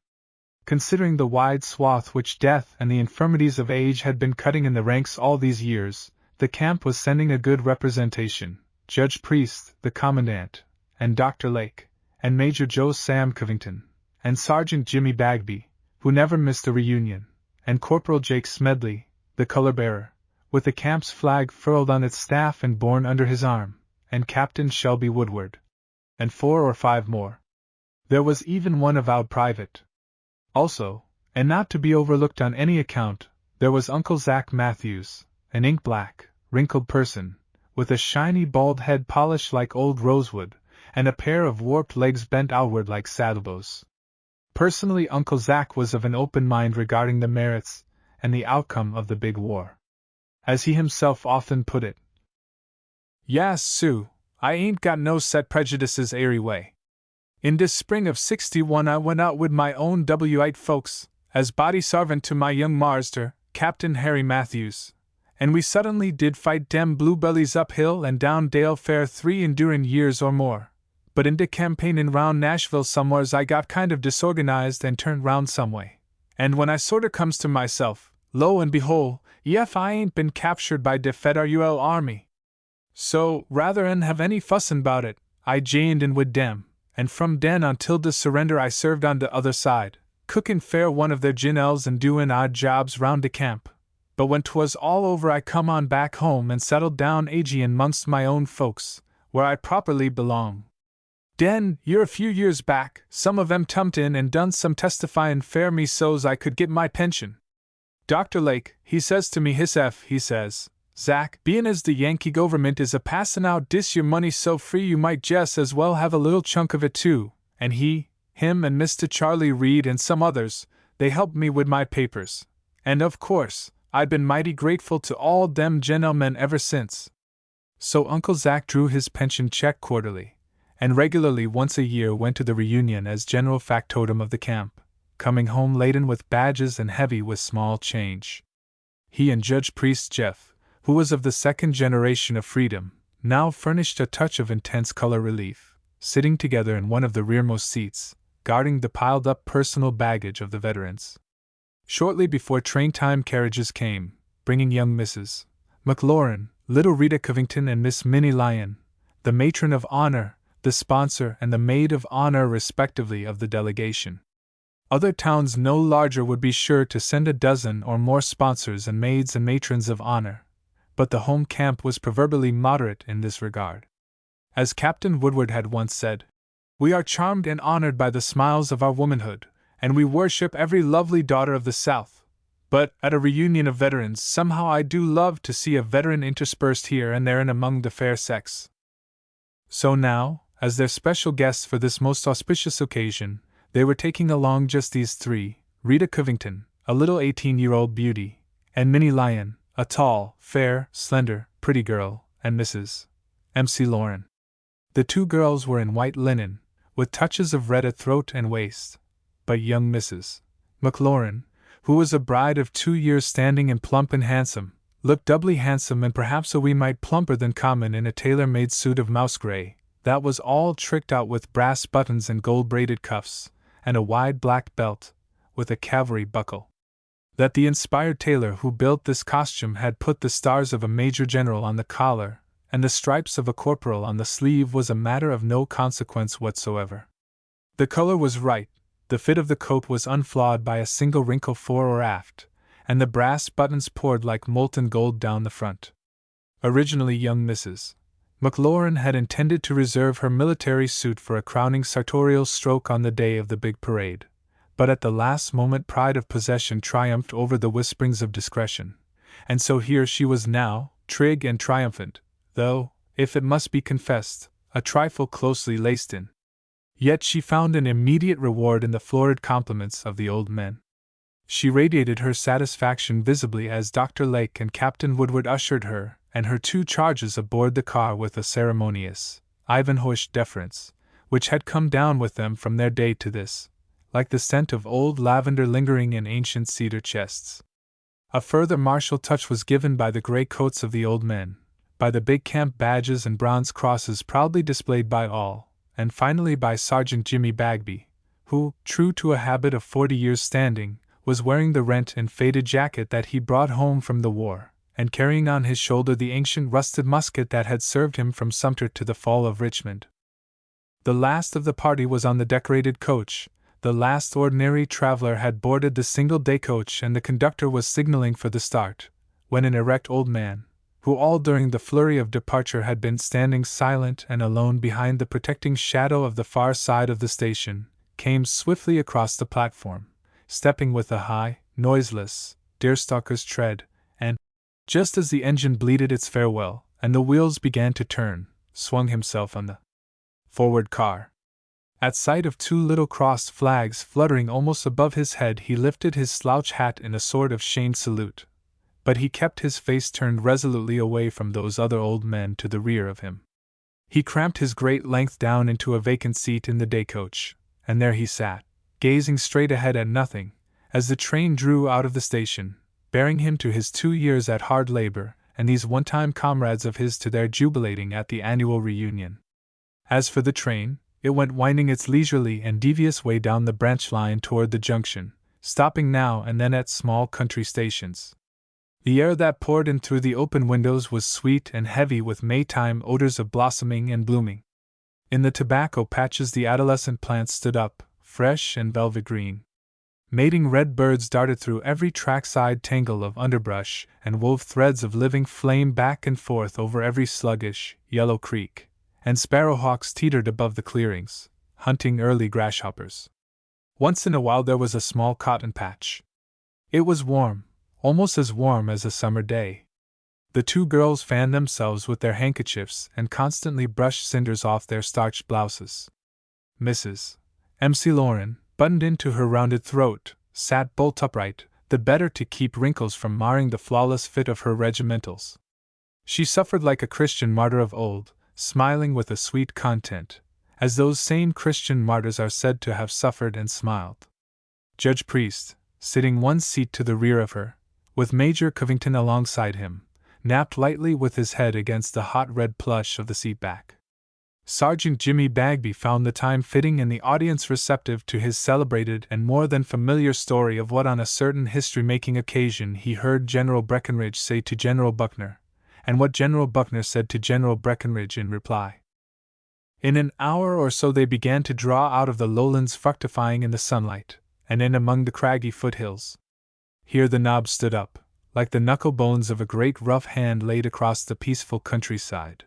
Considering the wide swath which death and the infirmities of age had been cutting in the ranks all these years, the camp was sending a good representation. Judge Priest, the commandant, and Dr. Lake, and Major Joe Sam Covington, and Sergeant Jimmy Bagby, who never missed a reunion, and Corporal Jake Smedley, the color-bearer, with the camp's flag furled on its staff and borne under his arm, and Captain Shelby Woodward, and 4 or 5 more. There was even one avowed private. Also, and not to be overlooked on any account, there was Uncle Zach Matthews, an ink-black, wrinkled person, with a shiny bald head polished like old rosewood, and a pair of warped legs bent outward like saddlebows. Personally, Uncle Zach was of an open mind regarding the merits and the outcome of the big war. As he himself often put it, "Yas, Sue, I ain't got no set prejudices airy way. In this spring of '61 I went out wid my own W-ite folks, as body sarvant to my young marster, Captain Harry Matthews, and we suddenly did fight dem bluebellies uphill and down Dale Fair 3 enduring years or more. But in de campaignin' round Nashville somewheres I got kind of disorganized and turned round some way. And when I sorter comes to myself, lo and behold, ef I ain't been captured by de Federal Army. So, rather 'n have any fussin' 'bout it, I jined in wid dem, and from den until de surrender I served on de other side, cookin' fair one of their gin-ells and doin' odd jobs round de camp. But when 'twas all over I come on back home and settled down agyin' monst my own folks, where I properly belong. Den, a few years back, some of 'em tumped in and done some testifyin' fair me so's I could get my pension. Dr. Lake, he says to me, he says, Zack, bein' as the Yankee government is a passin' out dis your money so free you might jes' as well have a little chunk of it too, and him and Mr. Charlie Reed and some others, they helped me wid my papers, and of course, I'd been mighty grateful to all dem gentlemen ever since. So Uncle Zack drew his pension check quarterly, and regularly once a year went to the reunion as general factotum of the camp, coming home laden with badges and heavy with small change. He and Judge Priest Jeff, who was of the second generation of freedom, now furnished a touch of intense color relief, sitting together in one of the rearmost seats, guarding the piled-up personal baggage of the veterans. Shortly before train time, carriages came, bringing young Mrs. McLaurin, little Rita Covington, and Miss Minnie Lyon, the matron of honor, the sponsor, and the maid of honor respectively of the delegation. Other towns no larger would be sure to send a dozen or more sponsors and maids and matrons of honor, but the home camp was proverbially moderate in this regard. As Captain Woodward had once said, "We are charmed and honored by the smiles of our womanhood, and we worship every lovely daughter of the South. But, at a reunion of veterans, somehow I do love to see a veteran interspersed here and there and among the fair sex." So now, as their special guests for this most auspicious occasion, they were taking along just these three: Rita Covington, a little 18-year-old beauty, and Minnie Lyon, a tall, fair, slender, pretty girl, and Mrs. M.C. Lauren. The two girls were in white linen, with touches of red at throat and waist, but young Mrs. McLaurin, who was a bride of 2 years' standing and plump and handsome, looked doubly handsome and perhaps a wee mite plumper than common in a tailor-made suit of mouse gray, that was all tricked out with brass buttons and gold-braided cuffs, and a wide black belt, with a cavalry buckle. That the inspired tailor who built this costume had put the stars of a major general on the collar, and the stripes of a corporal on the sleeve, was a matter of no consequence whatsoever. The color was right, the fit of the coat was unflawed by a single wrinkle fore or aft, and the brass buttons poured like molten gold down the front. Originally young Mrs. McLaurin had intended to reserve her military suit for a crowning sartorial stroke on the day of the big parade, but at the last moment pride of possession triumphed over the whisperings of discretion, and so here she was now, trig and triumphant, though, if it must be confessed, a trifle closely laced in. Yet she found an immediate reward in the florid compliments of the old men. She radiated her satisfaction visibly as Dr. Lake and Captain Woodward ushered her and her two charges aboard the car with a ceremonious, Ivanhoish deference, which had come down with them from their day to this, like the scent of old lavender lingering in ancient cedar chests. A further martial touch was given by the gray coats of the old men, by the big camp badges and bronze crosses proudly displayed by all, and finally by Sergeant Jimmy Bagby, who, true to a habit of 40 years' standing, was wearing the rent and faded jacket that he brought home from the war, and carrying on his shoulder the ancient rusted musket that had served him from Sumter to the fall of Richmond. The last of the party was on the decorated coach. The last ordinary traveler had boarded the single-day coach, and the conductor was signaling for the start, when an erect old man, who all during the flurry of departure had been standing silent and alone behind the protecting shadow of the far side of the station, came swiftly across the platform, stepping with a high, noiseless, deerstalker's tread, and, just as the engine bleated its farewell and the wheels began to turn, swung himself on the forward car. At sight of two little crossed flags fluttering almost above his head, he lifted his slouch hat in a sort of shamed salute, but he kept his face turned resolutely away from those other old men to the rear of him. He cramped his great length down into a vacant seat in the day coach, and there he sat, gazing straight ahead at nothing, as the train drew out of the station, bearing him to his 2 years at hard labor, and these one-time comrades of his to their jubilating at the annual reunion. As for the train, it went winding its leisurely and devious way down the branch line toward the junction, stopping now and then at small country stations. The air that poured in through the open windows was sweet and heavy with Maytime odors of blossoming and blooming. In the tobacco patches the adolescent plants stood up, fresh and velvet green. Mating red birds darted through every trackside tangle of underbrush and wove threads of living flame back and forth over every sluggish, yellow creek, and sparrowhawks teetered above the clearings, hunting early grasshoppers. Once in a while there was a small cotton patch. It was warm, almost as warm as a summer day. The two girls fanned themselves with their handkerchiefs and constantly brushed cinders off their starched blouses. Mrs. M.C. Lauren, buttoned into her rounded throat, sat bolt upright, the better to keep wrinkles from marring the flawless fit of her regimentals. She suffered like a Christian martyr of old, smiling with a sweet content, as those same Christian martyrs are said to have suffered and smiled. Judge Priest, sitting one seat to the rear of her, with Major Covington alongside him, napped lightly with his head against the hot red plush of the seat back. Sergeant Jimmy Bagby found the time fitting and the audience receptive to his celebrated and more than familiar story of what on a certain history-making occasion he heard General Breckinridge say to General Buckner, and what General Buckner said to General Breckinridge in reply. In an hour or so they began to draw out of the lowlands fructifying in the sunlight, and in among the craggy foothills. Here the knobs stood up, like the knuckle bones of a great rough hand laid across the peaceful countryside.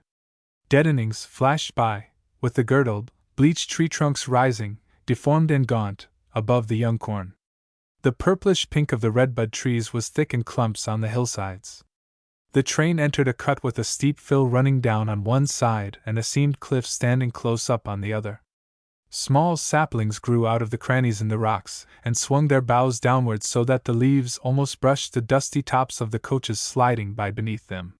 Deadenings flashed by, with the girdled, bleached tree trunks rising, deformed and gaunt, above the young corn. The purplish pink of the redbud trees was thick in clumps on the hillsides. The train entered a cut with a steep fill running down on one side and a seamed cliff standing close up on the other. Small saplings grew out of the crannies in the rocks and swung their boughs downwards so that the leaves almost brushed the dusty tops of the coaches sliding by beneath them.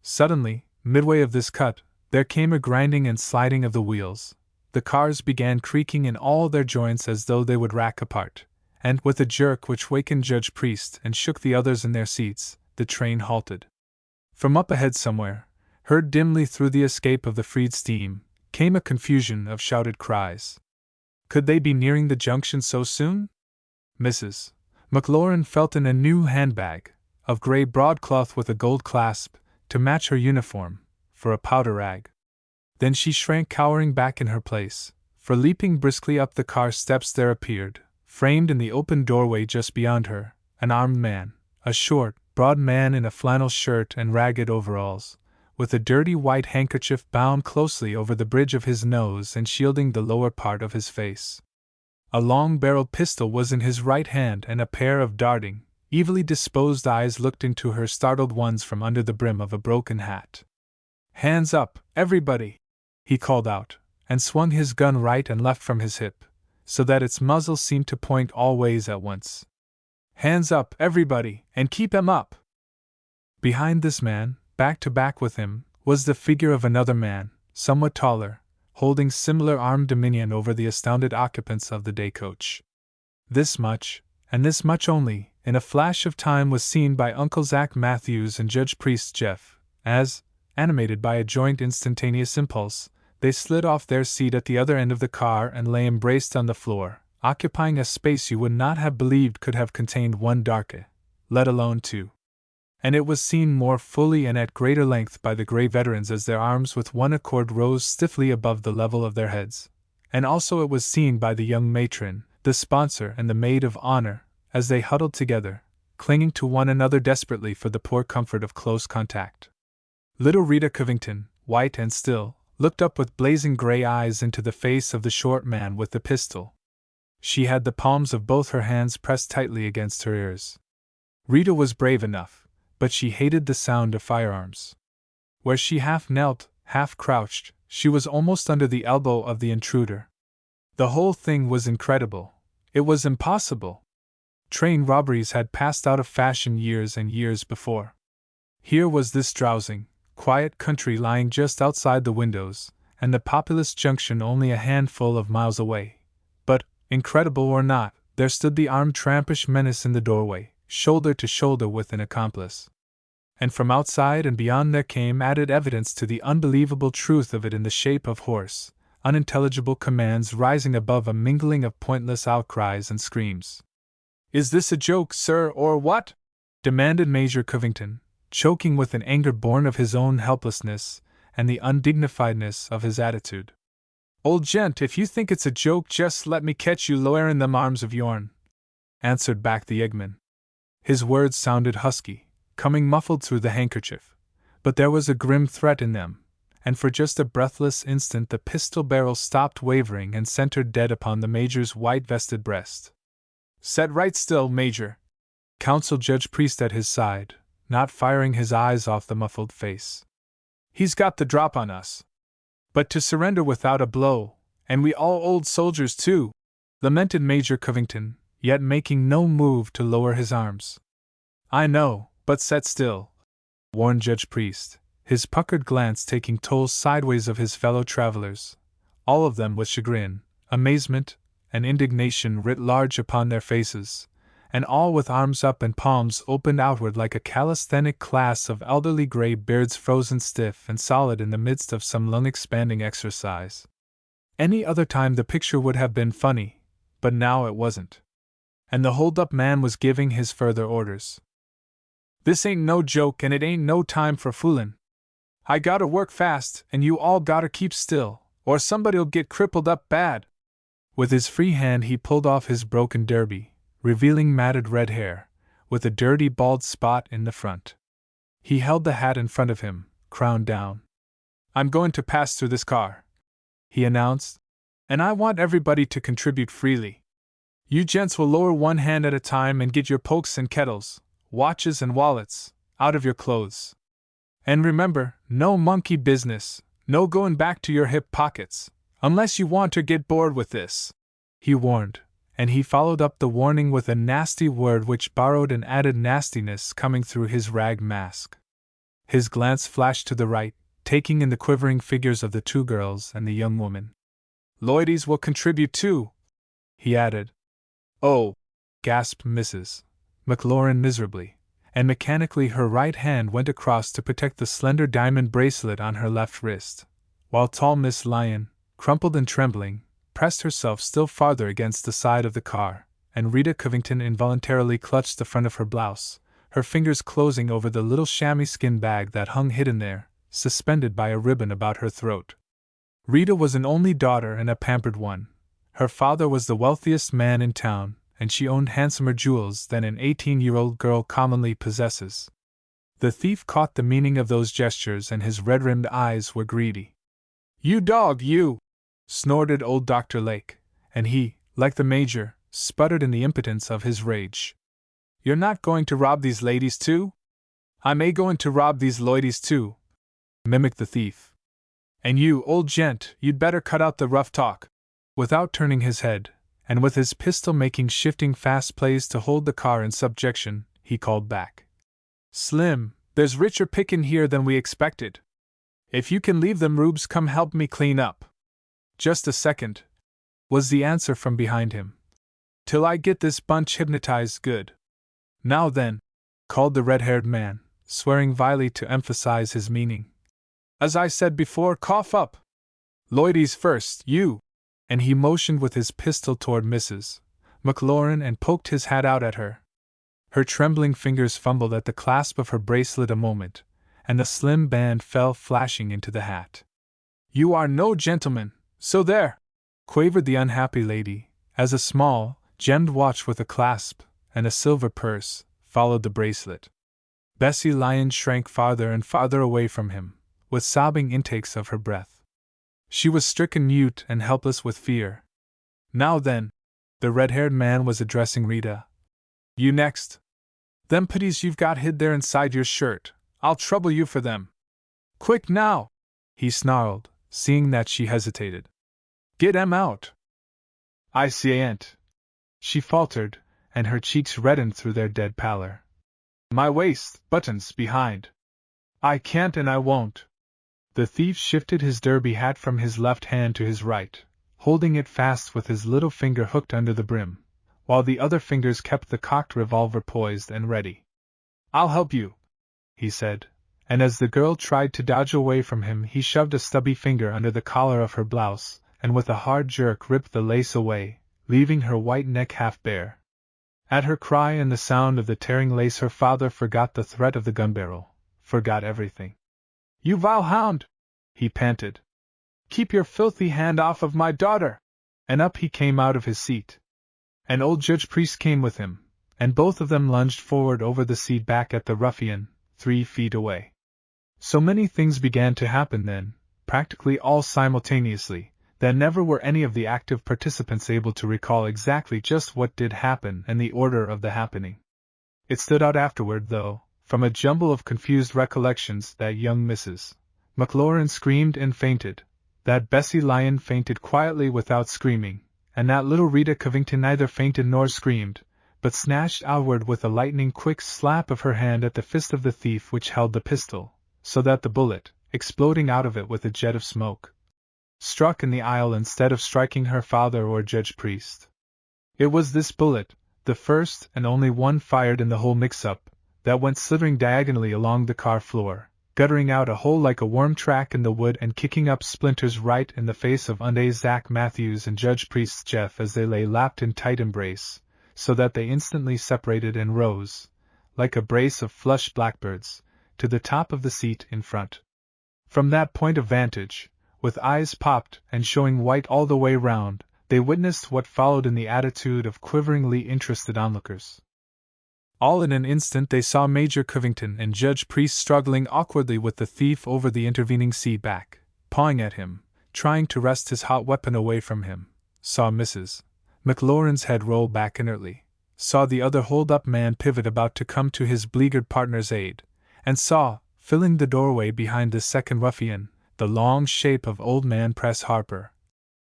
Suddenly, midway of this cut, there came a grinding and sliding of the wheels. The cars began creaking in all their joints as though they would rack apart, and, with a jerk which wakened Judge Priest and shook the others in their seats, the train halted. From up ahead somewhere, heard dimly through the escape of the freed steam, came a confusion of shouted cries. Could they be nearing the junction so soon? Mrs. McLaurin felt in a new handbag, of gray broadcloth with a gold clasp, to match her uniform, for a powder rag. Then she shrank cowering back in her place, for leaping briskly up the car steps there appeared, framed in the open doorway just beyond her, an armed man, a short, broad man in a flannel shirt and ragged overalls, with a dirty white handkerchief bound closely over the bridge of his nose and shielding the lower part of his face. A long-barreled pistol was in his right hand and a pair of darting, evilly disposed eyes looked into her startled ones from under the brim of a broken hat. "Hands up, everybody!" he called out, and swung his gun right and left from his hip, so that its muzzle seemed to point all ways at once. "Hands up, everybody, and keep 'em up!" Behind this man, back to back with him, was the figure of another man, somewhat taller, holding similar armed dominion over the astounded occupants of the day coach. This much, and this much only, in a flash of time was seen by Uncle Zach Matthews and Judge Priest Jeff, as, animated by a joint instantaneous impulse, they slid off their seat at the other end of the car and lay embraced on the floor, occupying a space you would not have believed could have contained one darky, let alone two. And it was seen more fully and at greater length by the gray veterans as their arms with one accord rose stiffly above the level of their heads, and also it was seen by the young matron, the sponsor and the maid of honor, as they huddled together, clinging to one another desperately for the poor comfort of close contact. Little Rita Covington, white and still, looked up with blazing gray eyes into the face of the short man with the pistol. She had the palms of both her hands pressed tightly against her ears. Rita was brave enough, but she hated the sound of firearms. Where she half knelt, half crouched, she was almost under the elbow of the intruder. The whole thing was incredible. It was impossible. Train robberies had passed out of fashion years and years before. Here was this drowsing, quiet country lying just outside the windows, and the populous junction only a handful of miles away. But, incredible or not, there stood the armed trampish menace in the doorway, shoulder to shoulder with an accomplice. And from outside and beyond there came added evidence to the unbelievable truth of it in the shape of hoarse, unintelligible commands rising above a mingling of pointless outcries and screams. "Is this a joke, sir, or what?" demanded Major Covington, choking with an anger born of his own helplessness and the undignifiedness of his attitude. "Old gent, if you think it's a joke, just let me catch you lowering them arms of yourn," answered back the eggman. His words sounded husky, coming muffled through the handkerchief, but there was a grim threat in them, and for just a breathless instant the pistol barrel stopped wavering and centered dead upon the Major's white-vested breast. "Set right still, Major," counseled Judge Priest at his side, not firing his eyes off the muffled face. "He's got the drop on us. But to surrender without a blow, and we all old soldiers too," lamented Major Covington, yet making no move to lower his arms. "I know, but set still," warned Judge Priest, his puckered glance taking toll sideways of his fellow travelers, all of them with chagrin, amazement, and indignation writ large upon their faces, and all with arms up and palms opened outward like a calisthenic class of elderly gray beards frozen stiff and solid in the midst of some lung-expanding exercise. Any other time the picture would have been funny, but now it wasn't. And the hold-up man was giving his further orders. "This ain't no joke and it ain't no time for foolin'. I gotta work fast and you all gotta keep still, or somebody'll get crippled up bad." With his free hand he pulled off his broken derby, revealing matted red hair, with a dirty bald spot in the front. He held the hat in front of him, crown down. "I'm going to pass through this car," he announced, "and I want everybody to contribute freely. You gents will lower one hand at a time and get your pokes and kettles, watches and wallets, out of your clothes. And remember, no monkey business, no going back to your hip pockets, unless you want to get bored with this," he warned, and he followed up the warning with a nasty word which borrowed an added nastiness coming through his rag mask. His glance flashed to the right, taking in the quivering figures of the two girls and the young woman. "Lloydies will contribute too," he added. "Oh!" gasped Mrs. McLaurin miserably, and mechanically her right hand went across to protect the slender diamond bracelet on her left wrist, while tall Miss Lyon, crumpled and trembling, pressed herself still farther against the side of the car, and Rita Covington involuntarily clutched the front of her blouse, her fingers closing over the little chamois skin bag that hung hidden there, suspended by a ribbon about her throat. Rita was an only daughter and a pampered one. Her father was the wealthiest man in town, and she owned handsomer jewels than an 18-year-old girl commonly possesses. The thief caught the meaning of those gestures and his red-rimmed eyes were greedy. "You dog, you!" snorted old Dr. Lake, and he, like the Major, sputtered in the impotence of his rage. "You're not going to rob these ladies too?" "I'm a-going to rob these loidies too," mimicked the thief. "And you, old gent, you'd better cut out the rough talk." Without turning his head, and with his pistol making shifting fast plays to hold the car in subjection, he called back. "Slim, there's richer pickin' here than we expected. If you can leave them rubes, come help me clean up." "Just a second," was the answer from behind him. "Till I get this bunch hypnotized good." "Now then," called the red-haired man, swearing vilely to emphasize his meaning. "As I said before, cough up. Lloydies first, you!" And he motioned with his pistol toward Mrs. McLaurin and poked his hat out at her. Her trembling fingers fumbled at the clasp of her bracelet a moment, and the slim band fell flashing into the hat. "You are no gentleman, so there!" quavered the unhappy lady, as a small, gemmed watch with a clasp and a silver purse followed the bracelet. Bessie Lyon shrank farther and farther away from him, with sobbing intakes of her breath. She was stricken mute and helpless with fear. "Now then," the red-haired man was addressing Rita. "You next. Them pitties you've got hid there inside your shirt, I'll trouble you for them. Quick now!" he snarled, seeing that she hesitated. "Get 'em out." "I see ain't," she faltered, and her cheeks reddened through their dead pallor. "My waist buttons behind. I can't and I won't." The thief shifted his derby hat from his left hand to his right, holding it fast with his little finger hooked under the brim, while the other fingers kept the cocked revolver poised and ready. "I'll help you," he said, and as the girl tried to dodge away from him he shoved a stubby finger under the collar of her blouse, and with a hard jerk ripped the lace away, leaving her white neck half bare. At her cry and the sound of the tearing lace her father forgot the threat of the gun barrel, forgot everything. "You vile hound!" he panted. "Keep your filthy hand off of my daughter!" And up he came out of his seat. And old Judge Priest came with him, and both of them lunged forward over the seat back at the ruffian, 3 feet away. So many things began to happen then, practically all simultaneously, that never were any of the active participants able to recall exactly just what did happen and the order of the happening. It stood out afterward, though, from a jumble of confused recollections, that young Mrs. McLaurin screamed and fainted, that Bessie Lyon fainted quietly without screaming, and that little Rita Covington neither fainted nor screamed, but snatched outward with a lightning-quick slap of her hand at the fist of the thief which held the pistol, so that the bullet, exploding out of it with a jet of smoke, struck in the aisle instead of striking her father or Judge Priest. It was this bullet, the first and only one fired in the whole mix-up, that went slithering diagonally along the car floor, guttering out a hole like a worm track in the wood and kicking up splinters right in the face of Zach Matthews and Judge Priest's Jeff as they lay lapped in tight embrace, so that they instantly separated and rose, like a brace of flushed blackbirds, to the top of the seat in front. From that point of vantage, with eyes popped and showing white all the way round, they witnessed what followed in the attitude of quiveringly interested onlookers. All in an instant they saw Major Covington and Judge Priest struggling awkwardly with the thief over the intervening seat back, pawing at him, trying to wrest his hot weapon away from him, saw Mrs. McLaurin's head roll back inertly, saw the other hold-up man pivot about to come to his beleaguered partner's aid, and saw, filling the doorway behind the second ruffian, the long shape of old man Press Harper.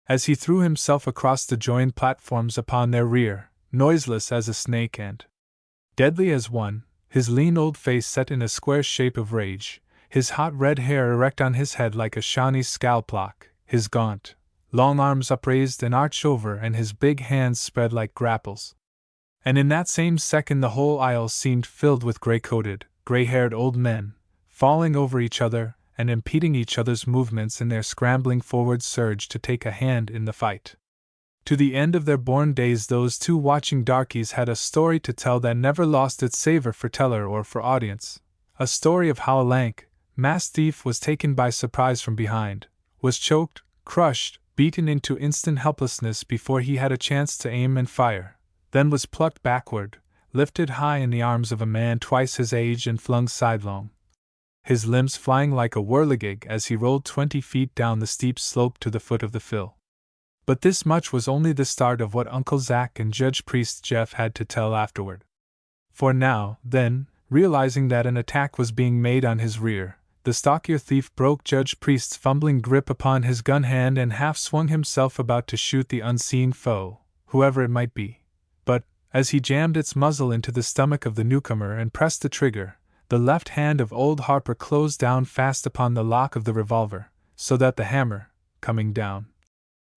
As he threw himself across the joined platforms upon their rear, noiseless as a snake and deadly as one, his lean old face set in a square shape of rage, his hot red hair erect on his head like a Shawnee's scalplock, his gaunt, long arms upraised and arched over and his big hands spread like grapples. And in that same second the whole aisle seemed filled with gray-coated, gray-haired old men, falling over each other and impeding each other's movements in their scrambling forward surge to take a hand in the fight. To the end of their born days those two watching darkies had a story to tell that never lost its savor for teller or for audience, a story of how a lank, masked thief was taken by surprise from behind, was choked, crushed, beaten into instant helplessness before he had a chance to aim and fire, then was plucked backward, lifted high in the arms of a man twice his age and flung sidelong, his limbs flying like a whirligig as he rolled 20 feet down the steep slope to the foot of the fill. But this much was only the start of what Uncle Zach and Judge Priest Jeff had to tell afterward. For now, then, realizing that an attack was being made on his rear, the stockier thief broke Judge Priest's fumbling grip upon his gun hand and half swung himself about to shoot the unseen foe, whoever it might be. But, as he jammed its muzzle into the stomach of the newcomer and pressed the trigger, the left hand of old Harper closed down fast upon the lock of the revolver, so that the hammer, coming down,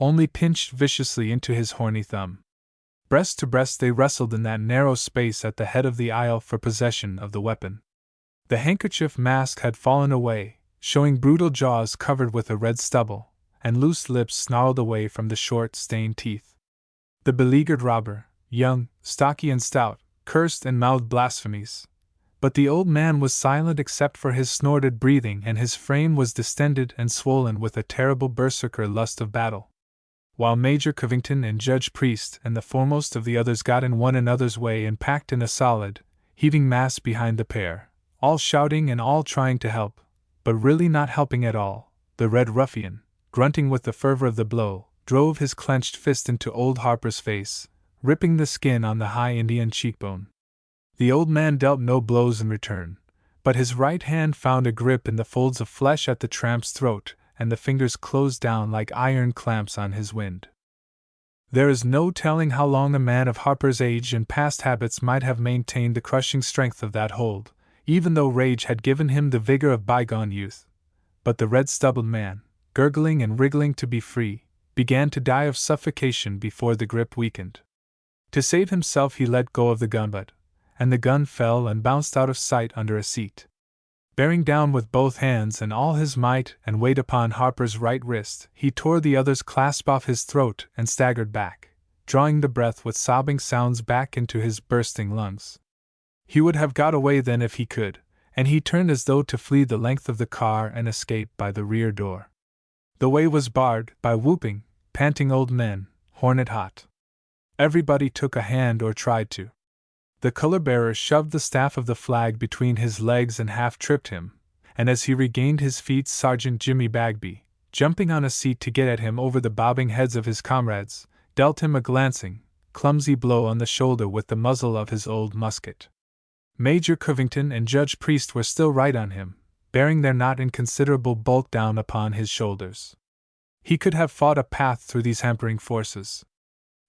only pinched viciously into his horny thumb. Breast to breast they wrestled in that narrow space at the head of the aisle for possession of the weapon. The handkerchief mask had fallen away, showing brutal jaws covered with a red stubble, and loose lips snarled away from the short, stained teeth. The beleaguered robber, young, stocky and stout, cursed and mouthed blasphemies. But the old man was silent except for his snorted breathing, and his frame was distended and swollen with a terrible berserker lust of battle. While Major Covington and Judge Priest and the foremost of the others got in one another's way and packed in a solid, heaving mass behind the pair, all shouting and all trying to help, but really not helping at all, the Red Ruffian, grunting with the fervor of the blow, drove his clenched fist into old Harper's face, ripping the skin on the high Indian cheekbone. The old man dealt no blows in return, but his right hand found a grip in the folds of flesh at the tramp's throat, and the fingers closed down like iron clamps on his wind. There is no telling how long a man of Harper's age and past habits might have maintained the crushing strength of that hold, even though rage had given him the vigor of bygone youth. But the red-stubbled man, gurgling and wriggling to be free, began to die of suffocation before the grip weakened. To save himself he let go of the gun butt, and the gun fell and bounced out of sight under a seat. Bearing down with both hands and all his might and weight upon Harper's right wrist, he tore the other's clasp off his throat and staggered back, drawing the breath with sobbing sounds back into his bursting lungs. He would have got away then if he could, and he turned as though to flee the length of the car and escape by the rear door. The way was barred by whooping, panting old men, hornet hot. Everybody took a hand or tried to. The color-bearer shoved the staff of the flag between his legs and half-tripped him, and as he regained his feet Sergeant Jimmy Bagby, jumping on a seat to get at him over the bobbing heads of his comrades, dealt him a glancing, clumsy blow on the shoulder with the muzzle of his old musket. Major Covington and Judge Priest were still right on him, bearing their not inconsiderable bulk down upon his shoulders. He could have fought a path through these hampering forces.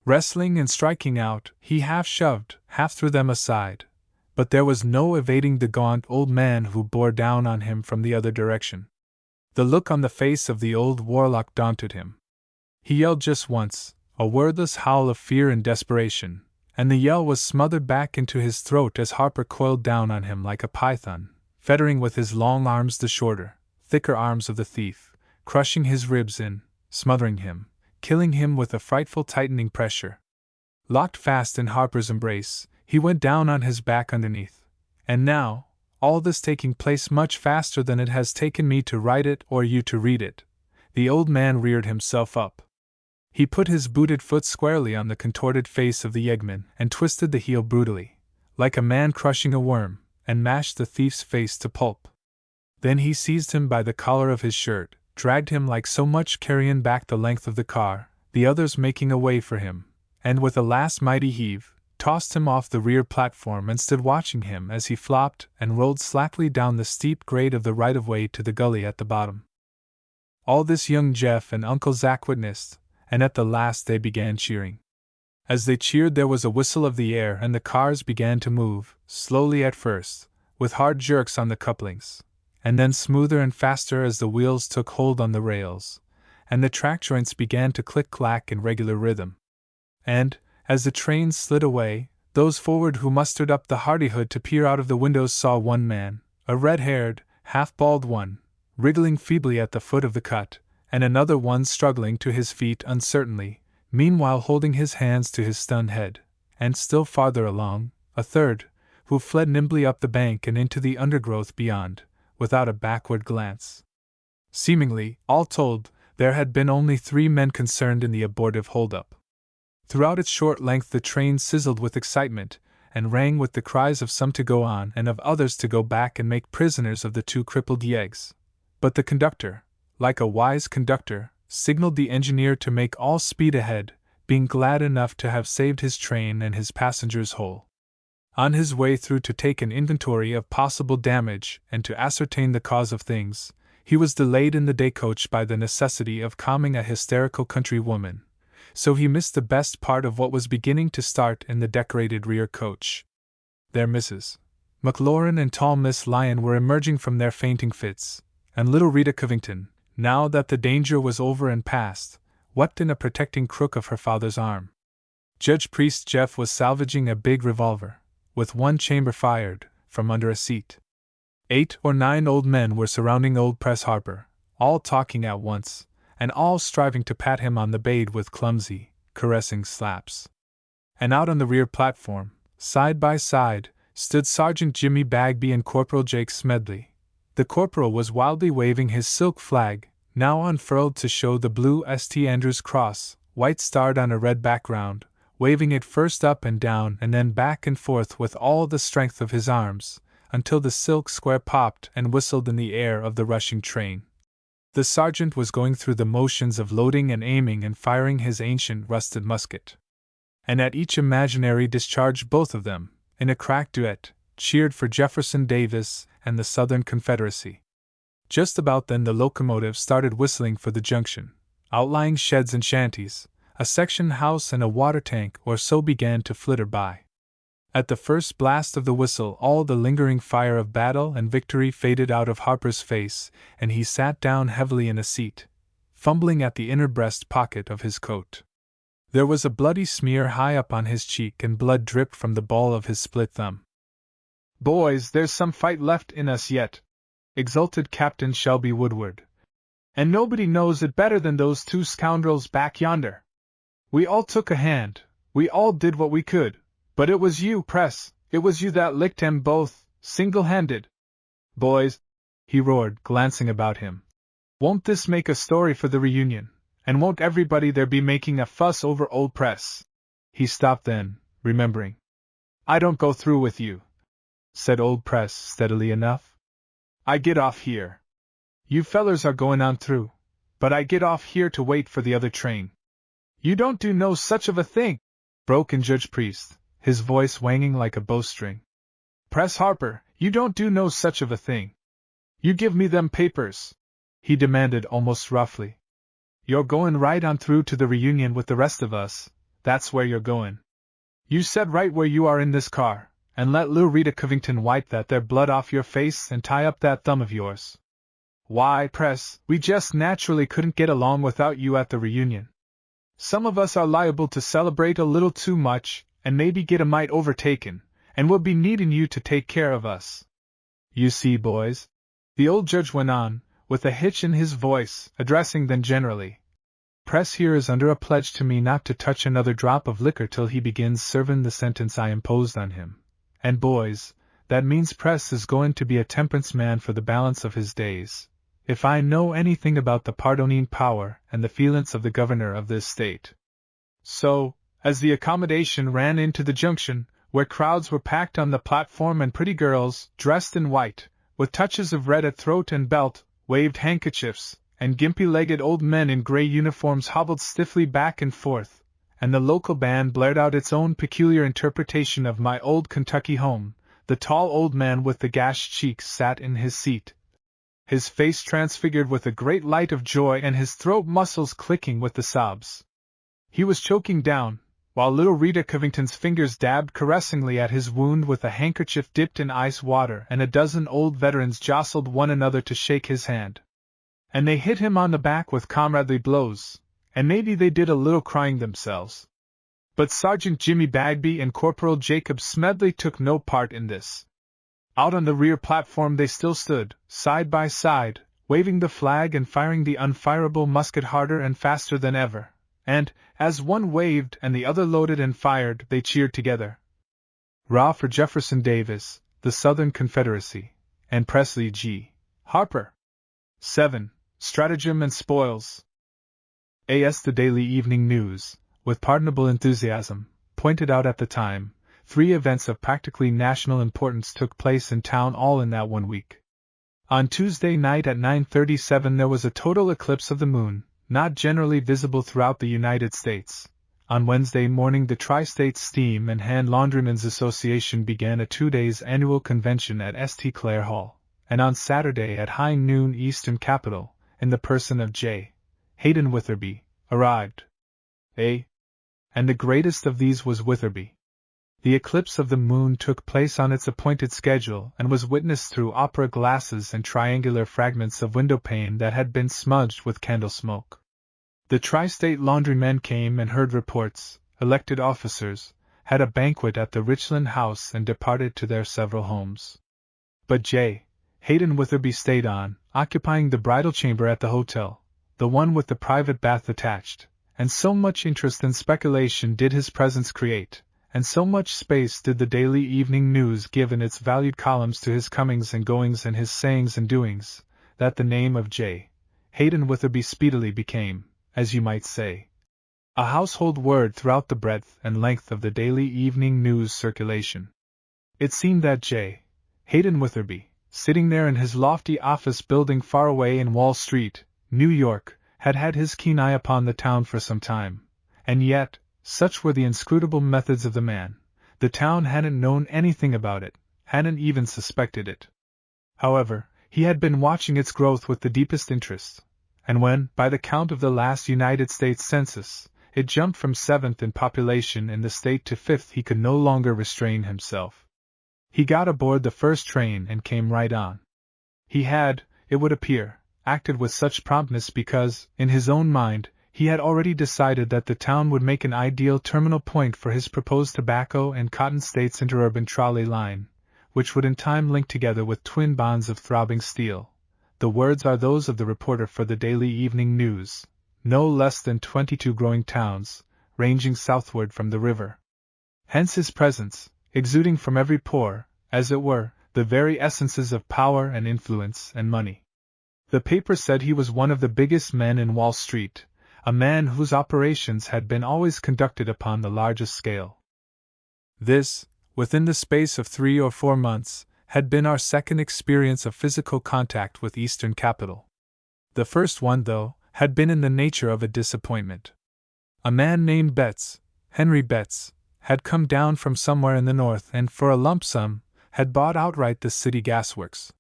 Wrestling and striking out, he half shoved, half threw them aside, but there was no evading the gaunt old man who bore down on him from the other direction. The look on the face of the old warlock daunted him. He yelled just once, a wordless howl of fear and desperation, and the yell was smothered back into his throat as Harper coiled down on him like a python, fettering with his long arms the shorter, thicker arms of the thief, crushing his ribs in, smothering him, killing him with a frightful tightening pressure. Locked fast in Harper's embrace, he went down on his back underneath. And now, all this taking place much faster than it has taken me to write it or you to read it, the old man reared himself up. He put his booted foot squarely on the contorted face of the yeggman and twisted the heel brutally, like a man crushing a worm, and mashed the thief's face to pulp. Then he seized him by the collar of his shirt, dragged him like so much carrion back the length of the car, the others making a way for him, and with a last mighty heave, tossed him off the rear platform and stood watching him as he flopped and rolled slackly down the steep grade of the right-of-way to the gully at the bottom. All this young Jeff and Uncle Zack witnessed, and at the last they began cheering. As they cheered there was a whistle of the air and the cars began to move, slowly at first, with hard jerks on the couplings, and then smoother and faster as the wheels took hold on the rails, and the track joints began to click-clack in regular rhythm. And, as the train slid away, those forward who mustered up the hardihood to peer out of the windows saw one man, a red-haired, half-bald one, wriggling feebly at the foot of the cut, and another one struggling to his feet uncertainly, meanwhile holding his hands to his stunned head, and still farther along, a third, who fled nimbly up the bank and into the undergrowth beyond, without a backward glance. Seemingly, all told, there had been only 3 men concerned in the abortive holdup. Throughout its short length the train sizzled with excitement, and rang with the cries of some to go on and of others to go back and make prisoners of the 2 crippled yeggs. But the conductor, like a wise conductor, signaled the engineer to make all speed ahead, being glad enough to have saved his train and his passengers whole. On his way through to take an inventory of possible damage and to ascertain the cause of things, he was delayed in the day coach by the necessity of calming a hysterical country woman, so he missed the best part of what was beginning to start in the decorated rear coach. There Mrs. McLaurin and tall Miss Lyon were emerging from their fainting fits, and little Rita Covington, now that the danger was over and past, wept in a protecting crook of her father's arm. Judge Priest Jeff was salvaging a big revolver, with one chamber fired, from under a seat. 8 or 9 old men were surrounding old Press Harper, all talking at once, and all striving to pat him on the bade with clumsy, caressing slaps. And out on the rear platform, side by side, stood Sergeant Jimmy Bagby and Corporal Jake Smedley. The corporal was wildly waving his silk flag, now unfurled to show the blue St. Andrew's cross, white starred on a red background, waving it first up and down and then back and forth with all the strength of his arms, until the silk square popped and whistled in the air of the rushing train. The sergeant was going through the motions of loading and aiming and firing his ancient rusted musket. And at each imaginary discharge both of them, in a crack duet, cheered for Jefferson Davis and the Southern Confederacy. Just about then the locomotive started whistling for the junction. Outlying sheds and shanties, a section house and a water tank or so began to flitter by. At the first blast of the whistle all the lingering fire of battle and victory faded out of Harper's face, and he sat down heavily in a seat, fumbling at the inner breast pocket of his coat. There was a bloody smear high up on his cheek and blood dripped from the ball of his split thumb. "Boys, there's some fight left in us yet," exulted Captain Shelby Woodward. "And nobody knows it better than those 2 scoundrels back yonder. We all took a hand, we all did what we could, but it was you, Press, it was you that licked 'em both, single-handed. Boys," he roared, glancing about him, "won't this make a story for the reunion, and won't everybody there be making a fuss over old Press?" He stopped then, remembering. "I don't go through with you," said old Press steadily enough. "I get off here. You fellers are going on through, but I get off here to wait for the other train." "You don't do no such of a thing," broke in Judge Priest, his voice wanging like a bowstring. Press Harper, you don't do no such of a thing. You give me them papers, he demanded almost roughly. You're goin' right on through to the reunion with the rest of us, that's where you're goin'. You set right where you are in this car, and let Lil Rita Covington wipe that there blood off your face and tie up that thumb of yours. Why, Press, we just naturally couldn't get along without you at the reunion. Some of us are liable to celebrate a little too much, and maybe get a mite overtaken, and we'll be needing you to take care of us. You see, boys, the old judge went on, with a hitch in his voice, addressing them generally. Press here is under a pledge to me not to touch another drop of liquor till he begins serving the sentence I imposed on him. And boys, that means Press is going to be a temperance man for the balance of his days. If I know anything about the pardoning power and the feelings of the governor of this state. So, as the accommodation ran into the junction, where crowds were packed on the platform and pretty girls, dressed in white, with touches of red at throat and belt, waved handkerchiefs, and gimpy-legged old men in gray uniforms hobbled stiffly back and forth, and the local band blared out its own peculiar interpretation of My Old Kentucky Home, the tall old man with the gashed cheeks sat in his seat, his face transfigured with a great light of joy and his throat muscles clicking with the sobs. He was choking down, while little Rita Covington's fingers dabbed caressingly at his wound with a handkerchief dipped in ice water, and a dozen old veterans jostled one another to shake his hand. And they hit him on the back with comradely blows, and maybe they did a little crying themselves. But Sergeant Jimmy Bagby and Corporal Jacob Smedley took no part in this. Out on the rear platform they still stood, side by side, waving the flag and firing the unfireable musket harder and faster than ever, and, as one waved and the other loaded and fired, they cheered together. "Rah for Jefferson Davis, the Southern Confederacy, and Presley G. Harper." 7. Stratagem and Spoils. A.S. The Daily Evening News, with pardonable enthusiasm, pointed out at the time, 3 events of practically national importance took place in town all in that 1 week. On Tuesday night at 9:37 there was a total eclipse of the moon, not generally visible throughout the United States. On Wednesday morning the Tri-State Steam and Hand Laundrymen's Association began a 2-days annual convention at St. Clair Hall, and on Saturday at high noon Eastern Capital, in the person of J. Hayden Witherby, arrived. And the greatest of these was Witherby. The eclipse of the moon took place on its appointed schedule and was witnessed through opera glasses and triangular fragments of window pane that had been smudged with candle smoke. The Tri-State Laundrymen came and heard reports, elected officers, had a banquet at the Richland House and departed to their several homes. But J. Hayden Witherby stayed on, occupying the bridal chamber at the hotel, the one with the private bath attached, and so much interest and speculation did his presence create, and so much space did the Daily Evening News give in its valued columns to his comings and goings and his sayings and doings, that the name of J. Hayden Witherby speedily became, as you might say, a household word throughout the breadth and length of the Daily Evening News circulation. It seemed that J. Hayden Witherby, sitting there in his lofty office building far away in Wall Street, New York, had had his keen eye upon the town for some time, and yet, such were the inscrutable methods of the man, the town hadn't known anything about it, hadn't even suspected it. However, he had been watching its growth with the deepest interest, and when, by the count of the last United States Census, it jumped from 7th in population in the state to 5th, he could no longer restrain himself. He got aboard the first train and came right on. He had, it would appear, acted with such promptness because, in his own mind, he had already decided that the town would make an ideal terminal point for his proposed tobacco and cotton states interurban trolley line, which would in time link together with twin bonds of throbbing steel. The words are those of the reporter for the Daily Evening News, no less than 22 growing towns, ranging southward from the river. Hence his presence, exuding from every pore, as it were, the very essences of power and influence and money. The paper said he was one of the biggest men in Wall Street, a man whose operations had been always conducted upon the largest scale. This, within the space of 3 or 4 months, had been our second experience of physical contact with Eastern capital. The first one, though, had been in the nature of a disappointment. A man named Betts, Henry Betts, had come down from somewhere in the north and for a lump sum had bought outright the city gasworks.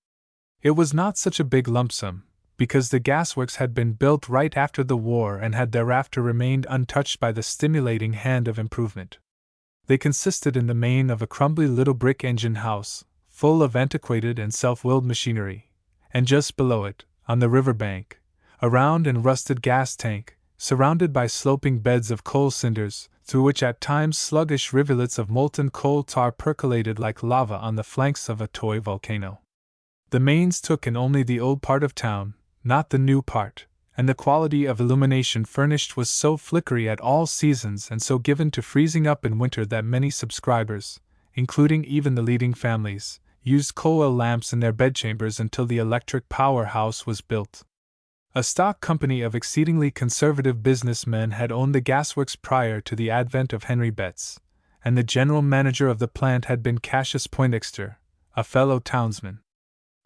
It was not such a big lump sum, because the gasworks had been built right after the war and had thereafter remained untouched by the stimulating hand of improvement. They consisted in the main of a crumbly little brick engine house, full of antiquated and self-willed machinery, and just below it, on the river bank, a round and rusted gas tank, surrounded by sloping beds of coal cinders, through which at times sluggish rivulets of molten coal tar percolated like lava on the flanks of a toy volcano. The mains took in only the old part of town, not the new part, and the quality of illumination furnished was so flickery at all seasons and so given to freezing up in winter that many subscribers, including even the leading families, used coal oil lamps in their bedchambers until the electric power house was built. A stock company of exceedingly conservative businessmen had owned the gasworks prior to the advent of Henry Betts, and the general manager of the plant had been Cassius Poindexter, a fellow townsman.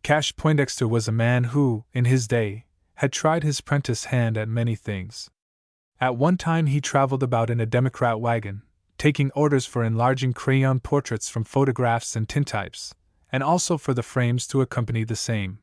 Cash Poindexter was a man who, in his day, had tried his prentice hand at many things. At one time he traveled about in a Democrat wagon, taking orders for enlarging crayon portraits from photographs and tintypes, and also for the frames to accompany the same.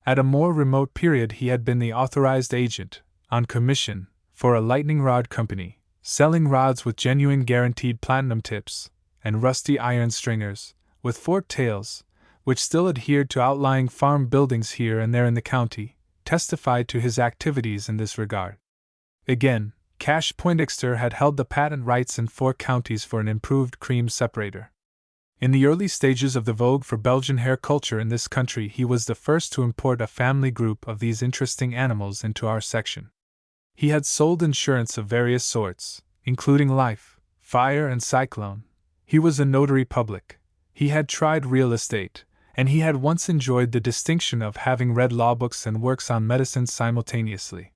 At a more remote period he had been the authorized agent, on commission, for a lightning rod company, selling rods with genuine guaranteed platinum tips, and rusty iron stringers, with forked tails, which still adhered to outlying farm buildings here and there in the county, testified to his activities in this regard. Again, Cash Poindexter had held the patent rights in 4 counties for an improved cream separator. In the early stages of the vogue for Belgian hair culture in this country, he was the first to import a family group of these interesting animals into our section. He had sold insurance of various sorts, including life, fire, and cyclone. He was a notary public. He had tried real estate, and he had once enjoyed the distinction of having read law books and works on medicine simultaneously.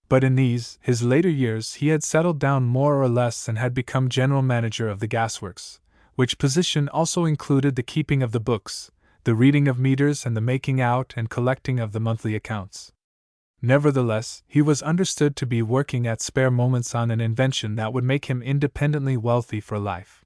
But in these, his later years, he had settled down more or less and had become general manager of the gasworks, which position also included the keeping of the books, the reading of meters, and the making out and collecting of the monthly accounts. Nevertheless, he was understood to be working at spare moments on an invention that would make him independently wealthy for life.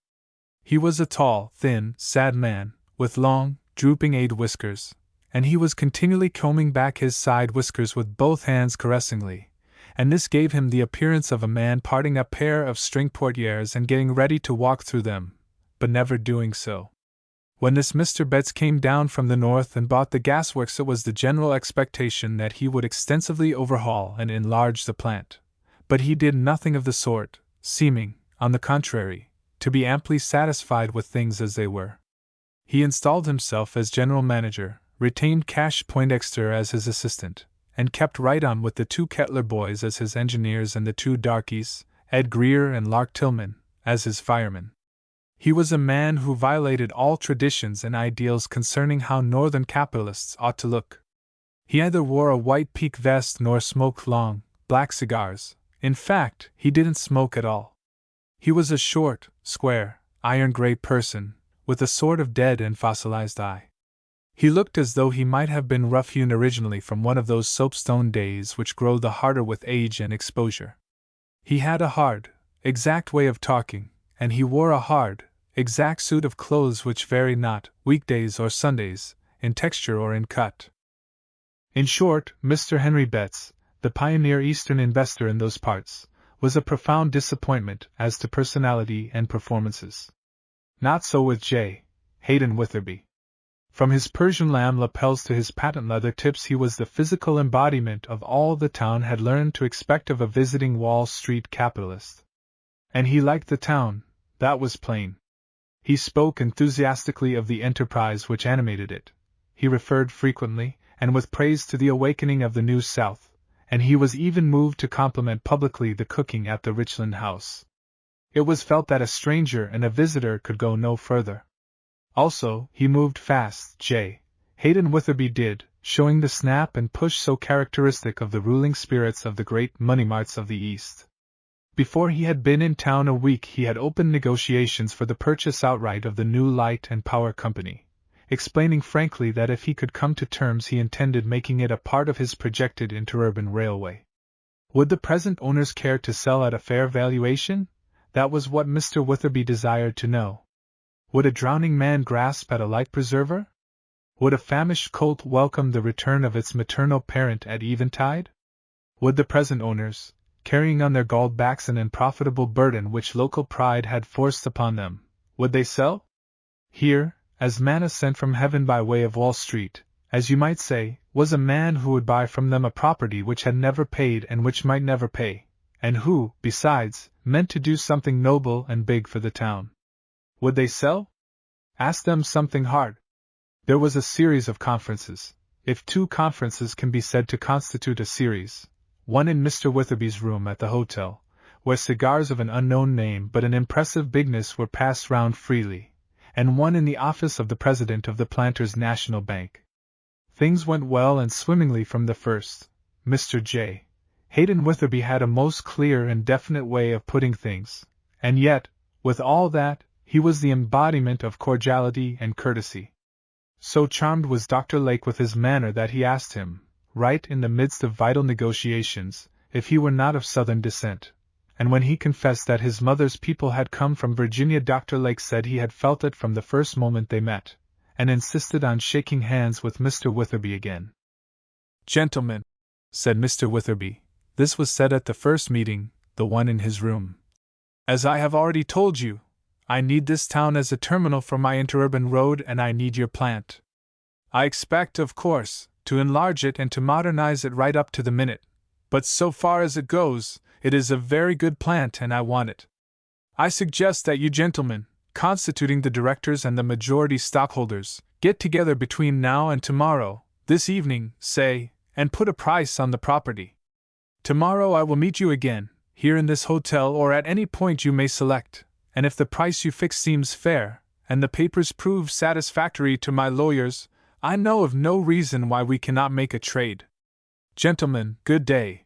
He was a tall, thin, sad man, with long, drooping aid whiskers, and he was continually combing back his side whiskers with both hands caressingly, and this gave him the appearance of a man parting a pair of string portieres and getting ready to walk through them, but never doing so. When this Mr. Betts came down from the north and bought the gasworks, it was the general expectation that he would extensively overhaul and enlarge the plant, but he did nothing of the sort, seeming, on the contrary, to be amply satisfied with things as they were. He installed himself as general manager, retained Cash Poindexter as his assistant, and kept right on with the 2 Kettler boys as his engineers and the 2 darkies, Ed Greer and Lark Tillman, as his firemen. He was a man who violated all traditions and ideals concerning how northern capitalists ought to look. He neither wore a white pique vest nor smoked long, black cigars. In fact, he didn't smoke at all. He was a short, square, iron-gray person, with a sort of dead and fossilized eye. He looked as though he might have been rough-hewn originally from one of those soapstone days which grow the harder with age and exposure. He had a hard, exact way of talking, and he wore a hard, exact suit of clothes which vary not, weekdays or Sundays, in texture or in cut. In short, Mr. Henry Betts, the pioneer Eastern investor in those parts, was a profound disappointment as to personality and performances. Not so with J. Hayden Witherby. From his Persian lamb lapels to his patent leather tips, he was the physical embodiment of all the town had learned to expect of a visiting Wall Street capitalist. And he liked the town, that was plain. He spoke enthusiastically of the enterprise which animated it. He referred frequently, and with praise, to the awakening of the New South, and he was even moved to compliment publicly the cooking at the Richland House. It was felt that a stranger and a visitor could go no further. Also, he moved fast, J. Hayden Witherby did, showing the snap and push so characteristic of the ruling spirits of the great money marts of the East. Before he had been in town a week, he had opened negotiations for the purchase outright of the new Light and Power Company, explaining frankly that if he could come to terms he intended making it a part of his projected interurban railway. Would the present owners care to sell at a fair valuation? That was what Mr. Witherby desired to know. Would a drowning man grasp at a life-preserver? Would a famished colt welcome the return of its maternal parent at eventide? Would the present owners, carrying on their galled backs an unprofitable burden which local pride had forced upon them, would they sell? Here, as manna sent from heaven by way of Wall Street, as you might say, was a man who would buy from them a property which had never paid and which might never pay, and who, besides, meant to do something noble and big for the town. Would they sell? Ask them something hard. There was a series of conferences, if 2 conferences can be said to constitute a series, one in Mr. Witherby's room at the hotel, where cigars of an unknown name but an impressive bigness were passed round freely, and one in the office of the president of the Planters' National Bank. Things went well and swimmingly from the first. Mr. J. Hayden Witherby had a most clear and definite way of putting things, and yet, with all that, he was the embodiment of cordiality and courtesy. So charmed was Dr. Lake with his manner that he asked him, right in the midst of vital negotiations, if he were not of Southern descent, and when he confessed that his mother's people had come from Virginia, Dr. Lake said he had felt it from the first moment they met, and insisted on shaking hands with Mr. Witherby again. "Gentlemen," said Mr. Witherby, this was said at the first meeting, the one in his room. "As I have already told you, I need this town as a terminal for my interurban road, and I need your plant. I expect, of course, to enlarge it and to modernize it right up to the minute, but so far as it goes, it is a very good plant and I want it. I suggest that you gentlemen, constituting the directors and the majority stockholders, get together between now and tomorrow, this evening, say, and put a price on the property. Tomorrow I will meet you again, here in this hotel or at any point you may select, and if the price you fix seems fair, and the papers prove satisfactory to my lawyers, I know of no reason why we cannot make a trade. Gentlemen, good day.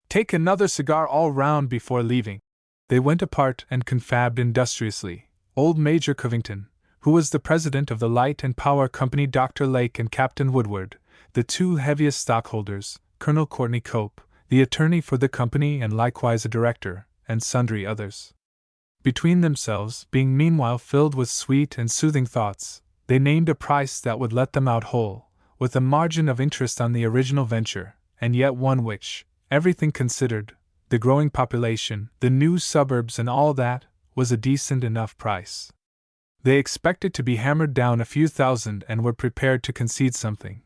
Take another cigar all round before leaving." They went apart and confabbed industriously. Old Major Covington, who was the president of the Light and Power Company, Dr. Lake and Captain Woodward, the 2 heaviest stockholders, Colonel Courtney Cope, the attorney for the company and likewise a director, and sundry others. Between themselves, being meanwhile filled with sweet and soothing thoughts, they named a price that would let them out whole, with a margin of interest on the original venture, and yet one which, everything considered, the growing population, the new suburbs and all that, was a decent enough price. They expected to be hammered down a few thousand and were prepared to concede something,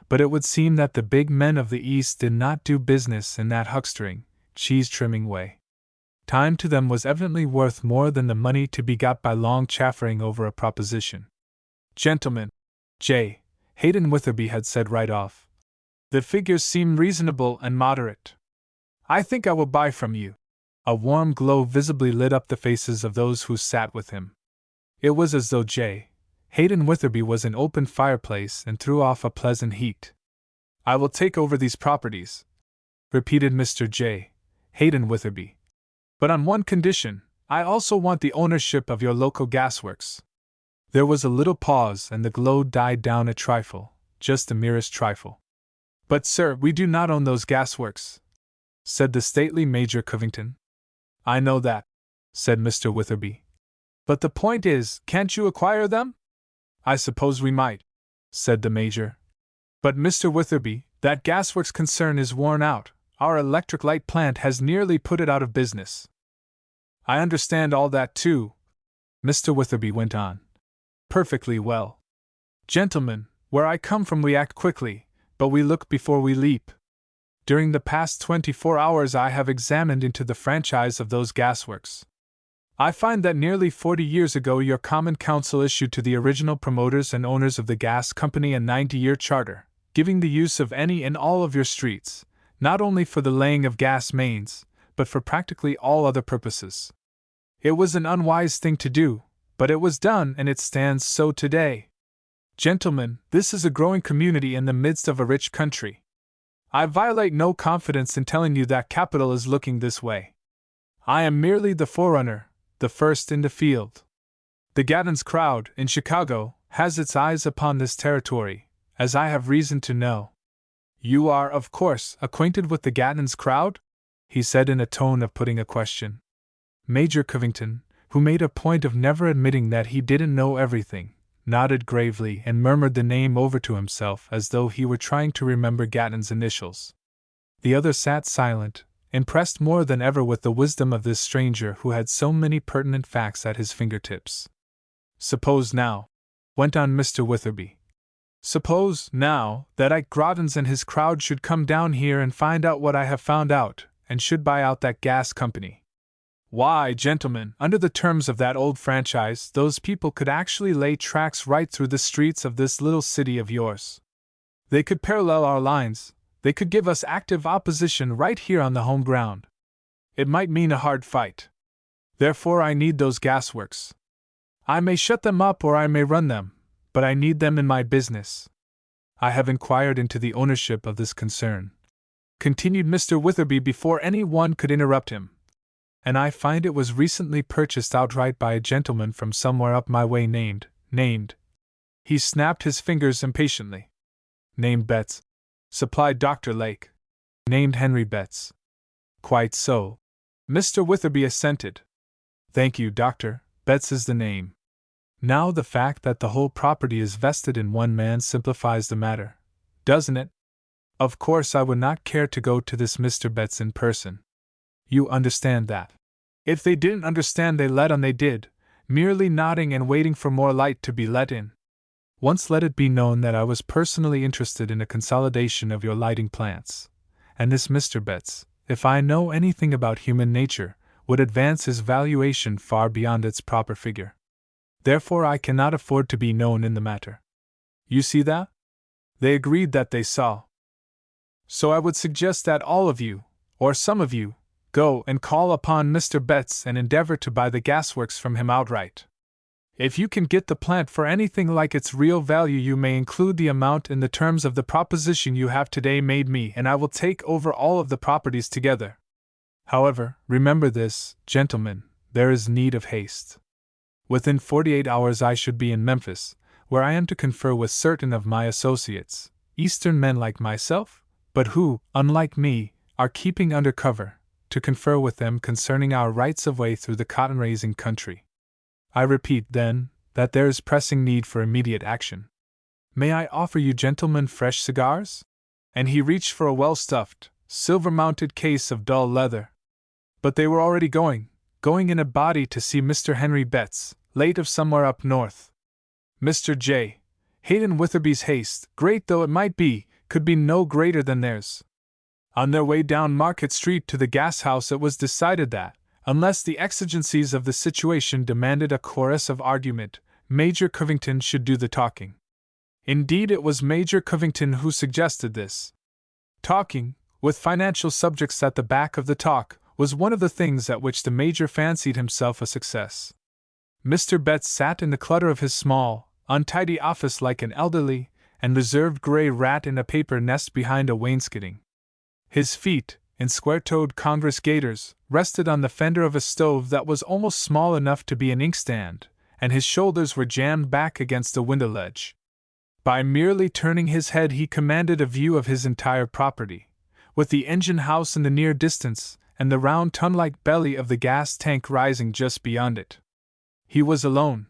but it would seem that the big men of the East did not do business in that huckstering, cheese-trimming way. Time to them was evidently worth more than the money to be got by long chaffering over a proposition. "Gentlemen," J. Hayden Witherby had said right off, "the figures seem reasonable and moderate. I think I will buy from you." A warm glow visibly lit up the faces of those who sat with him. It was as though J. Hayden Witherby was an open fireplace and threw off a pleasant heat. "I will take over these properties," repeated Mr. J. Hayden Witherby. "But on one condition, I also want the ownership of your local gasworks." There was a little pause and the glow died down a trifle, just the merest trifle. "But sir, we do not own those gasworks," said the stately Major Covington. "I know that," said Mr. Witherby. "But the point is, can't you acquire them?" "I suppose we might," said the Major. "But Mr. Witherby, that gasworks concern is worn out. Our electric light plant has nearly put it out of business." "I understand all that too," Mr. Witherby went on. "Perfectly well. Gentlemen, where I come from we act quickly, but we look before we leap. During the past 24 hours I have examined into the franchise of those gasworks. I find that nearly 40 years ago your Common Council issued to the original promoters and owners of the gas company a 90-year charter, giving the use of any and all of your streets, not only for the laying of gas mains, but for practically all other purposes. It was an unwise thing to do, but it was done and it stands so today. Gentlemen, this is a growing community in the midst of a rich country. I violate no confidence in telling you that capital is looking this way. I am merely the forerunner, the first in the field. The Gaddens crowd, in Chicago, has its eyes upon this territory, as I have reason to know. You are, of course, acquainted with the Gaddens crowd?" he said in a tone of putting a question. Major Covington, who made a point of never admitting that he didn't know everything, nodded gravely and murmured the name over to himself as though he were trying to remember Gatton's initials. The other sat silent, impressed more than ever with the wisdom of this stranger who had so many pertinent facts at his fingertips. "Suppose now," went on Mr. Witherby, "suppose, now, that Ike Groddens and his crowd should come down here and find out what I have found out, and should buy out that gas company. Why, gentlemen, under the terms of that old franchise, those people could actually lay tracks right through the streets of this little city of yours. They could parallel our lines, they could give us active opposition right here on the home ground. It might mean a hard fight. Therefore I need those gasworks. I may shut them up or I may run them, but I need them in my business. I have inquired into the ownership of this concern," continued Mr. Witherby before any one could interrupt him, "and I find it was recently purchased outright by a gentleman from somewhere up my way named. He snapped his fingers impatiently. "Named Betts," supplied Dr. Lake. "Named Henry Betts." "Quite so," Mr. Witherby assented. "Thank you, Doctor, Betts is the name. Now the fact that the whole property is vested in one man simplifies the matter, doesn't it? Of course I would not care to go to this Mr. Betts in person. You understand that. If they didn't understand they let on they did, merely nodding and waiting for more light to be let in. Once let it be known that I was personally interested in a consolidation of your lighting plants, and this Mr. Betts, if I know anything about human nature, would advance his valuation far beyond its proper figure. Therefore I cannot afford to be known in the matter. You see that?" They agreed that they saw. "So I would suggest that all of you, or some of you, go and call upon Mr. Betts and endeavor to buy the gasworks from him outright. If you can get the plant for anything like its real value, you may include the amount in the terms of the proposition you have today made me, and I will take over all of the properties together. However, remember this, gentlemen, there is need of haste. Within 48 hours I should be in Memphis, where I am to confer with certain of my associates, Eastern men like myself, but who, unlike me, are keeping under cover, to confer with them concerning our rights of way through the cotton-raising country. I repeat, then, that there is pressing need for immediate action. May I offer you gentlemen fresh cigars?" And he reached for a well-stuffed, silver-mounted case of dull leather. But they were already going in a body to see Mr. Henry Betts, late of somewhere up north. Mr. J. Hayden Witherby's haste, great though it might be, could be no greater than theirs. On their way down Market Street to the gas house, it was decided that, unless the exigencies of the situation demanded a chorus of argument, Major Covington should do the talking. Indeed, it was Major Covington who suggested this. Talking, with financial subjects at the back of the talk, was one of the things at which the Major fancied himself a success. Mr. Betts sat in the clutter of his small, untidy office like an elderly and reserved gray rat in a paper nest behind a wainscoting. His feet, in square-toed Congress gaiters, rested on the fender of a stove that was almost small enough to be an inkstand, and his shoulders were jammed back against a window ledge. By merely turning his head he commanded a view of his entire property, with the engine house in the near distance and the round tun-like belly of the gas tank rising just beyond it. He was alone.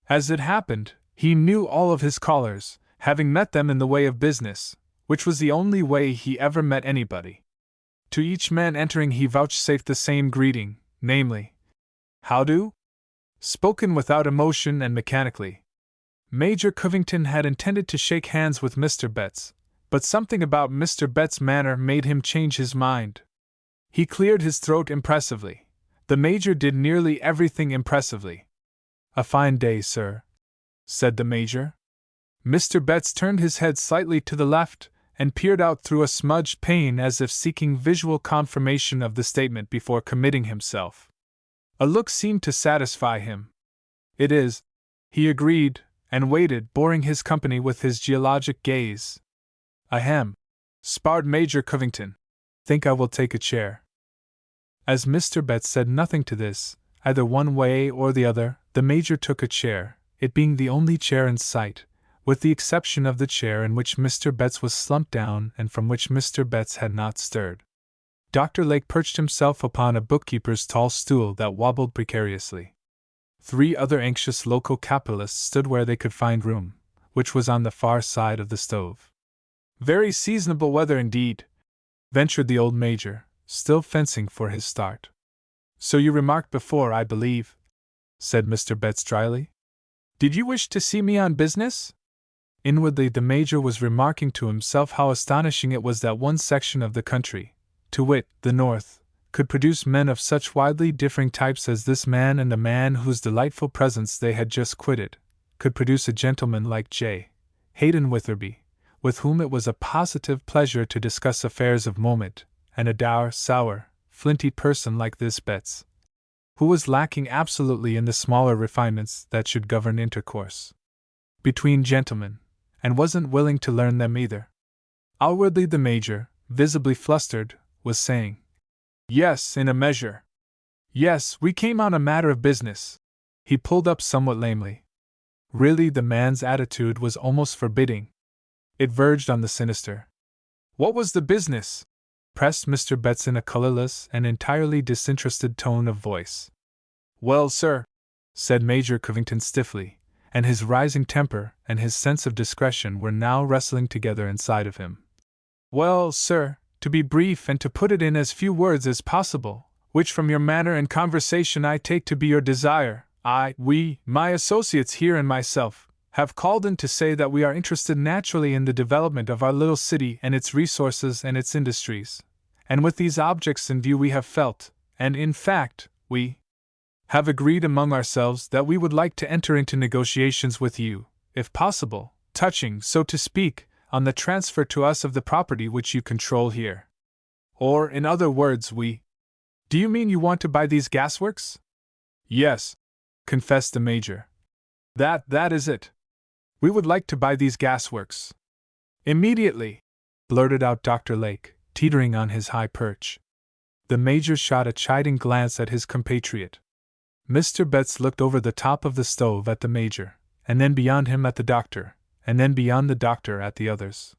As it happened, he knew all of his callers, having met them in the way of business, which was the only way he ever met anybody. To each man entering he vouchsafed the same greeting, namely, "How do?" spoken without emotion and mechanically. Major Covington had intended to shake hands with Mr. Betts, but something about Mr. Betts' manner made him change his mind. He cleared his throat impressively. The Major did nearly everything impressively. "A fine day, sir," said the Major. Mr. Betts turned his head slightly to the left and peered out through a smudged pane as if seeking visual confirmation of the statement before committing himself. A look seemed to satisfy him. "It is," he agreed, and waited, boring his company with his geologic gaze. "Ahem," sparred Major Covington. "Think I will take a chair." As Mr. Betts said nothing to this, either one way or the other, the Major took a chair, it being the only chair in sight, with the exception of the chair in which Mr. Betts was slumped down and from which Mr. Betts had not stirred. Dr. Lake perched himself upon a bookkeeper's tall stool that wobbled precariously. 3 other anxious local capitalists stood where they could find room, which was on the far side of the stove. Very seasonable weather indeed, ventured the old Major, still fencing for his start. So you remarked before, I believe, said Mr. Betts dryly. Did you wish to see me on business? Inwardly the Major was remarking to himself how astonishing it was that one section of the country, to wit, the North, could produce men of such widely differing types as this man and the man whose delightful presence they had just quitted, could produce a gentleman like J. Hayden Witherby, with whom it was a positive pleasure to discuss affairs of moment, and a dour, sour, flinty person like this Betts, who was lacking absolutely in the smaller refinements that should govern intercourse between gentlemen, and wasn't willing to learn them either. Outwardly the Major, visibly flustered, was saying, Yes, in a measure. Yes, we came on a matter of business. He pulled up somewhat lamely. Really, the man's attitude was almost forbidding. It verged on the sinister. What was the business? Pressed Mr. Betts in a colorless and entirely disinterested tone of voice. Well, sir, said Major Covington stiffly, and his rising temper and his sense of discretion were now wrestling together inside of him. Well, sir, to be brief and to put it in as few words as possible, which from your manner and conversation I take to be your desire, we, my associates here and myself, have called in to say that we are interested naturally in the development of our little city and its resources and its industries, and with these objects in view we have felt, and in fact, we have agreed among ourselves that we would like to enter into negotiations with you, if possible, touching, so to speak, on the transfer to us of the property which you control here. Or, in other words, Do you mean you want to buy these gasworks? Yes, confessed the Major. That is it. We would like to buy these gasworks. Immediately, blurted out Dr. Lake, teetering on his high perch. The Major shot a chiding glance at his compatriot. Mr. Betts looked over the top of the stove at the Major, and then beyond him at the doctor, and then beyond the doctor at the others.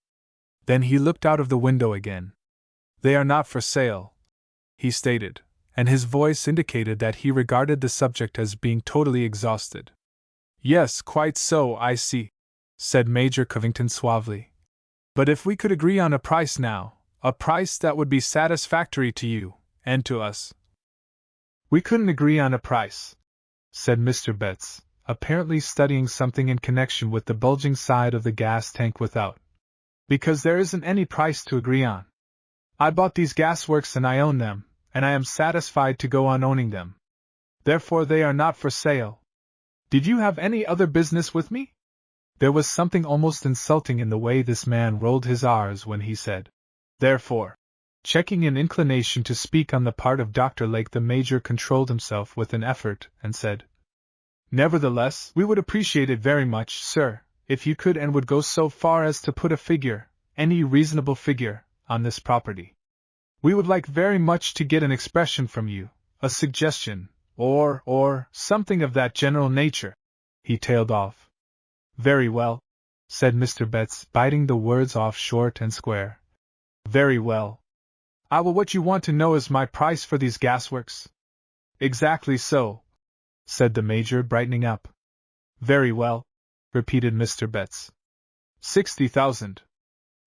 Then he looked out of the window again. They are not for sale, he stated, and his voice indicated that he regarded the subject as being totally exhausted. Yes, quite so, I see, said Major Covington suavely. But if we could agree on a price now, a price that would be satisfactory to you, and to us. We couldn't agree on a price, said Mr. Betts, apparently studying something in connection with the bulging side of the gas tank without. Because there isn't any price to agree on. I bought these gasworks and I own them, and I am satisfied to go on owning them. Therefore they are not for sale. Did you have any other business with me? There was something almost insulting in the way this man rolled his R's when he said, therefore. Checking an inclination to speak on the part of Dr. Lake, the Major controlled himself with an effort and said, Nevertheless, we would appreciate it very much, sir, if you could and would go so far as to put a figure, any reasonable figure, on this property. We would like very much to get an expression from you, a suggestion, or something of that general nature, he tailed off. Very well, said Mr. Betts, biting the words off short and square. Very well. What you want to know is my price for these gasworks? Exactly so, said the Major, brightening up. Very well, repeated Mr. Betts. 60,000.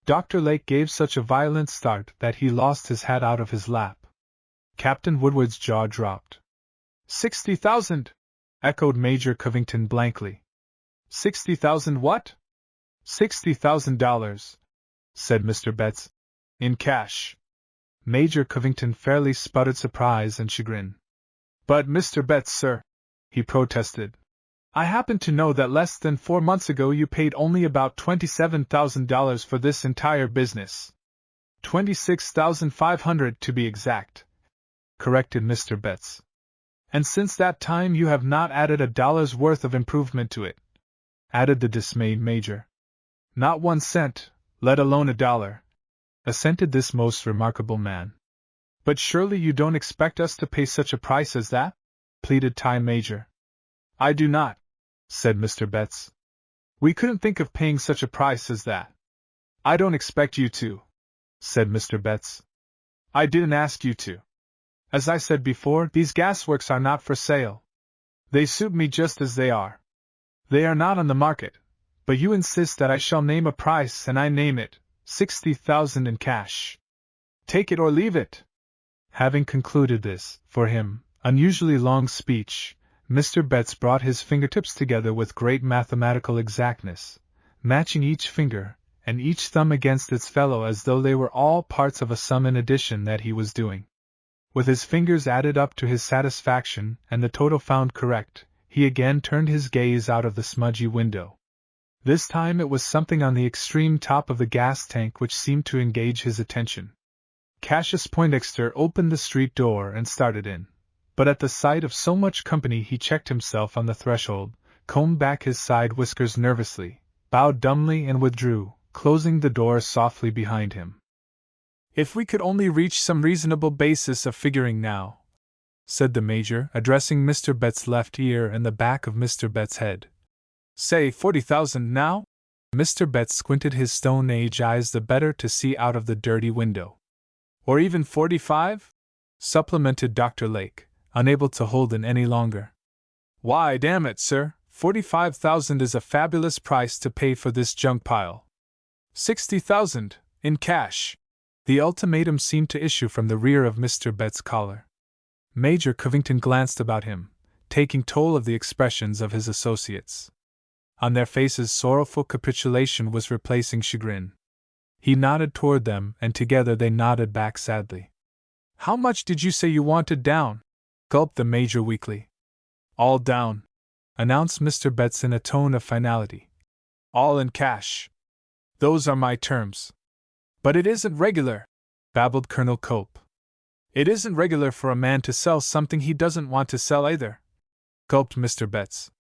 Dr. Lake gave such a violent start that he lost his hat out of his lap. Captain Woodward's jaw dropped. 60,000, echoed Major Covington blankly. 60,000 what? $60,000, said Mr. Betts. In cash. Major Covington fairly sputtered surprise and chagrin. But Mr. Betts, sir, he protested, I happen to know that less than 4 months ago you paid only about $27,000 for this entire business. 26,500 to be exact, corrected Mr. Betts. And since that time you have not added $1's worth of improvement to it, added the dismayed Major. Not 1 cent, let alone $1, assented this most remarkable man. But surely you don't expect us to pay such a price as that? Pleaded Ty Major. I do not, said Mr. Betts. We couldn't think of paying such a price as that. I don't expect you to, said Mr. Betts. I didn't ask you to. As I said before, these gasworks are not for sale. They suit me just as they are. They are not on the market, but you insist that I shall name a price, and I name it, 60,000 in cash. Take it or leave it." Having concluded this, for him, unusually long speech, Mr. Betts brought his fingertips together with great mathematical exactness, matching each finger and each thumb against its fellow as though they were all parts of a sum in addition that he was doing. With his fingers added up to his satisfaction and the total found correct, he again turned his gaze out of the smudgy window. This time it was something on the extreme top of the gas tank which seemed to engage his attention. Cassius Poindexter opened the street door and started in, but at the sight of so much company he checked himself on the threshold, combed back his side whiskers nervously, bowed dumbly and withdrew, closing the door softly behind him. "If we could only reach some reasonable basis of figuring now," said the Major, addressing Mr. Betts' left ear and the back of Mr. Betts' head. "Say 40,000 now?" Mr. Betts squinted his Stone Age eyes the better to see out of the dirty window. "Or even 45? Supplemented Dr. Lake, unable to hold in any longer. "Why, damn it, sir, 45,000 is a fabulous price to pay for this junk pile. 60,000, in cash." The ultimatum seemed to issue from the rear of Mr. Betts' collar. Major Covington glanced about him, taking toll of the expressions of his associates. On their faces sorrowful capitulation was replacing chagrin. He nodded toward them, and together they nodded back sadly. "How much did you say you wanted down?" gulped the Major weakly. "All down," announced Mr. Betts in a tone of finality. "All in cash. Those are my terms." "But it isn't regular," babbled Colonel Cope. "It isn't regular for a man to sell something he doesn't want to sell either," gulped Mr. Betts.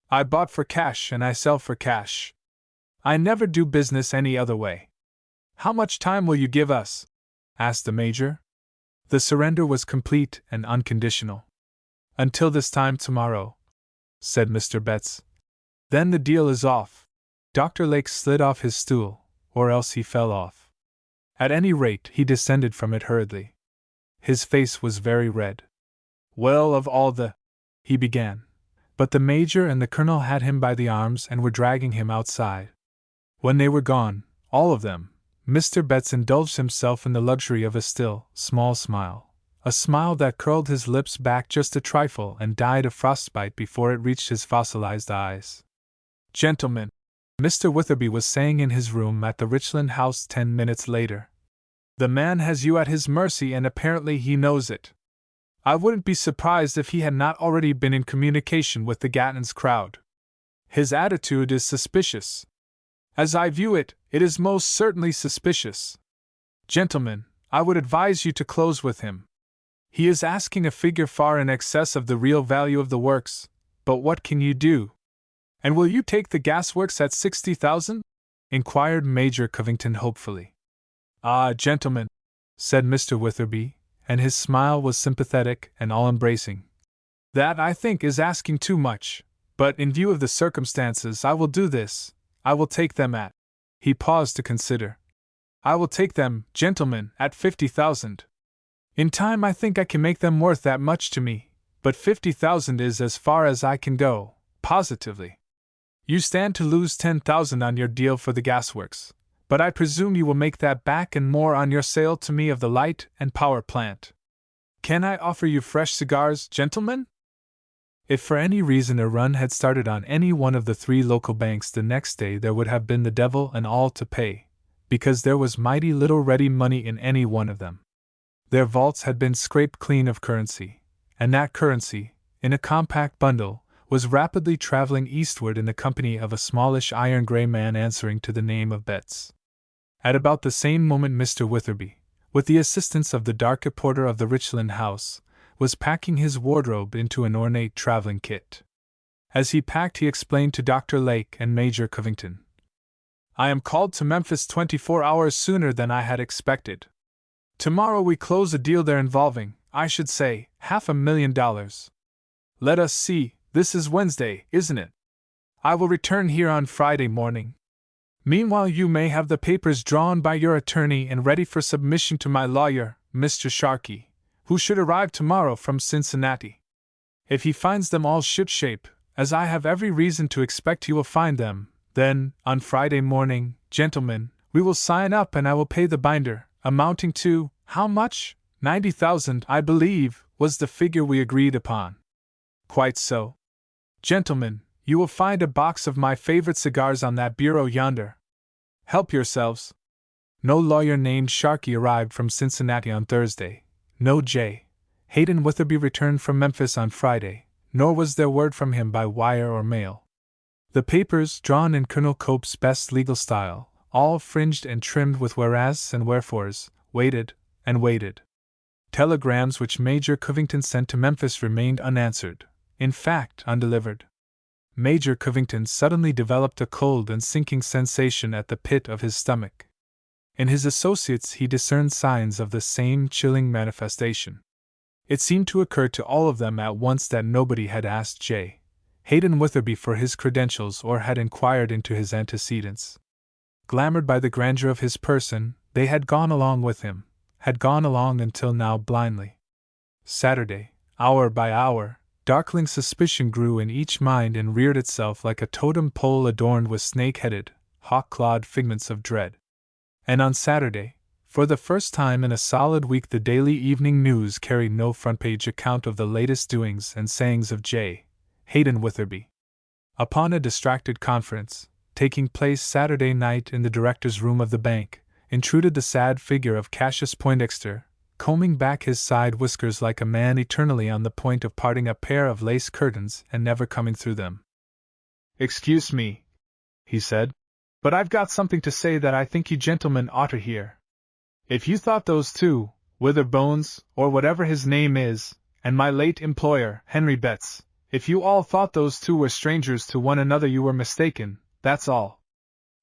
"I bought for cash and I sell for cash. I never do business any other way." "How much time will you give us?" asked the Major. The surrender was complete and unconditional. "Until this time tomorrow," said Mr. Betts. "Then the deal is off." Dr. Lake slid off his stool, or else he fell off. At any rate, he descended from it hurriedly. His face was very red. "Well, of all the—" he began. But the Major and the Colonel had him by the arms and were dragging him outside. When they were gone, all of them, Mr. Betts indulged himself in the luxury of a still, small smile, a smile that curled his lips back just a trifle and died of frostbite before it reached his fossilized eyes. "Gentlemen," Mr. Witherby was saying in his room at the Richland House 10 minutes later, "the man has you at his mercy and apparently he knows it. I wouldn't be surprised if he had not already been in communication with the Gatton's crowd. His attitude is suspicious. As I view it, it is most certainly suspicious. Gentlemen, I would advise you to close with him. He is asking a figure far in excess of the real value of the works, but what can you do?" "And will you take the gasworks at 60,000? inquired Major Covington hopefully. "Ah, gentlemen," said Mr. Witherby, and his smile was sympathetic and all-embracing, "that, I think, is asking too much, but in view of the circumstances I will do this. I will take them at—" he paused to consider. "I will take them, gentlemen, at 50,000. In time I think I can make them worth that much to me, but 50,000 is as far as I can go, positively. You stand to lose 10,000 on your deal for the gasworks, but I presume you will make that back and more on your sale to me of the light and power plant. Can I offer you fresh cigars, gentlemen?" If for any reason a run had started on any one of the 3 local banks the next day, there would have been the devil and all to pay, because there was mighty little ready money in any one of them. Their vaults had been scraped clean of currency, and that currency, in a compact bundle, was rapidly traveling eastward in the company of a smallish iron-gray man answering to the name of Betts. At about the same moment Mr. Witherby, with the assistance of the dark porter of the Richland House, was packing his wardrobe into an ornate traveling kit. As he packed he explained to Dr. Lake and Major Covington, "I am called to Memphis 24 hours sooner than I had expected. Tomorrow we close a deal there involving, I should say, $500,000. Let us see, this is Wednesday, isn't it? I will return here on Friday morning. Meanwhile you may have the papers drawn by your attorney and ready for submission to my lawyer, Mr. Sharkey, who should arrive tomorrow from Cincinnati. If he finds them all shipshape, as I have every reason to expect he will find them, then, on Friday morning, gentlemen, we will sign up and I will pay the binder, amounting to, how much? 90,000, I believe, was the figure we agreed upon. Quite so. Gentlemen, you will find a box of my favorite cigars on that bureau yonder. Help yourselves. No lawyer named Sharkey arrived from Cincinnati on Thursday. No J. Hayden Witherby returned from Memphis on Friday, nor was there word from him by wire or mail. The papers, drawn in Colonel Cope's best legal style, all fringed and trimmed with whereas and wherefores, waited and waited. Telegrams which Major Covington sent to Memphis remained unanswered, in fact, undelivered. Major Covington suddenly developed a cold and sinking sensation at the pit of his stomach. In his associates he discerned signs of the same chilling manifestation. It seemed to occur to all of them at once that nobody had asked J. Hayden Witherby for his credentials or had inquired into his antecedents. Glamored by the grandeur of his person, they had gone along with him, had gone along until now blindly. Saturday, hour by hour, darkling suspicion grew in each mind and reared itself like a totem pole adorned with snake-headed, hawk-clawed figments of dread. And on Saturday, for the first time in a solid week, the daily evening news carried no front-page account of the latest doings and sayings of J. Hayden Witherby. Upon a distracted conference, taking place Saturday night in the director's room of the bank, intruded the sad figure of Cassius Poindexter, combing back his side whiskers like a man eternally on the point of parting a pair of lace curtains and never coming through them. "Excuse me," he said, "but I've got something to say that I think you gentlemen ought to hear. If you thought those two, Witherbones, or whatever his name is, and my late employer, Henry Betts, if you all thought those two were strangers to one another, you were mistaken, that's all.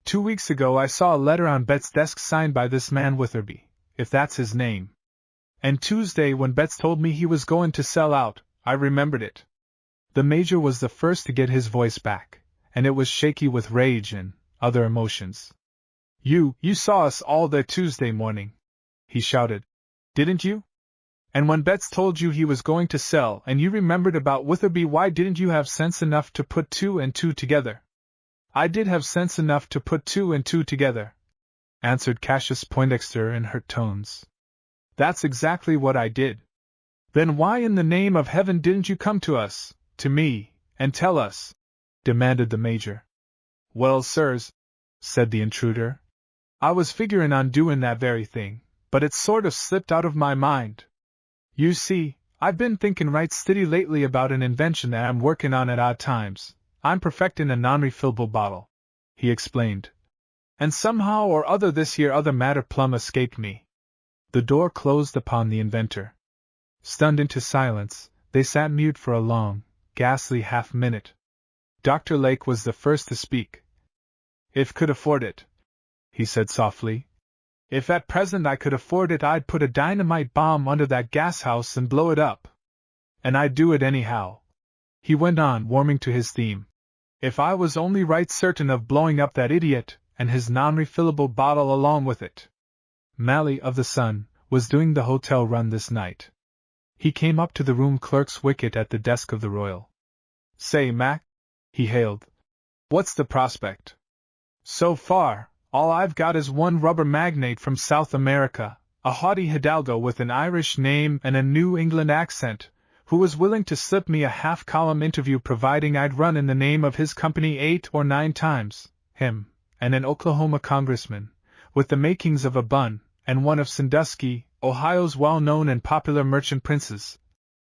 2 weeks ago I saw a letter on Betts' desk signed by this man Witherby, if that's his name. And Tuesday, when Betts told me he was going to sell out, I remembered it." The Major was the first to get his voice back, and it was shaky with rage and other emotions. You saw us all there Tuesday morning," he shouted. "Didn't you? And when Betts told you he was going to sell and you remembered about Witherby, why didn't you have sense enough to put 2 and 2 together?" "I did have sense enough to put 2 and 2 together," answered Cassius Poindexter in hurt tones. "That's exactly what I did." "Then why in the name of heaven didn't you come to us, to me, and tell us?" demanded the Major. "Well, sirs," said the intruder, "I was figuring on doing that very thing, but it sort of slipped out of my mind. You see, I've been thinking right steady lately about an invention that I'm working on at odd times. I'm perfecting a non-refillable bottle," he explained. "And somehow or other this here other matter plumb escaped me." The door closed upon the inventor. Stunned into silence, they sat mute for a long, ghastly half-minute. Dr. Lake was the first to speak. "If could afford it," he said softly. "If at present I could afford it, I'd put a dynamite bomb under that gas house and blow it up. And I'd do it anyhow," he went on, warming to his theme. "If I was only right certain of blowing up that idiot, and his non-refillable bottle along with it." Malley of the Sun was doing the hotel run this night. He came up to the room clerk's wicket at the desk of the Royal. "Say, Mac," he hailed, "what's the prospect? So far, all I've got is one rubber magnate from South America, a haughty hidalgo with an Irish name and a New England accent, who was willing to slip me a half-column interview providing I'd run in the name of his company 8 or 9 times, him, and an Oklahoma congressman, with the makings of a bun, and one of Sandusky, Ohio's well-known and popular merchant princes,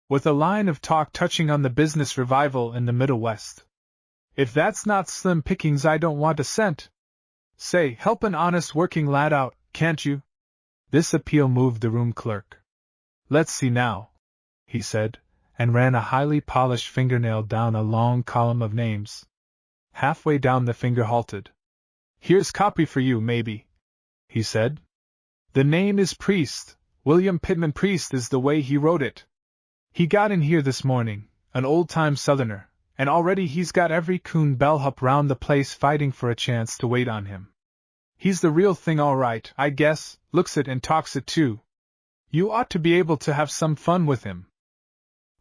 with a line of talk touching on the business revival in the Middle West. If that's not slim pickings, I don't want a cent. Say, help an honest working lad out, can't you?" This appeal moved the room clerk. "Let's see now," he said, and ran a highly polished fingernail down a long column of names. Halfway down the finger halted. "Here's copy for you, maybe," he said. "The name is Priest, William Pittman Priest is the way he wrote it. He got in here this morning, an old-time Southerner, and already he's got every coon bellhop round the place fighting for a chance to wait on him. He's the real thing all right, I guess, looks it and talks it too. You ought to be able to have some fun with him."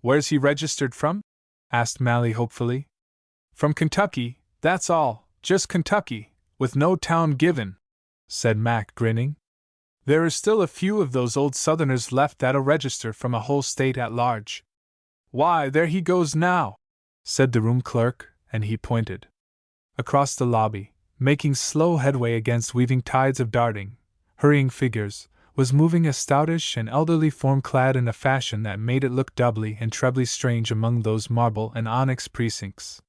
Where's he registered from? Asked Mally hopefully. From Kentucky, that's all, just Kentucky, with no town given, said Mac, grinning. There are still a few of those old Southerners left that'll register from a whole state at large. Why, there he goes now, said the room clerk, and he pointed. Across the lobby, making slow headway against weaving tides of darting, hurrying figures, was moving a stoutish and elderly form clad in a fashion that made it look doubly and trebly strange among those marble and onyx precincts.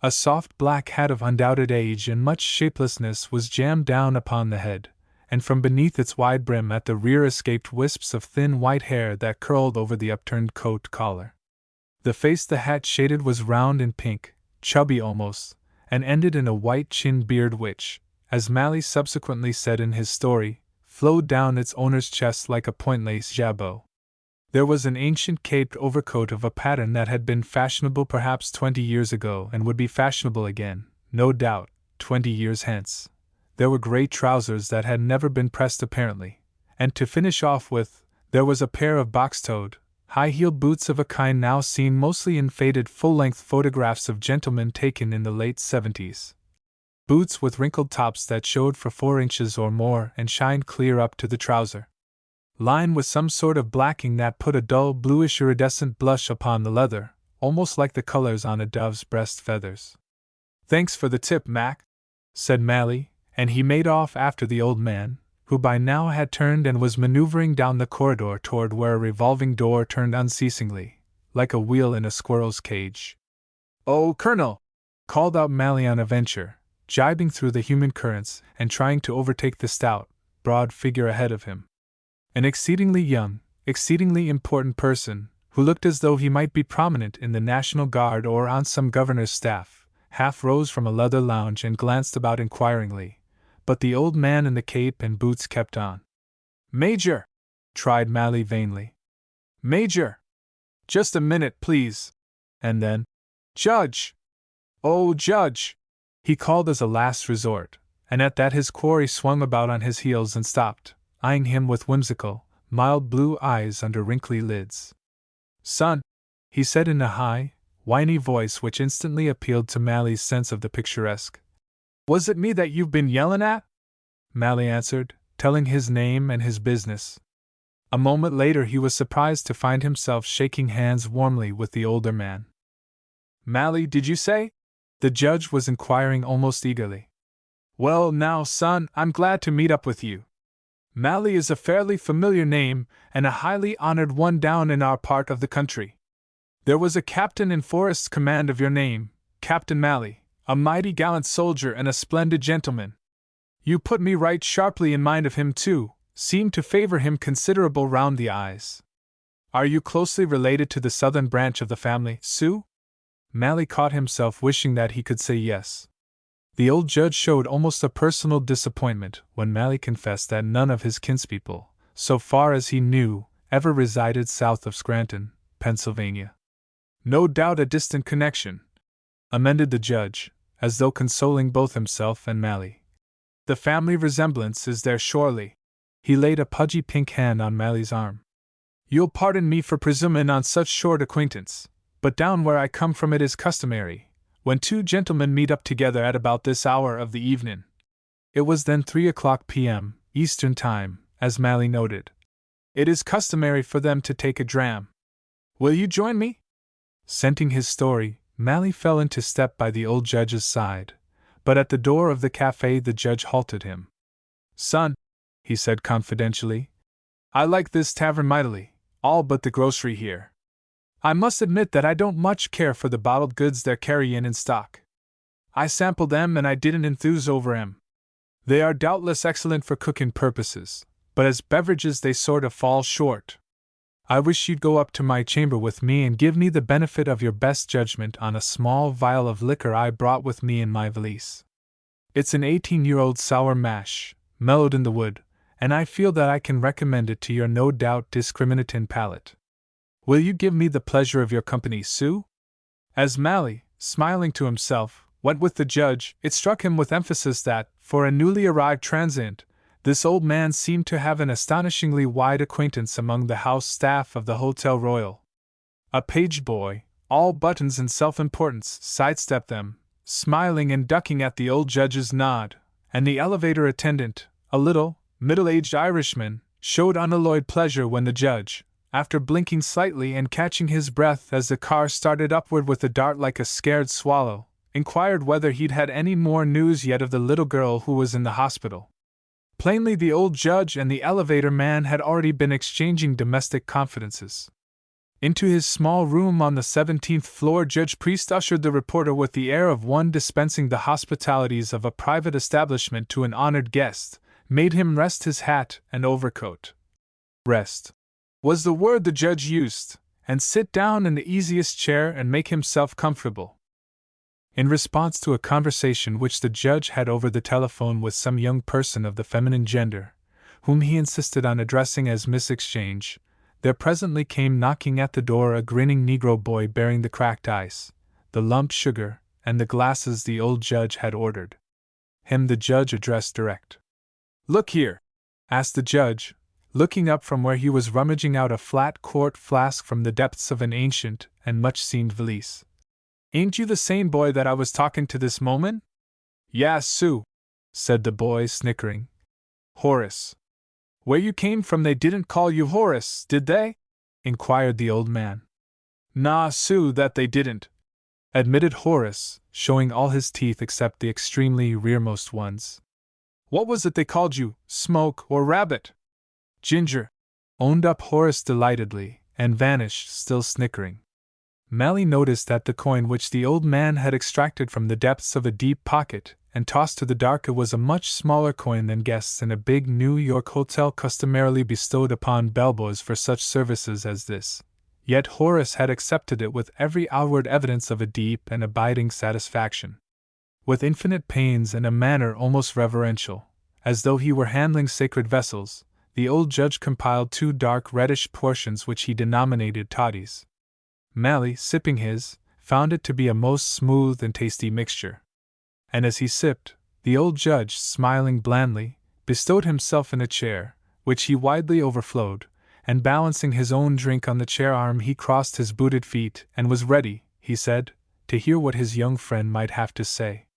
A soft black hat of undoubted age and much shapelessness was jammed down upon the head, and from beneath its wide brim at the rear escaped wisps of thin white hair that curled over the upturned coat collar. The face the hat shaded was round and pink, chubby almost, and ended in a white chin beard which, as Mally subsequently said in his story, flowed down its owner's chest like a point-lace jabot. There was an ancient caped overcoat of a pattern that had been fashionable perhaps 20 years ago and would be fashionable again, no doubt, 20 years hence. There were grey trousers that had never been pressed apparently, and to finish off with, there was a pair of box-toed, high-heeled boots of a kind now seen mostly in faded full-length photographs of gentlemen taken in the late 70s. Boots with wrinkled tops that showed for 4 inches or more and shined clear up to the trouser. Lined with some sort of blacking that put a dull bluish iridescent blush upon the leather, almost like the colors on a dove's breast feathers. Thanks for the tip, Mac, said Mally, and he made off after the old man, who by now had turned and was maneuvering down the corridor toward where a revolving door turned unceasingly, like a wheel in a squirrel's cage. Oh, Colonel! Called out Mally on a venture, jibing through the human currents and trying to overtake the stout, broad figure ahead of him. An exceedingly young, exceedingly important person, who looked as though he might be prominent in the National Guard or on some governor's staff, half rose from a leather lounge and glanced about inquiringly, but the old man in the cape and boots kept on. Major! Tried Mally vainly. Major! Just a minute, please. And then, Judge! Oh, Judge! He called as a last resort, and at that his quarry swung about on his heels and stopped, eyeing him with whimsical, mild blue eyes under wrinkly lids. Son, he said in a high, whiny voice which instantly appealed to Mally's sense of the picturesque. Was it me that you've been yelling at? Mally answered, telling his name and his business. A moment later he was surprised to find himself shaking hands warmly with the older man. Mally, did you say? The judge was inquiring almost eagerly. Well, now, son, I'm glad to meet up with you. Mally is a fairly familiar name, and a highly honored one down in our part of the country. There was a captain in Forrest's command of your name, Captain Mally, a mighty gallant soldier and a splendid gentleman. You put me right sharply in mind of him too, seemed to favor him considerable round the eyes. Are you closely related to the southern branch of the family, Sue? Mally caught himself wishing that he could say yes. The old judge showed almost a personal disappointment when Mally confessed that none of his kinspeople, so far as he knew, ever resided south of Scranton, Pennsylvania. No doubt a distant connection, amended the judge, as though consoling both himself and Mally. The family resemblance is there surely. He laid a pudgy pink hand on Mally's arm. You'll pardon me for presuming on such short acquaintance, but down where I come from it is customary, when two gentlemen meet up together at about this hour of the evening. It was then 3:00 p.m., Eastern Time, as Mally noted. It is customary for them to take a dram. Will you join me? Scenting his story, Mally fell into step by the old judge's side, but at the door of the cafe the judge halted him. Son, he said confidentially, I like this tavern mightily, all but the grocery here. I must admit that I don't much care for the bottled goods they're carryin' in stock. I sampled them and I didn't enthuse over 'em. They are doubtless excellent for cooking purposes, but as beverages they sort of fall short. I wish you'd go up to my chamber with me and give me the benefit of your best judgment on a small vial of liquor I brought with me in my valise. It's an 18-year-old sour mash, mellowed in the wood, and I feel that I can recommend it to your no doubt discriminating palate. Will you give me the pleasure of your company, Sue? As Mally, smiling to himself, went with the judge, it struck him with emphasis that, for a newly arrived transient, this old man seemed to have an astonishingly wide acquaintance among the house staff of the Hotel Royal. A page boy, all buttons and self-importance, sidestepped them, smiling and ducking at the old judge's nod, and the elevator attendant, a little, middle-aged Irishman, showed unalloyed pleasure when the judge, after blinking slightly and catching his breath as the car started upward with a dart like a scared swallow, inquired whether he'd had any more news yet of the little girl who was in the hospital. Plainly, the old judge and the elevator man had already been exchanging domestic confidences. Into his small room on the 17th floor, Judge Priest ushered the reporter with the air of one dispensing the hospitalities of a private establishment to an honored guest, made him rest his hat and overcoat. Rest was the word the judge used, and sit down in the easiest chair and make himself comfortable. In response to a conversation which the judge had over the telephone with some young person of the feminine gender, whom he insisted on addressing as Miss Exchange, there presently came knocking at the door a grinning Negro boy bearing the cracked ice, the lump sugar, and the glasses the old judge had ordered. Him the judge addressed direct. "Look here," asked the judge, looking up from where he was rummaging out a flat quart flask from the depths of an ancient and much-seen valise. "Ain't you the same boy that I was talking to this moment?" "Yas, Sue," said the boy, snickering. "Horace. Where you came from they didn't call you Horace, did they?" inquired the old man. "Nah, Sue, that they didn't," admitted Horace, showing all his teeth except the extremely rearmost ones. "What was it they called you, Smoke or Rabbit?" "Ginger," owned up Horace delightedly, and vanished, still snickering. Mally noticed that the coin which the old man had extracted from the depths of a deep pocket and tossed to the dark was a much smaller coin than guests in a big New York hotel customarily bestowed upon bellboys for such services as this. Yet Horace had accepted it with every outward evidence of a deep and abiding satisfaction. With infinite pains and a manner almost reverential, as though he were handling sacred vessels, the old judge compiled 2 dark reddish portions which he denominated toddies. Mally, sipping his, found it to be a most smooth and tasty mixture. And as he sipped, the old judge, smiling blandly, bestowed himself in a chair, which he widely overflowed, and balancing his own drink on the chair arm he crossed his booted feet and was ready, he said, to hear what his young friend might have to say.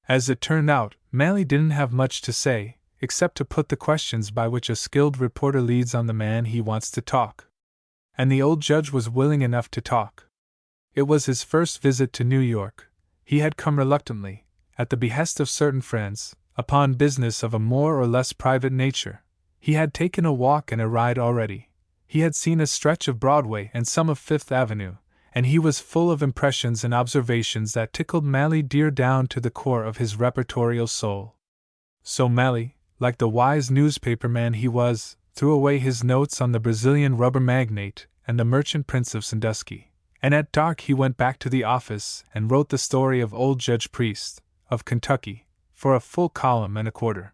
As it turned out, Mally didn't have much to say, except to put the questions by which a skilled reporter leads on the man he wants to talk. And the old judge was willing enough to talk. It was his first visit to New York. He had come reluctantly, at the behest of certain friends, upon business of a more or less private nature. He had taken a walk and a ride already. He had seen a stretch of Broadway and some of Fifth Avenue, and he was full of impressions and observations that tickled Mally dear down to the core of his repertorial soul. So Mally, like the wise newspaper man he was, threw away his notes on the Brazilian rubber magnate and the merchant prince of Sandusky, and at dark he went back to the office and wrote the story of old Judge Priest, of Kentucky, for a full column and a quarter.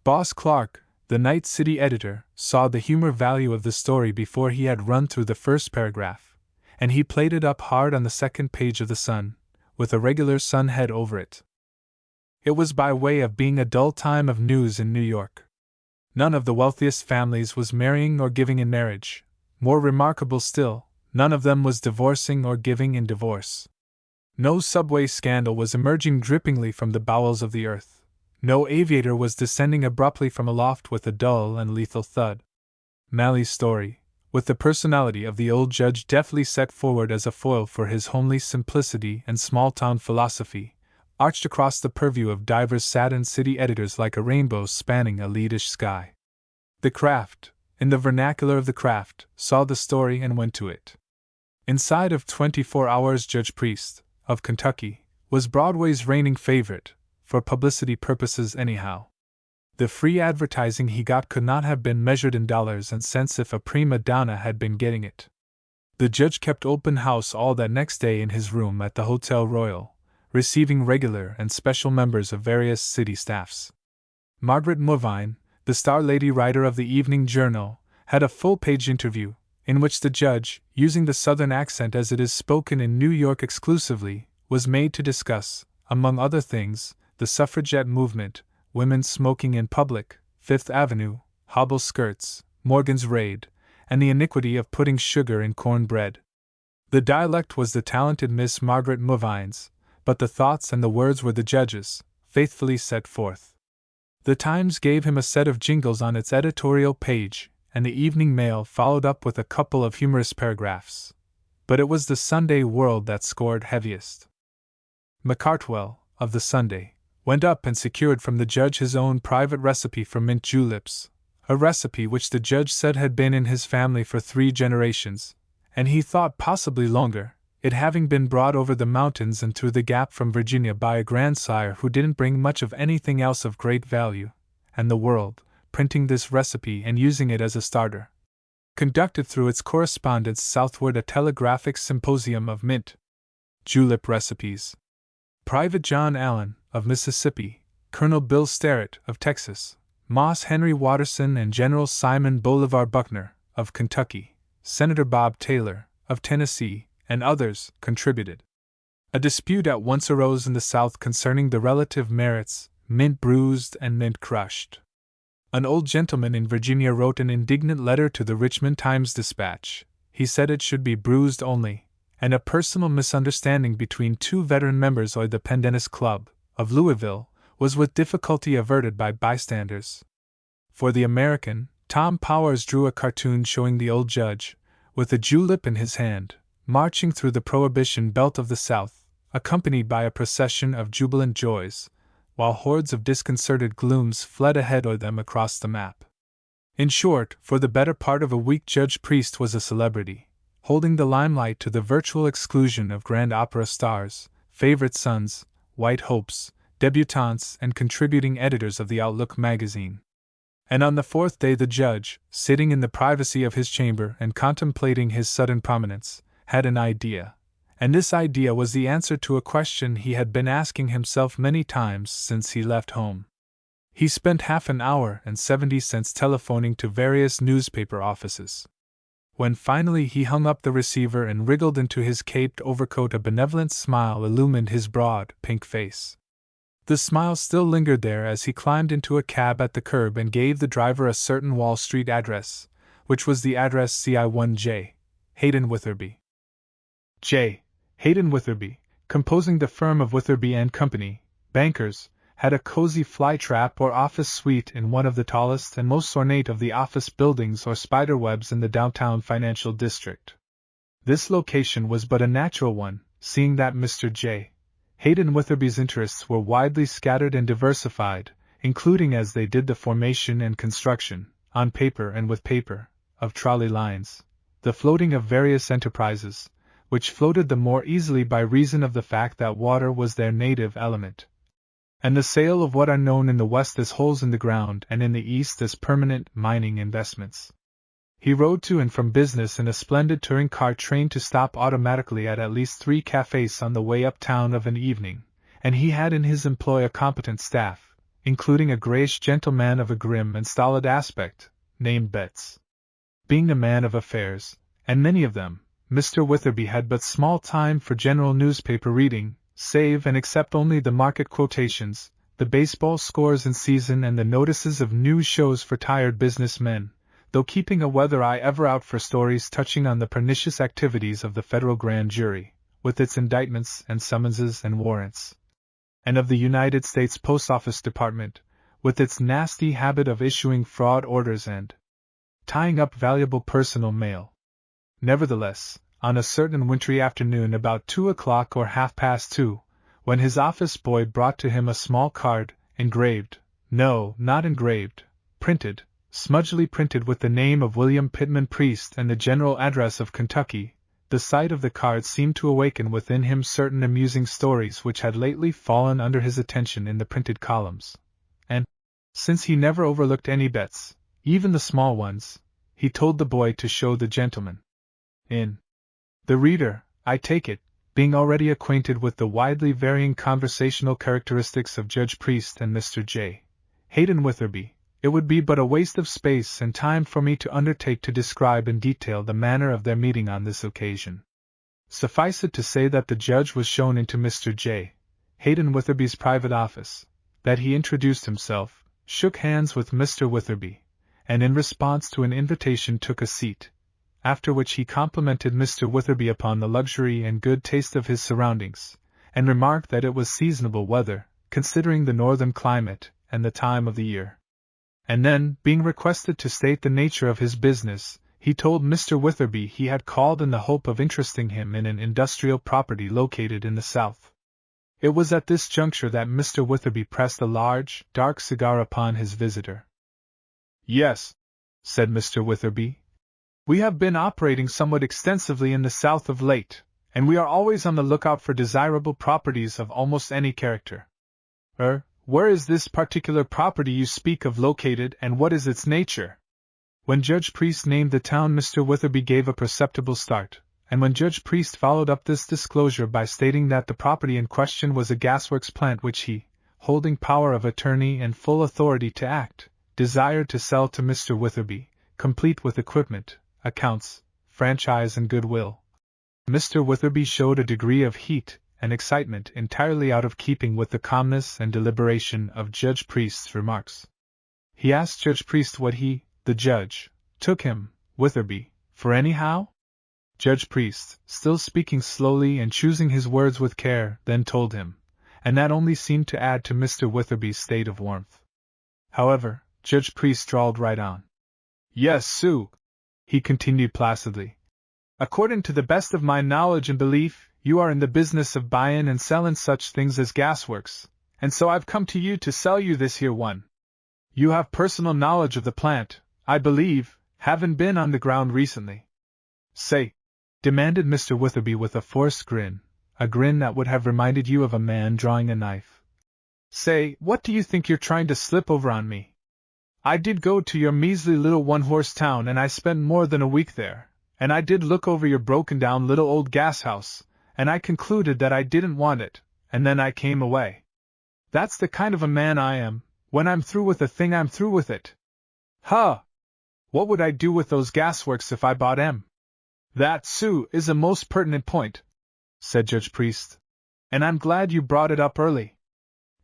Boss Clark, the night city editor, saw the humor value of the story before he had run through the first paragraph, and he played it up hard on the second page of the Sun, with a regular sun head over it. It was by way of being a dull time of news in New York. None of the wealthiest families was marrying or giving in marriage. More remarkable still, none of them was divorcing or giving in divorce. No subway scandal was emerging drippingly from the bowels of the earth. No aviator was descending abruptly from aloft with a dull and lethal thud. Mally's story, with the personality of the old judge deftly set forward as a foil for his homely simplicity and small-town philosophy, arched across the purview of divers saddened city editors like a rainbow spanning a leadish sky. The craft, in the vernacular of the craft, saw the story and went to it. Inside of 24 hours Judge Priest, of Kentucky, was Broadway's reigning favorite, for publicity purposes anyhow. The free advertising he got could not have been measured in dollars and cents if a prima donna had been getting it. The judge kept open house all that next day in his room at the Hotel Royal, receiving regular and special members of various city staffs. Margaret Movine, the star lady writer of the Evening Journal, had a full-page interview, in which the judge, using the Southern accent as it is spoken in New York exclusively, was made to discuss, among other things, the suffragette movement, women smoking in public, Fifth Avenue, hobble skirts, Morgan's raid, and the iniquity of putting sugar in corn bread. The dialect was the talented Miss Margaret Movine's, but the thoughts and the words were the judge's, faithfully set forth. The Times gave him a set of jingles on its editorial page, and the Evening Mail followed up with a couple of humorous paragraphs. But it was the Sunday World that scored heaviest. McCartwell, of the Sunday, went up and secured from the judge his own private recipe for mint juleps, a recipe which the judge said had been in his family for 3 generations, and he thought possibly longer, it having been brought over the mountains and through the Gap from Virginia by a grandsire who didn't bring much of anything else of great value, and the World, printing this recipe and using it as a starter, conducted through its correspondence southward a telegraphic symposium of mint julep recipes. Private John Allen, of Mississippi, Colonel Bill Sterrett, of Texas, Moss Henry Watterson and General Simon Bolivar Buckner, of Kentucky, Senator Bob Taylor, of Tennessee, and others, contributed. A dispute at once arose in the South concerning the relative merits, mint bruised and mint crushed. An old gentleman in Virginia wrote an indignant letter to the Richmond Times-Dispatch. He said it should be bruised only, and a personal misunderstanding between 2 veteran members of the Pendennis Club, of Louisville, was with difficulty averted by bystanders. For the American, Tom Powers drew a cartoon showing the old judge, with a julep in his hand, marching through the Prohibition belt of the South, accompanied by a procession of jubilant joys, while hordes of disconcerted glooms fled ahead of them across the map. In short, for the better part of a week Judge Priest was a celebrity, holding the limelight to the virtual exclusion of grand opera stars, favorite sons, white hopes, debutantes, and contributing editors of the Outlook magazine. And on the 4th day the judge, sitting in the privacy of his chamber and contemplating his sudden prominence, had an idea, and this idea was the answer to a question he had been asking himself many times since he left home. He spent half an hour and 70 cents telephoning to various newspaper offices. When finally he hung up the receiver and wriggled into his caped overcoat, a benevolent smile illumined his broad, pink face. The smile still lingered there as he climbed into a cab at the curb and gave the driver a certain Wall Street address, which was the address CI1J, Hayden Witherby. J. Hayden Witherby, composing the firm of Witherby and Company, bankers, had a cozy fly-trap or office suite in one of the tallest and most ornate of the office buildings or spiderwebs in the downtown financial district. This location was but a natural one, seeing that Mr. J. Hayden Witherby's interests were widely scattered and diversified, including as they did the formation and construction, on paper and with paper, of trolley lines, the floating of various enterprises, which floated the more easily by reason of the fact that water was their native element, and the sale of what are known in the West as holes in the ground and in the East as permanent mining investments. He rode to and from business in a splendid touring car trained to stop automatically at least 3 cafes on the way uptown of an evening, and he had in his employ a competent staff, including a grayish gentleman of a grim and stolid aspect, named Betts. Being a man of affairs, and many of them, Mr. Witherby had but small time for general newspaper reading, save and except only the market quotations, the baseball scores in season, and the notices of news shows for tired businessmen, though keeping a weather eye ever out for stories touching on the pernicious activities of the federal grand jury, with its indictments and summonses and warrants, and of the United States Post Office Department, with its nasty habit of issuing fraud orders and tying up valuable personal mail. Nevertheless, on a certain wintry afternoon about 2 o'clock or 2:30, when his office boy brought to him a small card, engraved, no, not engraved, printed, smudgely printed with the name of William Pittman Priest and the general address of Kentucky, the sight of the card seemed to awaken within him certain amusing stories which had lately fallen under his attention in the printed columns, and, since he never overlooked any bets, even the small ones, he told the boy to show the gentleman in. The reader, I take it, being already acquainted with the widely varying conversational characteristics of Judge Priest and Mr. J. Hayden Witherby, it would be but a waste of space and time for me to undertake to describe in detail the manner of their meeting on this occasion. Suffice it to say that the judge was shown into Mr. J. Hayden Witherby's private office, that he introduced himself, shook hands with Mr. Witherby, and in response to an invitation took a seat, after which he complimented Mr. Witherby upon the luxury and good taste of his surroundings, and remarked that it was seasonable weather, considering the northern climate and the time of the year. And then, being requested to state the nature of his business, he told Mr. Witherby he had called in the hope of interesting him in an industrial property located in the south. It was at this juncture that Mr. Witherby pressed a large, dark cigar upon his visitor. "Yes," said Mr. Witherby, "we have been operating somewhat extensively in the south of late, and we are always on the lookout for desirable properties of almost any character. Where is this particular property you speak of located, and what is its nature?" When Judge Priest named the town, Mr. Witherby gave a perceptible start, and when Judge Priest followed up this disclosure by stating that the property in question was a gasworks plant which he, holding power of attorney and full authority to act, desired to sell to Mr. Witherby, complete with equipment, accounts, franchise and goodwill, Mr. Witherby showed a degree of heat and excitement entirely out of keeping with the calmness and deliberation of Judge Priest's remarks. He asked Judge Priest what he, the judge, took him, Witherby, for anyhow? Judge Priest, still speaking slowly and choosing his words with care, then told him, and that only seemed to add to Mr. Witherby's state of warmth. However, Judge Priest drawled right on. "Yes, Sue," he continued placidly. "According to the best of my knowledge and belief, you are in the business of buyin' and sellin' such things as gasworks, and so I've come to you to sell you this here one. You have personal knowledge of the plant, I believe, havin' been on the ground recently." "Say," demanded Mr. Witherby with a forced grin, a grin that would have reminded you of a man drawing a knife. "Say, what do you think you're trying to slip over on me? I did go to your measly little one-horse town and I spent more than a week there, and I did look over your broken-down little old gas house, and I concluded that I didn't want it, and then I came away. That's the kind of a man I am. When I'm through with a thing, I'm through with it. Huh! What would I do with those gasworks if I bought 'em?" "That, Sue, is a most pertinent point," said Judge Priest, "and I'm glad you brought it up early.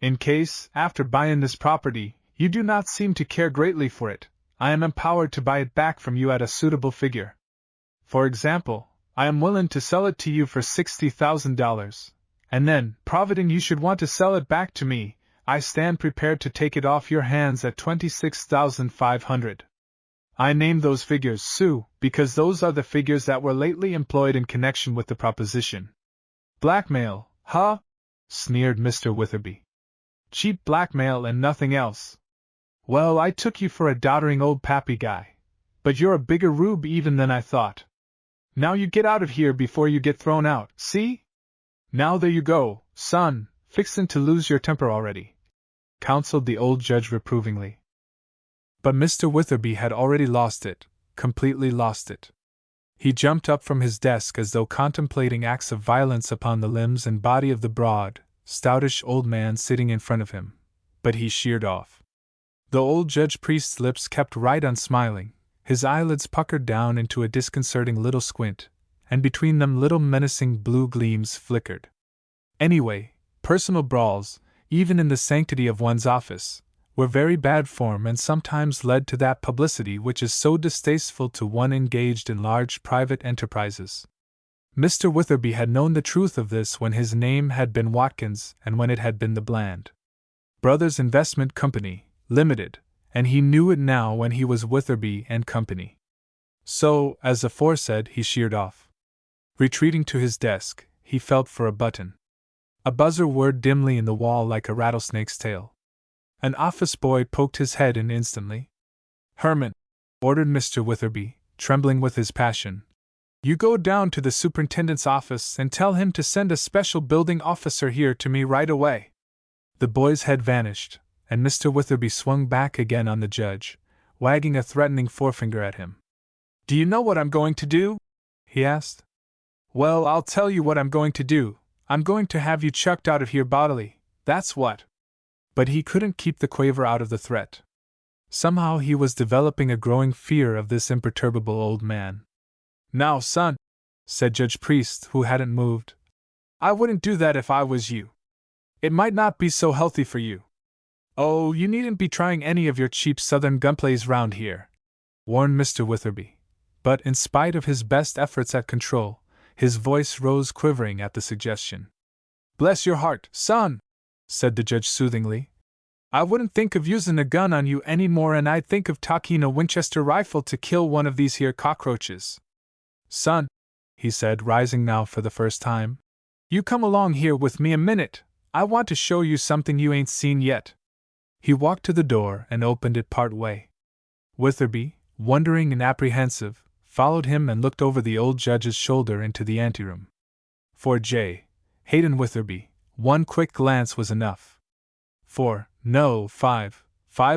In case, after buying this property, you do not seem to care greatly for it, I am empowered to buy it back from you at a suitable figure. For example, I am willing to sell it to you for $60,000, and then, providing you should want to sell it back to me, I stand prepared to take it off your hands at $26,500. I name those figures, Sue, because those are the figures that were lately employed in connection with the proposition." "Blackmail, huh?" sneered Mr. Witherby. "Cheap blackmail and nothing else. Well, I took you for a doddering old pappy guy, but you're a bigger rube even than I thought. Now you get out of here before you get thrown out, see? Now there you go, son, fixin' to lose your temper already," counseled the old judge reprovingly. But Mr. Witherby had already lost it, completely lost it. He jumped up from his desk as though contemplating acts of violence upon the limbs and body of the broad, stoutish old man sitting in front of him, but he sheered off. The old Judge Priest's lips kept right on smiling, his eyelids puckered down into a disconcerting little squint, and between them little menacing blue gleams flickered. Anyway, personal brawls, even in the sanctity of one's office, were very bad form and sometimes led to that publicity which is so distasteful to one engaged in large private enterprises. Mr. Witherby had known the truth of this when his name had been Watkins and when it had been the Bland Brothers Investment Company, Limited, and he knew it now when he was Witherby and Company. So, as aforesaid, he sheered off. Retreating to his desk, he felt for a button. A buzzer whirred dimly in the wall like a rattlesnake's tail. An office boy poked his head in instantly. "Herman," ordered Mr. Witherby, trembling with his passion, "you go down to the superintendent's office and tell him to send a special building officer here to me right away." The boy's head vanished, and Mr. Witherby swung back again on the judge, wagging a threatening forefinger at him. "Do you know what I'm going to do?" he asked. "Well, I'll tell you what I'm going to do. I'm going to have you chucked out of here bodily, that's what." But he couldn't keep the quaver out of the threat. Somehow he was developing a growing fear of this imperturbable old man. "Now, son," said Judge Priest, who hadn't moved, "I wouldn't do that if I was you. It might not be so healthy for you. Oh, you needn't be trying any of your cheap southern gunplays round here," warned Mr. Witherby. but in spite of his best efforts at control, his voice rose quivering at the suggestion. "Bless your heart, son," said the judge soothingly. "I wouldn't think of using a gun on you any more, and I'd think of talking a Winchester rifle to kill one of these here cockroaches. Son," he said, rising now for the first time, "you come along here with me a minute. I want to show you something you ain't seen yet." He walked to the door and opened it part way. Witherby, wondering and apprehensive, followed him and looked over the old judge's shoulder into the anteroom. For J. Hayden Witherby, one quick glance was enough. Five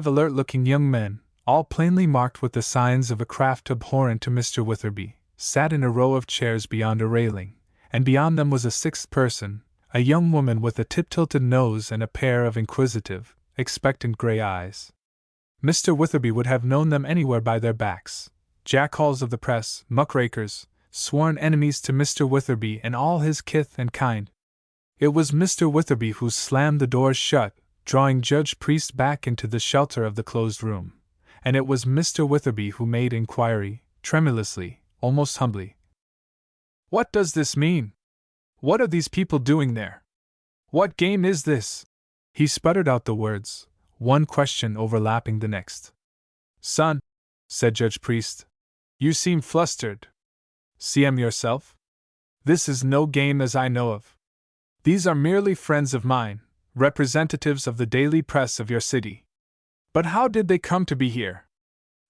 alert-looking young men, all plainly marked with the signs of a craft abhorrent to Mr. Witherby, sat in a row of chairs beyond a railing, and beyond them was a sixth person, a young woman with a tip-tilted nose and a pair of inquisitive, expectant gray eyes. Mr. Witherby would have known them anywhere by their backs. Jackalls of the press, muckrakers, sworn enemies to Mr. Witherby and all his kith and kind. It was Mr. Witherby who slammed the doors shut, drawing Judge Priest back into the shelter of the closed room, and it was Mr. Witherby who made inquiry, tremulously, almost humbly. "What does this mean? What are these people doing there? What game is this?" He sputtered out the words, one question overlapping the next. "Son," said Judge Priest, "you seem flustered. See 'em yourself? This is no game as I know of. These are merely friends of mine, representatives of the daily press of your city. But how did they come to be here?"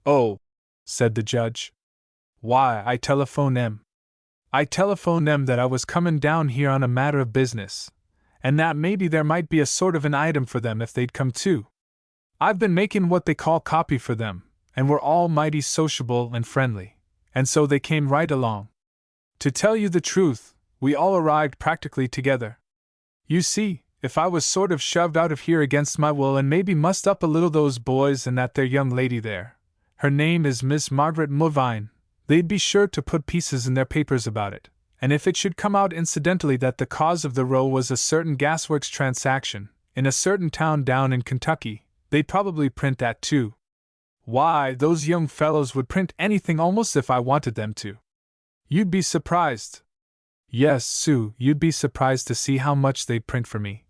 "Oh," said the judge. "Why, I telephoned them. I telephoned them that I was coming down here on a matter of business, and that maybe there might be a sort of an item for them if they'd come too. I've been making what they call copy for them, and we're all mighty sociable and friendly, and so they came right along. To tell you the truth, we all arrived practically together. You see, if I was sort of shoved out of here against my will and maybe mussed up a little those boys and that there young lady there, her name is Miss Margaret Mulvine, they'd be sure to put pieces in their papers about it, and if it should come out incidentally that the cause of the row was a certain gasworks transaction, in a certain town down in Kentucky, they'd probably print that too. Why, those young fellows would print anything almost if I wanted them to. You'd be surprised. Yes, Sue, you'd be surprised to see how much they'd print for me,"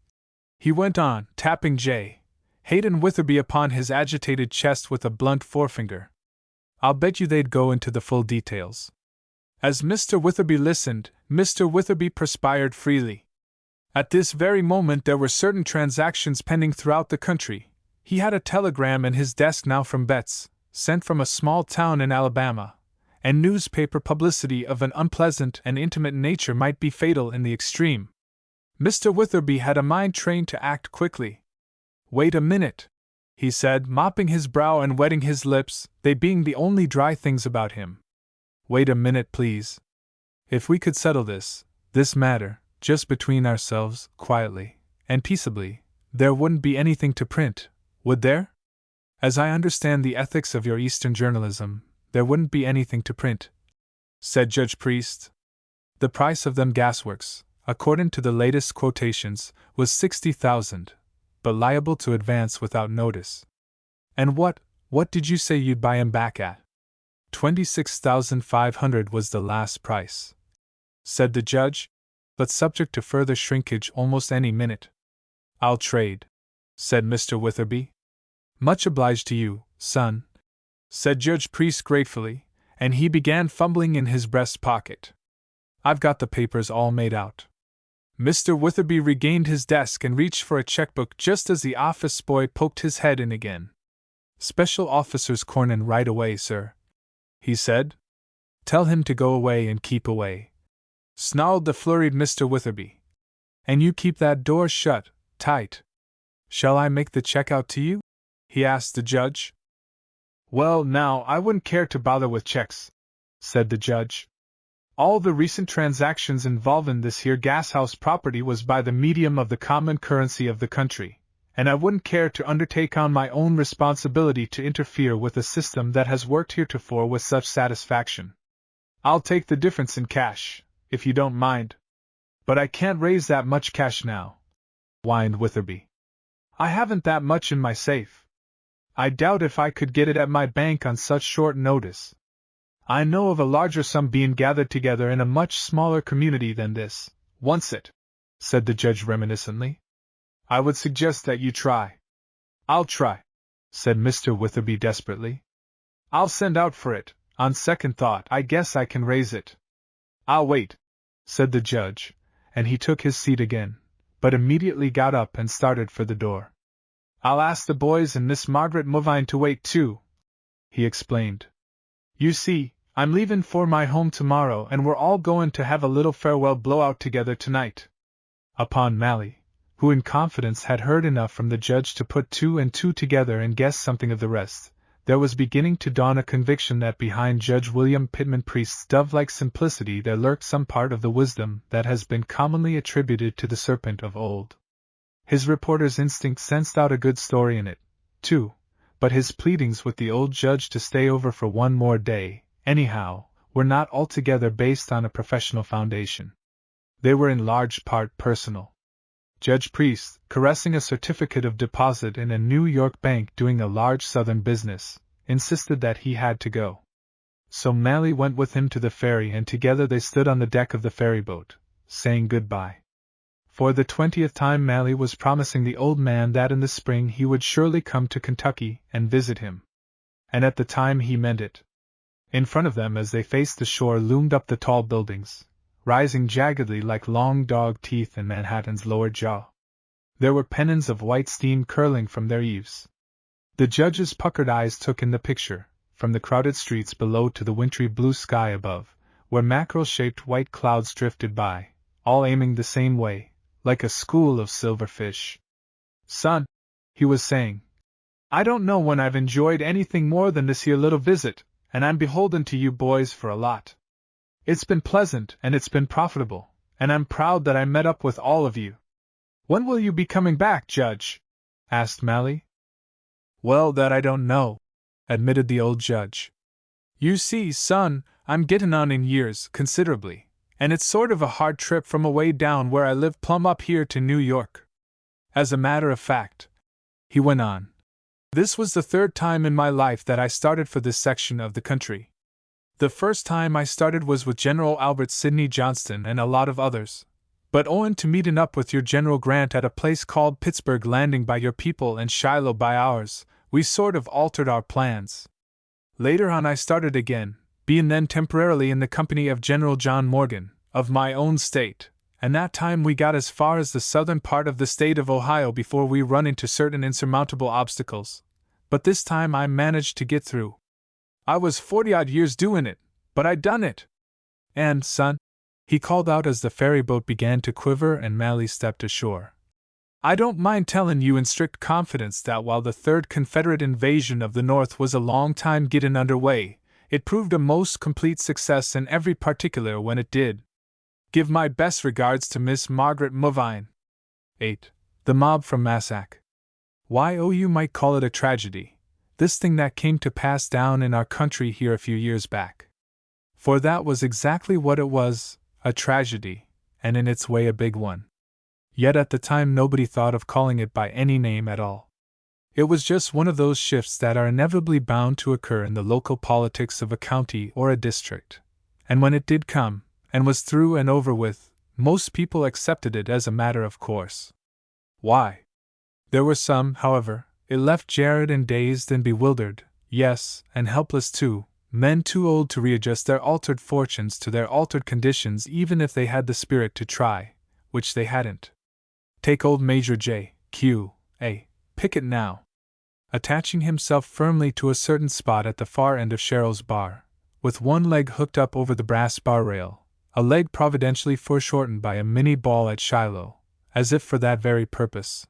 he went on, tapping J. Hayden Witherby upon his agitated chest with a blunt forefinger. "I'll bet you they'd go into the full details." As Mr. Witherby listened, Mr. Witherby perspired freely. At this very moment there were certain transactions pending throughout the country. He had a telegram in his desk now from Betts, sent from a small town in Alabama, and newspaper publicity of an unpleasant and intimate nature might be fatal in the extreme. Mr. Witherby had a mind trained to act quickly. "Wait a minute," he said, mopping his brow and wetting his lips, they being the only dry things about him. "Wait a minute, please. If we could settle this matter, just between ourselves, quietly and peaceably, there wouldn't be anything to print, would there? As I understand the ethics of your Eastern journalism, there wouldn't be anything to print," said Judge Priest. "The price of them gasworks, according to the latest quotations, was $60,000, but liable to advance without notice." "And what did you say you'd buy 'em back at?" $26,500 was the last price," said the judge, "but subject to further shrinkage almost any minute." "I'll trade," said Mr. Witherby. "Much obliged to you, son," said Judge Priest gratefully, and he began fumbling in his breast pocket. "I've got the papers all made out." Mr. Witherby regained his desk and reached for a checkbook just as the office boy poked his head in again. "Special Officer's cornin' right away, sir," he said. "Tell him to go away and keep away," snarled the flurried Mr. Witherby. "And you keep that door shut, tight. Shall I make the check out to you?" he asked the judge. "Well, now, I wouldn't care to bother with checks," said the judge. "All the recent transactions involvin' this here gashouse property was by the medium of the common currency of the country, and I wouldn't care to undertake on my own responsibility to interfere with a system that has worked heretofore with such satisfaction. I'll take the difference in cash, if you don't mind. But I can't raise that much cash now," whined Witherby. "I haven't that much in my safe. I doubt if I could get it at my bank on such short notice. I know of a larger sum being gathered together in a much smaller community than this, once it," said the judge reminiscently. "I would suggest that you try." "I'll try," said Mr. Witherby desperately. "I'll send out for it. On second thought, I guess I can raise it." "I'll wait," said the judge, and he took his seat again, but immediately got up and started for the door. "I'll ask the boys and Miss Margaret Movine to wait too," he explained. "You see, I'm leavin' for my home tomorrow and we're all goin' to have a little farewell blowout together tonight." Upon Mally, who in confidence had heard enough from the judge to put two and two together and guess something of the rest, there was beginning to dawn a conviction that behind Judge William Pittman Priest's dove-like simplicity there lurked some part of the wisdom that has been commonly attributed to the serpent of old. His reporter's instinct sensed out a good story in it, too, but his pleadings with the old judge to stay over for one more day, anyhow, were not altogether based on a professional foundation. They were in large part personal. Judge Priest, caressing a certificate of deposit in a New York bank doing a large Southern business, insisted that he had to go. So Mally went with him to the ferry and together they stood on the deck of the ferryboat, saying goodbye. For the 20th time Mally was promising the old man that in the spring he would surely come to Kentucky and visit him. And at the time he meant it. In front of them as they faced the shore loomed up the tall buildings, rising jaggedly like long dog teeth in Manhattan's lower jaw. There were pennons of white steam curling from their eaves. The judge's puckered eyes took in the picture, from the crowded streets below to the wintry blue sky above, where mackerel-shaped white clouds drifted by, all aiming the same way, like a school of silver fish. "Son," he was saying, "I don't know when I've enjoyed anything more than this here little visit, and I'm beholden to you boys for a lot. It's been pleasant and it's been profitable, and I'm proud that I met up with all of you." "When will you be coming back, Judge?" asked Mally. "Well, that I don't know," admitted the old judge. "You see, son, I'm gettin' on in years, considerably, and it's sort of a hard trip from away down where I live plumb up here to New York. As a matter of fact," he went on, "this was the third time in my life that I started for this section of the country. The first time I started was with General Albert Sidney Johnston and a lot of others, but owing to meeting up with your General Grant at a place called Pittsburgh Landing by your people and Shiloh by ours, we sort of altered our plans. Later on I started again, being then temporarily in the company of General John Morgan, of my own state, and that time we got as far as the southern part of the state of Ohio before we run into certain insurmountable obstacles, but this time I managed to get through. I was 40-odd years doing it, but I done it. And, son," he called out as the ferryboat began to quiver and Mally stepped ashore, "I don't mind telling you in strict confidence that while the Third Confederate invasion of the North was a long time getting under way, it proved a most complete success in every particular when it did. Give my best regards to Miss Margaret Movine." 8. The mob from Massac. Why, oh, you might call it a tragedy, this thing that came to pass down in our country here a few years back. For that was exactly what it was, a tragedy, and in its way a big one. Yet at the time nobody thought of calling it by any name at all. It was just one of those shifts that are inevitably bound to occur in the local politics of a county or a district, and when it did come, and was through and over with, most people accepted it as a matter of course. Why? There were some, however, it left jarred and dazed and bewildered, yes, and helpless too, men too old to readjust their altered fortunes to their altered conditions even if they had the spirit to try, which they hadn't. Take old Major J. Q. A. Pickett now. Attaching himself firmly to a certain spot at the far end of Cheryl's bar, with one leg hooked up over the brass bar rail, a leg providentially foreshortened by a mini ball at Shiloh, as if for that very purpose,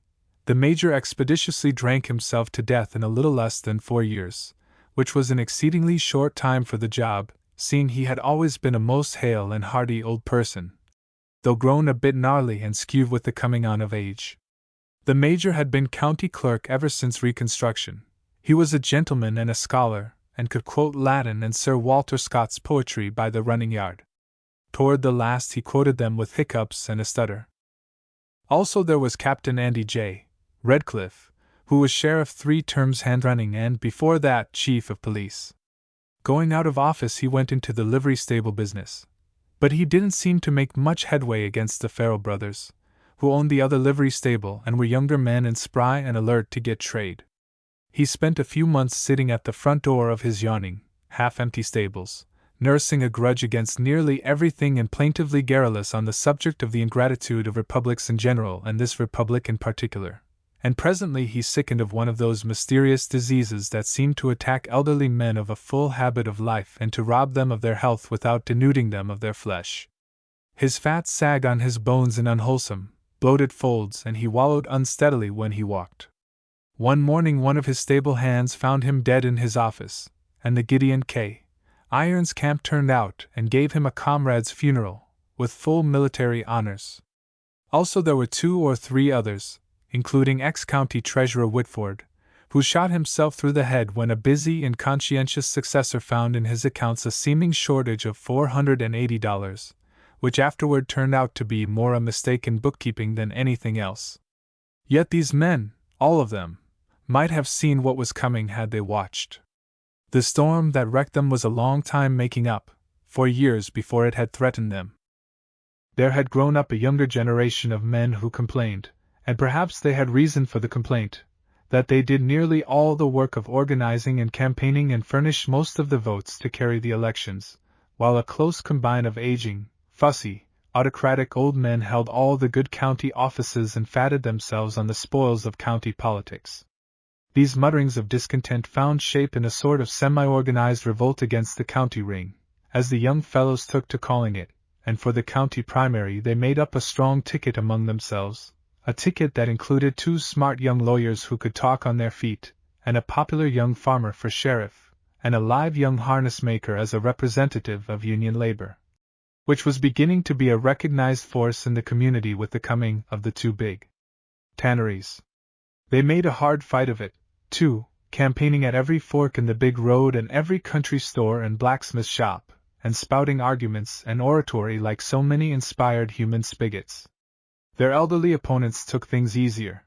the Major expeditiously drank himself to death in a little less than 4 years, which was an exceedingly short time for the job, seeing he had always been a most hale and hearty old person, though grown a bit gnarly and skewed with the coming on of age. The Major had been county clerk ever since Reconstruction. He was a gentleman and a scholar, and could quote Latin and Sir Walter Scott's poetry by the running yard. Toward the last he quoted them with hiccups and a stutter. Also there was Captain Andy J. Redcliffe, who was sheriff 3 terms hand-running and before that chief of police. Going out of office, he went into the livery stable business. But he didn't seem to make much headway against the Farrell brothers, who owned the other livery stable and were younger men and spry and alert to get trade. He spent a few months sitting at the front door of his yawning, half-empty stables, nursing a grudge against nearly everything and plaintively garrulous on the subject of the ingratitude of republics in general and this republic in particular. And presently he sickened of one of those mysterious diseases that seem to attack elderly men of a full habit of life and to rob them of their health without denuding them of their flesh. His fat sagged on his bones in unwholesome, bloated folds, and he wallowed unsteadily when he walked. One morning one of his stable hands found him dead in his office, and the Gideon K. Irons camp turned out and gave him a comrade's funeral, with full military honors. Also there were 2 or 3 others, including ex-county treasurer Whitford, who shot himself through the head when a busy and conscientious successor found in his accounts a seeming shortage of $480, which afterward turned out to be more a mistake in bookkeeping than anything else. Yet these men, all of them, might have seen what was coming had they watched. The storm that wrecked them was a long time making up, for years before it had threatened them. There had grown up a younger generation of men who complained, and perhaps they had reason for the complaint, that they did nearly all the work of organizing and campaigning and furnished most of the votes to carry the elections, while a close combine of aging, fussy, autocratic old men held all the good county offices and fatted themselves on the spoils of county politics. These mutterings of discontent found shape in a sort of semi-organized revolt against the county ring, as the young fellows took to calling it, and for the county primary they made up a strong ticket among themselves, a ticket that included 2 smart young lawyers who could talk on their feet, and a popular young farmer for sheriff, and a live young harness maker as a representative of union labor, which was beginning to be a recognized force in the community with the coming of the 2 big tanneries. They made a hard fight of it, too, campaigning at every fork in the big road and every country store and blacksmith shop, and spouting arguments and oratory like so many inspired human spigots. Their elderly opponents took things easier.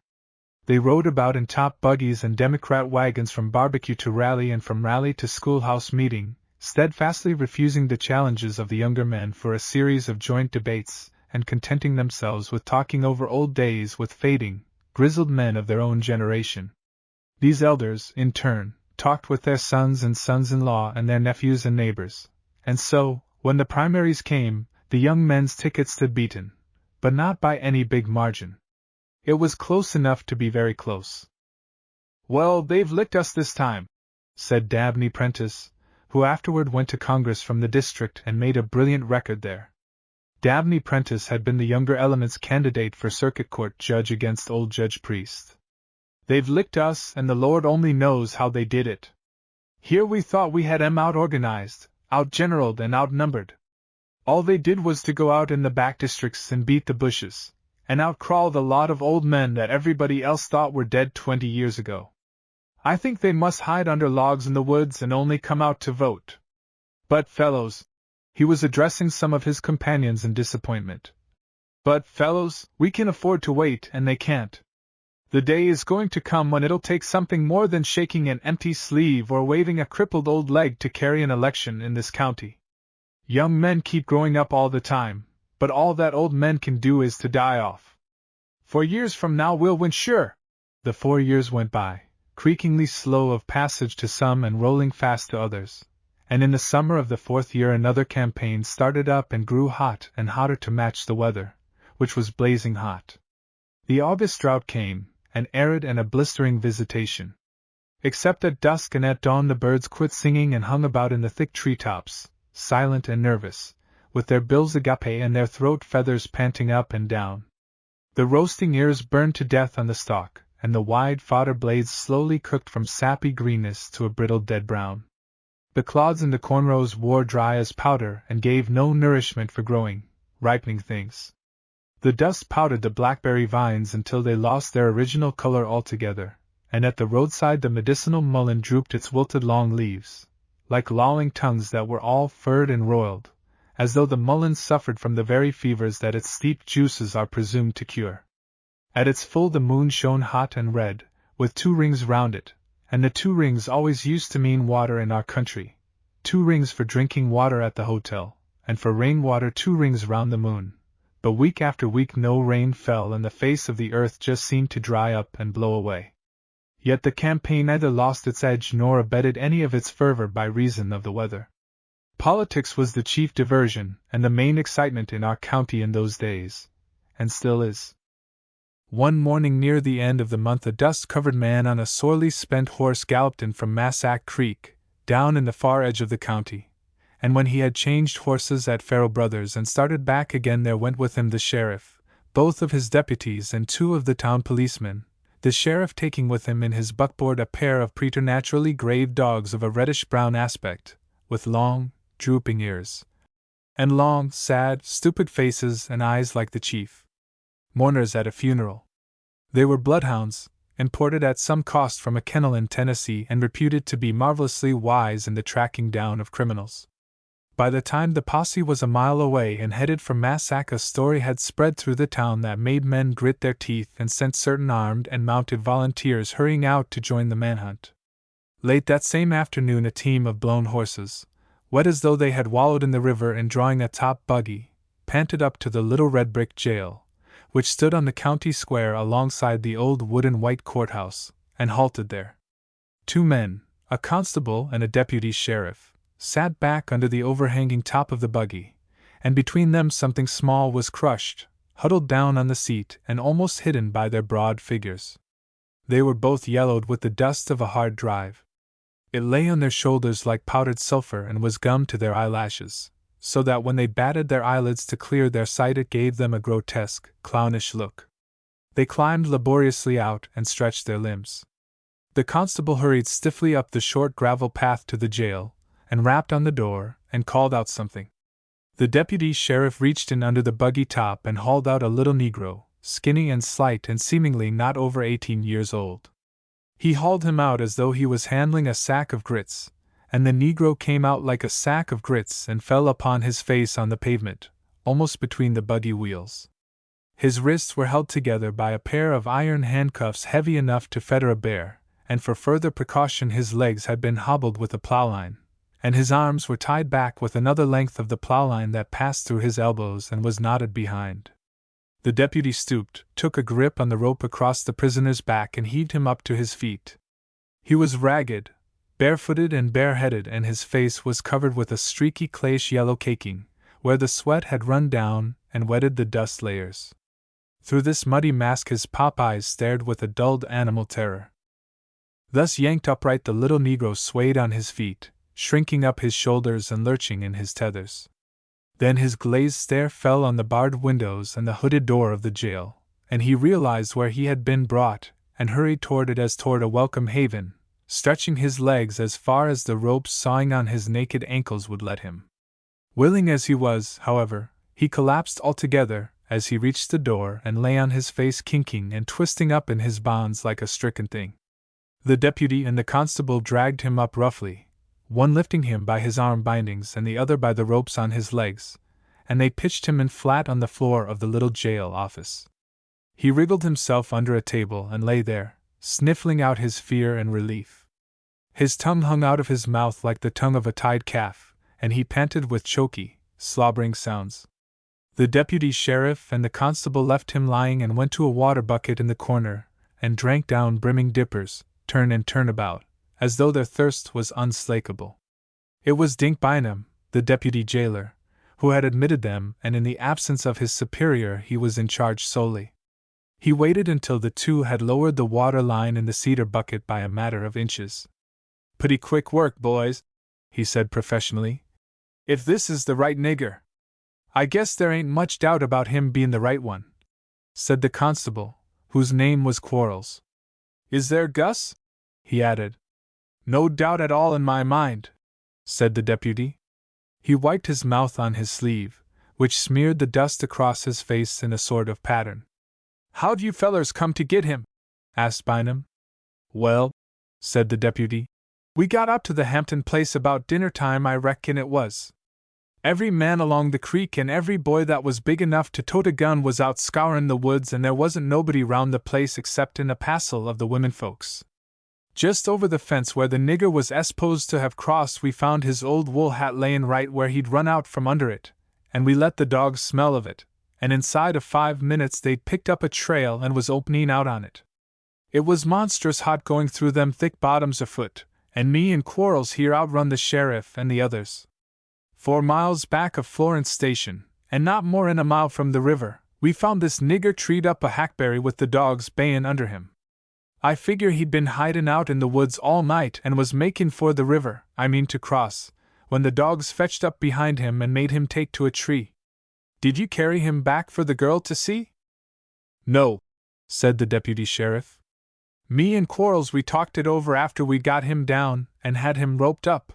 They rode about in top buggies and Democrat wagons from barbecue to rally and from rally to schoolhouse meeting, steadfastly refusing the challenges of the younger men for a series of joint debates, and contenting themselves with talking over old days with fading, grizzled men of their own generation. These elders, in turn, talked with their sons and sons-in-law and their nephews and neighbors, and so, when the primaries came, the young men's ticket stood beaten, but not by any big margin. It was close enough to be very close. "Well, they've licked us this time," said Dabney Prentice, who afterward went to Congress from the district and made a brilliant record there. Dabney Prentice had been the younger element's candidate for circuit court judge against old Judge Priest. "They've licked us, and the Lord only knows how they did it. Here we thought we had 'em out-organized, out-generaled and outnumbered. All they did was to go out in the back districts and beat the bushes, and out-crawl the lot of old men that everybody else thought were dead 20 years ago. I think they must hide under logs in the woods and only come out to vote. But fellows," he was addressing some of his companions in disappointment, "but fellows, we can afford to wait and they can't. The day is going to come when it'll take something more than shaking an empty sleeve or waving a crippled old leg to carry an election in this county. Young men keep growing up all the time, but all that old men can do is to die off. 4 years from now we'll win sure." The 4 years went by, creakingly slow of passage to some and rolling fast to others, and in the summer of the 4th year another campaign started up and grew hot and hotter to match the weather, which was blazing hot. The August drought came, an arid and a blistering visitation. Except at dusk and at dawn the birds quit singing and hung about in the thick treetops, silent and nervous, with their bills agape and their throat feathers panting up and down. The roasting ears burned to death on the stalk, and the wide fodder blades slowly cooked from sappy greenness to a brittle dead brown. The clods in the cornrows wore dry as powder and gave no nourishment for growing, ripening things. The dust powdered the blackberry vines until they lost their original color altogether, and at the roadside the medicinal mullein drooped its wilted long leaves, like lolling tongues that were all furred and roiled, as though the mullein suffered from the very fevers that its steeped juices are presumed to cure. At its full the moon shone hot and red, with 2 rings round it, and the 2 rings always used to mean water in our country, 2 rings for drinking water at the hotel, and for rainwater 2 rings round the moon. But week after week no rain fell and the face of the earth just seemed to dry up and blow away. Yet the campaign neither lost its edge nor abated any of its fervor by reason of the weather. Politics was the chief diversion and the main excitement in our county in those days, and still is. One morning near the end of the month a dust-covered man on a sorely spent horse galloped in from Massac Creek, down in the far edge of the county, and when he had changed horses at Farrell Brothers and started back again there went with him the sheriff, both of his deputies and 2 of the town policemen, the sheriff taking with him in his buckboard a pair of preternaturally grave dogs of a reddish-brown aspect, with long, drooping ears, and long, sad, stupid faces and eyes like the chief mourners at a funeral. They were bloodhounds, imported at some cost from a kennel in Tennessee and reputed to be marvelously wise in the tracking down of criminals. By the time the posse was a mile away and headed for Massac, a story had spread through the town that made men grit their teeth and sent certain armed and mounted volunteers hurrying out to join the manhunt. Late that same afternoon a team of blown horses, wet as though they had wallowed in the river and drawing a top buggy, panted up to the little red brick jail, which stood on the county square alongside the old wooden white courthouse, and halted there. 2 men, a constable and a deputy sheriff, sat back under the overhanging top of the buggy, and between them something small was crushed, huddled down on the seat and almost hidden by their broad figures. They were both yellowed with the dust of a hard drive. It lay on their shoulders like powdered sulfur and was gummed to their eyelashes, so that when they batted their eyelids to clear their sight it gave them a grotesque, clownish look. They climbed laboriously out and stretched their limbs. The constable hurried stiffly up the short gravel path to the jail, and rapped on the door, and called out something. The deputy sheriff reached in under the buggy top and hauled out a little negro, skinny and slight and seemingly not over 18 years old. He hauled him out as though he was handling a sack of grits, and the negro came out like a sack of grits and fell upon his face on the pavement, almost between the buggy wheels. His wrists were held together by a pair of iron handcuffs heavy enough to fetter a bear, and for further precaution his legs had been hobbled with a plowline, and his arms were tied back with another length of the plowline that passed through his elbows and was knotted behind. The deputy stooped, took a grip on the rope across the prisoner's back and heaved him up to his feet. He was ragged, barefooted and bareheaded, and his face was covered with a streaky clayish yellow caking, where the sweat had run down and wetted the dust layers. Through this muddy mask his pop eyes stared with a dulled animal terror. Thus yanked upright the little negro swayed on his feet, shrinking up his shoulders and lurching in his tethers. Then his glazed stare fell on the barred windows and the hooded door of the jail, and he realized where he had been brought, and hurried toward it as toward a welcome haven, stretching his legs as far as the ropes sawing on his naked ankles would let him. Willing as he was, however, he collapsed altogether as he reached the door and lay on his face kinking and twisting up in his bonds like a stricken thing. The deputy and the constable dragged him up roughly, one lifting him by his arm bindings and the other by the ropes on his legs, and they pitched him in flat on the floor of the little jail office. He wriggled himself under a table and lay there, sniffling out his fear and relief. His tongue hung out of his mouth like the tongue of a tied calf, and he panted with choky, slobbering sounds. The deputy sheriff and the constable left him lying and went to a water bucket in the corner, and drank down brimming dippers, turn and turn about, as though their thirst was unslakable. It was Dink Bynum, the deputy jailer, who had admitted them, and in the absence of his superior he was in charge solely. He waited until the two had lowered the water line in the cedar bucket by a matter of inches. "Pretty quick work, boys," he said professionally. "If this is the right nigger, I guess there ain't much doubt about him being the right one," said the constable, whose name was Quarles. "Is there, Gus?" he added. "No doubt at all in my mind," said the deputy. He wiped his mouth on his sleeve, which smeared the dust across his face in a sort of pattern. "How'd you fellers come to get him?" asked Bynum. "Well," said the deputy, "we got up to the Hampton place about dinner time, I reckon it was. Every man along the creek and every boy that was big enough to tote a gun was out scourin' the woods, and there wasn't nobody round the place exceptin' a passel of the women folks. Just over the fence where the nigger was supposed to have crossed, we found his old wool hat layin' right where he'd run out from under it, and we let the dogs smell of it, and inside of 5 minutes they'd picked up a trail and was opening out on it. It was monstrous hot going through them thick bottoms afoot, and me and Quarles here outrun the sheriff and the others. 4 miles back of Florence Station, and not more'n a mile from the river, we found this nigger treed up a hackberry with the dogs bayin' under him. I figure he'd been hidin' out in the woods all night and was makin' for the river, to cross, when the dogs fetched up behind him and made him take to a tree. Did you carry him back for the girl to see? No, said the deputy sheriff. Me and Quarles, we talked it over after we got him down and had him roped up.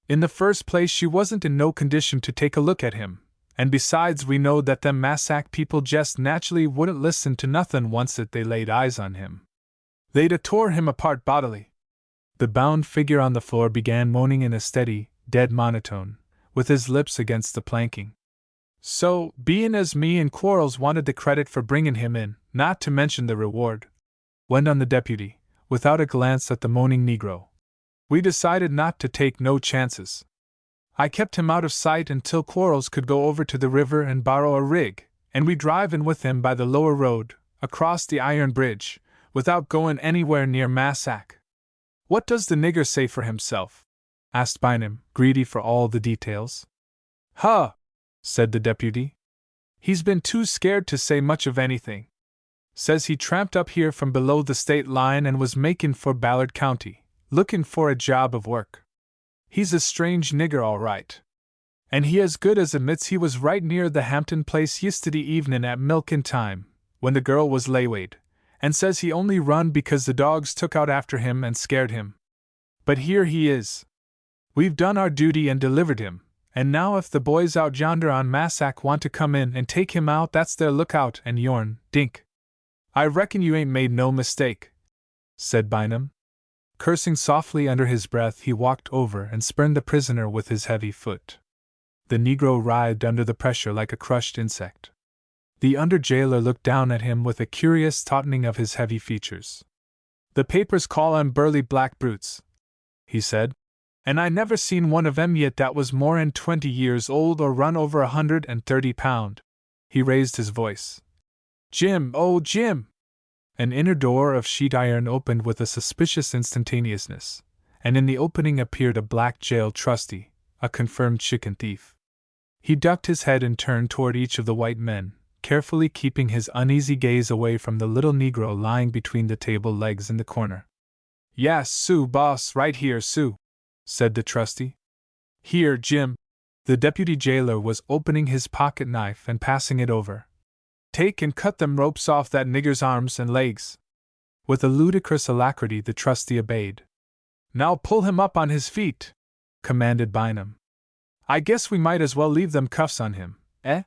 In the first place, she wasn't in no condition to take a look at him, and besides, we knowed that them Massac people jest naturally wouldn't listen to nothin' once that they laid eyes on him. They'd a tore him apart bodily. The bound figure on the floor began moaning in a steady, dead monotone, with his lips against the planking. So, bein' as me and Quarles wanted the credit for bringin' him in, not to mention the reward, went on the deputy, without a glance at the moaning Negro. We decided not to take no chances. I kept him out of sight until Quarles could go over to the river and borrow a rig, and we drive in with him by the lower road, across the iron bridge, without goin' anywhere near Massac. What does the nigger say for himself? Asked Bynum, greedy for all the details. Huh, said the deputy. He's been too scared to say much of anything. Says he tramped up here from below the state line and was makin' for Ballard County, lookin' for a job of work. He's a strange nigger, all right. And he as good as admits he was right near the Hampton place yisterday evenin' at milkin' time, when the girl was laywayed, and says he only run because the dogs took out after him and scared him. But here he is. We've done our duty and delivered him, and now if the boys out yonder on Massac want to come in and take him out, that's their lookout and yourn, Dink. I reckon you ain't made no mistake, said Bynum. Cursing softly under his breath, he walked over and spurned the prisoner with his heavy foot. The Negro writhed under the pressure like a crushed insect. The under-jailer looked down at him with a curious tautening of his heavy features. The papers call 'em burly black brutes, he said, and I never seen one of 'em yet that was more'n 20 years old or run over 130 pound. He raised his voice. Jim, oh Jim! An inner door of sheet iron opened with a suspicious instantaneousness, and in the opening appeared a black jail trustee, a confirmed chicken thief. He ducked his head and turned toward each of the white men, carefully keeping his uneasy gaze away from the little Negro lying between the table legs in the corner. Yas, Sue, boss, right here, Sue, said the trustee. Here, Jim. The deputy jailer was opening his pocket knife and passing it over. Take and cut them ropes off that nigger's arms and legs. With a ludicrous alacrity, the trustee obeyed. Now pull him up on his feet, commanded Bynum. I guess we might as well leave them cuffs on him, eh?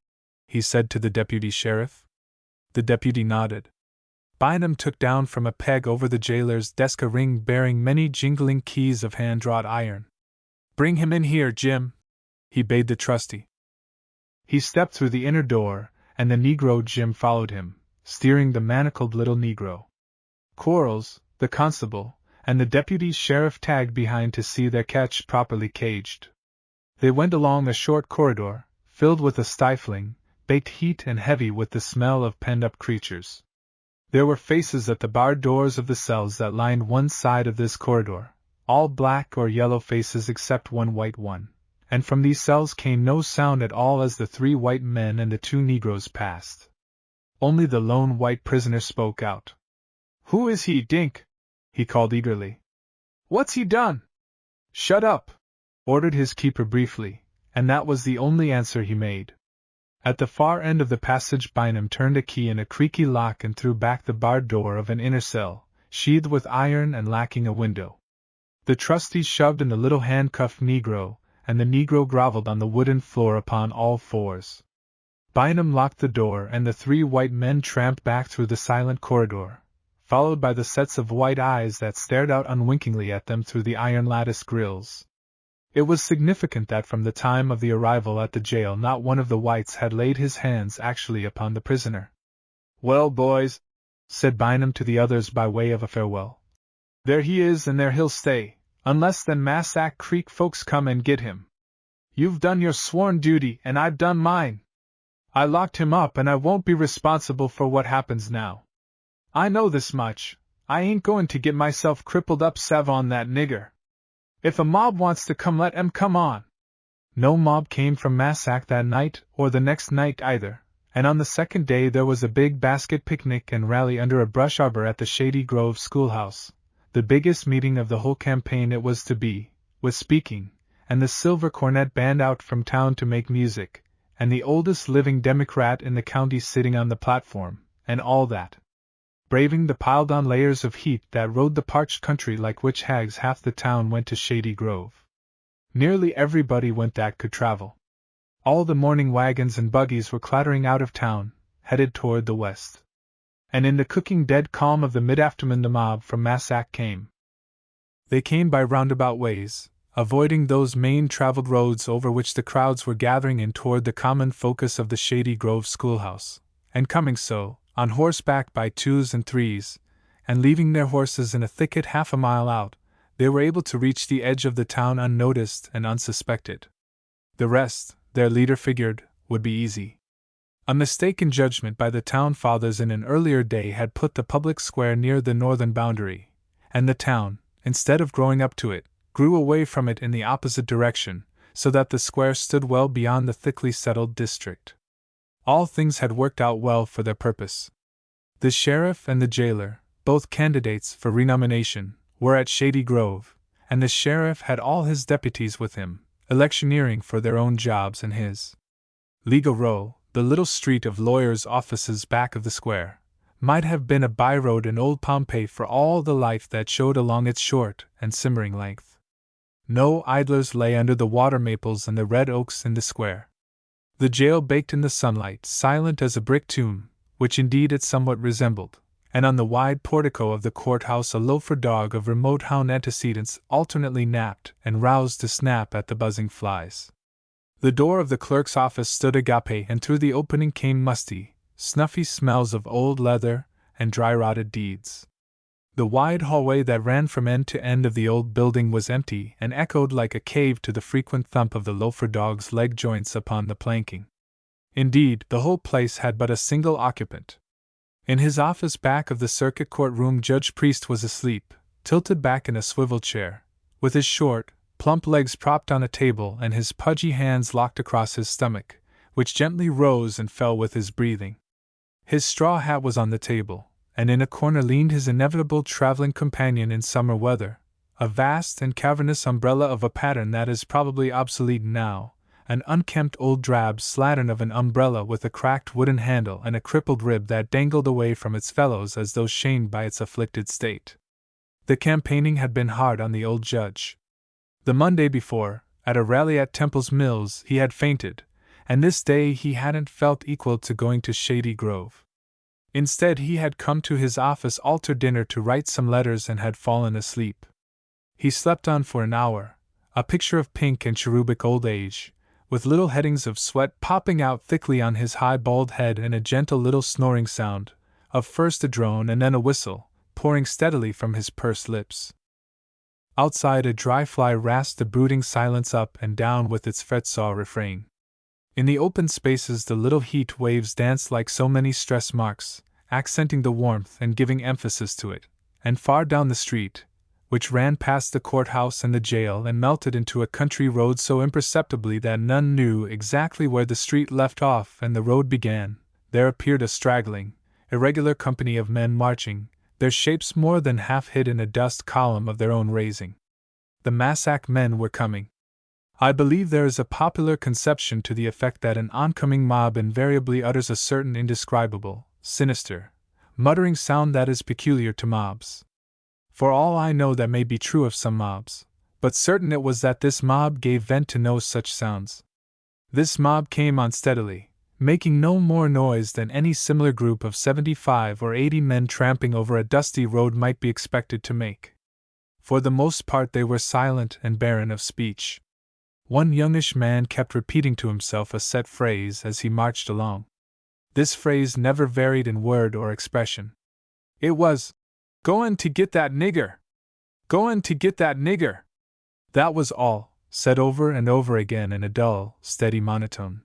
He said to the deputy sheriff. The deputy nodded. Bynum took down from a peg over the jailer's desk a ring bearing many jingling keys of hand-wrought iron. Bring him in here, Jim, he bade the trustee. He stepped through the inner door, and the Negro Jim followed him, steering the manacled little Negro. Quarles, the constable, and the deputy sheriff tagged behind to see their catch properly caged. They went along a short corridor, filled with a stifling, baked heat and heavy with the smell of penned-up creatures. There were faces at the barred doors of the cells that lined one side of this corridor, all black or yellow faces except one white one, and from these cells came no sound at all as the 3 white men and the 2 Negroes passed. Only the lone white prisoner spoke out. Who is he, Dink? He called eagerly. What's he done? Shut up, ordered his keeper briefly, and that was the only answer he made. At the far end of the passage, Bynum turned a key in a creaky lock and threw back the barred door of an inner cell, sheathed with iron and lacking a window. The trustee shoved in the little handcuffed Negro, and the Negro groveled on the wooden floor upon all fours. Bynum locked the door, and the 3 white men tramped back through the silent corridor, followed by the sets of white eyes that stared out unwinkingly at them through the iron lattice grills. It was significant that from the time of the arrival at the jail not one of the whites had laid his hands actually upon the prisoner. Well, boys, said Bynum to the others by way of a farewell, There he is and there he'll stay, unless them Massac Creek folks come and get him. You've done your sworn duty and I've done mine. I locked him up and I won't be responsible for what happens now. I know this much, I ain't going to get myself crippled up on that nigger. If a mob wants to come, let 'em come on. No mob came from Massac that night or the next night either, and on the second day there was a big basket picnic and rally under a brush arbor at the Shady Grove schoolhouse, the biggest meeting of the whole campaign it was to be, with speaking, and the Silver Cornet Band out from town to make music, and the oldest living Democrat in the county sitting on the platform, and all that. Braving the piled-on layers of heat that rode the parched country like witch hags, half the town went to Shady Grove. Nearly everybody went that could travel. All the morning wagons and buggies were clattering out of town, headed toward the west. And in the cooking dead calm of the mid-afternoon the mob from Massac came. They came by roundabout ways, avoiding those main-traveled roads over which the crowds were gathering in toward the common focus of the Shady Grove schoolhouse, and coming so, on horseback by twos and threes, and leaving their horses in a thicket half a mile out, they were able to reach the edge of the town unnoticed and unsuspected. The rest, their leader figured, would be easy. A mistaken judgment by the town fathers in an earlier day had put the public square near the northern boundary, and the town, instead of growing up to it, grew away from it in the opposite direction, so that the square stood well beyond the thickly settled district. All things had worked out well for their purpose. The sheriff and the jailer, both candidates for renomination, were at Shady Grove, and the sheriff had all his deputies with him, electioneering for their own jobs and his. Legal Row, the little street of lawyers' offices back of the square, might have been a byroad in old Pompeii for all the life that showed along its short and simmering length. No idlers lay under the water maples and the red oaks in the square. The jail baked in the sunlight, silent as a brick tomb, which indeed it somewhat resembled, and on the wide portico of the courthouse a loafer dog of remote hound antecedents alternately napped and roused to snap at the buzzing flies. The door of the clerk's office stood agape, and through the opening came musty, snuffy smells of old leather and dry-rotted deeds. The wide hallway that ran from end to end of the old building was empty and echoed like a cave to the frequent thump of the loafer dog's leg joints upon the planking. Indeed, the whole place had but a single occupant. In his office back of the circuit court room Judge Priest was asleep, tilted back in a swivel chair, with his short, plump legs propped on a table and his pudgy hands locked across his stomach, which gently rose and fell with his breathing. His straw hat was on the table, and in a corner leaned his inevitable traveling companion in summer weather, a vast and cavernous umbrella of a pattern that is probably obsolete now, an unkempt old drab slattern of an umbrella with a cracked wooden handle and a crippled rib that dangled away from its fellows as though shamed by its afflicted state. The campaigning had been hard on the old judge. The Monday before, at a rally at Temple's Mills, he had fainted, and this day he hadn't felt equal to going to Shady Grove. Instead, he had come to his office after dinner to write some letters and had fallen asleep. He slept on for an hour, a picture of pink and cherubic old age, with little headings of sweat popping out thickly on his high bald head and a gentle little snoring sound, of first a drone and then a whistle, pouring steadily from his pursed lips. Outside, a dry fly rasped the brooding silence up and down with its fret-saw refrain. In the open spaces the little heat waves danced like so many stress marks, accenting the warmth and giving emphasis to it, and far down the street, which ran past the courthouse and the jail and melted into a country road so imperceptibly that none knew exactly where the street left off and the road began, there appeared a straggling, irregular company of men marching, their shapes more than half hid in a dust column of their own raising. The Massac men were coming. I believe there is a popular conception to the effect that an oncoming mob invariably utters a certain indescribable, sinister, muttering sound that is peculiar to mobs. For all I know, that may be true of some mobs, but certain it was that this mob gave vent to no such sounds. This mob came on steadily, making no more noise than any similar group of 75 or 80 men tramping over a dusty road might be expected to make. For the most part they were silent and barren of speech. One youngish man kept repeating to himself a set phrase as he marched along. This phrase never varied in word or expression. It was, "Goin' to get that nigger!" Goin' to get that nigger. That was all, said over and over again in a dull, steady monotone.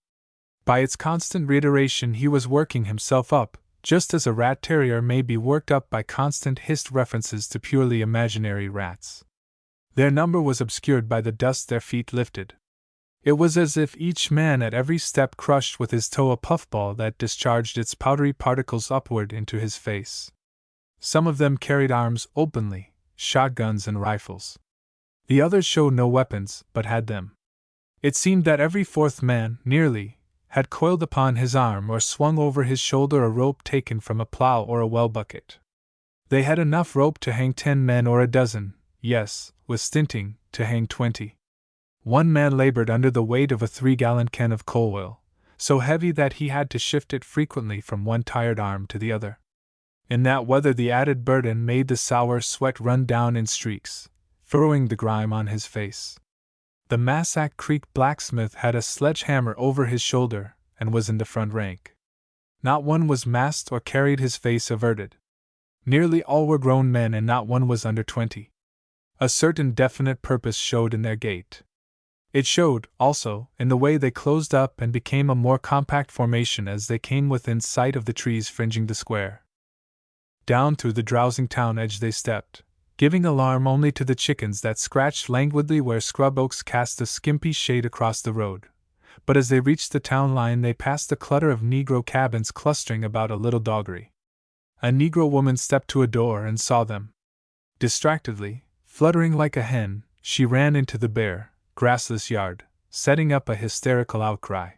By its constant reiteration he was working himself up, just as a rat terrier may be worked up by constant hissed references to purely imaginary rats. Their number was obscured by the dust their feet lifted. It was as if each man at every step crushed with his toe a puffball that discharged its powdery particles upward into his face. Some of them carried arms openly, shotguns and rifles. The others showed no weapons, but had them. It seemed that every fourth man, nearly, had coiled upon his arm or swung over his shoulder a rope taken from a plow or a well bucket. They had enough rope to hang 10 men or a dozen, yes, with stinting, to hang 20. One man labored under the weight of a 3-gallon can of coal oil, so heavy that he had to shift it frequently from one tired arm to the other. In that weather the added burden made the sour sweat run down in streaks, furrowing the grime on his face. The Massac Creek blacksmith had a sledgehammer over his shoulder, and was in the front rank. Not one was masked or carried his face averted. Nearly all were grown men and not one was under 20. A certain definite purpose showed in their gait. It showed, also, in the way they closed up and became a more compact formation as they came within sight of the trees fringing the square. Down through the drowsing town edge they stepped, giving alarm only to the chickens that scratched languidly where scrub oaks cast a skimpy shade across the road. But as they reached the town line they passed a clutter of Negro cabins clustering about a little doggery. A Negro woman stepped to a door and saw them. Distractedly, fluttering like a hen, she ran into the bare, grassless yard, setting up a hysterical outcry.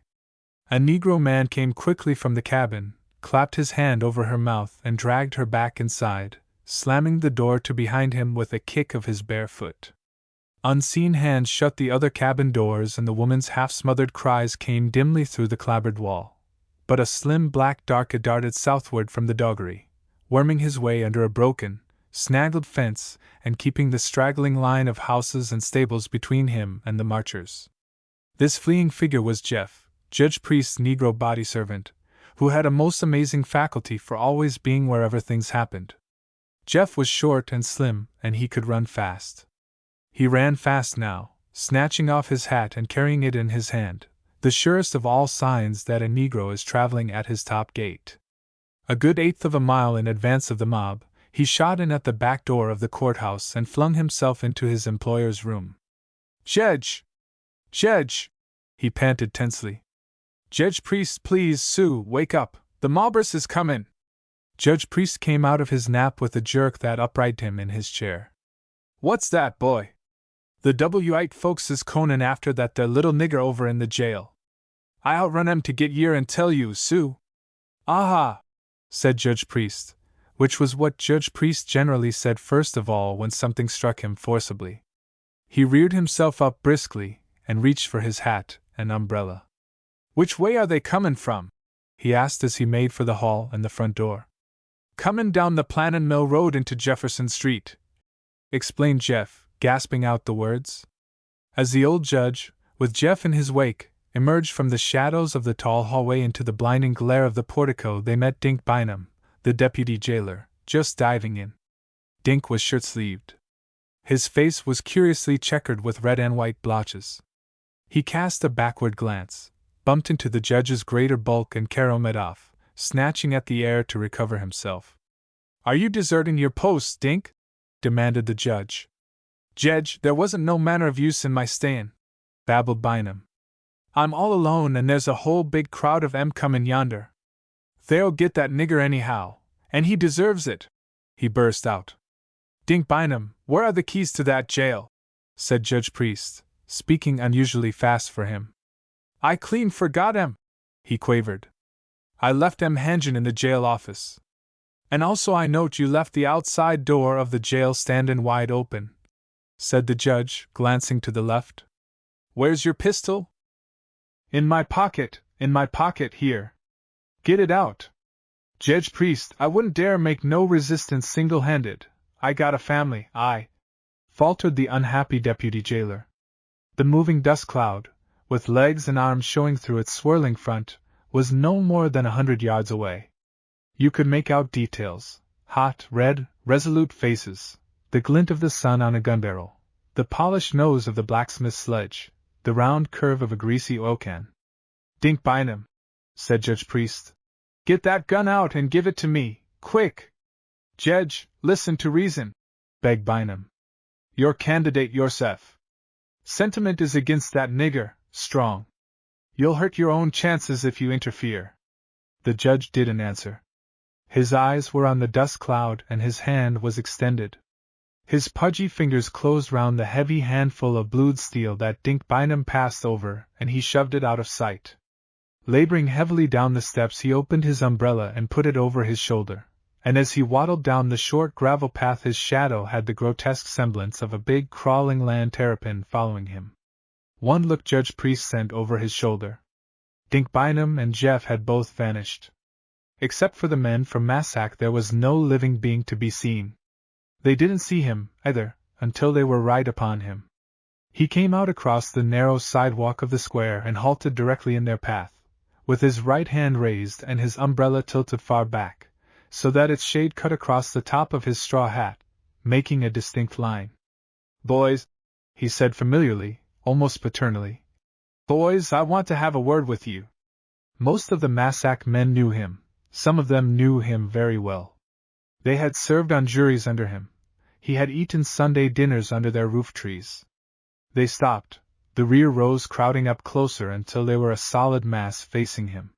A Negro man came quickly from the cabin, clapped his hand over her mouth and dragged her back inside, slamming the door to behind him with a kick of his bare foot. Unseen hands shut the other cabin doors and the woman's half-smothered cries came dimly through the clapboard wall. But a slim black darky darted southward from the doggery, worming his way under a broken, snaggled fence and keeping the straggling line of houses and stables between him and the marchers. This fleeing figure was Jeff, Judge Priest's Negro body servant, who had a most amazing faculty for always being wherever things happened. Jeff was short and slim, and he could run fast. He ran fast now, snatching off his hat and carrying it in his hand, the surest of all signs that a Negro is traveling at his top gait. A good 1/8 of a mile in advance of the mob, he shot in at the back door of the courthouse and flung himself into his employer's room. "Jedge! Jedge!" he panted tensely. "Judge Priest, please, Sue, wake up. The mobbers is comin'." Judge Priest came out of his nap with a jerk that uprighted him in his chair. "What's that, boy?" "The W-ite folks is conin' after that there little nigger over in the jail. I outrun 'em to get yer and tell you, Sue." "Aha!" said Judge Priest, which was what Judge Priest generally said first of all when something struck him forcibly. He reared himself up briskly and reached for his hat and umbrella. "Which way are they comin' from?" he asked as he made for the hall and the front door. "Comin' down the Plantin Mill Road into Jefferson Street," explained Jeff, gasping out the words. As the old judge, with Jeff in his wake, emerged from the shadows of the tall hallway into the blinding glare of the portico, they met Dink Bynum, the deputy jailer, just diving in. Dink was shirt-sleeved. His face was curiously checkered with red and white blotches. He cast a backward glance, bumped into the judge's greater bulk and carromed off, snatching at the air to recover himself. "Are you deserting your post, Dink?" demanded the judge. "Jedge, there wasn't no manner of use in my stayin'," babbled Bynum. "I'm all alone and there's a whole big crowd of 'em comin' yonder. They'll get that nigger anyhow, and he deserves it," he burst out. "Dink Bynum, where are the keys to that jail?" said Judge Priest, speaking unusually fast for him. "I clean forgot 'em," he quavered. "I left 'em hangin' in the jail office. And also I note you left the outside door of the jail standin' wide open," said the judge, glancing to the left. "Where's your pistol?" In my pocket here." "Get it out." "Judge Priest, I wouldn't dare make no resistance single-handed. I got a family, faltered the unhappy deputy jailer. The moving dust cloud, with legs and arms showing through its swirling front, was no more than 100 yards away. You could make out details, hot, red, resolute faces, the glint of the sun on a gun barrel, the polished nose of the blacksmith's sledge, the round curve of a greasy oil can. "Dink Bynum," said Judge Priest. "Get that gun out and give it to me, quick!" "Jedge, listen to reason," begged Bynum. "You're candidate yourself. Sentiment is against that nigger, strong. You'll hurt your own chances if you interfere." The judge didn't answer. His eyes were on the dust cloud and his hand was extended. His pudgy fingers closed round the heavy handful of blued steel that Dink Bynum passed over, and he shoved it out of sight. Laboring heavily down the steps, he opened his umbrella and put it over his shoulder, and as he waddled down the short gravel path his shadow had the grotesque semblance of a big crawling land terrapin following him. One look Judge Priest sent over his shoulder. Dink Bynum and Jeff had both vanished. Except for the men from Massac, there was no living being to be seen. They didn't see him, either, until they were right upon him. He came out across the narrow sidewalk of the square and halted directly in their path, with his right hand raised and his umbrella tilted far back, so that its shade cut across the top of his straw hat, making a distinct line. "Boys," he said familiarly, almost paternally. "Boys, I want to have a word with you." Most of the Massac men knew him, some of them knew him very well. They had served on juries under him. He had eaten Sunday dinners under their roof trees. They stopped, the rear rows crowding up closer until they were a solid mass facing him.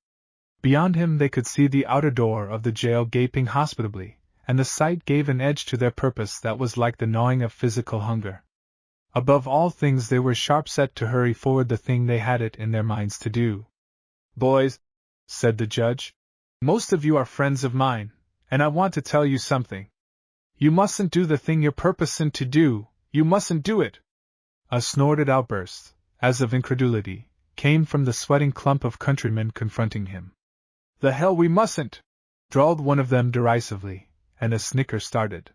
Beyond him they could see the outer door of the jail gaping hospitably, and the sight gave an edge to their purpose that was like the gnawing of physical hunger. Above all things they were sharp-set to hurry forward the thing they had it in their minds to do. "Boys," said the judge, "most of you are friends of mine, and I want to tell you something. You mustn't do the thing you're purposing to do, you mustn't do it." A snorted outburst, as of incredulity, came from the sweating clump of countrymen confronting him. "The hell we mustn't!" drawled one of them derisively, and a snicker started.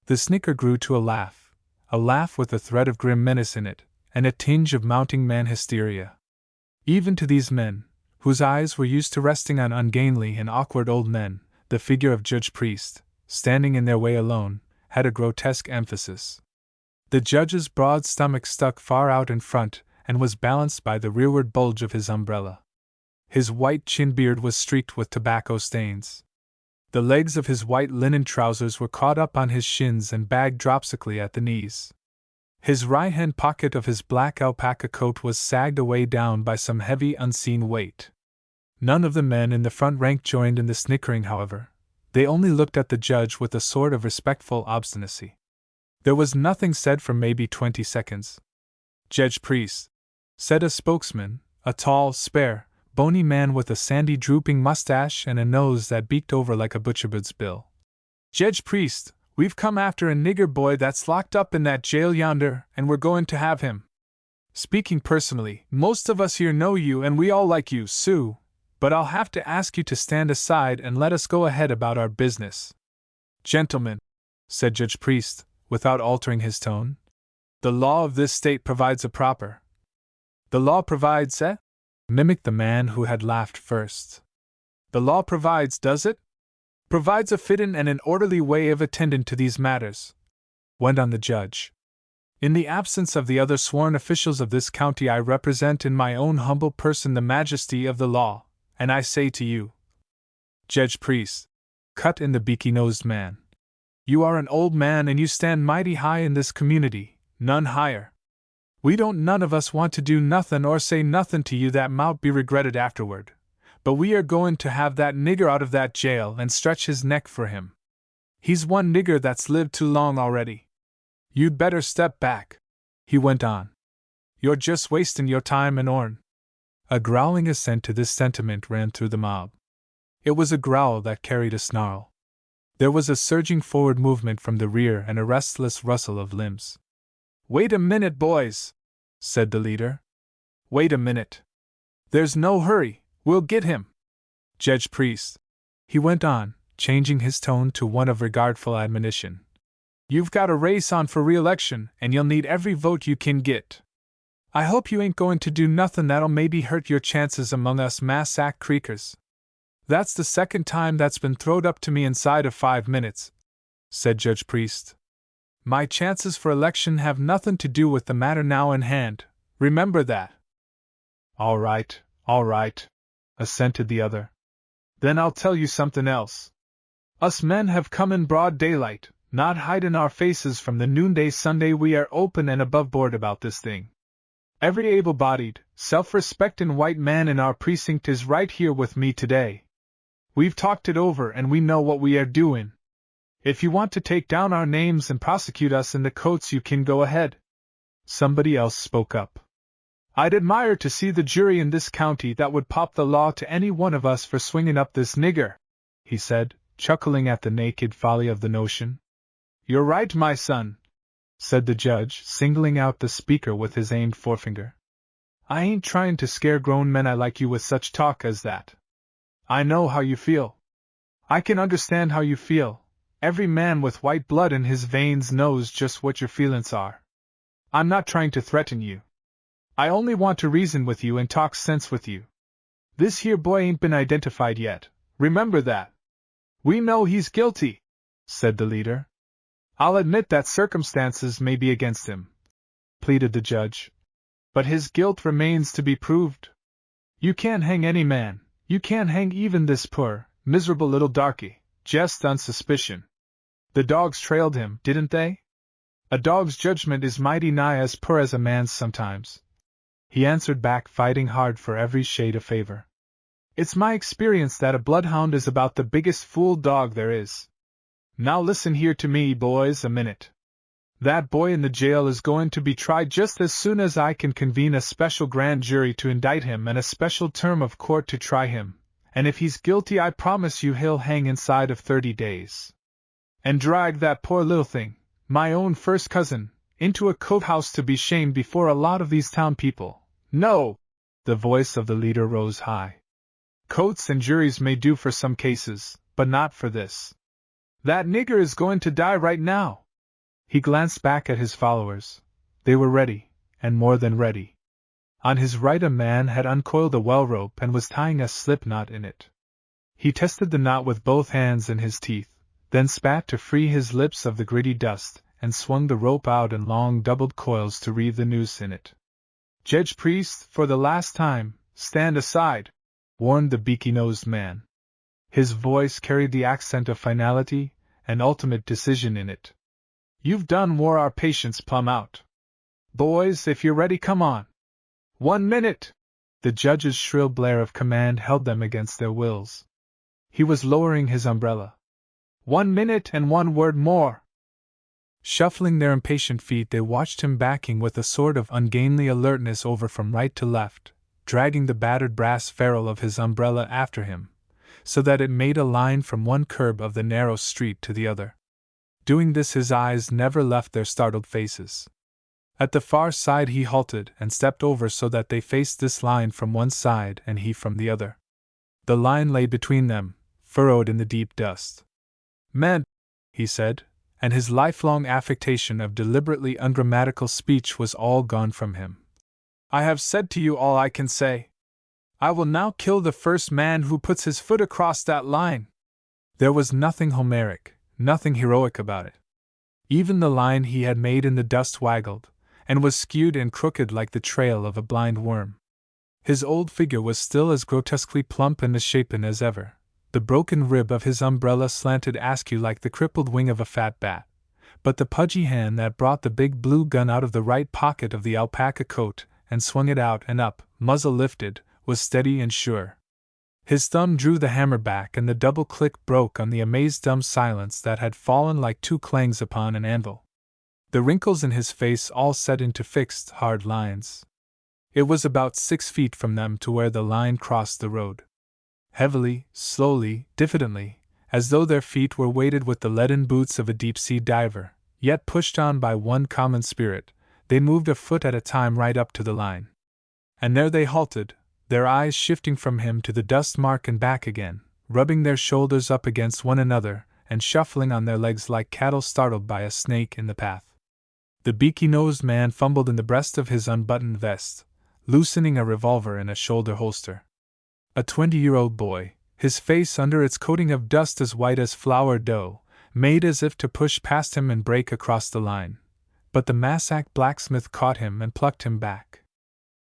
The snicker grew to a laugh with a thread of grim menace in it, and a tinge of mounting man hysteria. Even to these men, whose eyes were used to resting on ungainly and awkward old men, the figure of Judge Priest, standing in their way alone, had a grotesque emphasis. The judge's broad stomach stuck far out in front and was balanced by the rearward bulge of his umbrella. His white chin-beard was streaked with tobacco stains. The legs of his white linen trousers were caught up on his shins and bagged dropsically at the knees. His right-hand pocket of his black alpaca coat was sagged away down by some heavy unseen weight. None of the men in the front rank joined in the snickering, however. They only looked at the judge with a sort of respectful obstinacy. There was nothing said for maybe 20 seconds. "Judge Priest," said a spokesman, a tall, spare, bony man with a sandy drooping mustache and a nose that beaked over like a butcherbird's bill. "Judge Priest, we've come after a nigger boy that's locked up in that jail yonder, and we're going to have him. Speaking personally, most of us here know you and we all like you, Sue, but I'll have to ask you to stand aside and let us go ahead about our business." "Gentlemen," said Judge Priest, without altering his tone, "the law of this state provides a proper—" "The law provides, eh?" mimicked the man who had laughed first. "The law provides, does it? Provides a fittin' and an orderly way of attendin' to these matters," went on the judge. "In the absence of the other sworn officials of this county, I represent in my own humble person the majesty of the law, and I say to you—" "Judge Priest," cut in the beaky-nosed man, "you are an old man and you stand mighty high in this community, none higher. We don't none of us want to do nothin' or say nothin' to you that mout be regretted afterward, but we are goin' to have that nigger out of that jail and stretch his neck for him. He's one nigger that's lived too long already. You'd better step back," he went on. "You're just wastin' your time and ourn." A growling assent to this sentiment ran through the mob. It was a growl that carried a snarl. There was a surging forward movement from the rear and a restless rustle of limbs. "Wait a minute, boys," said the leader. "Wait a minute. There's no hurry, we'll get him. Judge Priest," he went on, changing his tone to one of regardful admonition, "you've got a race on for re-election, and you'll need every vote you can get. I hope you ain't going to do nothin' that'll maybe hurt your chances among us Massac Creekers. That's the second time that's been throwed up to me inside of 5 minutes," said Judge Priest. My chances for election have nothing to do with the matter now in hand, remember that. All right, assented the other. Then I'll tell you something else. Us men have come in broad daylight, not hiding our faces from the noonday Sunday. We are open and above board about this thing. Every able-bodied, self-respecting white man in our precinct is right here with me today. We've talked it over and we know what we are doing. If you want to take down our names and prosecute us in the courts, you can go ahead. Somebody else spoke up. I'd admire to see the jury in this county that would pop the law to any one of us for swinging up this nigger, he said, chuckling at the naked folly of the notion. You're right, my son, said the judge, singling out the speaker with his aimed forefinger. I ain't trying to scare grown men like you with such talk as that. I know how you feel. I can understand how you feel. Every man with white blood in his veins knows just what your feelings are. I'm not trying to threaten you. I only want to reason with you and talk sense with you. This here boy ain't been identified yet, remember that. We know he's guilty, said the leader. I'll admit that circumstances may be against him, pleaded the judge. But his guilt remains to be proved. You can't hang any man, you can't hang even this poor, miserable little darky, just on suspicion. The dogs trailed him, didn't they? A dog's judgment is mighty nigh as poor as a man's sometimes. He answered back, fighting hard for every shade of favor. It's my experience that a bloodhound is about the biggest fool dog there is. Now listen here to me, boys, a minute. That boy in the jail is going to be tried just as soon as I can convene a special grand jury to indict him and a special term of court to try him, and if he's guilty I promise you he'll hang inside of 30 days. And drag that poor little thing, my own first cousin, into a courthouse to be shamed before a lot of these town people. No! The voice of the leader rose high. Courts and juries may do for some cases, but not for this. That nigger is going to die right now. He glanced back at his followers. They were ready, and more than ready. On his right a man had uncoiled a well rope and was tying a slip knot in it. He tested the knot with both hands in his teeth, then spat to free his lips of the gritty dust, and swung the rope out in long doubled coils to reeve the noose in it. Judge Priest, for the last time, stand aside, warned the beaky-nosed man. His voice carried the accent of finality and ultimate decision in it. You've done wore our patience plumb out. Boys, if you're ready, come on. 1 minute! The judge's shrill blare of command held them against their wills. He was lowering his umbrella. 1 minute and 1 word more. Shuffling their impatient feet, they watched him backing with a sort of ungainly alertness over from right to left, dragging the battered brass ferrule of his umbrella after him, so that it made a line from one curb of the narrow street to the other. Doing this, his eyes never left their startled faces. At the far side he halted and stepped over so that they faced this line from one side and he from the other. The line lay between them, furrowed in the deep dust. Men, he said, and his lifelong affectation of deliberately ungrammatical speech was all gone from him. I have said to you all I can say. I will now kill the first man who puts his foot across that line. There was nothing Homeric, nothing heroic about it. Even the line he had made in the dust waggled, and was skewed and crooked like the trail of a blind worm. His old figure was still as grotesquely plump and misshapen as ever. The broken rib of his umbrella slanted askew like the crippled wing of a fat bat, but the pudgy hand that brought the big blue gun out of the right pocket of the alpaca coat and swung it out and up, muzzle lifted, was steady and sure. His thumb drew the hammer back and the double click broke on the amazed dumb silence that had fallen like 2 clangs upon an anvil. The wrinkles in his face all set into fixed, hard lines. It was about 6 feet from them to where the line crossed the road. Heavily, slowly, diffidently, as though their feet were weighted with the leaden boots of a deep-sea diver, yet pushed on by one common spirit, they moved a foot at a time right up to the line. And there they halted, their eyes shifting from him to the dust mark and back again, rubbing their shoulders up against one another, and shuffling on their legs like cattle startled by a snake in the path. The beaky-nosed man fumbled in the breast of his unbuttoned vest, loosening a revolver in a shoulder holster. A 20-year-old boy, his face under its coating of dust as white as flour dough, made as if to push past him and break across the line, but the Massac blacksmith caught him and plucked him back.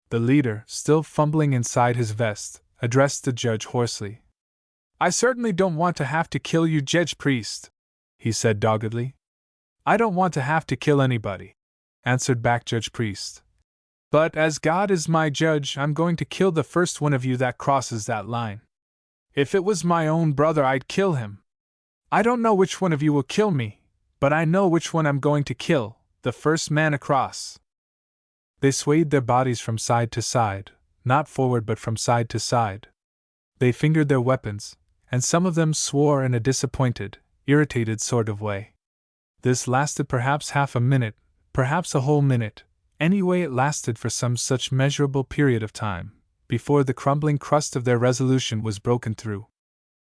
The leader, still fumbling inside his vest, addressed the judge hoarsely. "I certainly don't want to have to kill you, Judge Priest," he said doggedly. "I don't want to have to kill anybody," answered back Judge Priest. "But as God is my judge, I'm going to kill the first one of you that crosses that line. If it was my own brother, I'd kill him. I don't know which one of you will kill me, but I know which one I'm going to kill, the first man across." They swayed their bodies from side to side, not forward but from side to side. They fingered their weapons, and some of them swore in a disappointed, irritated sort of way. This lasted perhaps half a minute, perhaps a whole minute. Anyway, it lasted for some such measurable period of time, before the crumbling crust of their resolution was broken through.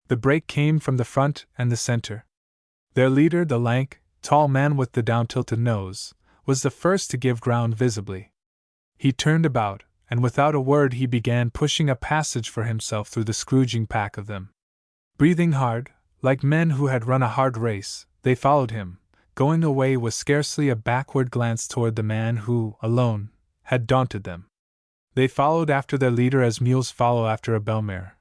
The break came from the front and the center. Their leader, the lank, tall man with the down-tilted nose, was the first to give ground visibly. He turned about, and without a word he began pushing a passage for himself through the scrooging pack of them. Breathing hard, like men who had run a hard race, they followed him, going away with scarcely a backward glance toward the man who, alone, had daunted them. They followed after their leader as mules follow after a bellmare,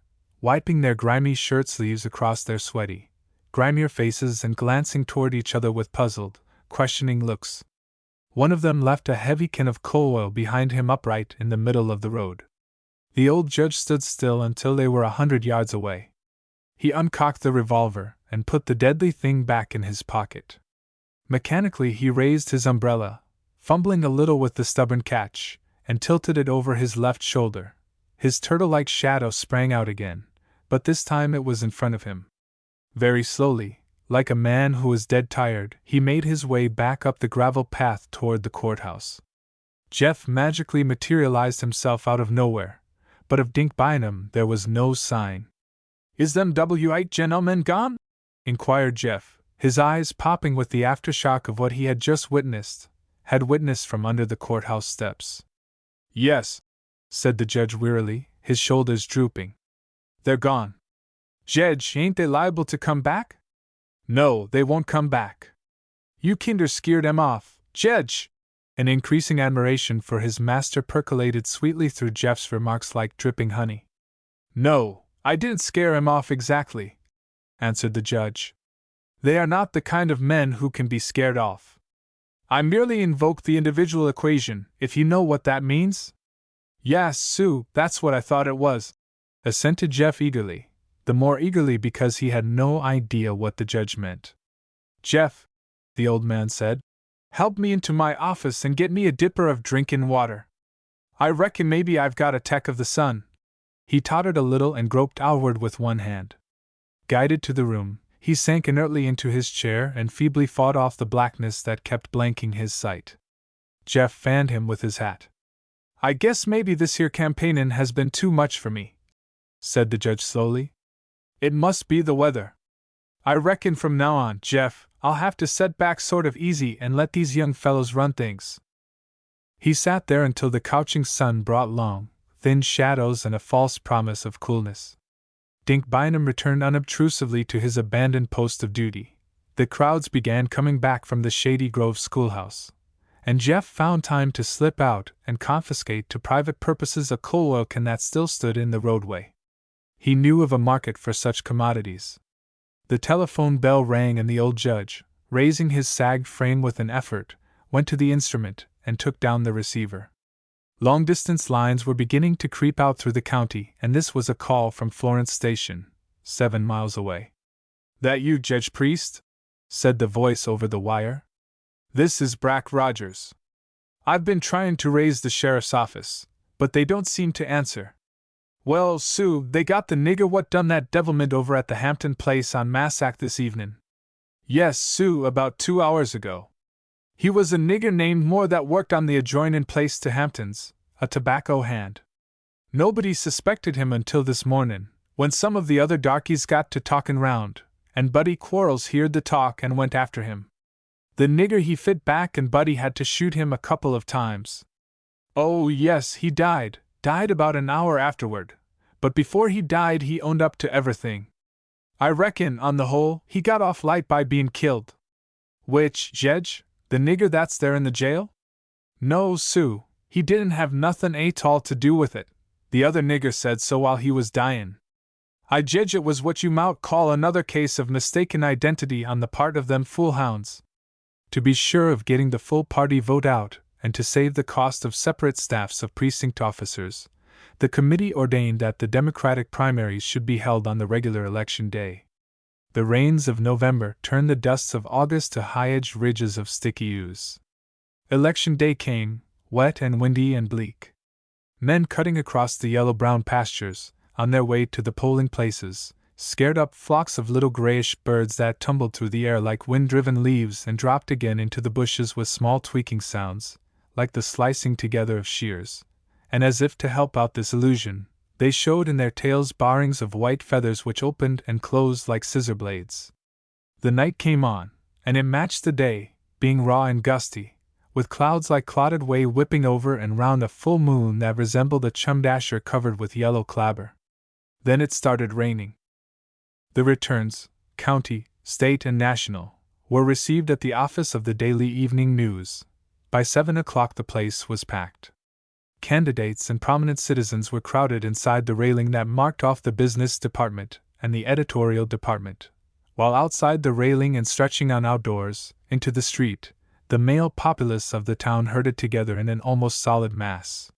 wiping their grimy shirt sleeves across their sweaty, grimier faces and glancing toward each other with puzzled, questioning looks. One of them left a heavy can of coal oil behind him upright in the middle of the road. The old judge stood still until they were 100 yards away. He uncocked the revolver and put the deadly thing back in his pocket. Mechanically he raised his umbrella, fumbling a little with the stubborn catch, and tilted it over his left shoulder. His turtle-like shadow sprang out again, but this time it was in front of him. Very slowly, like a man who was dead tired, he made his way back up the gravel path toward the courthouse. Jeff magically materialized himself out of nowhere, but of Dink Bynum there was no sign. "Is them W-8 gentlemen gone?" inquired Jeff, his eyes popping with the aftershock of what he had just witnessed from under the courthouse steps. "Yes," said the judge wearily, his shoulders drooping. "They're gone." "Jedge, ain't they liable to come back?" "No, they won't come back." "You kinder skeered 'em off, Jedge!" An increasing admiration for his master percolated sweetly through Jeff's remarks like dripping honey. "No, I didn't scare 'em off exactly," answered the judge. "They are not the kind of men who can be scared off. I merely invoked the individual equation, if you know what that means." "Yes, Sue, that's what I thought it was," assented Jeff eagerly, the more eagerly because he had no idea what the judge meant. "Jeff," the old man said, "help me into my office and get me a dipper of drinkin' water. I reckon maybe I've got a tack of the sun." He tottered a little and groped outward with one hand. Guided to the room, he sank inertly into his chair and feebly fought off the blackness that kept blanking his sight. Jeff fanned him with his hat. "I guess maybe this here campaignin' has been too much for me," said the judge slowly. "It must be the weather. I reckon from now on, Jeff, I'll have to set back sort of easy and let these young fellows run things." He sat there until the couching sun brought long, thin shadows and a false promise of coolness. Dink Bynum returned unobtrusively to his abandoned post of duty. The crowds began coming back from the Shady Grove schoolhouse, and Jeff found time to slip out and confiscate to private purposes a coal oil can that still stood in the roadway. He knew of a market for such commodities. The telephone bell rang and the old judge, raising his sagged frame with an effort, went to the instrument and took down the receiver. Long-distance lines were beginning to creep out through the county, and this was a call from Florence Station, 7 miles away. "That you, Judge Priest?" said the voice over the wire. "This is Brack Rogers. I've been trying to raise the sheriff's office, but they don't seem to answer." "Well, Sue, they got the nigger what done that devilment over at the Hampton place on Massac this evening." "Yes, Sue, about 2 hours ago. He was a nigger named Moore that worked on the adjoinin' place to Hampton's, a tobacco hand. Nobody suspected him until this mornin', when some of the other darkies got to talkin' round, and Buddy Quarles heard the talk and went after him. The nigger he fit back and Buddy had to shoot him a couple of times. Oh yes, he died about an hour afterward, but before he died he owned up to everything. I reckon, on the whole, he got off light by being killed. Which, Jedge? The nigger that's there in the jail? No, Sue, he didn't have nothin' at all to do with it. The other nigger said so while he was dyin'. I jedge it was what you mout call another case of mistaken identity on the part of them fool hounds. To be sure of getting the full party vote out, and to save the cost of separate staffs of precinct officers, the committee ordained that the Democratic primaries should be held on the regular election day. The rains of November turned the dusts of August to high-edged ridges of sticky ooze. Election day came, wet and windy and bleak. Men cutting across the yellow-brown pastures, on their way to the polling places, scared up flocks of little grayish birds that tumbled through the air like wind-driven leaves and dropped again into the bushes with small tweaking sounds, like the slicing together of shears, and as if to help out this illusion, they showed in their tails barrings of white feathers which opened and closed like scissor blades. The night came on, and it matched the day, being raw and gusty, with clouds like clotted whey whipping over and round a full moon that resembled a chumdasher covered with yellow clabber. Then it started raining. The returns, county, state, and national, were received at the office of the Daily Evening News. By 7 o'clock the place was packed. Candidates and prominent citizens were crowded inside the railing that marked off the business department and the editorial department, while outside the railing and stretching on outdoors, into the street, the male populace of the town herded together in an almost solid mass.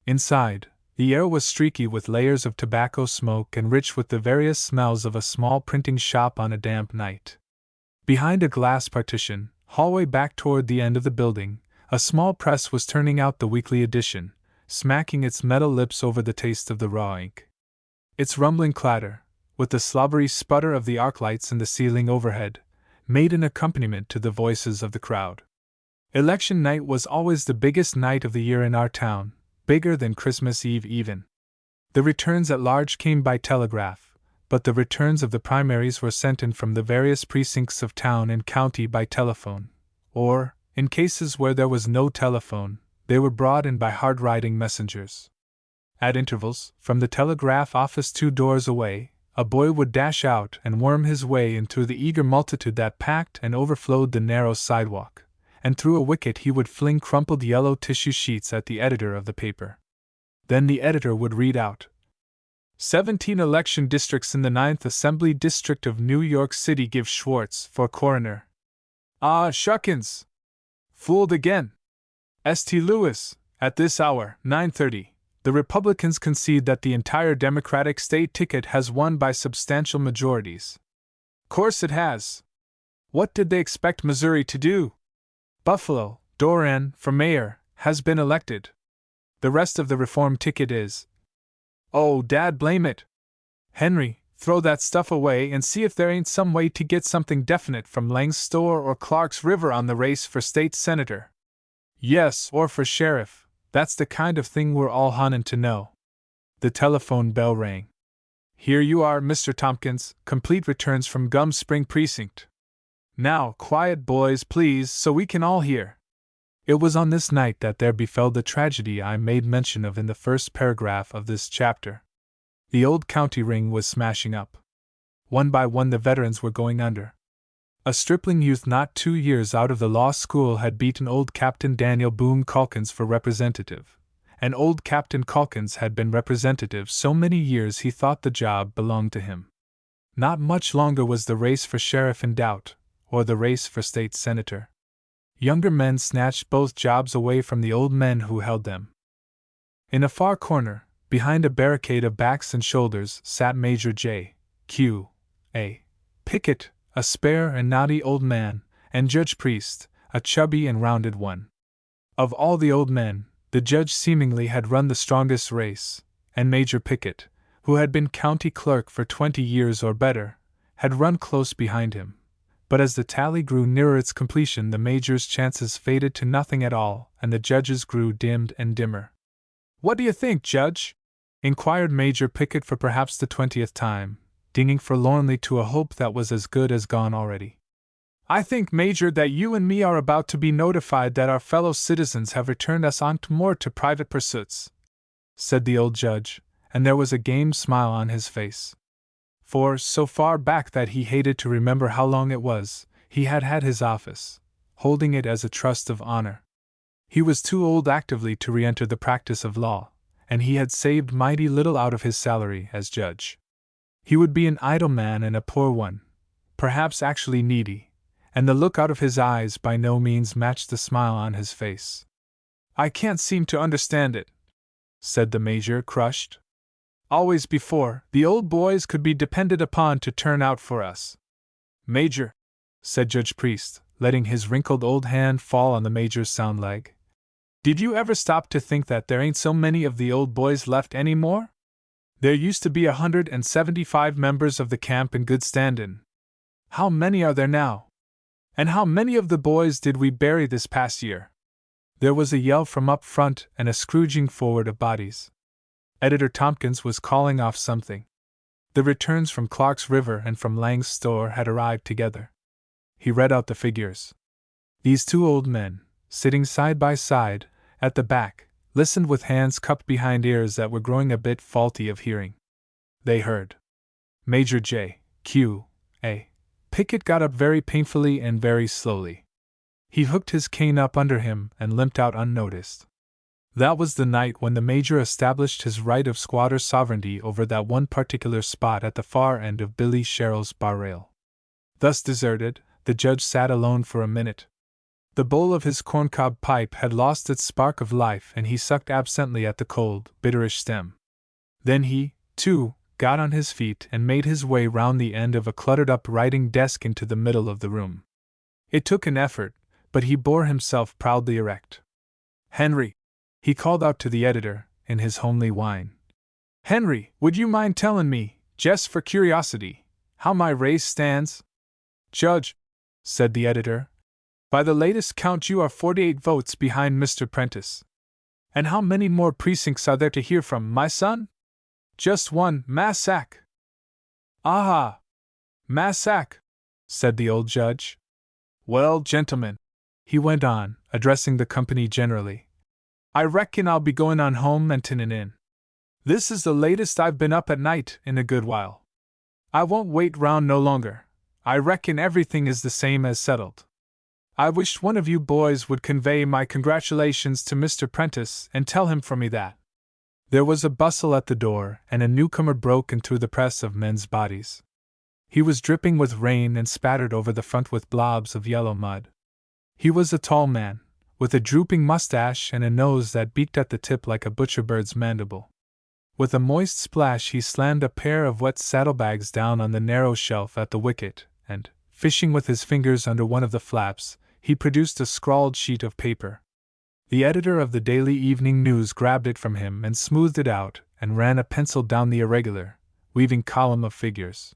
Inside, the air was streaky with layers of tobacco smoke and rich with the various smells of a small printing shop on a damp night. Behind a glass partition, hallway back toward the end of the building, a small press was turning out the weekly edition, smacking its metal lips over the taste of the raw ink. Its rumbling clatter, with the slobbery sputter of the arc lights in the ceiling overhead, made an accompaniment to the voices of the crowd. Election night was always the biggest night of the year in our town, bigger than Christmas Eve even. The returns at large came by telegraph, but the returns of the primaries were sent in from the various precincts of town and county by telephone, or, in cases where there was no telephone, they were brought in by hard-riding messengers. At intervals, from the telegraph office 2 doors away, a boy would dash out and worm his way in through the eager multitude that packed and overflowed the narrow sidewalk, and through a wicket he would fling crumpled yellow tissue sheets at the editor of the paper. Then the editor would read out, 17 election districts in the 9th Assembly District of New York City give Schwartz for coroner. Ah, shuckins! Fooled again! St. Louis, at this hour, 9:30, the Republicans concede that the entire Democratic state ticket has won by substantial majorities. Course it has. What did they expect Missouri to do? Buffalo, Doran, for mayor, has been elected. The rest of the reform ticket is. Oh, dad blame it! Henry, throw that stuff away and see if there ain't some way to get something definite from Lang's Store or Clark's River on the race for state senator. Yes, or for sheriff, that's the kind of thing we're all hunnin' to know. The telephone bell rang. Here you are, Mr. Tompkins, complete returns from Gum Spring Precinct. Now, quiet, boys, please, so we can all hear. It was on this night that there befell the tragedy I made mention of in the first paragraph of this chapter. The old county ring was smashing up. One by one the veterans were going under. A stripling youth not 2 years out of the law school had beaten old Captain Daniel Boone Calkins for representative, and old Captain Calkins had been representative so many years he thought the job belonged to him. Not much longer was the race for sheriff in doubt, or the race for state senator. Younger men snatched both jobs away from the old men who held them. In a far corner, behind a barricade of backs and shoulders, sat Major J. Q. A. Pickett, a spare and knotty old man, and Judge Priest, a chubby and rounded one. Of all the old men, the judge seemingly had run the strongest race, and Major Pickett, who had been county clerk for 20 years or better, had run close behind him. But as the tally grew nearer its completion, the major's chances faded to nothing at all, and the judge's grew dimmed and dimmer. What do you think, Judge? Inquired Major Pickett for perhaps the 20th time, dinging forlornly to a hope that was as good as gone already. I think, Major, that you and me are about to be notified that our fellow citizens have returned us on't more to private pursuits, said the old judge, and there was a game smile on his face. for, so far back that he hated to remember how long it was, he had had his office, holding it as a trust of honor. He was too old actively to re-enter the practice of law, and he had saved mighty little out of his salary as judge. He would be an idle man and a poor one, perhaps actually needy, and the look out of his eyes by no means matched the smile on his face. "I can't seem to understand it," said the Major, crushed. "Always before, the old boys could be depended upon to turn out for us." "Major," said Judge Priest, letting his wrinkled old hand fall on the Major's sound leg, "did you ever stop to think that there ain't so many of the old boys left any more? There used to be 175 members of the camp in good standin'. How many are there now? And how many of the boys did we bury this past year?" There was a yell from up front and a scrooging forward of bodies. Editor Tompkins was calling off something. The returns from Clark's River and from Lang's store had arrived together. He read out the figures. These two old men, sitting side by side, at the back, listened with hands cupped behind ears that were growing a bit faulty of hearing. They heard. Major J. Q. A. Pickett got up very painfully and very slowly. He hooked his cane up under him and limped out unnoticed. That was the night when the Major established his right of squatter sovereignty over that one particular spot at the far end of Billy Sherrill's bar rail. Thus deserted, the judge sat alone for a minute. The bowl of his corncob pipe had lost its spark of life and he sucked absently at the cold, bitterish stem. Then he, too, got on his feet and made his way round the end of a cluttered-up writing desk into the middle of the room. It took an effort, but he bore himself proudly erect. "Henry," he called out to the editor, in his homely whine. "Henry, would you mind tellin' me, just for curiosity, how my race stands?" "Judge," said the editor, "by the latest count you are 48 votes behind Mr. Prentice." "And how many more precincts are there to hear from, my son?" "Just one, Massac." "Aha! Massac," said the old judge. "Well, gentlemen," he went on, addressing the company generally, "I reckon I'll be going on home and tunin' in. This is the latest I've been up at night in a good while. I won't wait round no longer. I reckon everything is the same as settled. I wished one of you boys would convey my congratulations to Mr. Prentice and tell him for me that." There was a bustle at the door, and a newcomer broke into the press of men's bodies. He was dripping with rain and spattered over the front with blobs of yellow mud. He was a tall man, with a drooping mustache and a nose that beaked at the tip like a butcher-bird's mandible. With a moist splash he slammed a pair of wet saddlebags down on the narrow shelf at the wicket, and, fishing with his fingers under one of the flaps, he produced a scrawled sheet of paper. The editor of the Daily Evening News grabbed it from him and smoothed it out, and ran a pencil down the irregular, weaving column of figures.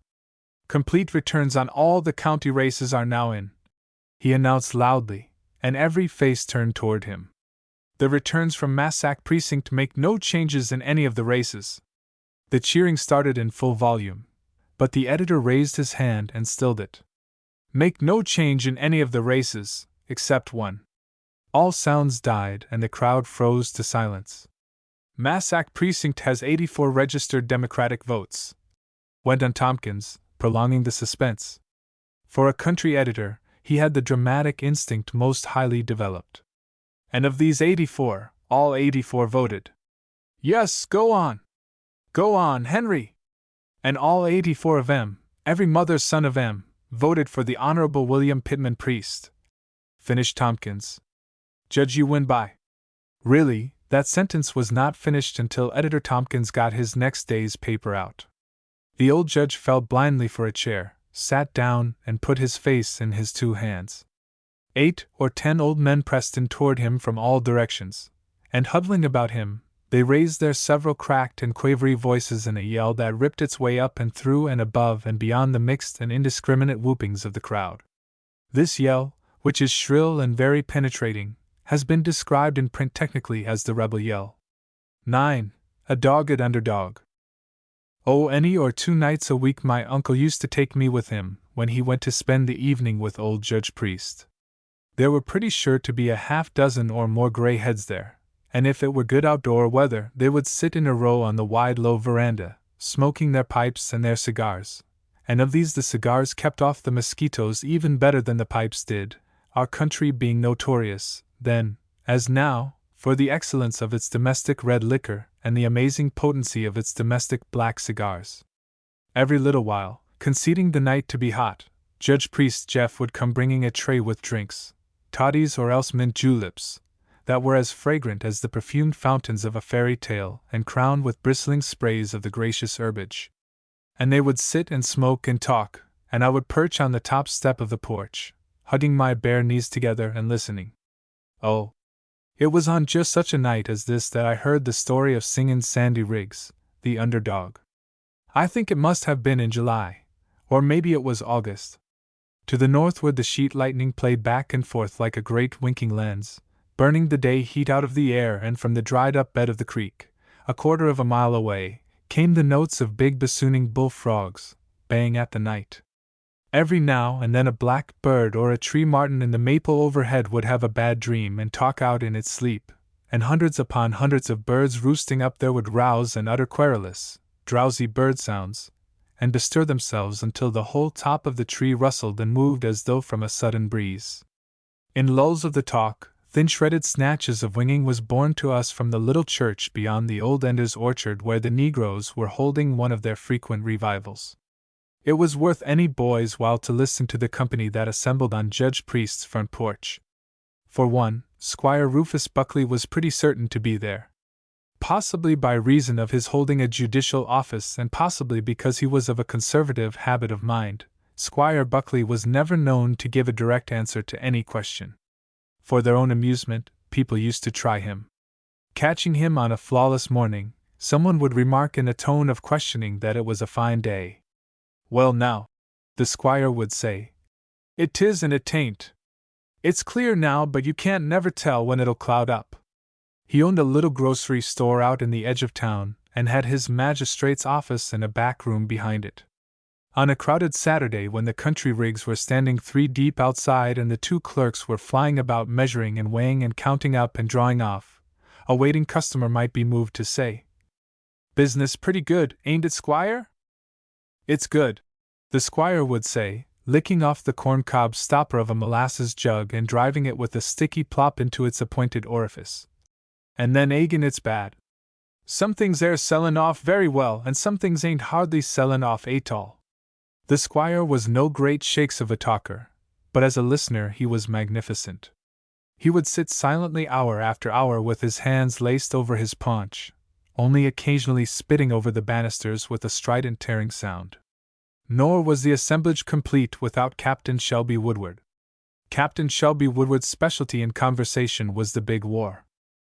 "Complete returns on all the county races are now in," he announced loudly, and every face turned toward him. "The returns from Massac Precinct make no changes in any of the races." The cheering started in full volume, but the editor raised his hand and stilled it. "Make no change in any of the races, except one." All sounds died and the crowd froze to silence. "Massac Precinct has 84 registered Democratic votes," went on Tompkins, prolonging the suspense. For a country editor, he had the dramatic instinct most highly developed. "And of these 84, all 84 voted." "Yes, go on! Go on, Henry!" "And all 84 of 'em, every mother's son of 'em, voted for the Honorable William Pittman Priest," finished Tompkins. "Judge, you win by." Really, that sentence was not finished until Editor Tompkins got his next day's paper out. The old judge felt blindly for a chair, sat down, and put his face in his two hands. 8 or 10 old men pressed in toward him from all directions, and huddling about him, they raised their several cracked and quavery voices in a yell that ripped its way up and through and above and beyond the mixed and indiscriminate whoopings of the crowd. This yell, which is shrill and very penetrating, has been described in print technically as the rebel yell. 9. A dogged underdog. Oh, any or 2 nights a week my uncle used to take me with him when he went to spend the evening with old Judge Priest. There were pretty sure to be a half-dozen or more gray heads there, and if it were good outdoor weather they would sit in a row on the wide low veranda, smoking their pipes and their cigars, and of these the cigars kept off the mosquitoes even better than the pipes did, our country being notorious, then, as now, for the excellence of its domestic red liquor and the amazing potency of its domestic black cigars. Every little while, conceding the night to be hot, Judge Priest Jeff would come bringing a tray with drinks, toddies or else mint juleps, that were as fragrant as the perfumed fountains of a fairy tale and crowned with bristling sprays of the gracious herbage. And they would sit and smoke and talk, and I would perch on the top step of the porch, hugging my bare knees together and listening. Oh, it was on just such a night as this that I heard the story of Singin' Sandy Riggs, the underdog. I think it must have been in July, or maybe it was August. To the northward the sheet lightning played back and forth like a great winking lens, burning the day heat out of the air, and from the dried-up bed of the creek, a quarter of a mile away, came the notes of big bassooning bullfrogs, baying at the night. Every now and then a black bird or a tree martin in the maple overhead would have a bad dream and talk out in its sleep, and hundreds upon hundreds of birds roosting up there would rouse and utter querulous, drowsy bird sounds, and bestir themselves until the whole top of the tree rustled and moved as though from a sudden breeze. In lulls of the talk, thin-shredded snatches of winging was borne to us from the little church beyond the old Ender's orchard, where the Negroes were holding one of their frequent revivals. It was worth any boy's while to listen to the company that assembled on Judge Priest's front porch. For one, Squire Rufus Buckley was pretty certain to be there. Possibly by reason of his holding a judicial office, and possibly because he was of a conservative habit of mind, Squire Buckley was never known to give a direct answer to any question. For their own amusement, people used to try him. Catching him on a flawless morning, someone would remark in a tone of questioning that it was a fine day. "Well now," the squire would say, "it 'tis and it 'tain't. It's clear now, but you can't never tell when it'll cloud up." He owned a little grocery store out in the edge of town, and had his magistrate's office in a back room behind it. On a crowded Saturday, when the country rigs were standing 3 deep outside and the 2 clerks were flying about measuring and weighing and counting up and drawing off, a waiting customer might be moved to say, "Business pretty good, ain't it, squire?" "It's good," the squire would say, licking off the corncob stopper of a molasses jug and driving it with a sticky plop into its appointed orifice. "And then agin it's bad. Some things air sellin' off very well, and some things ain't hardly sellin' off atall." The squire was no great shakes of a talker, but as a listener he was magnificent. He would sit silently hour after hour with his hands laced over his paunch, only occasionally spitting over the banisters with a strident tearing sound. Nor was the assemblage complete without Captain Shelby Woodward. Captain Shelby Woodward's specialty in conversation was the big war.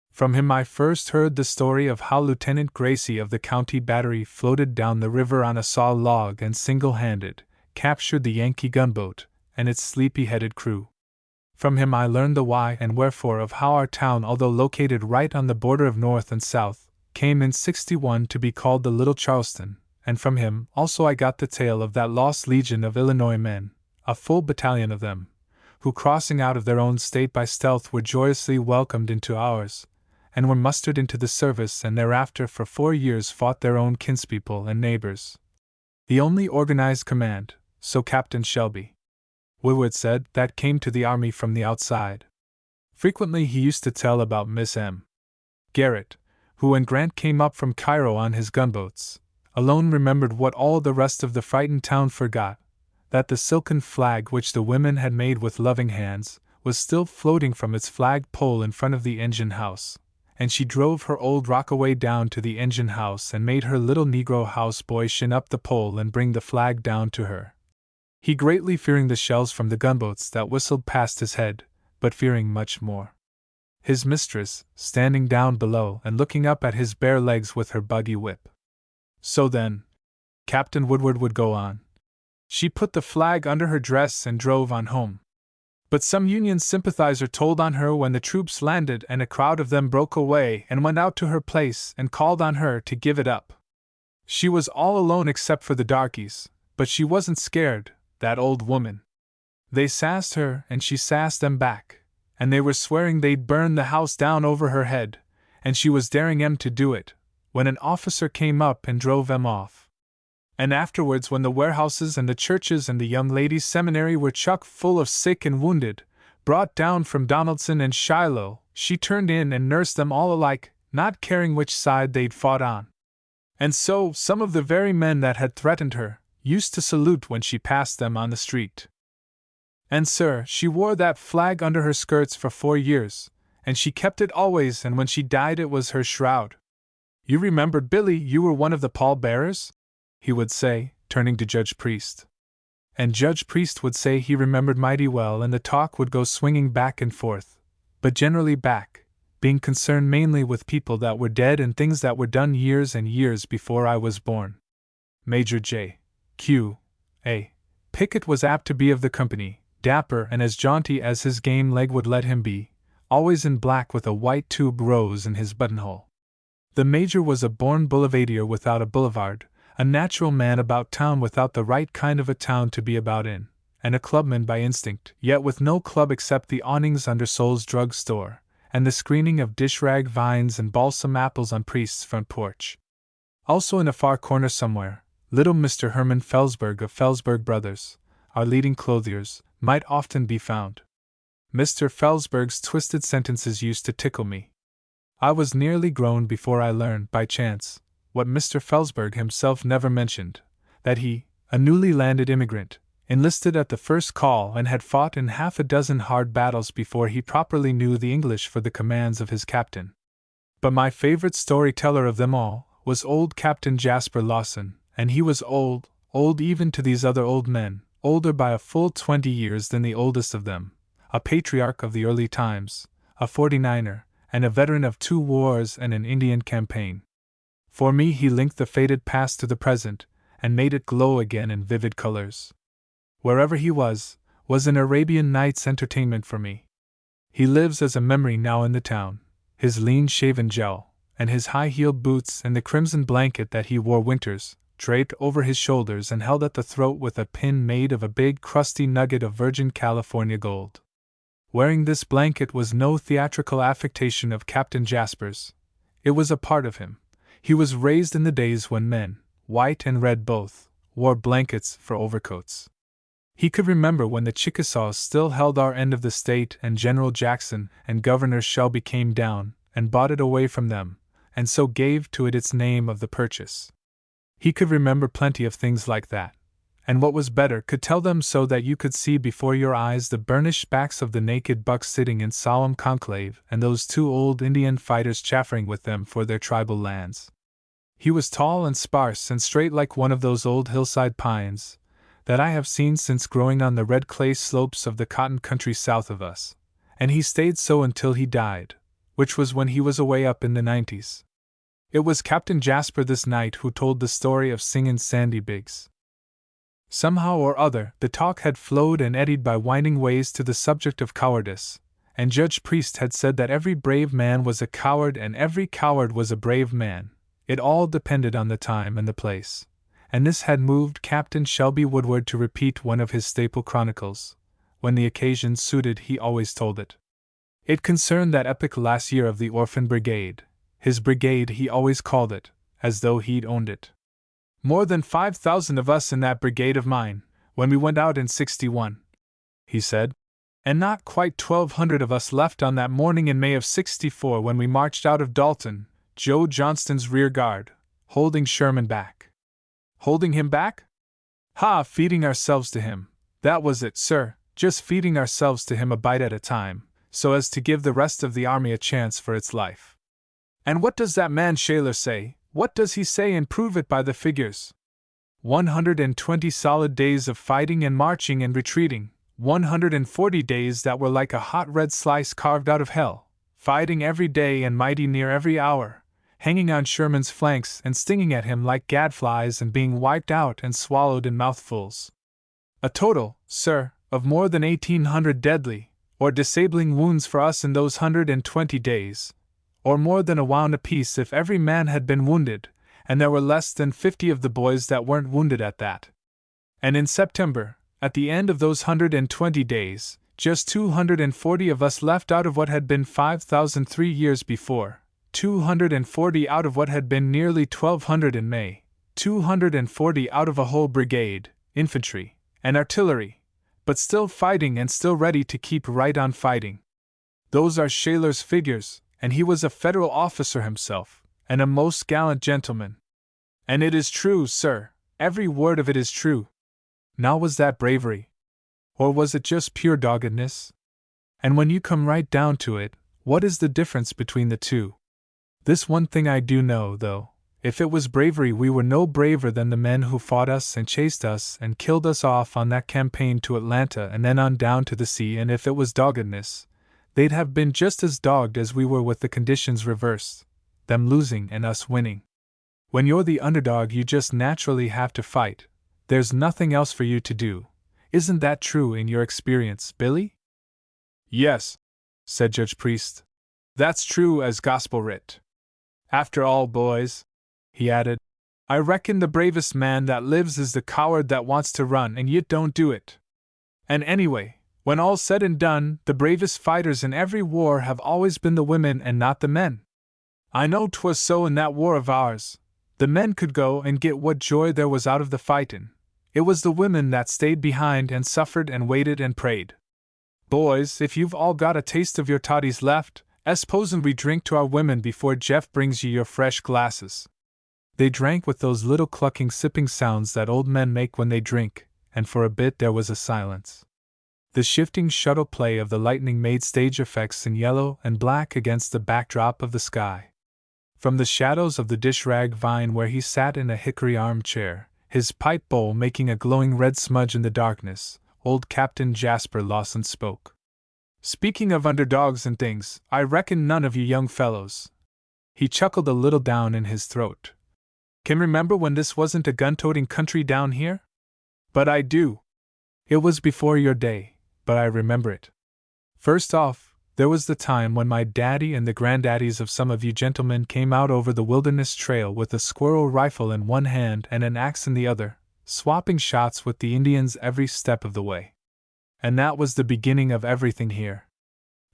From him I first heard the story of how Lieutenant Gracie of the County Battery floated down the river on a saw log and single-handed captured the Yankee gunboat and its sleepy-headed crew. From him I learned the why and wherefore of how our town, although located right on the border of North and South, came in '61 to be called the Little Charleston, and from him also I got the tale of that lost legion of Illinois men, a full battalion of them, who crossing out of their own state by stealth were joyously welcomed into ours, and were mustered into the service, and thereafter for 4 years fought their own kinspeople and neighbors. The only organized command, so Captain Shelby Woodward said, that came to the army from the outside. Frequently he used to tell about Miss M. Garrett, who when Grant came up from Cairo on his gunboats, alone remembered what all the rest of the frightened town forgot, that the silken flag which the women had made with loving hands was still floating from its flag pole in front of the engine house, and she drove her old rockaway down to the engine house and made her little Negro house boy shin up the pole and bring the flag down to her. He greatly fearing the shells from the gunboats that whistled past his head, but fearing much more his mistress, standing down below and looking up at his bare legs with her buggy whip. So then, Captain Woodward would go on, she put the flag under her dress and drove on home. But some Union sympathizer told on her when the troops landed, and a crowd of them broke away and went out to her place and called on her to give it up. She was all alone except for the darkies, but she wasn't scared, that old woman. They sassed her and she sassed them back, and they were swearing they'd burn the house down over her head, and she was daring 'em to do it, when an officer came up and drove them off. And afterwards, when the warehouses and the churches and the young ladies' seminary were chock full of sick and wounded, brought down from Donaldson and Shiloh, she turned in and nursed them all alike, not caring which side they'd fought on. And so, some of the very men that had threatened her used to salute when she passed them on the street. And, sir, she wore that flag under her skirts for 4 years, and she kept it always, and when she died it was her shroud. You remembered, Billy, you were one of the pall-bearers? He would say, turning to Judge Priest. And Judge Priest would say he remembered mighty well, and the talk would go swinging back and forth, but generally back, being concerned mainly with people that were dead and things that were done years and years before I was born. Major J. Q. A. Pickett was apt to be of the company, dapper and as jaunty as his game leg would let him be, always in black with a white tube rose in his buttonhole. The Major was a born boulevardier without a boulevard, a natural man about town without the right kind of a town to be about in, and a clubman by instinct, yet with no club except the awnings under Sol's drug store, and the screening of dish-rag vines and balsam apples on Priest's front porch. Also in a far corner somewhere, little Mr. Herman Felsberg of Felsberg Brothers, our leading clothiers, might often be found. Mr. Felsberg's twisted sentences used to tickle me. I was nearly grown before I learned, by chance, what Mr. Felsberg himself never mentioned, that he, a newly landed immigrant, enlisted at the first call and had fought in 6 hard battles before he properly knew the English for the commands of his captain. But my favorite storyteller of them all was old Captain Jasper Lawson, and he was old even to these other old men, older by a full 20 years than the oldest of them, a patriarch of the early times, a 49er, and a veteran of 2 wars and an Indian campaign. For me he linked the faded past to the present, and made it glow again in vivid colors. Wherever he was an Arabian Nights entertainment for me. He lives as a memory now in the town, his lean-shaven jowl, and his high-heeled boots and the crimson blanket that he wore winters, draped over his shoulders and held at the throat with a pin made of a big crusty nugget of virgin California gold. Wearing this blanket was no theatrical affectation of Captain Jasper's. It was a part of him. He was raised in the days when men, white and red both, wore blankets for overcoats. He could remember when the Chickasaws still held our end of the state and General Jackson and Governor Shelby came down and bought it away from them, and so gave to it its name of the purchase. He could remember plenty of things like that, and what was better, could tell them so that you could see before your eyes the burnished backs of the naked bucks sitting in solemn conclave and those 2 old Indian fighters chaffering with them for their tribal lands. He was tall and sparse and straight like one of those old hillside pines that I have seen since growing on the red clay slopes of the cotton country south of us, and he stayed so until he died, which was when he was away up in the 90s. It was Captain Jasper this night who told the story of Singin' Sandy Biggs. Somehow or other, the talk had flowed and eddied by winding ways to the subject of cowardice, and Judge Priest had said that every brave man was a coward and every coward was a brave man. It all depended on the time and the place. And this had moved Captain Shelby Woodward to repeat one of his staple chronicles. When the occasion suited, he always told it. It concerned that epic last year of the Orphan Brigade. His brigade, he always called it, as though he'd owned it. More than 5,000 of us in that brigade of mine, when we went out in '61, he said, and not quite 1,200 of us left on that morning in May of '64 when we marched out of Dalton, Joe Johnston's rear guard, holding Sherman back. Holding him back? Ha! Feeding ourselves to him. That was it, sir, just feeding ourselves to him a bite at a time, so as to give the rest of the army a chance for its life. And what does that man Shaler say? What does he say, and prove it by the figures? 120 solid days of fighting and marching and retreating, 140 days that were like a hot red slice carved out of hell, fighting every day and mighty near every hour, hanging on Sherman's flanks and stinging at him like gadflies and being wiped out and swallowed in mouthfuls. A total, sir, of more than 1,800 deadly or disabling wounds for us in those 120 days, or more than a wound apiece if every man had been wounded, and there were less than 50 of the boys that weren't wounded at that. And in September, at the end of those 120 days, just 240 of us left out of what had been 5,000 3 years before, 240 out of what had been nearly 1,200 in May, 240 out of a whole brigade, infantry, and artillery, but still fighting and still ready to keep right on fighting. Those are Shaler's figures, and he was a federal officer himself, and a most gallant gentleman. And it is true, sir, every word of it is true. Now was that bravery? Or was it just pure doggedness? And when you come right down to it, what is the difference between the two? This one thing I do know, though, if it was bravery, we were no braver than the men who fought us and chased us and killed us off on that campaign to Atlanta and then on down to the sea, and if it was doggedness, they'd have been just as dogged as we were with the conditions reversed, them losing and us winning. When you're the underdog, you just naturally have to fight. There's nothing else for you to do. Isn't that true in your experience, Billy? Yes, said Judge Priest. That's true as gospel writ. After all, boys, he added, I reckon the bravest man that lives is the coward that wants to run and yet don't do it. And anyway, when all's said and done, the bravest fighters in every war have always been the women and not the men. I know 'twas so in that war of ours. The men could go and get what joy there was out of the fightin'. It was the women that stayed behind and suffered and waited and prayed. Boys, if you've all got a taste of your toddies left, s'posen we drink to our women before Jeff brings you your fresh glasses. They drank with those little clucking sipping sounds that old men make when they drink, and for a bit there was a silence. The shifting shuttle play of the lightning made stage effects in yellow and black against the backdrop of the sky. From the shadows of the dish-rag vine where he sat in a hickory armchair, his pipe bowl making a glowing red smudge in the darkness, old Captain Jasper Lawson spoke. Speaking of underdogs and things, I reckon none of you young fellows. He chuckled a little down in his throat. Can remember when this wasn't a gun-toting country down here? But I do. It was before your day, but I remember it. First off, there was the time when my daddy and the granddaddies of some of you gentlemen came out over the wilderness trail with a squirrel rifle in one hand and an axe in the other, swapping shots with the Indians every step of the way. And that was the beginning of everything here.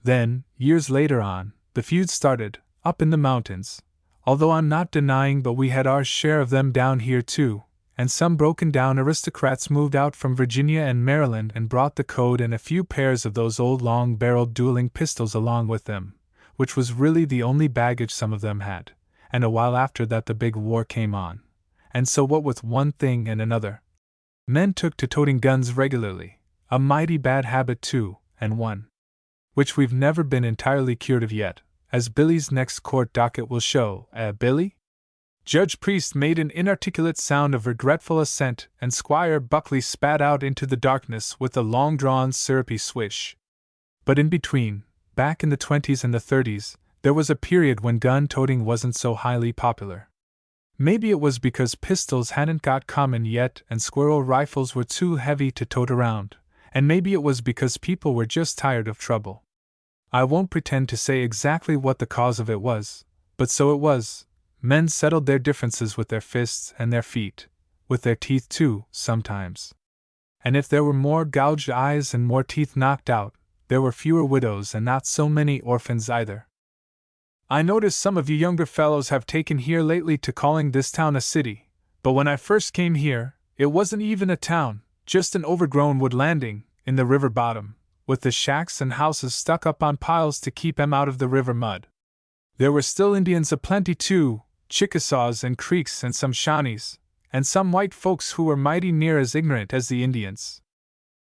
Then, years later on, the feud started, up in the mountains, although I'm not denying but we had our share of them down here too, and some broken-down aristocrats moved out from Virginia and Maryland and brought the code and a few pairs of those old long-barreled dueling pistols along with them, which was really the only baggage some of them had, and a while after that the big war came on. And so what with one thing and another, men took to toting guns regularly, a mighty bad habit too, and one which we've never been entirely cured of yet, as Billy's next court docket will show, Billy? Judge Priest made an inarticulate sound of regretful assent, and Squire Buckley spat out into the darkness with a long-drawn syrupy swish. But in between, back in the 20s and the 30s, there was a period when gun-toting wasn't so highly popular. Maybe it was because pistols hadn't got common yet and squirrel rifles were too heavy to tote around, and maybe it was because people were just tired of trouble. I won't pretend to say exactly what the cause of it was, but so it was. Men settled their differences with their fists and their feet, with their teeth too, sometimes. And if there were more gouged eyes and more teeth knocked out, there were fewer widows and not so many orphans either. I notice some of you younger fellows have taken here lately to calling this town a city, but when I first came here, it wasn't even a town, just an overgrown wood landing, in the river bottom, with the shacks and houses stuck up on piles to keep 'em out of the river mud. There were still Indians aplenty too, Chickasaws and Creeks and some Shawnees, and some white folks who were mighty near as ignorant as the Indians.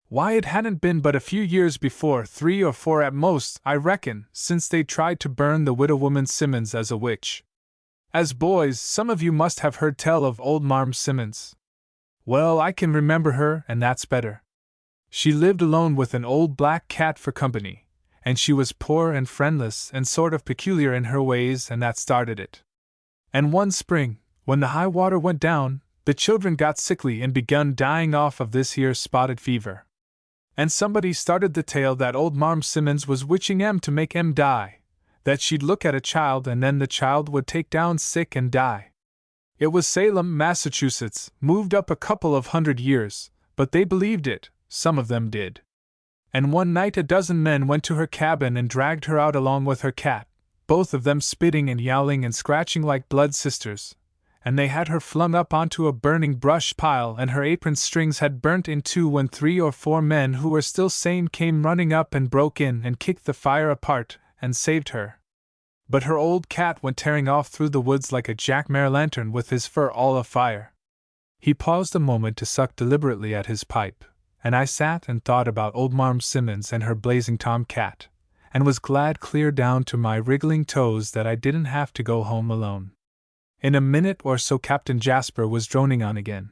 Why, it hadn't been but a few years before, 3 or 4 at most, I reckon, since they tried to burn the widow woman Simmons as a witch. As boys, some of you must have heard tell of old Marm Simmons. Well, I can remember her, and that's better. She lived alone with an old black cat for company, and she was poor and friendless and sort of peculiar in her ways, and that started it. And one spring, when the high water went down, the children got sickly and begun dying off of this here spotted fever. And somebody started the tale that old Marm Simmons was witching 'em to make 'em die, that she'd look at a child and then the child would take down sick and die. It was Salem, Massachusetts, moved up a couple of 100 years, but they believed it, some of them did. And one night a dozen men went to her cabin and dragged her out along with her cat, both of them spitting and yowling and scratching like blood sisters, and they had her flung up onto a burning brush pile, and her apron strings had burnt in two when 3 or 4 men who were still sane came running up and broke in and kicked the fire apart and saved her. But her old cat went tearing off through the woods like a jack-o'-lantern with his fur all afire. He paused a moment to suck deliberately at his pipe, and I sat and thought about old Marm Simmons and her blazing tom-cat, and was glad clear down to my wriggling toes that I didn't have to go home alone. In a minute or so Captain Jasper was droning on again.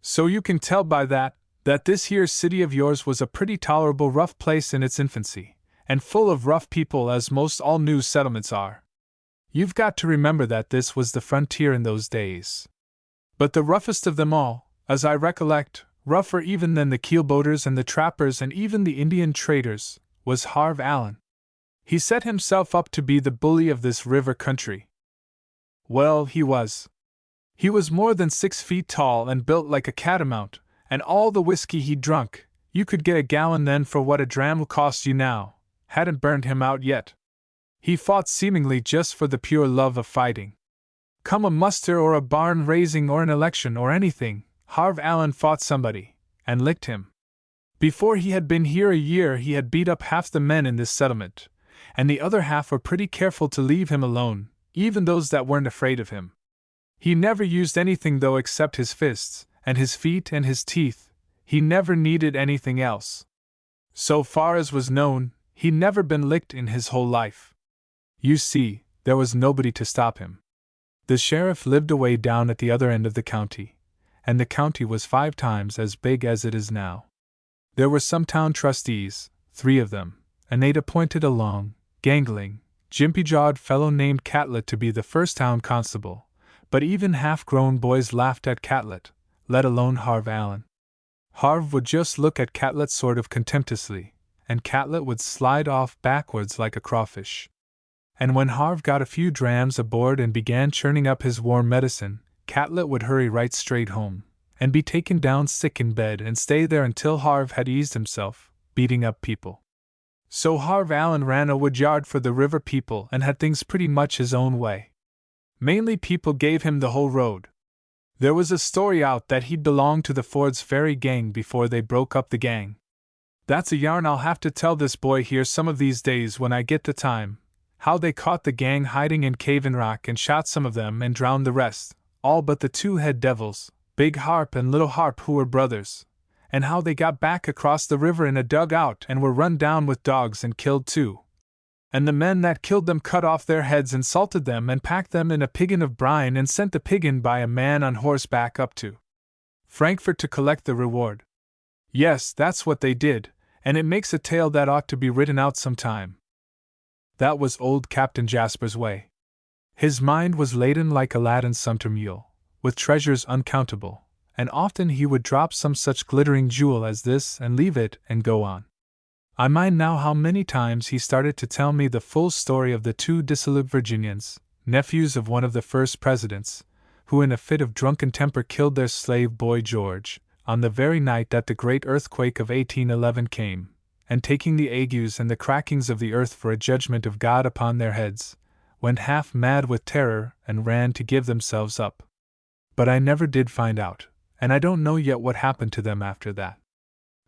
"So you can tell by that this here city of yours was a pretty tolerable rough place in its infancy, and full of rough people as most all new settlements are. You've got to remember that this was the frontier in those days. But the roughest of them all, as I recollect, rougher even than the keelboaters and the trappers and even the Indian traders, was Harve Allen. He set himself up to be the bully of this river country. Well, he was. He was more than 6 feet tall and built like a catamount, and all the whiskey he drunk, you could get a gallon then for what a dram will cost you now, hadn't burned him out yet. He fought seemingly just for the pure love of fighting. Come a muster or a barn raising or an election or anything, Harve Allen fought somebody, and licked him. Before he had been here a year he had beat up half the men in this settlement, and the other half were pretty careful to leave him alone, even those that weren't afraid of him. He never used anything though except his fists, and his feet and his teeth. He never needed anything else. So far as was known, he'd never been licked in his whole life. You see, there was nobody to stop him. The sheriff lived away down at the other end of the county, and the county was 5 times as big as it is now. There were some town trustees, 3 of them, and they'd appointed a long, gangling, jimpy-jawed fellow named Catlett to be the first town constable, but even half-grown boys laughed at Catlett, let alone Harve Allen. Harve would just look at Catlett sort of contemptuously, and Catlett would slide off backwards like a crawfish. And when Harve got a few drams aboard and began churning up his warm medicine, Catlett would hurry right straight home, and be taken down sick in bed and stay there until Harve had eased himself, beating up people. So Harve Allen ran a woodyard for the river people and had things pretty much his own way. Mainly people gave him the whole road. There was a story out that he'd belonged to the Ford's Ferry gang before they broke up the gang. That's a yarn I'll have to tell this boy here some of these days when I get the time, how they caught the gang hiding in Cave-in Rock and shot some of them and drowned the rest, all but the 2 head devils, Big Harp and Little Harp, who were brothers, and how they got back across the river in a dugout and were run down with dogs and killed too. And the men that killed them cut off their heads and salted them and packed them in a piggin of brine and sent the piggin by a man on horseback up to Frankfurt to collect the reward. Yes, that's what they did, and it makes a tale that ought to be written out sometime. That was old Captain Jasper's way. His mind was laden like Aladdin's sumpter mule, with treasures uncountable, and often he would drop some such glittering jewel as this and leave it and go on. I mind now how many times he started to tell me the full story of the 2 dissolute Virginians, nephews of one of the first presidents, who in a fit of drunken temper killed their slave boy George, on the very night that the great earthquake of 1811 came, and taking the agues and the crackings of the earth for a judgment of God upon their heads, went half mad with terror and ran to give themselves up. But I never did find out, and I don't know yet what happened to them after that.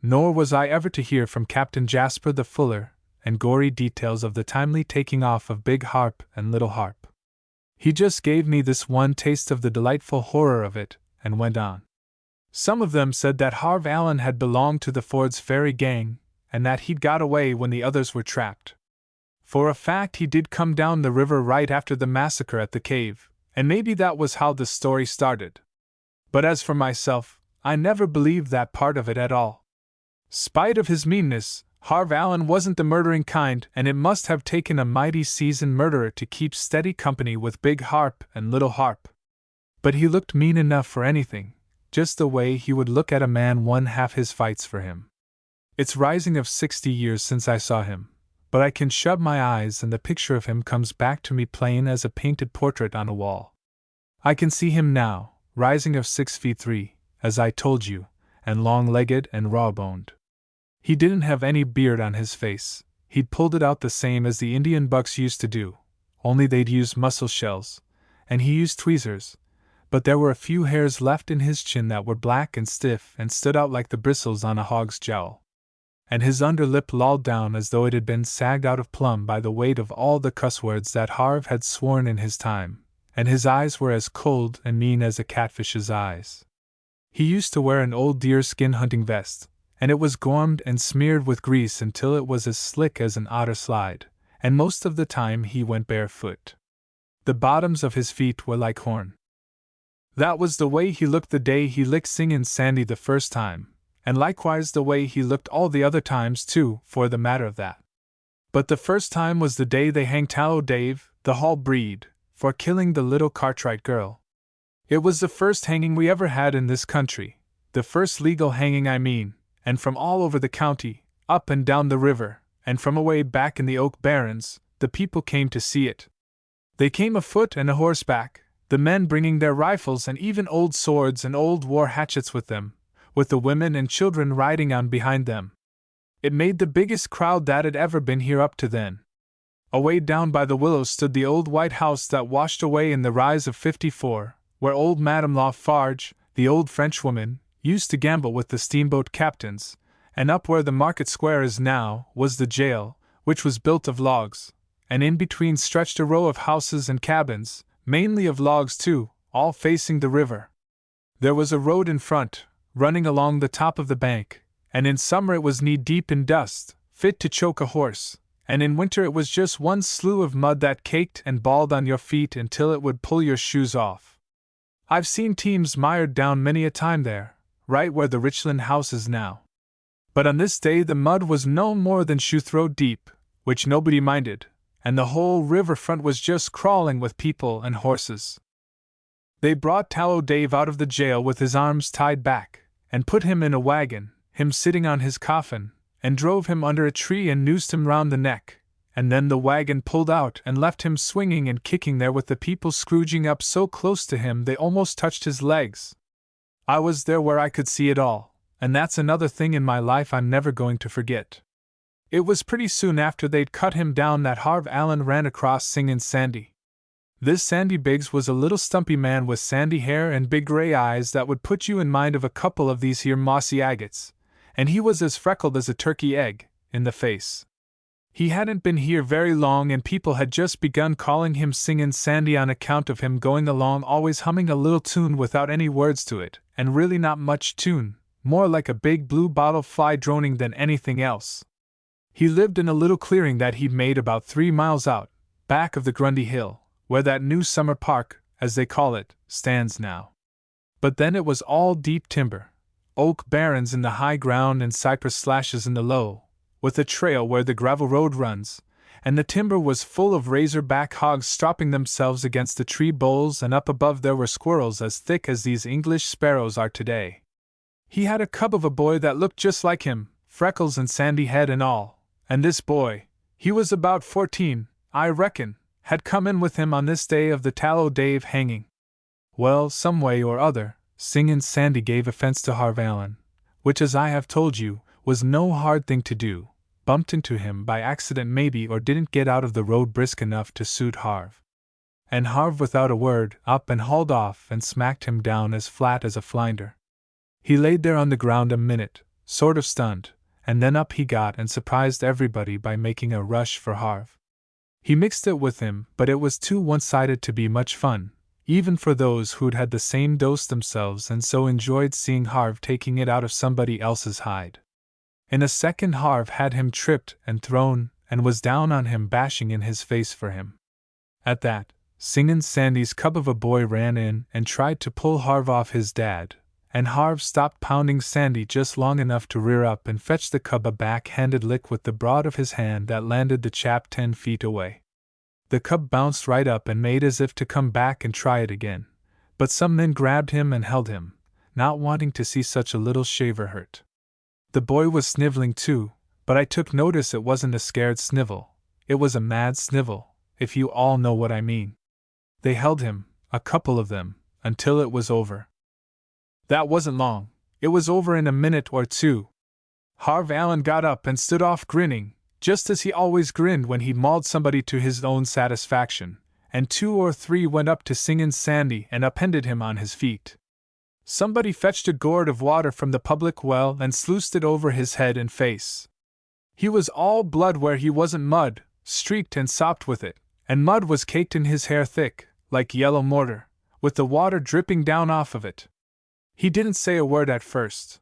Nor was I ever to hear from Captain Jasper the fuller and gory details of the timely taking off of Big Harp and Little Harp. He just gave me this one taste of the delightful horror of it, and went on. Some of them said that Harve Allen had belonged to the Ford's Ferry gang, and that he'd got away when the others were trapped. For a fact he did come down the river right after the massacre at the cave, and maybe that was how the story started. But as for myself, I never believed that part of it at all. Spite of his meanness, Harve Allen wasn't the murdering kind, and it must have taken a mighty seasoned murderer to keep steady company with Big Harp and Little Harp. But he looked mean enough for anything, just the way he would look at a man won half his fights for him. It's rising of 60 years since I saw him, but I can shut my eyes and the picture of him comes back to me plain as a painted portrait on a wall. I can see him now, rising of 6 feet 3, as I told you, and long-legged and raw-boned. He didn't have any beard on his face, he'd pulled it out the same as the Indian bucks used to do, only they'd used mussel shells, and he used tweezers, but there were a few hairs left in his chin that were black and stiff and stood out like the bristles on a hog's jowl. And his under lip lolled down as though it had been sagged out of plumb by the weight of all the cuss words that Harv had sworn in his time, and his eyes were as cold and mean as a catfish's eyes. He used to wear an old deerskin hunting vest, and it was gormed and smeared with grease until it was as slick as an otter slide, and most of the time he went barefoot. The bottoms of his feet were like horn. That was the way he looked the day he licked Singin' Sandy the first time, and likewise the way he looked all the other times too, for the matter of that. But the first time was the day they hanged Tallow Dave, the Hall breed, for killing the little Cartwright girl. It was the first hanging we ever had in this country, the first legal hanging I mean, and from all over the county, up and down the river, and from away back in the Oak Barrens, the people came to see it. They came afoot and a horseback, the men bringing their rifles and even old swords and old war hatchets with them, with the women and children riding on behind them. It made the biggest crowd that had ever been here up to then. Away down by the willows stood the old white house that washed away in the rise of '54, where old Madame Lafarge, the old Frenchwoman, used to gamble with the steamboat captains, and up where the market square is now was the jail, which was built of logs, and in between stretched a row of houses and cabins, mainly of logs too, all facing the river. There was a road in front, running along the top of the bank, and in summer it was knee-deep in dust, fit to choke a horse, and in winter it was just one slough of mud that caked and balled on your feet until it would pull your shoes off. I've seen teams mired down many a time there, right where the Richland house is now. But on this day the mud was no more than shoe-throat deep, which nobody minded, and the whole riverfront was just crawling with people and horses. They brought Tallow Dave out of the jail with his arms tied back, and put him in a wagon, him sitting on his coffin, and drove him under a tree and noosed him round the neck, and then the wagon pulled out and left him swinging and kicking there with the people scrooging up so close to him they almost touched his legs. I was there where I could see it all, and that's another thing in my life I'm never going to forget. It was pretty soon after they'd cut him down that Harv Allen ran across Singin' Sandy. This Sandy Biggs was a little stumpy man with sandy hair and big gray eyes that would put you in mind of a couple of these here mossy agates, and he was as freckled as a turkey egg, in the face. He hadn't been here very long and people had just begun calling him Singin' Sandy on account of him going along always humming a little tune without any words to it, and really not much tune, more like a big blue bottle fly droning than anything else. He lived in a little clearing that he'd made about 3 miles out, back of the Grundy Hill, where that new summer park, as they call it, stands now. But then it was all deep timber, oak barrens in the high ground and cypress slashes in the low, with a trail where the gravel road runs, and the timber was full of razor-back hogs stropping themselves against the tree boles, and up above there were squirrels as thick as these English sparrows are today. He had a cub of a boy that looked just like him, freckles and sandy head and all, and this boy, he was about 14, I reckon, had come in with him on this day of the Tallow Dave hanging. Well, some way or other, Singin' Sandy gave offense to Harv Allen, which, as I have told you, was no hard thing to do, bumped into him by accident maybe, or didn't get out of the road brisk enough to suit Harv. And Harv, without a word, up and hauled off and smacked him down as flat as a flinder. He laid there on the ground a minute, sort of stunned, and then up he got and surprised everybody by making a rush for Harv. He mixed it with him, but it was too one-sided to be much fun, even for those who'd had the same dose themselves and so enjoyed seeing Harv taking it out of somebody else's hide. In a second Harv had him tripped and thrown, and was down on him bashing in his face for him. At that, Singin' Sandy's cub of a boy ran in and tried to pull Harv off his dad, and Harv stopped pounding Sandy just long enough to rear up and fetch the cub a back-handed lick with the broad of his hand that landed the chap 10 feet away. The cub bounced right up and made as if to come back and try it again, but some men grabbed him and held him, not wanting to see such a little shaver hurt. The boy was sniveling too, but I took notice it wasn't a scared snivel, it was a mad snivel, if you all know what I mean. They held him, a couple of them, until it was over. That wasn't long, it was over in a minute or two. Harv Allen got up and stood off grinning, just as he always grinned when he mauled somebody to his own satisfaction, and 2 or 3 went up to Singin' Sandy and upended him on his feet. Somebody fetched a gourd of water from the public well and sluiced it over his head and face. He was all blood where he wasn't mud, streaked and sopped with it, and mud was caked in his hair thick, like yellow mortar, with the water dripping down off of it. He didn't say a word at first.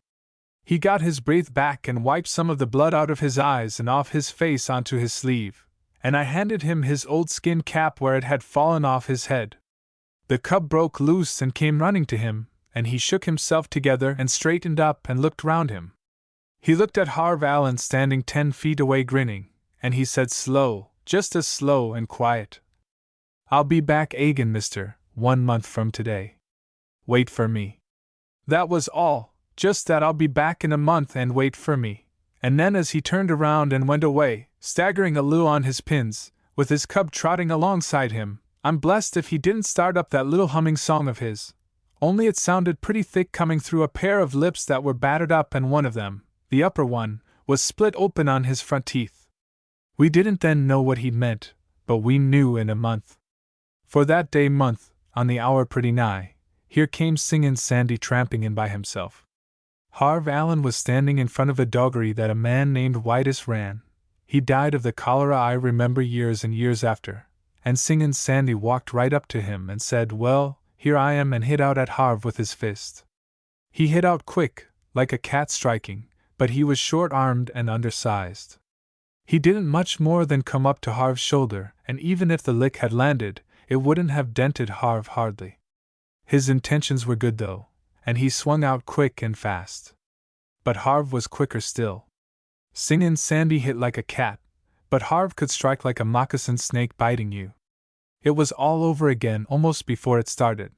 He got his breath back and wiped some of the blood out of his eyes and off his face onto his sleeve, and I handed him his old skin cap where it had fallen off his head. The cub broke loose and came running to him, and he shook himself together and straightened up and looked round him. He looked at Harv Allen standing 10 feet away grinning, and he said slow, just as slow and quiet, "I'll be back again, mister, 1 month from today. Wait for me." That was all, just that, "I'll be back in a month and wait for me." And then as he turned around and went away, staggering a little on his pins, with his cub trotting alongside him, I'm blessed if he didn't start up that little humming song of his. Only it sounded pretty thick coming through a pair of lips that were battered up, and one of them, the upper one, was split open on his front teeth. We didn't then know what he meant, but we knew in a month. For that day month, on the hour pretty nigh, here came Singin' Sandy tramping in by himself. Harv Allen was standing in front of a doggery that a man named Whitus ran. He died of the cholera, I remember, years and years after, and Singin' Sandy walked right up to him and said, "Well, here I am," and hit out at Harv with his fist. He hit out quick, like a cat striking, but he was short-armed and undersized. He didn't much more than come up to Harv's shoulder, and even if the lick had landed, it wouldn't have dented Harv hardly. His intentions were good though, and he swung out quick and fast. But Harv was quicker still. Singin' Sandy hit like a cat, but Harv could strike like a moccasin snake biting you. It was all over again almost before it started.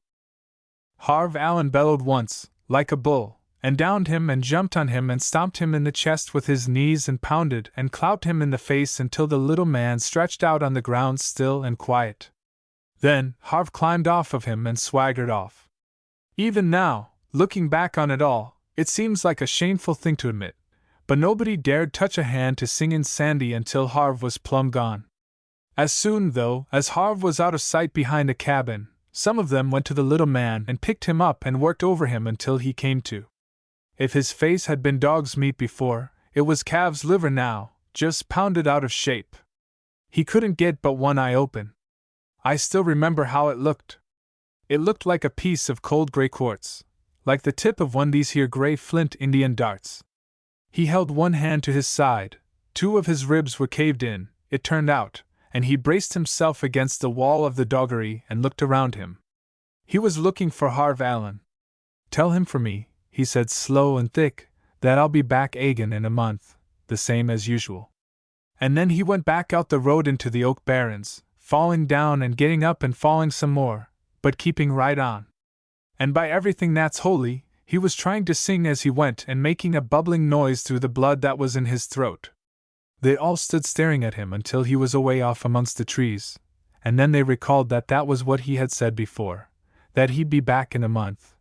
Harv Allen bellowed once, like a bull, and downed him and jumped on him and stomped him in the chest with his knees and pounded and clout him in the face until the little man stretched out on the ground still and quiet. Then Harv climbed off of him and swaggered off. Even now, looking back on it all, it seems like a shameful thing to admit, but nobody dared touch a hand to Singin' Sandy until Harv was plumb gone. As soon, though, as Harv was out of sight behind a cabin, some of them went to the little man and picked him up and worked over him until he came to. If his face had been dog's meat before, it was calf's liver now, just pounded out of shape. He couldn't get but one eye open. I still remember how it looked. It looked like a piece of cold gray quartz, like the tip of one these here gray flint Indian darts. He held one hand to his side, 2 of his ribs were caved in, it turned out, and he braced himself against the wall of the doggery and looked around him. He was looking for Harv Allen. "Tell him for me," he said slow and thick, "that I'll be back again in a month, the same as usual." And then he went back out the road into the oak barrens, falling down and getting up and falling some more, but keeping right on. And by everything that's holy, he was trying to sing as he went and making a bubbling noise through the blood that was in his throat. They all stood staring at him until he was away off amongst the trees, and then they recalled that that was what he had said before, that he'd be back in a month,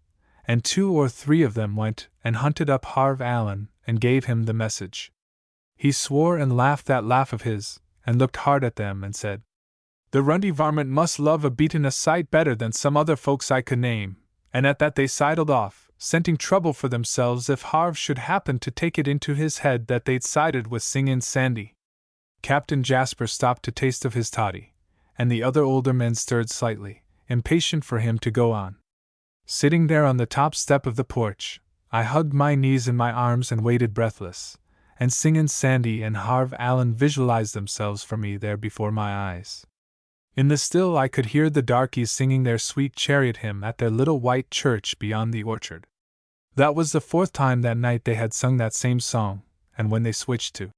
and 2 or 3 of them went and hunted up Harv Allen and gave him the message. He swore and laughed that laugh of his, and looked hard at them and said, "The runty varmint must love a beatin' a sight better than some other folks I could name," and at that they sidled off, scenting trouble for themselves if Harv should happen to take it into his head that they'd sided with Singin' Sandy. Captain Jasper stopped to taste of his toddy, and the other older men stirred slightly, impatient for him to go on. Sitting there on the top step of the porch, I hugged my knees in my arms and waited breathless, and Singin' Sandy and Harv Allen visualized themselves for me there before my eyes. In the still I could hear the darkies singing their sweet chariot hymn at their little white church beyond the orchard. That was the 4th time that night they had sung that same song, and when they switched to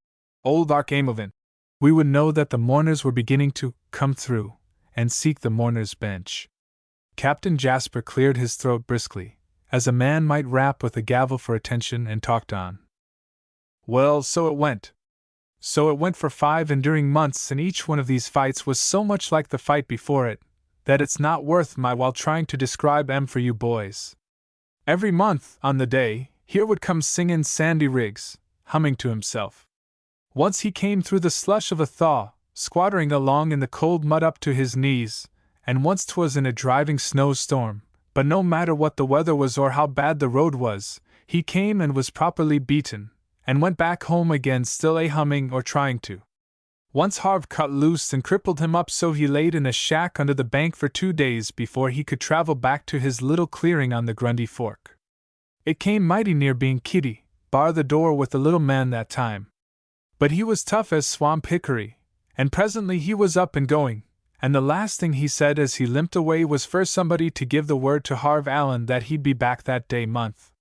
Old Archamovin, we would know that the mourners were beginning to come through and seek the mourners' bench. Captain Jasper cleared his throat briskly, as a man might rap with a gavel for attention, and talked on. "Well, so it went. So it went for 5 enduring months, and each one of these fights was so much like the fight before it, that it's not worth my while trying to describe 'em for you boys. Every month, on the day, here would come Singin' Sandy Riggs, humming to himself. Once he came through the slush of a thaw, squattering along in the cold mud up to his knees, and once 'twas in a driving snowstorm, but no matter what the weather was or how bad the road was, he came and was properly beaten, and went back home again still humming or trying to. Once Harv cut loose and crippled him up so he laid in a shack under the bank for 2 days before he could travel back to his little clearing on the Grundy Fork. It came mighty near being Kitty, bar the door with the little man that time. But he was tough as swamp hickory, and presently he was up and going, and the last thing he said as he limped away was for somebody to give the word to Harv Allen that he'd be back that day month.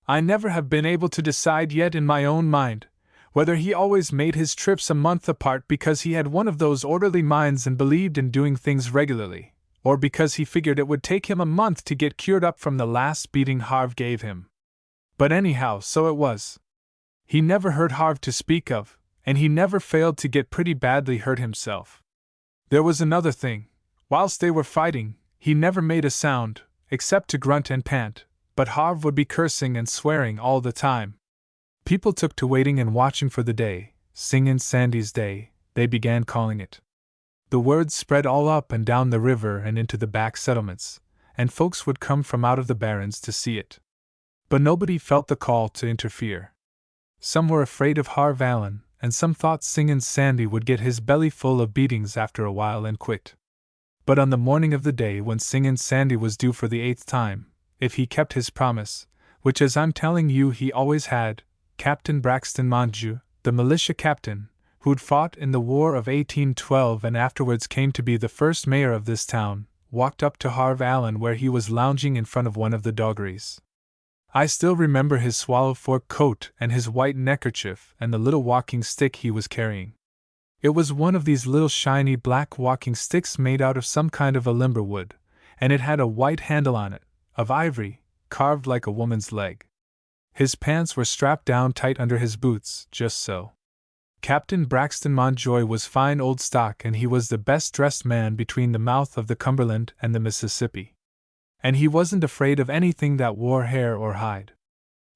I never have been able to decide yet in my own mind whether he always made his trips a month apart because he had one of those orderly minds and believed in doing things regularly, or because he figured it would take him a month to get cured up from the last beating Harv gave him. But anyhow, so it was. He never hurt Harv to speak of, and he never failed to get pretty badly hurt himself. There was another thing. Whilst they were fighting, he never made a sound, except to grunt and pant, but Harv would be cursing and swearing all the time. People took to waiting and watching for the day, Singin' Sandy's Day, they began calling it. The word spread all up and down the river and into the back settlements, and folks would come from out of the barrens to see it. But nobody felt the call to interfere. Some were afraid of Harv Allen, and some thought Singin' Sandy would get his belly full of beatings after a while and quit. But on the morning of the day when Singin' Sandy was due for the 8th time, if he kept his promise, which as I'm telling you he always had, Captain Braxton Montague, the militia captain, who'd fought in the War of 1812 and afterwards came to be the first mayor of this town, walked up to Harv Allen where he was lounging in front of one of the doggeries. I still remember his swallow fork coat and his white neckerchief and the little walking stick he was carrying. It was one of these little shiny black walking sticks made out of some kind of a limber wood, and it had a white handle on it, of ivory, carved like a woman's leg. His pants were strapped down tight under his boots, just so. Captain Braxton Montjoy was fine old stock and he was the best-dressed man between the mouth of the Cumberland and the Mississippi. And he wasn't afraid of anything that wore hair or hide.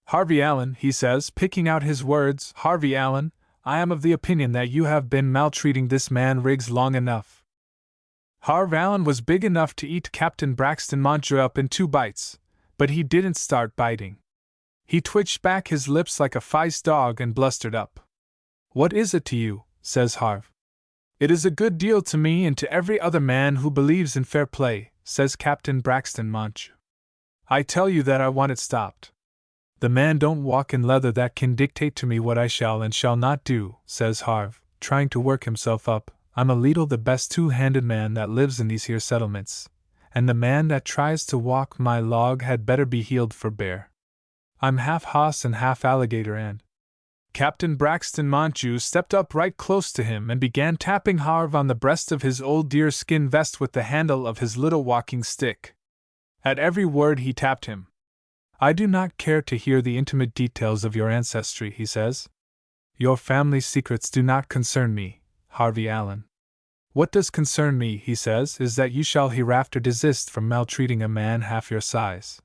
"Harvey Allen," he says, picking out his words, "Harvey Allen, I am of the opinion that you have been maltreating this man Riggs long enough." Harv Allen was big enough to eat Captain Braxton Montjoy up in 2 bites, but he didn't start biting. He twitched back his lips like a feist dog and blustered up. "What is it to you?" says Harv. "It is a good deal to me and to every other man who believes in fair play," says Captain Braxton Montjoy. "I tell you that I want it stopped. The man don't walk in leather that can dictate to me what I shall and shall not do," says Harv, trying to work himself up. "I'm a leetle the best two-handed man that lives in these here settlements, and the man that tries to walk my log had better be healed for bear. I'm half hoss and half alligator and—" Captain Braxton Montjoy stepped up right close to him and began tapping Harv on the breast of his old deerskin vest with the handle of his little walking stick. At every word he tapped him. "I do not care to hear the intimate details of your ancestry," he says. "Your family secrets do not concern me, Harvey Allen. What does concern me," he says, "is that you shall hereafter desist from maltreating a man half your size.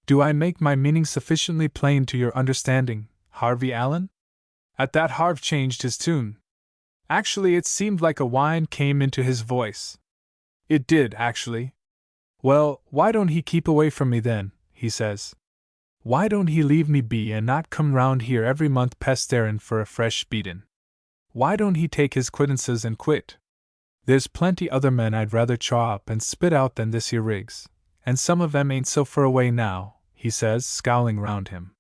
Do I make my meaning sufficiently plain to your understanding, Harvey Allen?" At that Harv changed his tune. Actually, it seemed like a whine came into his voice. It did, actually. "Well, why don't he keep away from me then?" he says. "Why don't he leave me be and not come round here every month pesterin' for a fresh beatin'? Why don't he take his quittances and quit? There's plenty other men I'd rather chaw up and spit out than this here Riggs, and some of 'em ain't so fur away now," he says, scowling round him.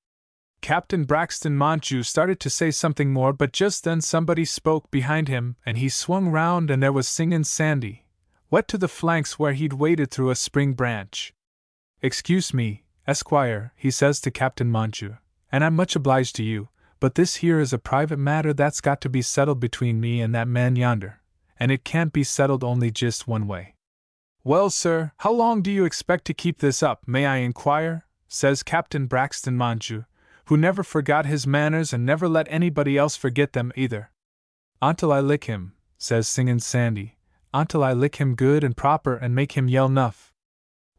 Captain Braxton Montjoy started to say something more, but just then somebody spoke behind him, and he swung round and there was Singin' Sandy, wet to the flanks where he'd waded through a spring branch. "Excuse me, Esquire," he says to Captain Montjoy, "and I'm much obliged to you, but this here is a private matter that's got to be settled between me and that man yonder, and it can't be settled only just one way." "Well, sir, how long do you expect to keep this up, may I inquire?" says Captain Braxton Montjoy, who never forgot his manners and never let anybody else forget them either. "Until I lick him," says Singin' Sandy, "until I lick him good and proper and make him yell 'nuff.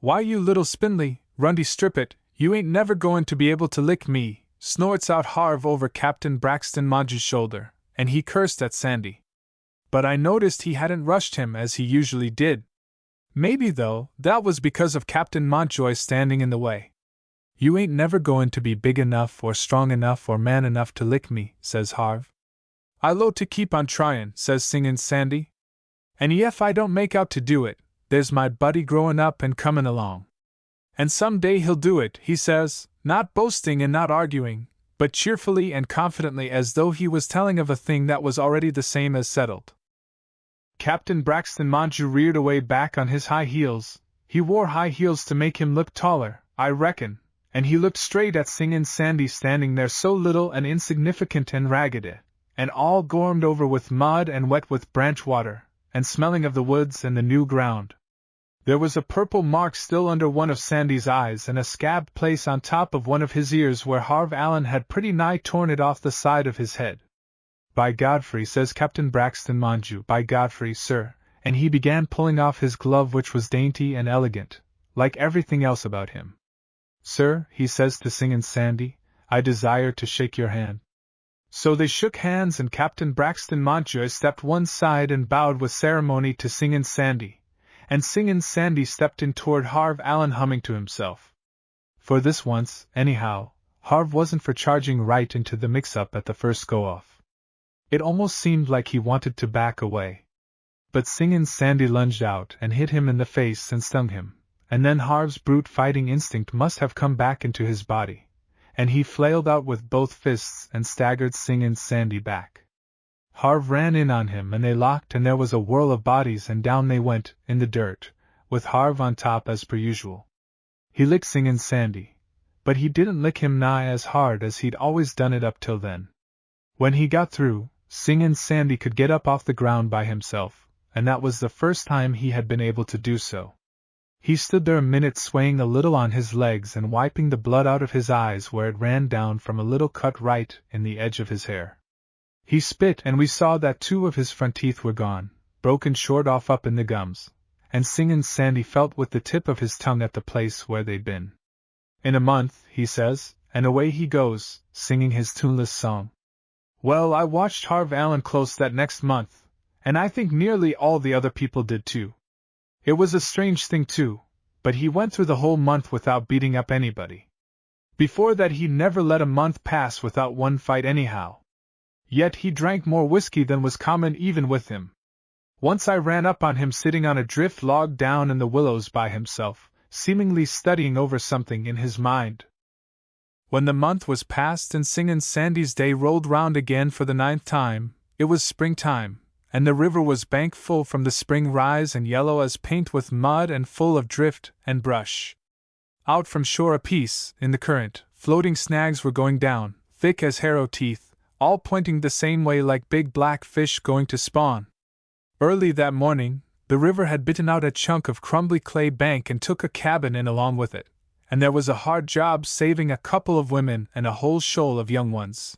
"Why, you little spindly, rundy strippet, you ain't never going to be able to lick me," snorts out Harv over Captain Braxton Montjoy's shoulder, and he cursed at Sandy. But I noticed he hadn't rushed him as he usually did. Maybe, though, that was because of Captain Montjoy standing in the way. You ain't never going to be big enough or strong enough or man enough to lick me, says Harv. I low to keep on tryin', says Singin' Sandy. And ef I don't make out to do it, there's my buddy growin' up and comin' along. And some day he'll do it, he says, not boasting and not arguing, but cheerfully and confidently as though he was telling of a thing that was already the same as settled. Captain Braxton Montague reared away back on his high heels. He wore high heels to make him look taller, I reckon, and he looked straight at Singin' Sandy standing there so little and insignificant and ragged, and all gormed over with mud and wet with branch water, and smelling of the woods and the new ground. There was a purple mark still under one of Sandy's eyes and a scabbed place on top of one of his ears where Harv Allen had pretty nigh torn it off the side of his head. By Godfrey, says Captain Braxton Montague, by Godfrey, sir, and he began pulling off his glove which was dainty and elegant, like everything else about him. Sir, he says to Singin' Sandy, I desire to shake your hand. So they shook hands and Captain Braxton Montague stepped one side and bowed with ceremony to Singin' Sandy, and Singin' Sandy stepped in toward Harv Allen humming to himself. For this once, anyhow, Harv wasn't for charging right into the mix-up at the first go-off. It almost seemed like he wanted to back away. But Singin' Sandy lunged out and hit him in the face and stung him, and then Harv's brute fighting instinct must have come back into his body, and he flailed out with both fists and staggered Singin' Sandy back. Harv ran in on him and they locked and there was a whirl of bodies and down they went, in the dirt, with Harv on top as per usual. He licked Singin' Sandy, but he didn't lick him nigh as hard as he'd always done it up till then. When he got through, Singin' Sandy could get up off the ground by himself, and that was the first time he had been able to do so. He stood there a minute swaying a little on his legs and wiping the blood out of his eyes where it ran down from a little cut right in the edge of his hair. He spit and we saw that 2 of his front teeth were gone, broken short off up in the gums, and Singin' Sandy felt with the tip of his tongue at the place where they'd been. In a month, he says, and away he goes, singing his tuneless song. Well, I watched Harv Allen close that next month, and I think nearly all the other people did too. It was a strange thing too, but he went through the whole month without beating up anybody. Before that he never let a month pass without one fight anyhow. Yet he drank more whiskey than was common even with him. Once I ran up on him sitting on a drift log down in the willows by himself, seemingly studying over something in his mind. When the month was past and Singin' Sandy's day rolled round again for the 9th time, it was springtime, and the river was bank full from the spring rise and yellow as paint with mud and full of drift and brush. Out from shore apiece, in the current, floating snags were going down, thick as harrow teeth, all pointing the same way like big black fish going to spawn. Early that morning, the river had bitten out a chunk of crumbly clay bank and took a cabin in along with it, and there was a hard job saving a couple of women and a whole shoal of young ones.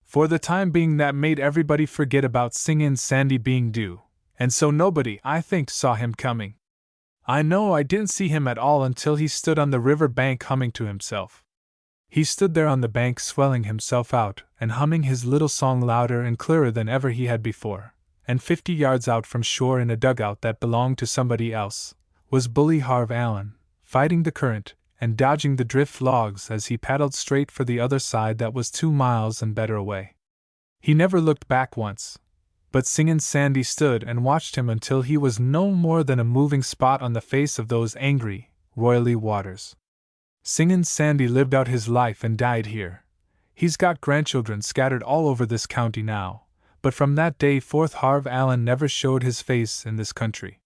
For the time being that made everybody forget about Singin' Sandy being due, and so nobody, I think, saw him coming. I know I didn't see him at all until he stood on the river bank humming to himself. He stood there on the bank swelling himself out and humming his little song louder and clearer than ever he had before, and 50 yards out from shore in a dugout that belonged to somebody else, was bully Harv Allen, fighting the current and dodging the drift logs as he paddled straight for the other side that was 2 miles and better away. He never looked back once, but Singin' Sandy stood and watched him until he was no more than a moving spot on the face of those angry, roily waters. Singin' Sandy lived out his life and died here. He's got grandchildren scattered all over this county now, but from that day forth Harv Allen never showed his face in this country.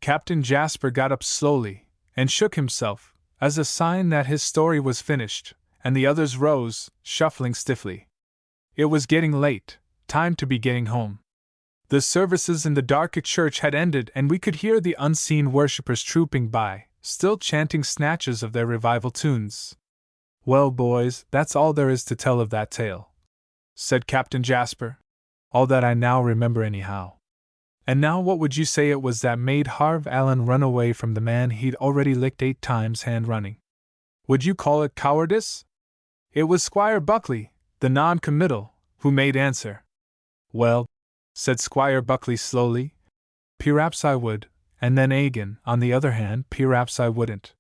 Captain Jasper got up slowly and shook himself, as a sign that his story was finished, and the others rose, shuffling stiffly. It was getting late, time to be getting home. The services in the dark church had ended and we could hear the unseen worshippers trooping by, still chanting snatches of their revival tunes. Well, boys, that's all there is to tell of that tale, said Captain Jasper. All that I now remember anyhow. And now what would you say it was that made Harv Allen run away from the man he'd already licked 8 times hand running? Would you call it cowardice? It was Squire Buckley, the non-committal, who made answer. Well, said Squire Buckley slowly, "P'raps I would, and then agin, on the other hand, p'raps I wouldn't.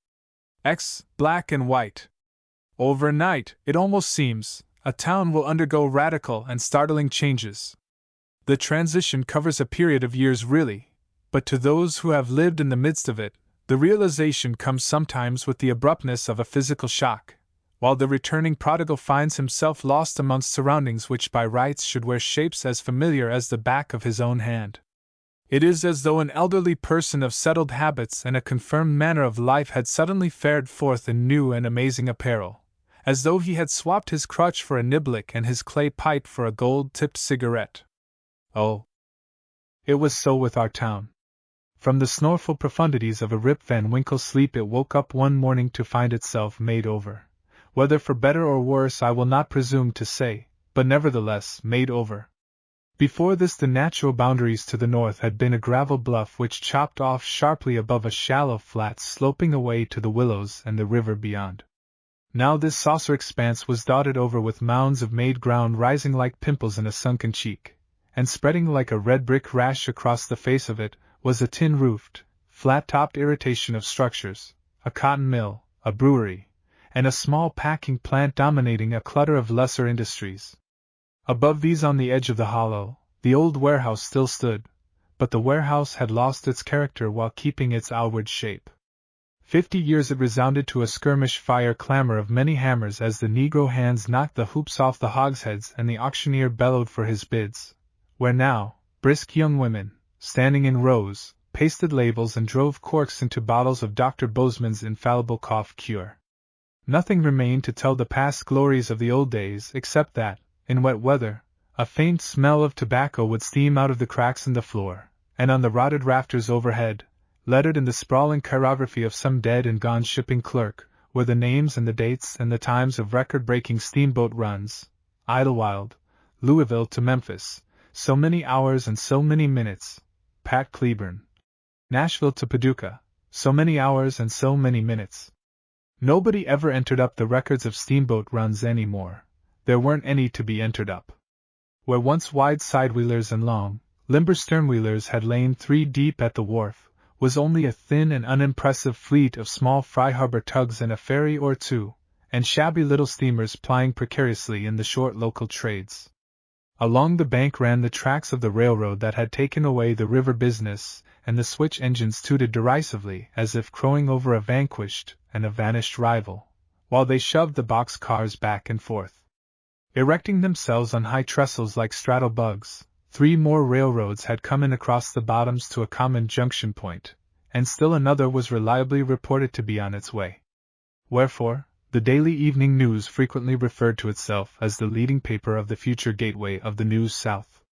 Black and white. Overnight, it almost seems, a town will undergo radical and startling changes. The transition covers a period of years really, but to those who have lived in the midst of it, the realization comes sometimes with the abruptness of a physical shock, while the returning prodigal finds himself lost amongst surroundings which by rights should wear shapes as familiar as the back of his own hand. It is as though an elderly person of settled habits and a confirmed manner of life had suddenly fared forth in new and amazing apparel, as though he had swapped his crutch for a niblick and his clay pipe for a gold-tipped cigarette. Oh, it was so with our town. From the snoreful profundities of a Rip Van Winkle sleep it woke up one morning to find itself made over. Whether for better or worse I will not presume to say, but nevertheless made over. Before this the natural boundaries to the north had been a gravel bluff which chopped off sharply above a shallow flat sloping away to the willows and the river beyond. Now this saucer expanse was dotted over with mounds of made ground rising like pimples in a sunken cheek, and spreading like a red brick rash across the face of it was a tin-roofed, flat-topped irritation of structures, a cotton mill, a brewery, and a small packing plant dominating a clutter of lesser industries. Above these on the edge of the hollow, the old warehouse still stood, but the warehouse had lost its character while keeping its outward shape. 50 years it resounded to a skirmish fire clamor of many hammers as the negro hands knocked the hoops off the hogsheads and the auctioneer bellowed for his bids, where now, brisk young women, standing in rows, pasted labels and drove corks into bottles of Dr. Bozeman's infallible cough cure. Nothing remained to tell the past glories of the old days except that, in wet weather, a faint smell of tobacco would steam out of the cracks in the floor, and on the rotted rafters overhead, lettered in the sprawling chirography of some dead and gone shipping clerk, were the names and the dates and the times of record-breaking steamboat runs: Idlewild, Louisville to Memphis, so many hours and so many minutes; Pat Cleburne, Nashville to Paducah, so many hours and so many minutes. Nobody ever entered up the records of steamboat runs any more. There weren't any to be entered up. Where once wide sidewheelers and long, limber sternwheelers had lain 3 deep at the wharf, was only a thin and unimpressive fleet of small Fry Harbor tugs and a ferry or two, and shabby little steamers plying precariously in the short local trades. Along the bank ran the tracks of the railroad that had taken away the river business, and the switch engines tooted derisively as if crowing over a vanquished and a vanished rival, while they shoved the box cars back and forth. Erecting themselves on high trestles like straddle bugs, 3 more railroads had come in across the bottoms to a common junction point, and still another was reliably reported to be on its way. Wherefore, the Daily Evening News frequently referred to itself as the leading paper of the future gateway of the New South.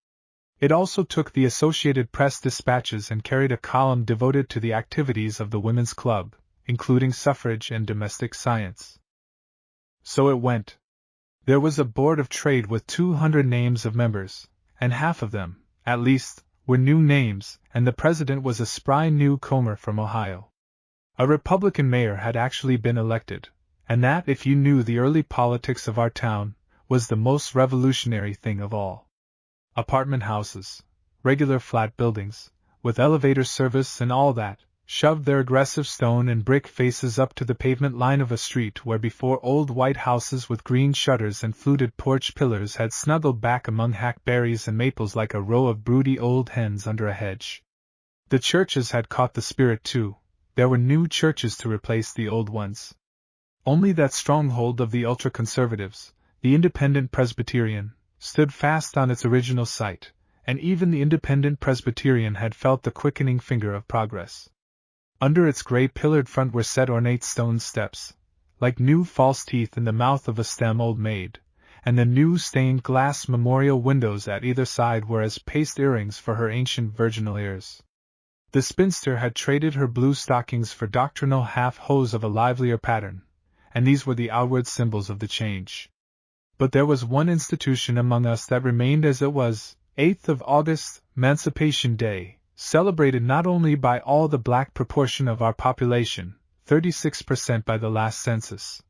It also took the Associated Press dispatches and carried a column devoted to the activities of the Women's Club, including suffrage and domestic science. So it went. There was a Board of Trade with 200 names of members, and half of them, at least, were new names, and the president was a spry newcomer from Ohio. A Republican mayor had actually been elected, and that, if you knew the early politics of our town, was the most revolutionary thing of all. Apartment houses, regular flat buildings, with elevator service and all that, shoved their aggressive stone and brick faces up to the pavement line of a street where before old white houses with green shutters and fluted porch pillars had snuggled back among hackberries and maples like a row of broody old hens under a hedge. The churches had caught the spirit too. There were new churches to replace the old ones. Only that stronghold of the ultra-conservatives, the Independent Presbyterian, stood fast on its original site, and even the Independent Presbyterian had felt the quickening finger of progress. Under its gray pillared front were set ornate stone steps, like new false teeth in the mouth of a stern old maid, and the new stained glass memorial windows at either side were as paste earrings for her ancient virginal ears. The spinster had traded her blue stockings for doctrinal half-hose of a livelier pattern, and these were the outward symbols of the change. But there was one institution among us that remained as it was. 8th of August, Emancipation Day, celebrated not only by all the black proportion of our population, 36% by the last census,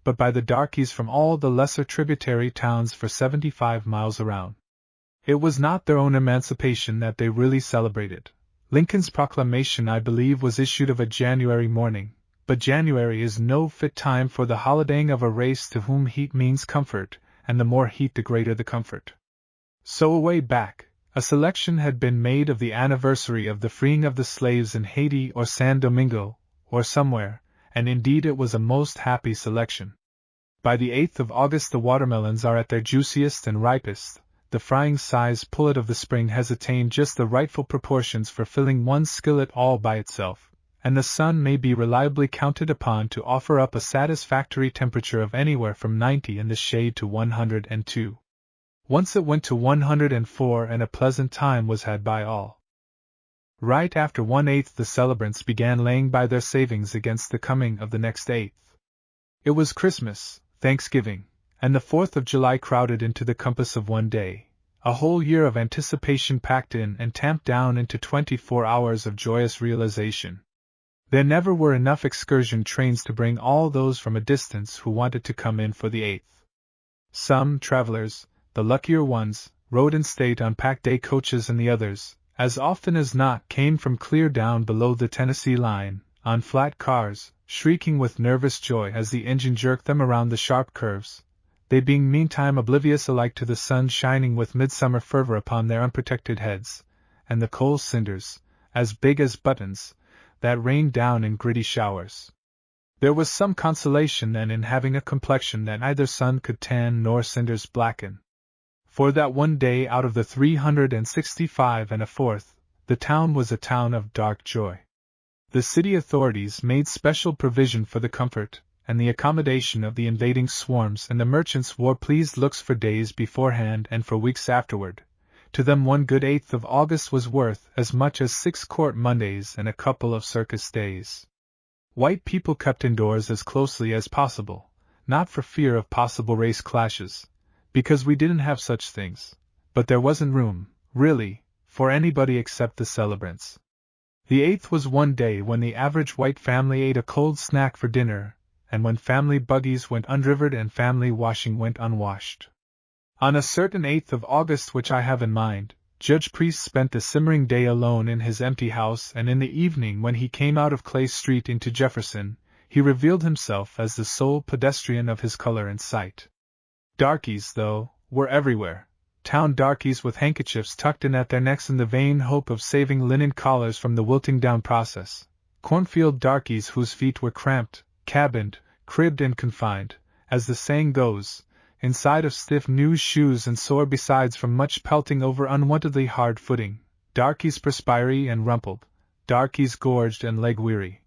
but by the darkies from all the lesser tributary towns for 75 miles around. It was not their own emancipation that they really celebrated. Lincoln's proclamation, I believe, was issued of a January morning, but January is no fit time for the holidaying of a race to whom heat means comfort, and the more heat the greater the comfort. So away back, a selection had been made of the anniversary of the freeing of the slaves in Haiti or San Domingo, or somewhere, and indeed it was a most happy selection. By the 8th of August the watermelons are at their juiciest and ripest, the frying size pullet of the spring has attained just the rightful proportions for filling one skillet all by itself, and the sun may be reliably counted upon to offer up a satisfactory temperature of anywhere from 90 in the shade to 102. Once it went to 104 and a pleasant time was had by all. Right after 1/8 the celebrants began laying by their savings against the coming of the next 8th. It was Christmas, Thanksgiving, and the 4th of July crowded into the compass of one day, a whole year of anticipation packed in and tamped down into 24 hours of joyous realization. There never were enough excursion trains to bring all those from a distance who wanted to come in for the 8th. Some travelers, the luckier ones, rode in state on packed day coaches, and the others, as often as not, came from clear down below the Tennessee line, on flat cars, shrieking with nervous joy as the engine jerked them around the sharp curves, they being meantime oblivious alike to the sun shining with midsummer fervor upon their unprotected heads, and the coal cinders, as big as buttons, that rained down in gritty showers. There was some consolation then in having a complexion that neither sun could tan nor cinders blacken. For that one day out of the 365 and a fourth, the town was a town of dark joy. The city authorities made special provision for the comfort and the accommodation of the invading swarms, and the merchants wore pleased looks for days beforehand and for weeks afterward. To them one good 8th of August was worth as much as 6 court Mondays and a couple of circus days. White people kept indoors as closely as possible, not for fear of possible race clashes, because we didn't have such things, but there wasn't room, really, for anybody except the celebrants. The 8th was one day when the average white family ate a cold snack for dinner, and when family buggies went undrivered and family washing went unwashed. On a certain 8th of August which I have in mind, Judge Priest spent the simmering day alone in his empty house, and in the evening when he came out of Clay Street into Jefferson, he revealed himself as the sole pedestrian of his color in sight. Darkies, though, were everywhere, town darkies with handkerchiefs tucked in at their necks in the vain hope of saving linen collars from the wilting down process, cornfield darkies whose feet were cramped, cabined, cribbed and confined, as the saying goes, inside of stiff new shoes and sore besides from much pelting over unwontedly hard footing, darkies perspiry and rumpled, darkies gorged and leg-weary,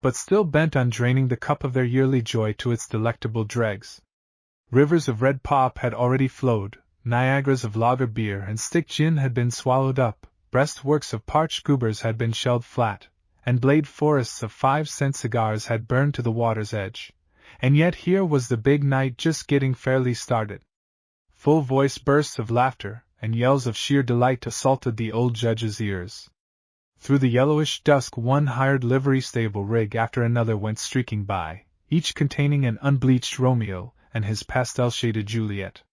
but still bent on draining the cup of their yearly joy to its delectable dregs. Rivers of red pop had already flowed, Niagaras of lager beer and stick gin had been swallowed up, breastworks of parched goobers had been shelled flat, and blade forests of 5-cent cigars had burned to the water's edge. And yet here was the big night just getting fairly started. Full-voice bursts of laughter and yells of sheer delight assaulted the old judge's ears. Through the yellowish dusk one hired livery stable rig after another went streaking by, each containing an unbleached Romeo and his pastel-shaded Juliet.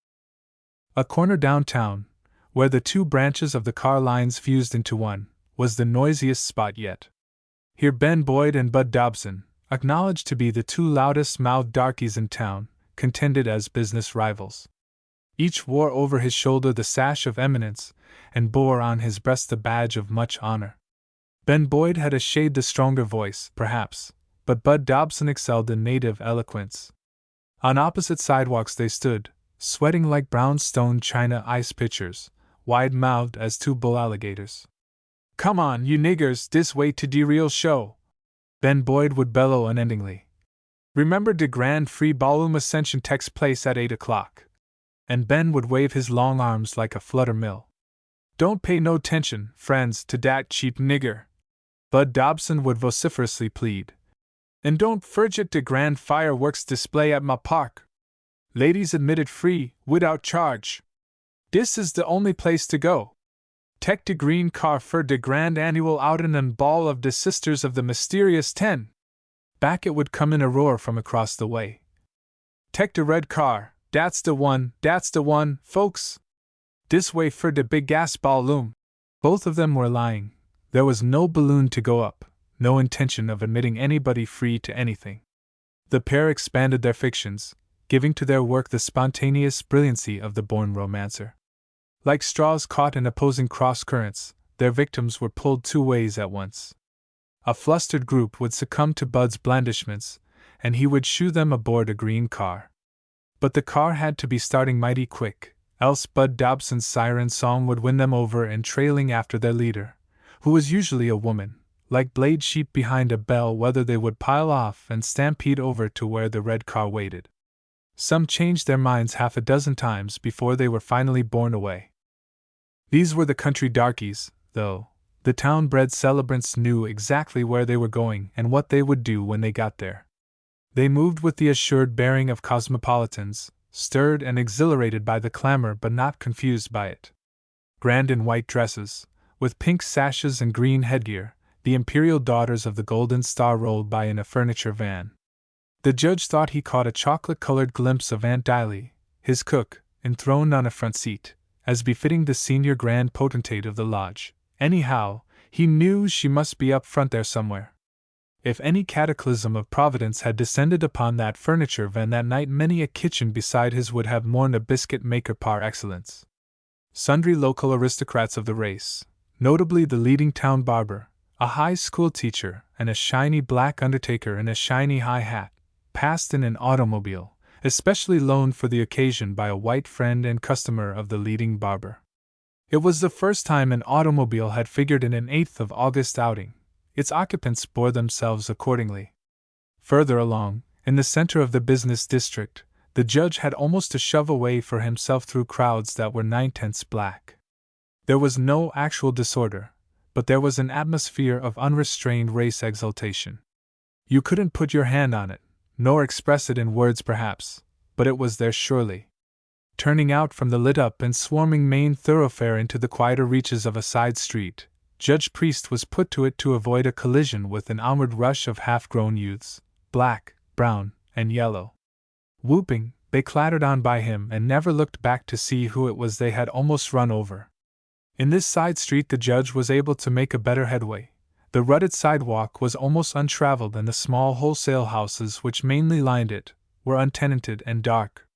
A corner downtown, where the two branches of the car lines fused into one, was the noisiest spot yet. Here Ben Boyd and Bud Dobson, acknowledged to be the two loudest-mouthed darkies in town, contended as business rivals. Each wore over his shoulder the sash of eminence, and bore on his breast the badge of much honor. Ben Boyd had a shade the stronger voice, perhaps, but Bud Dobson excelled in native eloquence. On opposite sidewalks they stood, sweating like brownstone china ice pitchers, wide-mouthed as two bull alligators. "Come on, you niggers, this way to de real show," Ben Boyd would bellow unendingly. "Remember de grand free ballroom ascension takes place at 8 o'clock. And Ben would wave his long arms like a flutter mill. "Don't pay no attention, friends, to dat cheap nigger," Bud Dobson would vociferously plead. "And don't forget de grand fireworks display at ma park. Ladies admitted free, without charge. Dis is the only place to go. Tek de green car fer de grand annual outin' and ball of de Sisters of the Mysterious 10. Back it would come in a roar from across the way. "Tek de red car, dat's de one, folks. "Dis way fer de big gas ballroom." Both of them were lying. There was no balloon to go up, no intention of admitting anybody free to anything. The pair expanded their fictions, giving to their work the spontaneous brilliancy of the born romancer. Like straws caught in opposing cross-currents, their victims were pulled two ways at once. A flustered group would succumb to Bud's blandishments, and he would shoo them aboard a green car. But the car had to be starting mighty quick, else Bud Dobson's siren song would win them over and trailing after their leader, who was usually a woman, like blade sheep behind a bell whether they would pile off and stampede over to where the red car waited. Some changed their minds half a dozen times before they were finally borne away. These were the country darkies, though. The town-bred celebrants knew exactly where they were going and what they would do when they got there. They moved with the assured bearing of cosmopolitans, stirred and exhilarated by the clamor but not confused by it. Grand in white dresses, with pink sashes and green headgear, the imperial daughters of the Golden Star rolled by in a furniture van. The judge thought he caught a chocolate-colored glimpse of Aunt Diley, his cook, enthroned on a front seat, as befitting the senior grand potentate of the lodge. Anyhow, he knew she must be up front there somewhere. If any cataclysm of Providence had descended upon that furniture van that night, many a kitchen beside his would have mourned a biscuit-maker par excellence. Sundry local aristocrats of the race, notably the leading town barber, a high school teacher, and a shiny black undertaker in a shiny high hat, passed in an automobile, especially loaned for the occasion by a white friend and customer of the leading barber. It was the first time an automobile had figured in an 8th of August outing. Its occupants bore themselves accordingly. Further along, in the center of the business district, the judge had almost to shove a way for himself through crowds that were 9/10 black. There was no actual disorder, but there was an atmosphere of unrestrained race exultation. You couldn't put your hand on it, nor express it in words perhaps, but it was there surely. Turning out from the lit-up and swarming main thoroughfare into the quieter reaches of a side street, Judge Priest was put to it to avoid a collision with an onward rush of half-grown youths, black, brown, and yellow. Whooping, they clattered on by him and never looked back to see who it was they had almost run over. In this side street the judge was able to make a better headway. The rutted sidewalk was almost untraveled and the small wholesale houses which mainly lined it were untenanted and dark.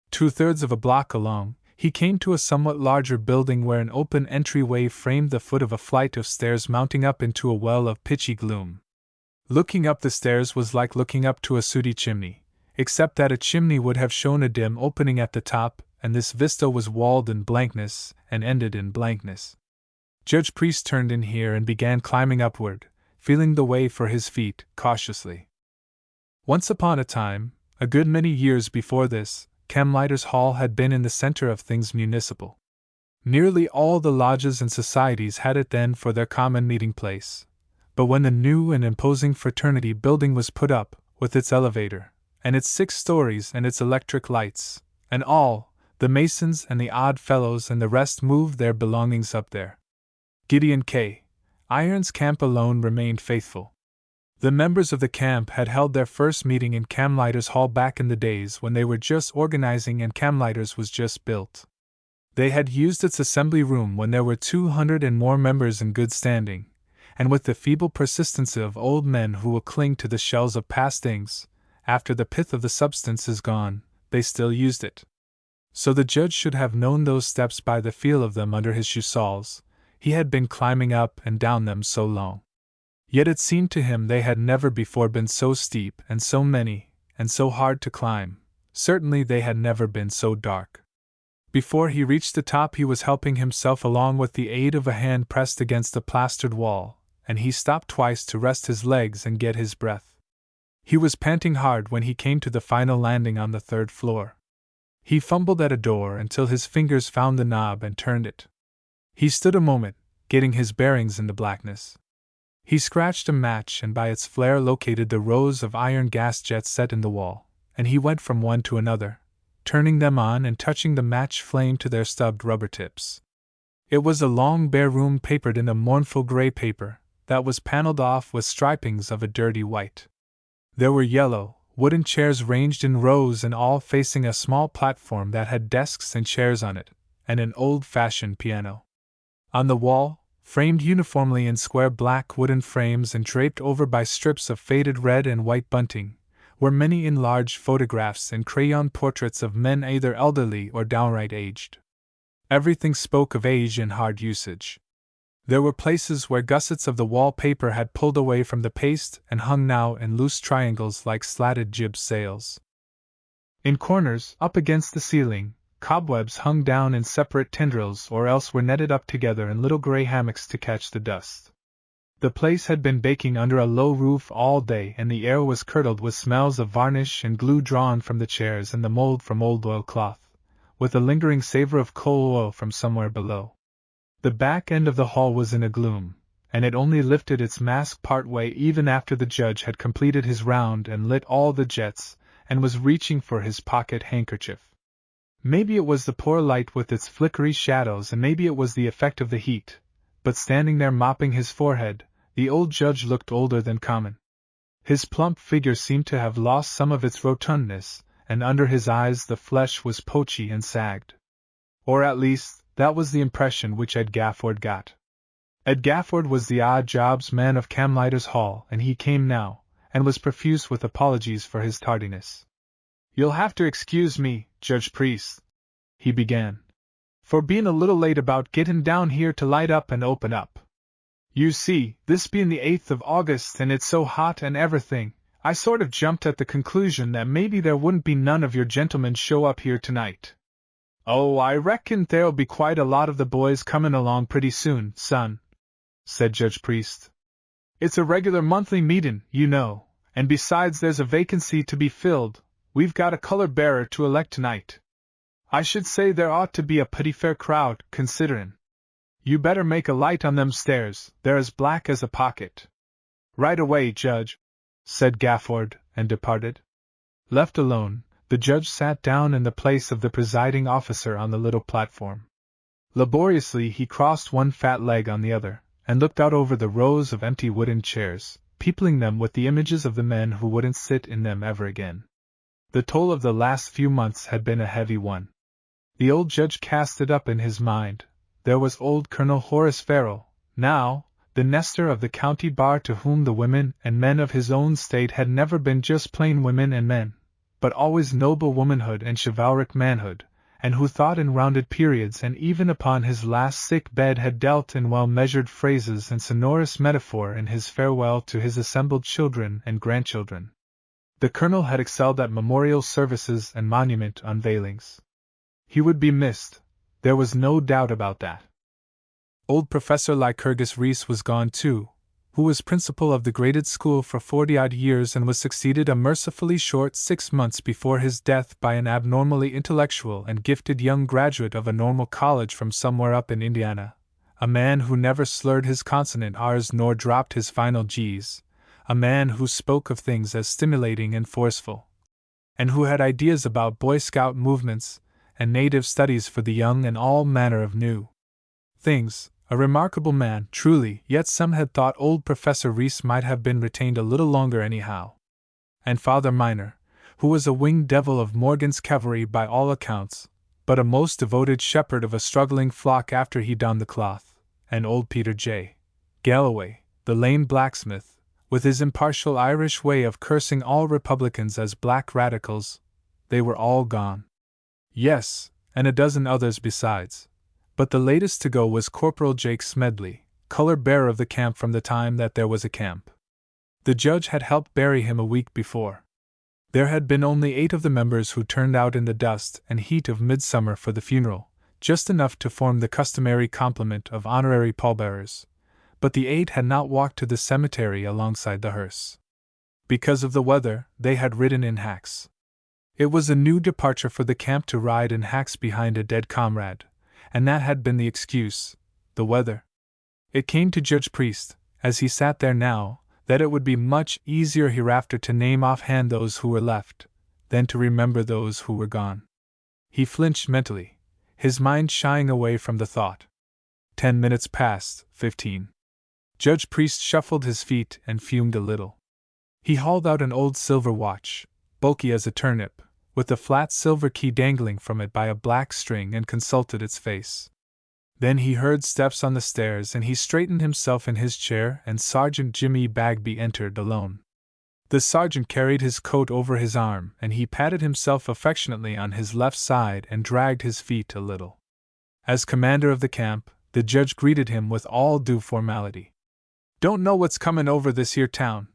2/3 of a block along, he came to a somewhat larger building where an open entryway framed the foot of a flight of stairs mounting up into a well of pitchy gloom. Looking up the stairs was like looking up to a sooty chimney, except that a chimney would have shown a dim opening at the top, and this vista was walled in blankness and ended in blankness. Judge Priest turned in here and began climbing upward, feeling the way for his feet cautiously. Once upon a time, a good many years before this, Camlighters Hall had been in the center of things municipal. Nearly all the lodges and societies had it then for their common meeting place. But when the new and imposing fraternity building was put up, with its elevator, and its 6 stories and its electric lights, and all, the Masons and the Odd Fellows and the rest moved their belongings up there. Gideon K. Irons' camp alone remained faithful. The members of the camp had held their first meeting in Camlighters Hall back in the days when they were just organizing and Camlighters was just built. They had used its assembly room when there were 200 and more members in good standing, and with the feeble persistency of old men who will cling to the shells of past things, after the pith of the substance is gone, they still used it. So the judge should have known those steps by the feel of them under his shoe soles. He had been climbing up and down them so long. Yet it seemed to him they had never before been so steep and so many, and so hard to climb. Certainly they had never been so dark. Before he reached the top he was helping himself along with the aid of a hand pressed against the plastered wall, and he stopped twice to rest his legs and get his breath. He was panting hard when he came to the final landing on the 3rd floor. He fumbled at a door until his fingers found the knob and turned it. He stood a moment, getting his bearings in the blackness. He scratched a match and by its flare located the rows of iron gas jets set in the wall, and he went from one to another, turning them on and touching the match flame to their stubbed rubber tips. It was a long bare room papered in a mournful gray paper, that was paneled off with stripings of a dirty white. There were yellow, wooden chairs ranged in rows and all facing a small platform that had desks and chairs on it, and an old-fashioned piano. On the wall, framed uniformly in square black wooden frames and draped over by strips of faded red and white bunting, were many enlarged photographs and crayon portraits of men either elderly or downright aged. Everything spoke of age and hard usage. There were places where gussets of the wall-paper had pulled away from the paste and hung now in loose triangles like slatted jib sails. In corners, up against the ceiling, cobwebs hung down in separate tendrils or else were netted up together in little gray hammocks to catch the dust. The place had been baking under a low roof all day, and the air was curdled with smells of varnish and glue drawn from the chairs and the mold from old oilcloth, with a lingering savor of coal oil from somewhere below. The back end of the hall was in a gloom, and it only lifted its mask part way even after the judge had completed his round and lit all the jets, and was reaching for his pocket handkerchief. Maybe it was the poor light with its flickery shadows, and maybe it was the effect of the heat, but standing there mopping his forehead, the old judge looked older than common. His plump figure seemed to have lost some of its rotundness, and under his eyes the flesh was poachy and sagged. Or at least, that was the impression which Ed Gafford got. Ed Gafford was the odd jobs man of Camlighters Hall, and he came now, and was profuse with apologies for his tardiness. "You'll have to excuse me, Judge Priest," he began, "for being a little late about getting down here to light up and open up. You see, this being the 8th of August and it's so hot and everything, I sort of jumped at the conclusion that maybe there wouldn't be none of your gentlemen show up here tonight." "Oh, I reckon there'll be quite a lot of the boys coming along pretty soon, son," said Judge Priest. "It's a regular monthly meeting, you know, and besides there's a vacancy to be filled. We've got a color bearer to elect tonight. I should say there ought to be a pretty fair crowd, considerin'. You better make a light on them stairs, they're as black as a pocket." "Right away, Judge," said Gafford, and departed. Left alone, the judge sat down in the place of the presiding officer on the little platform. Laboriously he crossed one fat leg on the other, and looked out over the rows of empty wooden chairs, peopling them with the images of the men who wouldn't sit in them ever again. The toll of the last few months had been a heavy one. The old judge cast it up in his mind. There was old Colonel Horace Farrell, now, the Nestor of the county bar, to whom the women and men of his own state had never been just plain women and men, but always noble womanhood and chivalric manhood, and who thought in rounded periods, and even upon his last sick bed had dealt in well-measured phrases and sonorous metaphor in his farewell to his assembled children and grandchildren. The colonel had excelled at memorial services and monument unveilings. He would be missed, there was no doubt about that. Old Professor Lycurgus Reese was gone too, who was principal of the graded school for 40-odd years and was succeeded a mercifully short 6 months before his death by an abnormally intellectual and gifted young graduate of a normal college from somewhere up in Indiana, a man who never slurred his consonant R's nor dropped his final G's, a man who spoke of things as stimulating and forceful, and who had ideas about Boy Scout movements and native studies for the young and all manner of new things. A remarkable man, truly, yet some had thought old Professor Reese might have been retained a little longer anyhow. And Father Minor, who was a winged devil of Morgan's cavalry by all accounts, but a most devoted shepherd of a struggling flock after he donned the cloth, and old Peter J. Galloway, the lame blacksmith, with his impartial Irish way of cursing all Republicans as black radicals, they were all gone. Yes, and a dozen others besides. But the latest to go was Corporal Jake Smedley, color-bearer of the camp from the time that there was a camp. The judge had helped bury him a week before. There had been only 8 of the members who turned out in the dust and heat of midsummer for the funeral, just enough to form the customary complement of honorary pallbearers, but the 8 had not walked to the cemetery alongside the hearse. Because of the weather, they had ridden in hacks. It was a new departure for the camp to ride in hacks behind a dead comrade, and that had been the excuse, the weather. It came to Judge Priest, as he sat there now, that it would be much easier hereafter to name offhand those who were left, than to remember those who were gone. He flinched mentally, his mind shying away from the thought. 10 minutes passed, 15. Judge Priest shuffled his feet and fumed a little. He hauled out an old silver watch, bulky as a turnip, with the flat silver key dangling from it by a black string, and consulted its face. Then he heard steps on the stairs, and he straightened himself in his chair, and Sergeant Jimmy Bagby entered alone. The sergeant carried his coat over his arm, and he patted himself affectionately on his left side and dragged his feet a little. As commander of the camp, the judge greeted him with all due formality. "Don't know what's comin' over this here town,"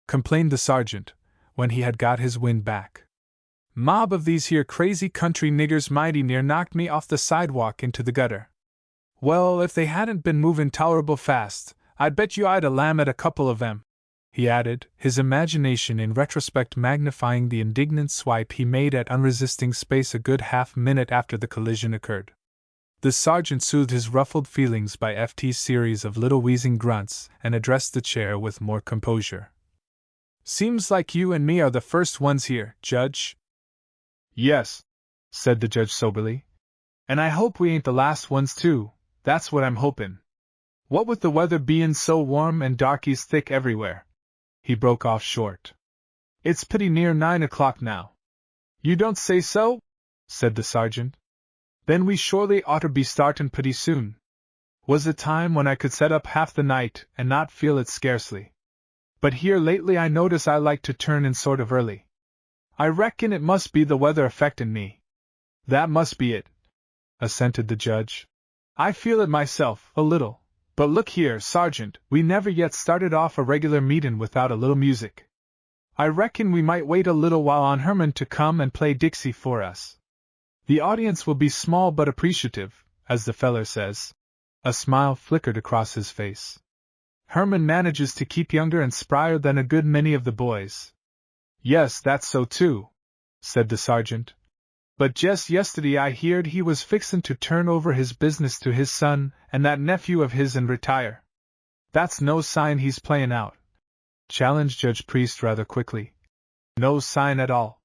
complained the sergeant, when he had got his wind back. "Mob of these here crazy country niggers mighty near knocked me off the sidewalk into the gutter. Well, if they hadn't been movin' tolerable fast, I'd bet you I'd a lam at a couple of 'em," he added, his imagination in retrospect magnifying the indignant swipe he made at unresisting space a good half-minute after the collision occurred. The sergeant soothed his ruffled feelings by FT's series of little wheezing grunts and addressed the chair with more composure. "Seems like you and me are the first ones here, Judge." "Yes," said the judge soberly. "And I hope we ain't the last ones too, that's what I'm hopin'. What with the weather bein' so warm and darkies thick everywhere," he broke off short. "It's pretty near 9 o'clock now." "You don't say so?" said the sergeant. "Then we surely oughter be startin' pretty soon. Was a time when I could set up half the night and not feel it scarcely. But here lately I notice I like to turn in sort of early. I reckon it must be the weather affectin' me." "That must be it," assented the judge. "I feel it myself, a little. But look here, Sergeant, we never yet started off a regular meetin' without a little music. I reckon we might wait a little while on Herman to come and play Dixie for us. The audience will be small but appreciative, as the feller says." A smile flickered across his face. "Herman manages to keep younger and sprier than a good many of the boys." "Yes, that's so too," said the sergeant. "But just yesterday I heerd he was fixin' to turn over his business to his son and that nephew of his and retire. That's no sign he's playin' out," challenged Judge Priest rather quickly. "No sign at all.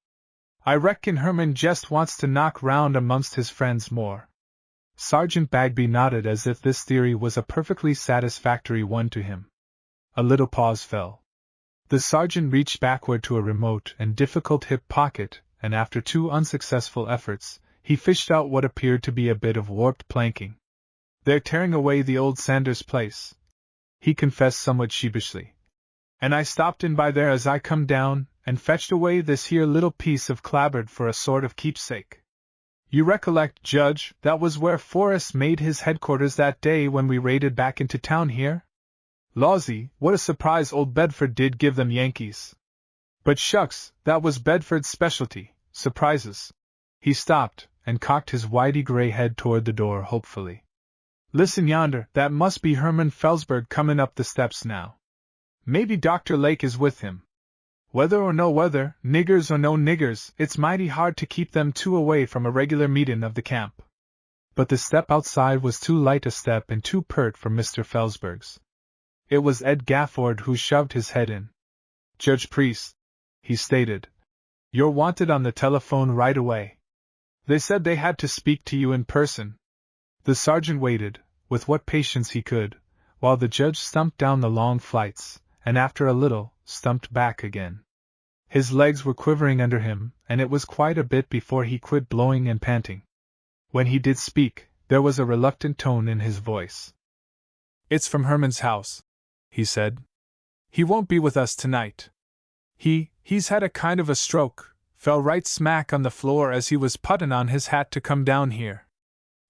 I reckon Herman jest wants to knock round amongst his friends more." Sergeant Bagby nodded as if this theory was a perfectly satisfactory one to him. A little pause fell. The sergeant reached backward to a remote and difficult hip pocket, and after 2 unsuccessful efforts, he fished out what appeared to be a bit of warped planking. "They're tearing away the old Sanders place," he confessed somewhat sheepishly. "And I stopped in by there as I come down, and fetched away this here little piece of clapboard for a sort of keepsake. You recollect, Judge, that was where Forrest made his headquarters that day when we raided back into town here? Lawsy, what a surprise old Bedford did give them Yankees. But shucks, that was Bedford's specialty, surprises." He stopped, and cocked his whitey gray head toward the door hopefully. "Listen yonder, that must be Herman Felsberg comin' up the steps now. Maybe Dr. Lake is with him. Whether or no weather, niggers or no niggers, it's mighty hard to keep them two away from a regular meetin' of the camp." But the step outside was too light a step and too pert for Mr. Felsberg's. It was Ed Gafford who shoved his head in. "Judge Priest," he stated, "you're wanted on the telephone right away. They said they had to speak to you in person." The sergeant waited, with what patience he could, while the judge stumped down the long flights, and after a little, stumped back again. His legs were quivering under him, and it was quite a bit before he quit blowing and panting. When he did speak, there was a reluctant tone in his voice. "It's from Herman's house," he said. "He won't be with us tonight. He's had a kind of a stroke, fell right smack on the floor as he was puttin' on his hat to come down here.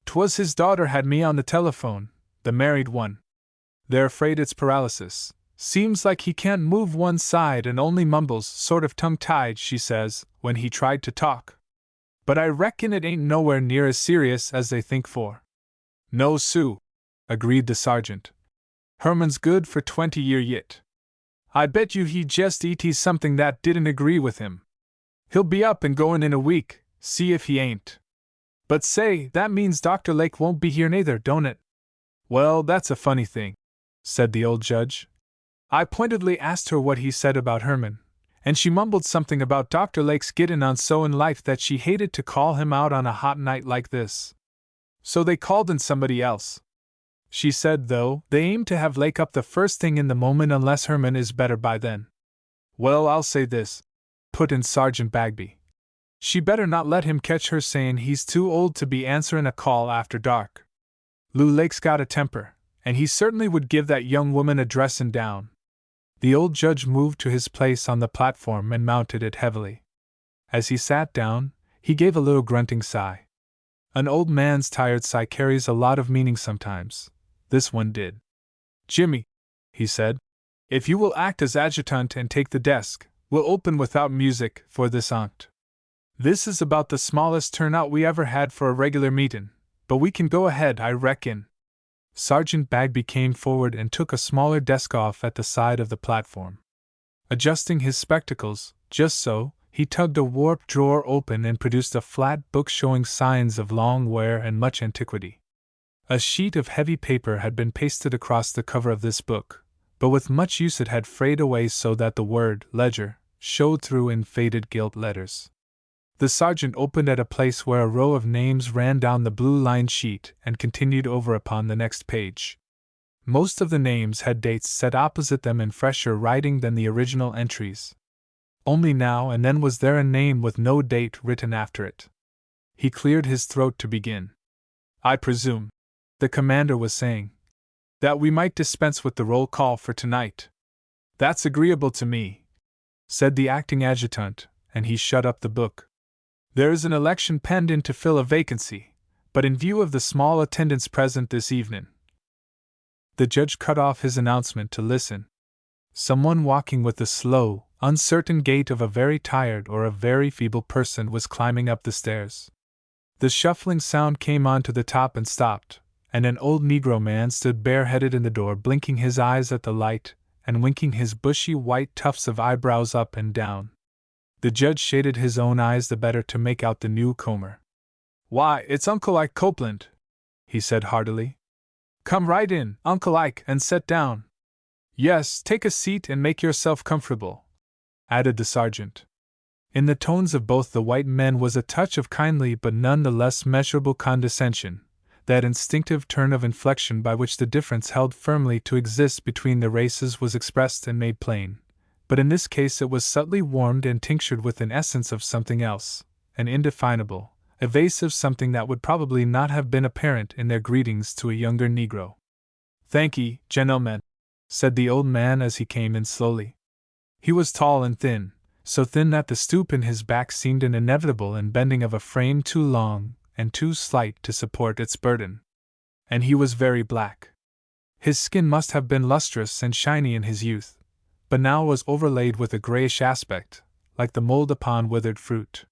'Twas his daughter had me on the telephone, the married one. They're afraid it's paralysis. Seems like he can't move one side and only mumbles, sort of tongue-tied, she says, when he tried to talk. But I reckon it ain't nowhere near as serious as they think for." "No, Sue," agreed the sergeant. "Herman's good for 20 year yit. I bet you he jest eats something that didn't agree with him. He'll be up and goin' in a week, see if he ain't. But say, that means Dr. Lake won't be here neither, don't it?" "Well, that's a funny thing," said the old judge. "I pointedly asked her what he said about Herman, and she mumbled something about Dr. Lake's gettin' on so in life that she hated to call him out on a hot night like this. So they called in somebody else. She said, though, they aim to have Lake up the first thing in the moment unless Herman is better by then." "Well, I'll say this," put in Sergeant Bagby. She better not let him catch her sayin' he's too old to be answerin' a call after dark. Lou Lake's got a temper, and he certainly would give that young woman a dressin' down. The old judge moved to his place on the platform and mounted it heavily. As he sat down, he gave a little grunting sigh. An old man's tired sigh carries a lot of meaning sometimes. This one did. "Jimmy," he said, "if you will act as adjutant and take the desk, we'll open without music for this onct. This is about the smallest turnout we ever had for a regular meetin', but we can go ahead, I reckon." Sergeant Bagby came forward and took a smaller desk off at the side of the platform. Adjusting his spectacles, just so, he tugged a warped drawer open and produced a flat book showing signs of long wear and much antiquity. A sheet of heavy paper had been pasted across the cover of this book, but with much use it had frayed away so that the word ledger showed through in faded gilt letters. The sergeant opened at a place where a row of names ran down the blue-lined sheet and continued over upon the next page. Most of the names had dates set opposite them in fresher writing than the original entries. Only now and then was there a name with no date written after it. He cleared his throat to begin. "I presume," the commander was saying, "that we might dispense with the roll call for tonight." "That's agreeable to me," said the acting adjutant, and he shut up the book. "There is an election penned in to fill a vacancy, but in view of the small attendance present this evening." The judge cut off his announcement to listen. Someone walking with the slow, uncertain gait of a very tired or a very feeble person was climbing up the stairs. The shuffling sound came on to the top and stopped, and an old Negro man stood bareheaded in the door, blinking his eyes at the light and winking his bushy white tufts of eyebrows up and down. The judge shaded his own eyes the better to make out the newcomer. "Why, it's Uncle Ike Copeland," he said heartily. "Come right in, Uncle Ike, and set down." "Yes, take a seat and make yourself comfortable," added the sergeant. In the tones of both the white men was a touch of kindly but none the less measurable condescension, that instinctive turn of inflection by which the difference held firmly to exist between the races was expressed and made plain. But in this case it was subtly warmed and tinctured with an essence of something else, an indefinable, evasive something that would probably not have been apparent in their greetings to a younger Negro. "Thank'ee, gentlemen," said the old man as he came in slowly. He was tall and thin, so thin that the stoop in his back seemed an inevitable and bending of a frame too long and too slight to support its burden. And he was very black. His skin must have been lustrous and shiny in his youth, but now was overlaid with a grayish aspect, like the mold upon withered fruit.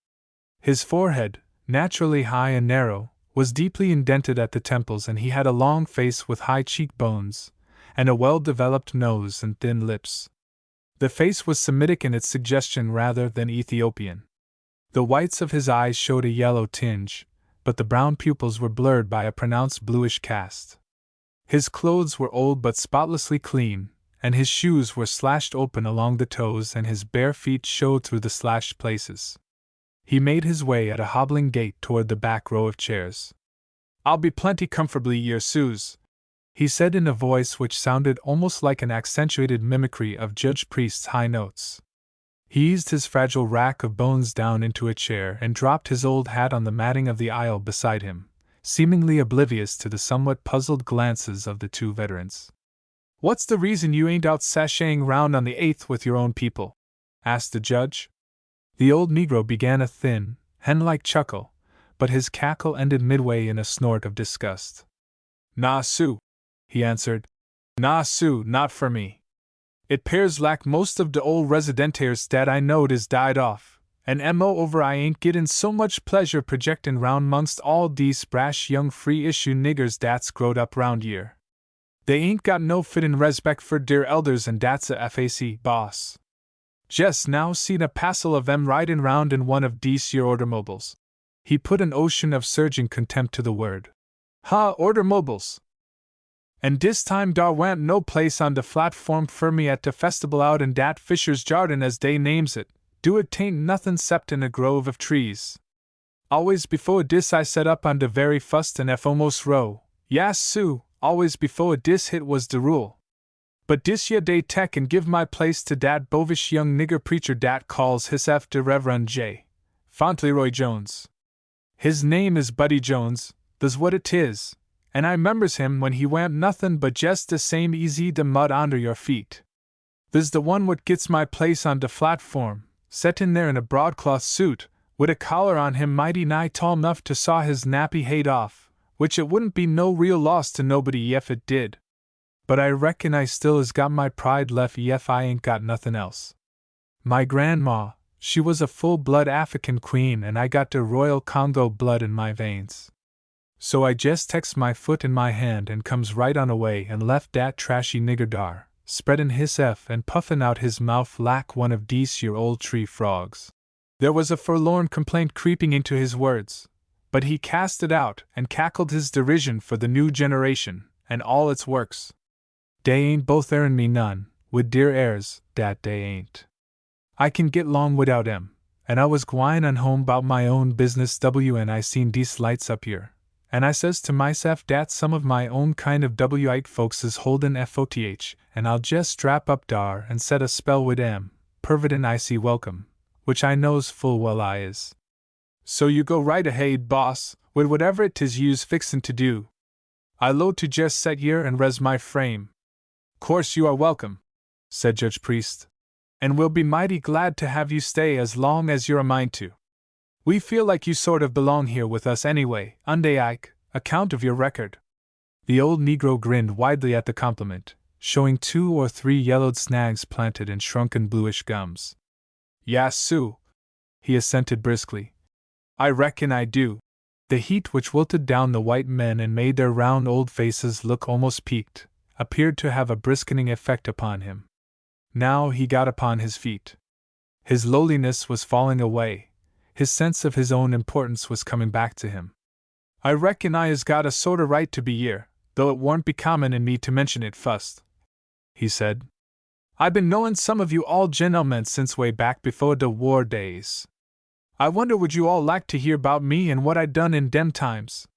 His forehead, naturally high and narrow, was deeply indented at the temples, and he had a long face with high cheekbones, and a well-developed nose and thin lips. The face was Semitic in its suggestion rather than Ethiopian. The whites of his eyes showed a yellow tinge, but the brown pupils were blurred by a pronounced bluish cast. His clothes were old but spotlessly clean, and his shoes were slashed open along the toes and his bare feet showed through the slashed places. He made his way at a hobbling gait toward the back row of chairs. "I'll be plenty comfortably, yer Suze," he said in a voice which sounded almost like an accentuated mimicry of Judge Priest's high notes. He eased his fragile rack of bones down into a chair and dropped his old hat on the matting of the aisle beside him, seemingly oblivious to the somewhat puzzled glances of the two veterans. "What's the reason you ain't out sashaying round on the 8th with your own people?" asked the judge. The old Negro began a thin, hen-like chuckle, but his cackle ended midway in a snort of disgust. "Nah, Sue," he answered. "Nah, Sue, not for me. It 'pears lak most of de ol' residentaires dat I knowed is died off, and moreover I ain't gittin' so much pleasure projectin' round 'mongst all dese brash young free-issue niggers dat's growed up round yere. They ain't got no fittin' respeck fer deir elders, and dat's a fac, boss. Jes' now seen a passel of 'em ridin' round in one of dese yer ordermobiles." He put an ocean of surging contempt to the word. "Ha, ordermobiles! And dis time dar wa'n't no place on de platform fer me at de festival out in dat Fisher's Jardin as dey names it, do it tain't nothin' 'cept in a grove of trees. Always befo' dis I set up on de very fust and foremost row, yas, Sue, always befo' dis hit was de rule. But dis year dey tek and give my place to dat bovish young nigger preacher dat calls hisseff de Reverend J. Fauntleroy Jones. His name is Buddy Jones, tha's what it is, and I members him when he wa'n't nothin' but jest the same easy the mud onder your feet. Tha's the one what gits my place on de platform, settin' there in a broadcloth suit, wid a collar on him mighty nigh tall 'nuff to saw his nappy haid off, which it wouldn't be no real loss to nobody ef it did. But I reckon I still is got my pride lef ef I ain't got nothin' else. My grandma, she was a full-blood African queen and I got de Royal Congo blood in my veins. So I jest text my foot in my hand and comes right on away and left dat trashy nigger dar, spreadin' his and puffin' out his mouth lak one of dese yer old tree frogs. There was a forlorn complaint creeping into his words, but he cast it out and cackled his derision for the new generation and all its works. Dey ain't both earn me none, wid dear airs, dat dey ain't. I can git long widout 'em, and I was gwine on home 'bout my own business and I seen dese lights up here, and I says to myself dat some of my own kind of Ike folks is holdin' FOTH, and I'll jest strap up dar and set a spell wid 'em, pervidin' I see welcome, which I knows full well I is. So you go right ahaid, boss, wid whatever 'tis you's fixin' to do. I load to jest set yer and res my frame. Course you are welcome, said Judge Priest, and we'll be mighty glad to have you stay as long as you're a mind to. We feel like you sort of belong here with us anyway, unde Ike, account of your record. The old negro grinned widely at the compliment, showing 2 or 3 yellowed snags planted in shrunken bluish gums. Yas, Sue, he assented briskly. I reckon I do. The heat which wilted down the white men and made their round old faces look almost peaked, appeared to have a briskening effect upon him. Now he got upon his feet. His lowliness was falling away, his sense of his own importance was coming back to him. I reckon I has got a sorter right to be here, though it warn't becomin' in me to mention it fust, he said. I been knowin' some of you all gentlemen since way back before de war days. I wonder would you all like to hear 'bout me and what I done in dem times?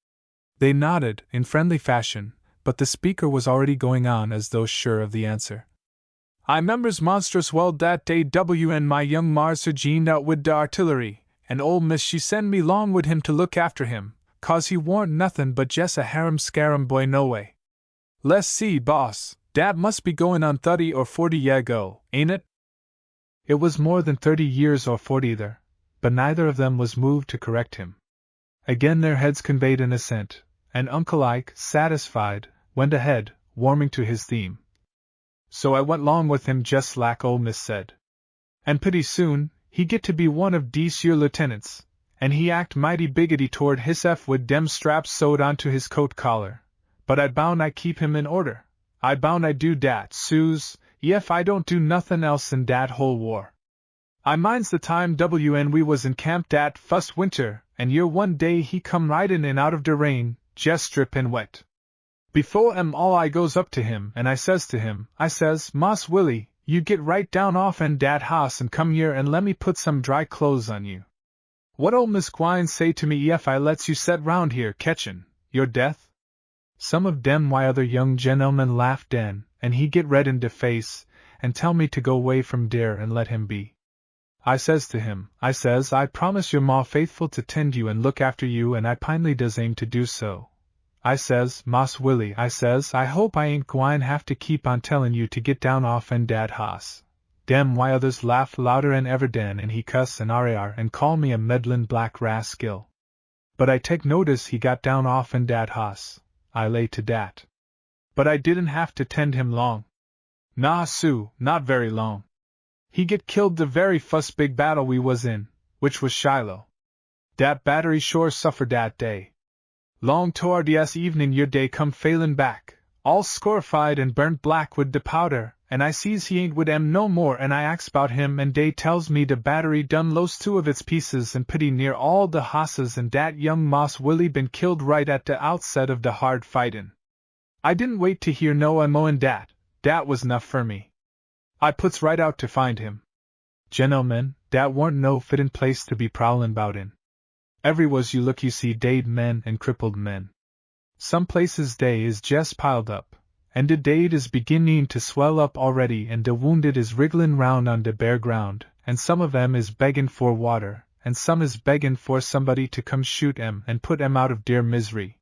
They nodded, in friendly fashion, but the speaker was already going on as though sure of the answer. I members monstrous well dat day and my young Mars Jeaned out wid de artillery, and ol' Miss she send me long wid him to look after him, 'cause he warn't nothin' but jes' a harum-scarum boy no way. Le's see, boss, dat must be goin' on 30 or 40 year ago, ain't it? It was more than 30 years or 40 either, but neither of them was moved to correct him. Again their heads conveyed an assent, and Uncle Ike, satisfied, went ahead, warming to his theme. So I went long with him just lak ol' Miss said. And pretty soon, he get to be one of dese yer lieutenants, and he act mighty biggity toward hisself wid dem straps sewed onto his coat collar. But I bound I keep him in order. I bound I do dat, Suze, ef I don't do nothin' else in dat whole war. I minds the time when we was in camp dat fust winter, and yer one day he come ridin' in out of de rain, jest drippin' wet. Before all I goes up to him, and I says to him, I says, Moss Willie, you get right down off en dat hoss and come here and let me put some dry clothes on you. What ol' Miss Gwine say to me ef I lets you set round here catchin' your death? Some of dem other young gentlemen laughed den, and he get red in de face, and tell me to go way from dere and let him be. I says to him, I says, I promise your ma faithful to tend you and look after you and I pinely does aim to do so. I says, Moss Willie, I says, I hope I ain't gwine have to keep on tellin' you to get down off en dat hoss. Dem others laugh louder'n ever den and he cuss and ar and call me a meddlin' black rascal. But I take notice he got down off en dat hoss, I lay to dat. But I didn't have to tend him long. Nah, Sue, not very long. He get killed the very fust big battle we was in, which was Shiloh. Dat battery sure suffered dat day. Long towards evening your day come failin' back, all scorified and burnt black wid de powder, and I sees he ain't wid em no more and I ax 'bout him and dey tells me de battery done lost 2 of its pieces and pretty near all de hosses and dat young Moss Willie been killed right at de outset of de hard fightin'. I didn't wait to hear no mo'n dat was enough for me. I puts right out to find him. Gentlemen, dat warn't no fittin' place to be prowlin' 'bout in. Everywheres you look you see dead men and crippled men. Some places they is jest piled up, and de dead is beginning to swell up already and de wounded is wrigglin' round on de bare ground, and some of 'em is beggin' for water, and some is beggin' for somebody to come shoot 'em and put 'em out of dear misery.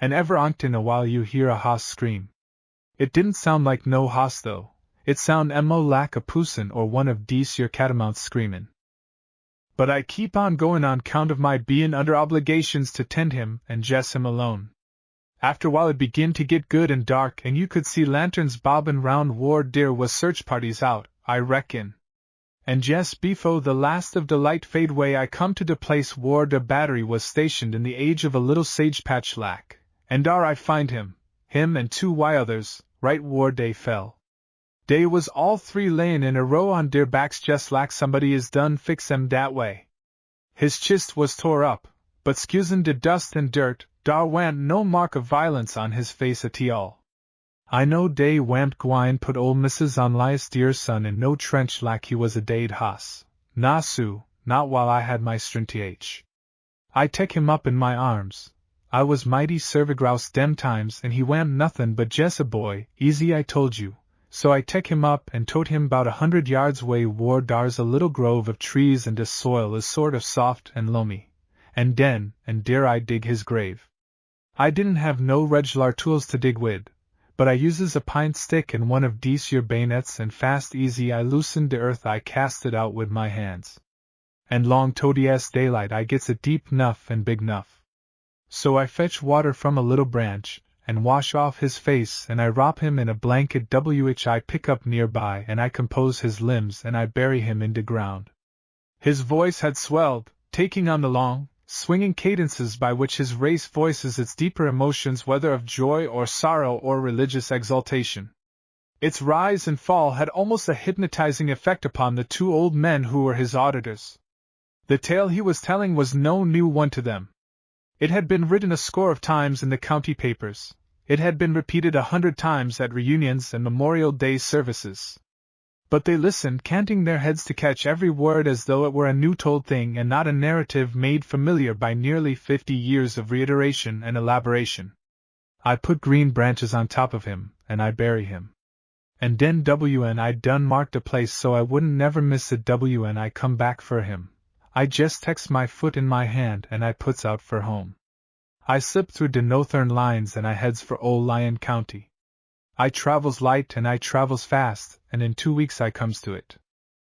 And ever onct in a while you hear a hoss scream. It didn't sound like no hoss though, it sound mo lak a poosin or one of dese your catamounts screamin'. But I keep on goin' on count of my bein' under obligations to tend him and Jess him alone. After while it begin to get good and dark and you could see lanterns bobbin' round whar there was search parties out, I reckon. And jest befo' the last of de light fade way I come to de place whar de battery was stationed in the age of a little sage patch lack, and dar I find him and 2 others, right whar dey fell. Dey was all 3 layin' in a row on deir backs jest lak somebody is done fix 'em dat way. His chist was tore up, but scusin' de dust and dirt, dar wa'n't no mark of violence on his face at all. I know dey wa'n't gwine put ol' Mrs. Onlias' dear son in no trench lak he was a daid hoss, nah Sue, not while I had my strength. I tek him up in my arms. I was mighty servigrouse dem times and he wa'n't nothin' but jes' a boy, easy I told you, so I tek him up and tote him 'bout 100 yards way whar dar's a little grove of trees and de soil is sort of soft and loamy, and den, and dere I dig his grave. I didn't have no reg'lar tools to dig wid, but I uses a pint stick and one of dese yer bayonets and fast easy I loosened de earth I cast it out wid my hands. And long toady as daylight I gets it deep 'nuff and big 'nuff. So I fetch water from a little branch, and wash off his face and I wrop him in a blanket which I pick up nearby and I compose his limbs and I bury him in de ground. His voice had swelled, taking on the long, swinging cadences by which his race voices its deeper emotions whether of joy or sorrow or religious exaltation. Its rise and fall had almost a hypnotizing effect upon the 2 old men who were his auditors. The tale he was telling was no new one to them. It had been written a score of times in the county papers, it had been repeated 100 times at reunions and Memorial Day services. But they listened, canting their heads to catch every word as though it were a new-told thing and not a narrative made familiar by nearly 50 years of reiteration and elaboration. I put green branches on top of him, and I bury him. And den I done marked a place so I wouldn't never miss it I come back for him. I jest text my foot in my hand and I puts out for home. I slip through de northern lines and I heads for Old Lyon County. I travels light and I travels fast, and in 2 weeks I comes to it.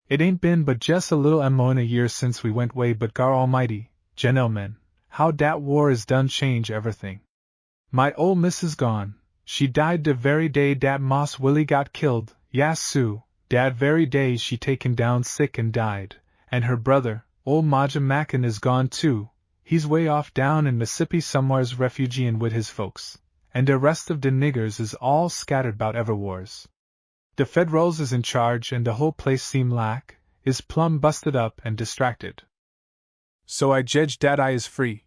It ain't been but jes' a little in a year since we went way but gar almighty, gentlemen, how dat war is done change everything. My ol' missus gone, she died de very day dat Moss Willie got killed, yas Sue, dat very day she taken down sick and died, and her brother, ol' Maja Mackin is gone too, he's way off down in Mississippi somewheres refugiein' wid his folks. And the rest of de niggers is all scattered 'bout everwhars. De Federals is in charge and de whole place seem lak is plumb busted up and distracted. So I jedge dat I is free.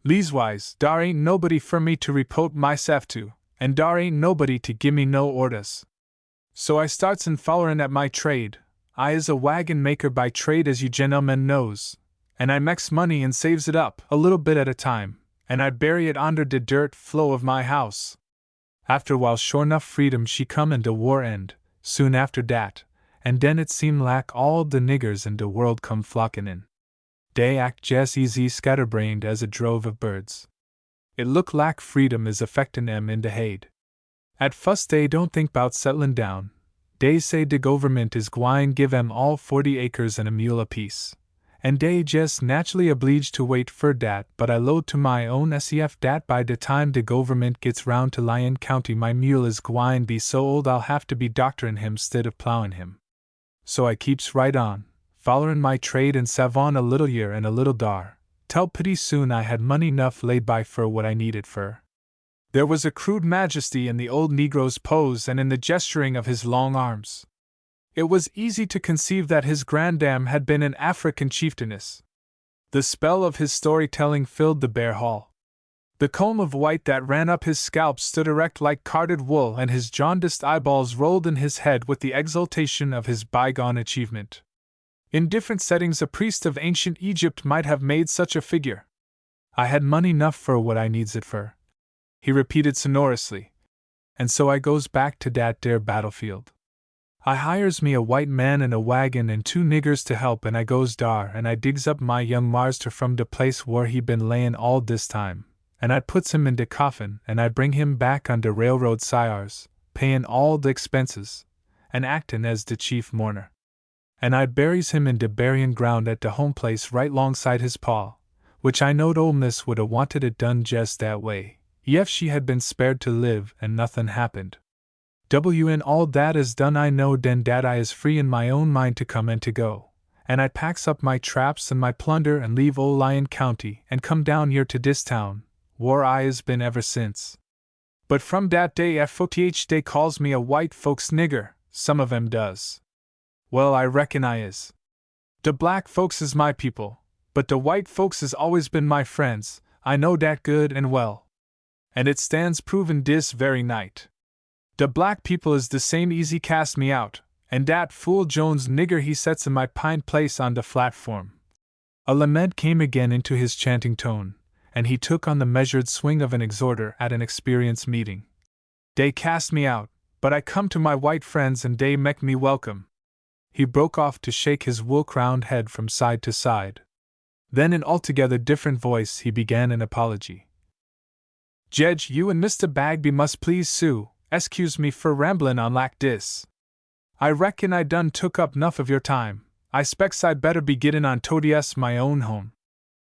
Leasewise, dar ain't nobody fer me to repote myself to, and dar ain't nobody to gimme no orders. So I starts in follerin' at my trade. I is a wagon maker by trade as you gentlemen knows, and I meks money and saves it up a little bit at a time. And I bury it onder de dirt flow of my house. After while sure enough freedom she come and de war end, soon after dat, and den it seem lak all de niggers in de world come flockin' in. Dey act jes' easy scatterbrained as a drove of birds. It look lak freedom is affectin' em in de haid. At fust dey don't think 'bout settlin' down, dey say de government is gwine give em all 40 acres and a mule apiece. And dey jes' naturally obleeged to wait fer dat, but I load to my own SEF dat by de time de government gets round to Lyon County my mule is gwine be so old I'll have to be doctorin' him 'stead of plowin' him. So I keeps right on, follerin' my trade and savon a little yer and a little dar, till pretty soon I had money 'nuff laid by fer what I needed fer. There was a crude majesty in the old Negro's pose and in the gesturing of his long arms. It was easy to conceive that his grandam had been an African chieftainess. The spell of his storytelling filled the bare hall. The comb of white that ran up his scalp stood erect like carded wool, and his jaundiced eyeballs rolled in his head with the exultation of his bygone achievement. In different settings a priest of ancient Egypt might have made such a figure. I had money 'nuff for what I needs it for, he repeated sonorously, and so I goes back to dat dere battlefield. I hires me a white man and a wagon and 2 niggers to help, and I goes dar and I digs up my young marster from de place where he been layin' all dis time, and I puts him in de coffin and I bring him back on de railroad cyars, payin' all de expenses, and actin' as de chief mourner. And I buries him in de buryin' ground at de home place right longside his paw, which I knowed ol' Miss would 'a' wanted it done jest that way, ef she had been spared to live and nothin' happened. In all dat is done, I know den dat I is free in my own mind to come and to go, and I packs up my traps and my plunder and leave ol' Lyon County and come down here to dis town, whar I is been ever since. But from dat day FOTH they calls me a white folks nigger, some of 'em does. Well, I reckon I is. De black folks is my people, but de white folks is always been my friends, I know dat good and well. And it stands proven dis very night. De black people is de same easy cast me out, and dat fool Jones nigger he sets in my pine place on de platform. A lament came again into his chanting tone, and he took on the measured swing of an exhorter at an experience meeting. Dey cast me out, but I come to my white friends and dey mek me welcome. He broke off to shake his wool-crowned head from side to side. Then in altogether different voice he began an apology. Jedge, you and Mr. Bagby must please sue, excuse me for ramblin' on lak dis. I reckon I done took up 'nuff of your time, I specs I'd better be gittin' on to'ds my own home.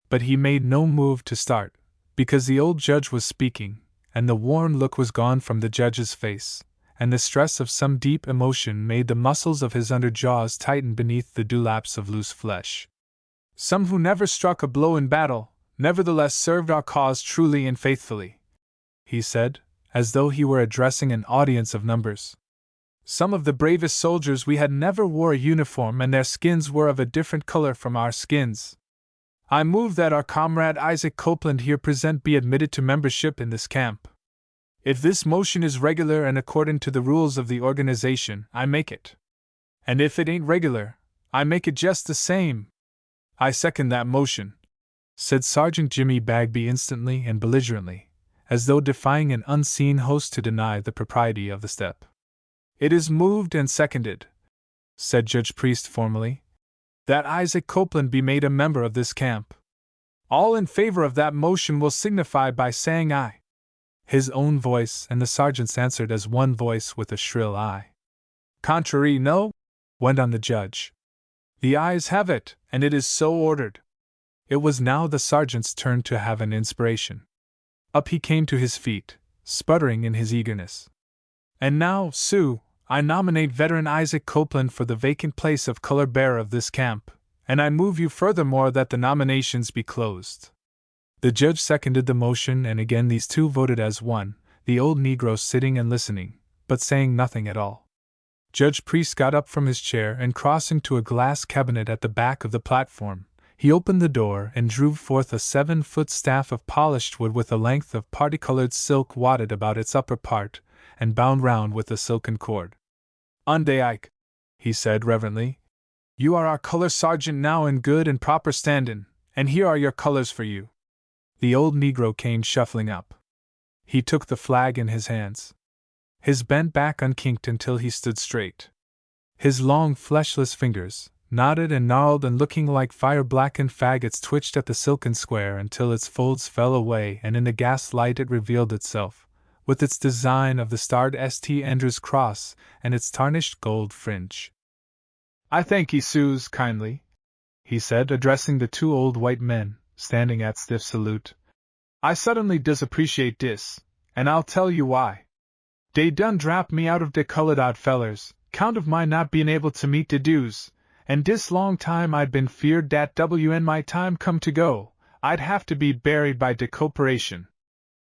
But he made no move to start, because the old judge was speaking, and the worn look was gone from the judge's face, and the stress of some deep emotion made the muscles of his under jaws tighten beneath the dewlaps of loose flesh. Some who never struck a blow in battle, nevertheless served our cause truly and faithfully, he said, as though he were addressing an audience of numbers. Some of the bravest soldiers we had never wore a uniform, and their skins were of a different color from our skins. I move that our comrade Isaac Copeland here present be admitted to membership in this camp. If this motion is regular and according to the rules of the organization, I make it. And if it ain't regular, I make it just the same. I second that motion, said Sergeant Jimmy Bagby instantly and belligerently, as though defying an unseen host to deny the propriety of the step. It is moved and seconded, said Judge Priest formally, that Isaac Copeland be made a member of this camp. All in favor of that motion will signify by saying aye. His own voice and the sergeant's answered as one voice with a shrill aye. Contrary, no, went on the judge. The ayes have it, and it is so ordered. It was now the sergeant's turn to have an inspiration. Up he came to his feet, sputtering in his eagerness. And now, Sue, I nominate veteran Isaac Copeland for the vacant place of color bearer of this camp, and I move you furthermore that the nominations be closed. The judge seconded the motion, and again these two voted as one, the old Negro sitting and listening, but saying nothing at all. Judge Priest got up from his chair and crossing to a glass cabinet at the back of the platform, he opened the door and drew forth a 7-foot staff of polished wood with a length of parti-colored silk wadded about its upper part and bound round with a silken cord. "Unde Ike," he said reverently, "you are our color sergeant now in good and proper standin', and here are your colors for you." The old Negro came shuffling up. He took the flag in his hands. His bent back unkinked until he stood straight. His long fleshless fingers, knotted and gnarled and looking like fire-blackened faggots, twitched at the silken square until its folds fell away, and in the gas-light it revealed itself, with its design of the starred St. Andrew's cross and its tarnished gold fringe. "I thank ye, Suze, kindly," he said, addressing the two old white men, standing at stiff salute. "I suddenly does appreciate dis, and I'll tell you why. Dey done drap me out of de colored odd fellers, count of my not being able to meet de dues, and dis long time I'd been feared dat when my time come to go, I'd have to be buried by de corporation.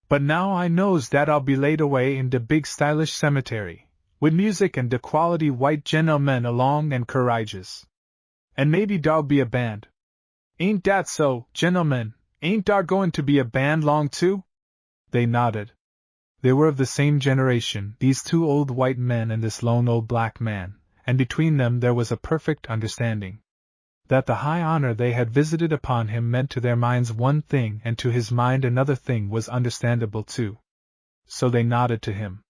But now I knows dat I'll be laid away in de big stylish cemetery, wid music and de quality white gentlemen along and courageous. And maybe dar'll be a band. Ain't dat so, gentlemen? Ain't dar going to be a band long too?" They nodded. They were of the same generation, these two old white men and this lone old black man, and between them there was a perfect understanding. That the high honor they had visited upon him meant to their minds one thing, and to his mind another thing, was understandable too. So they nodded to him.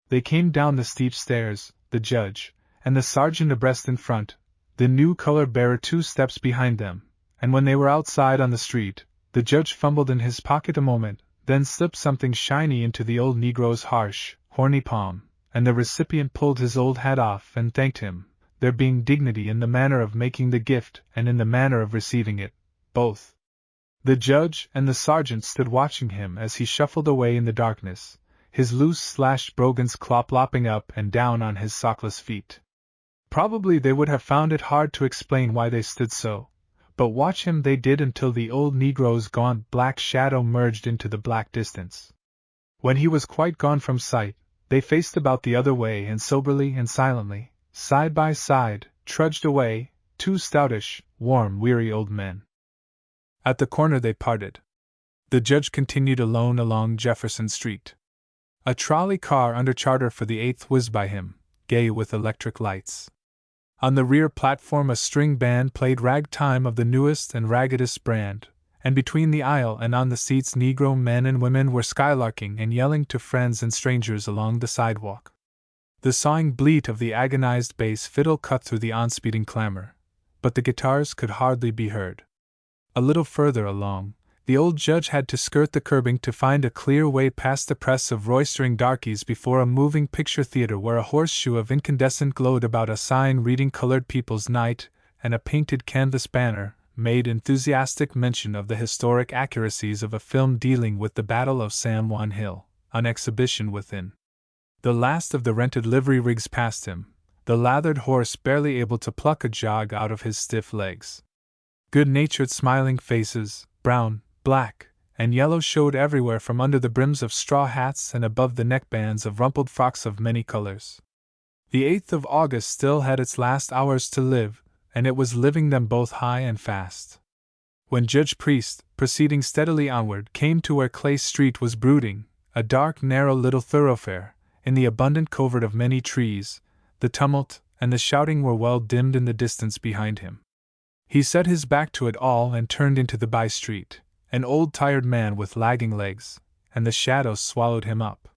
They came down the steep stairs, the judge, and the sergeant abreast in front, the new color-bearer 2 steps behind them, and when they were outside on the street, the judge fumbled in his pocket a moment, then slipped something shiny into the old Negro's harsh, horny palm, and the recipient pulled his old hat off and thanked him, there being dignity in the manner of making the gift and in the manner of receiving it, both. The judge and the sergeant stood watching him as he shuffled away in the darkness, his loose slashed brogans clop-lopping up and down on his sockless feet. Probably they would have found it hard to explain why they stood so, but watch him they did until the old Negro's gaunt black shadow merged into the black distance. When he was quite gone from sight, they faced about the other way and soberly and silently, side by side, trudged away, 2 stoutish, warm, weary old men. At the corner they parted. The judge continued alone along Jefferson Street. A trolley car under charter for the 8th whizzed by him, gay with electric lights. On the rear platform a string band played ragtime of the newest and raggedest brand, and between the aisle and on the seats Negro men and women were skylarking and yelling to friends and strangers along the sidewalk. The sawing bleat of the agonized bass fiddle cut through the on-speeding clamor, but the guitars could hardly be heard. A little further along, the old judge had to skirt the curbing to find a clear way past the press of roistering darkies before a moving picture theater where a horseshoe of incandescent glowed about a sign reading Colored People's Night, and a painted canvas banner made enthusiastic mention of the historic accuracies of a film dealing with the Battle of San Juan Hill, on exhibition within. The last of the rented livery rigs passed him, the lathered horse barely able to pluck a jog out of his stiff legs. Good-natured smiling faces, brown, black, and yellow showed everywhere from under the brims of straw hats and above the neckbands of rumpled frocks of many colors. The 8th of August still had its last hours to live, and it was living them both high and fast. When Judge Priest, proceeding steadily onward, came to where Clay Street was brooding, a dark, narrow little thoroughfare, in the abundant covert of many trees, the tumult and the shouting were well dimmed in the distance behind him. He set his back to it all and turned into the by-street, an old tired man with lagging legs, and the shadows swallowed him up.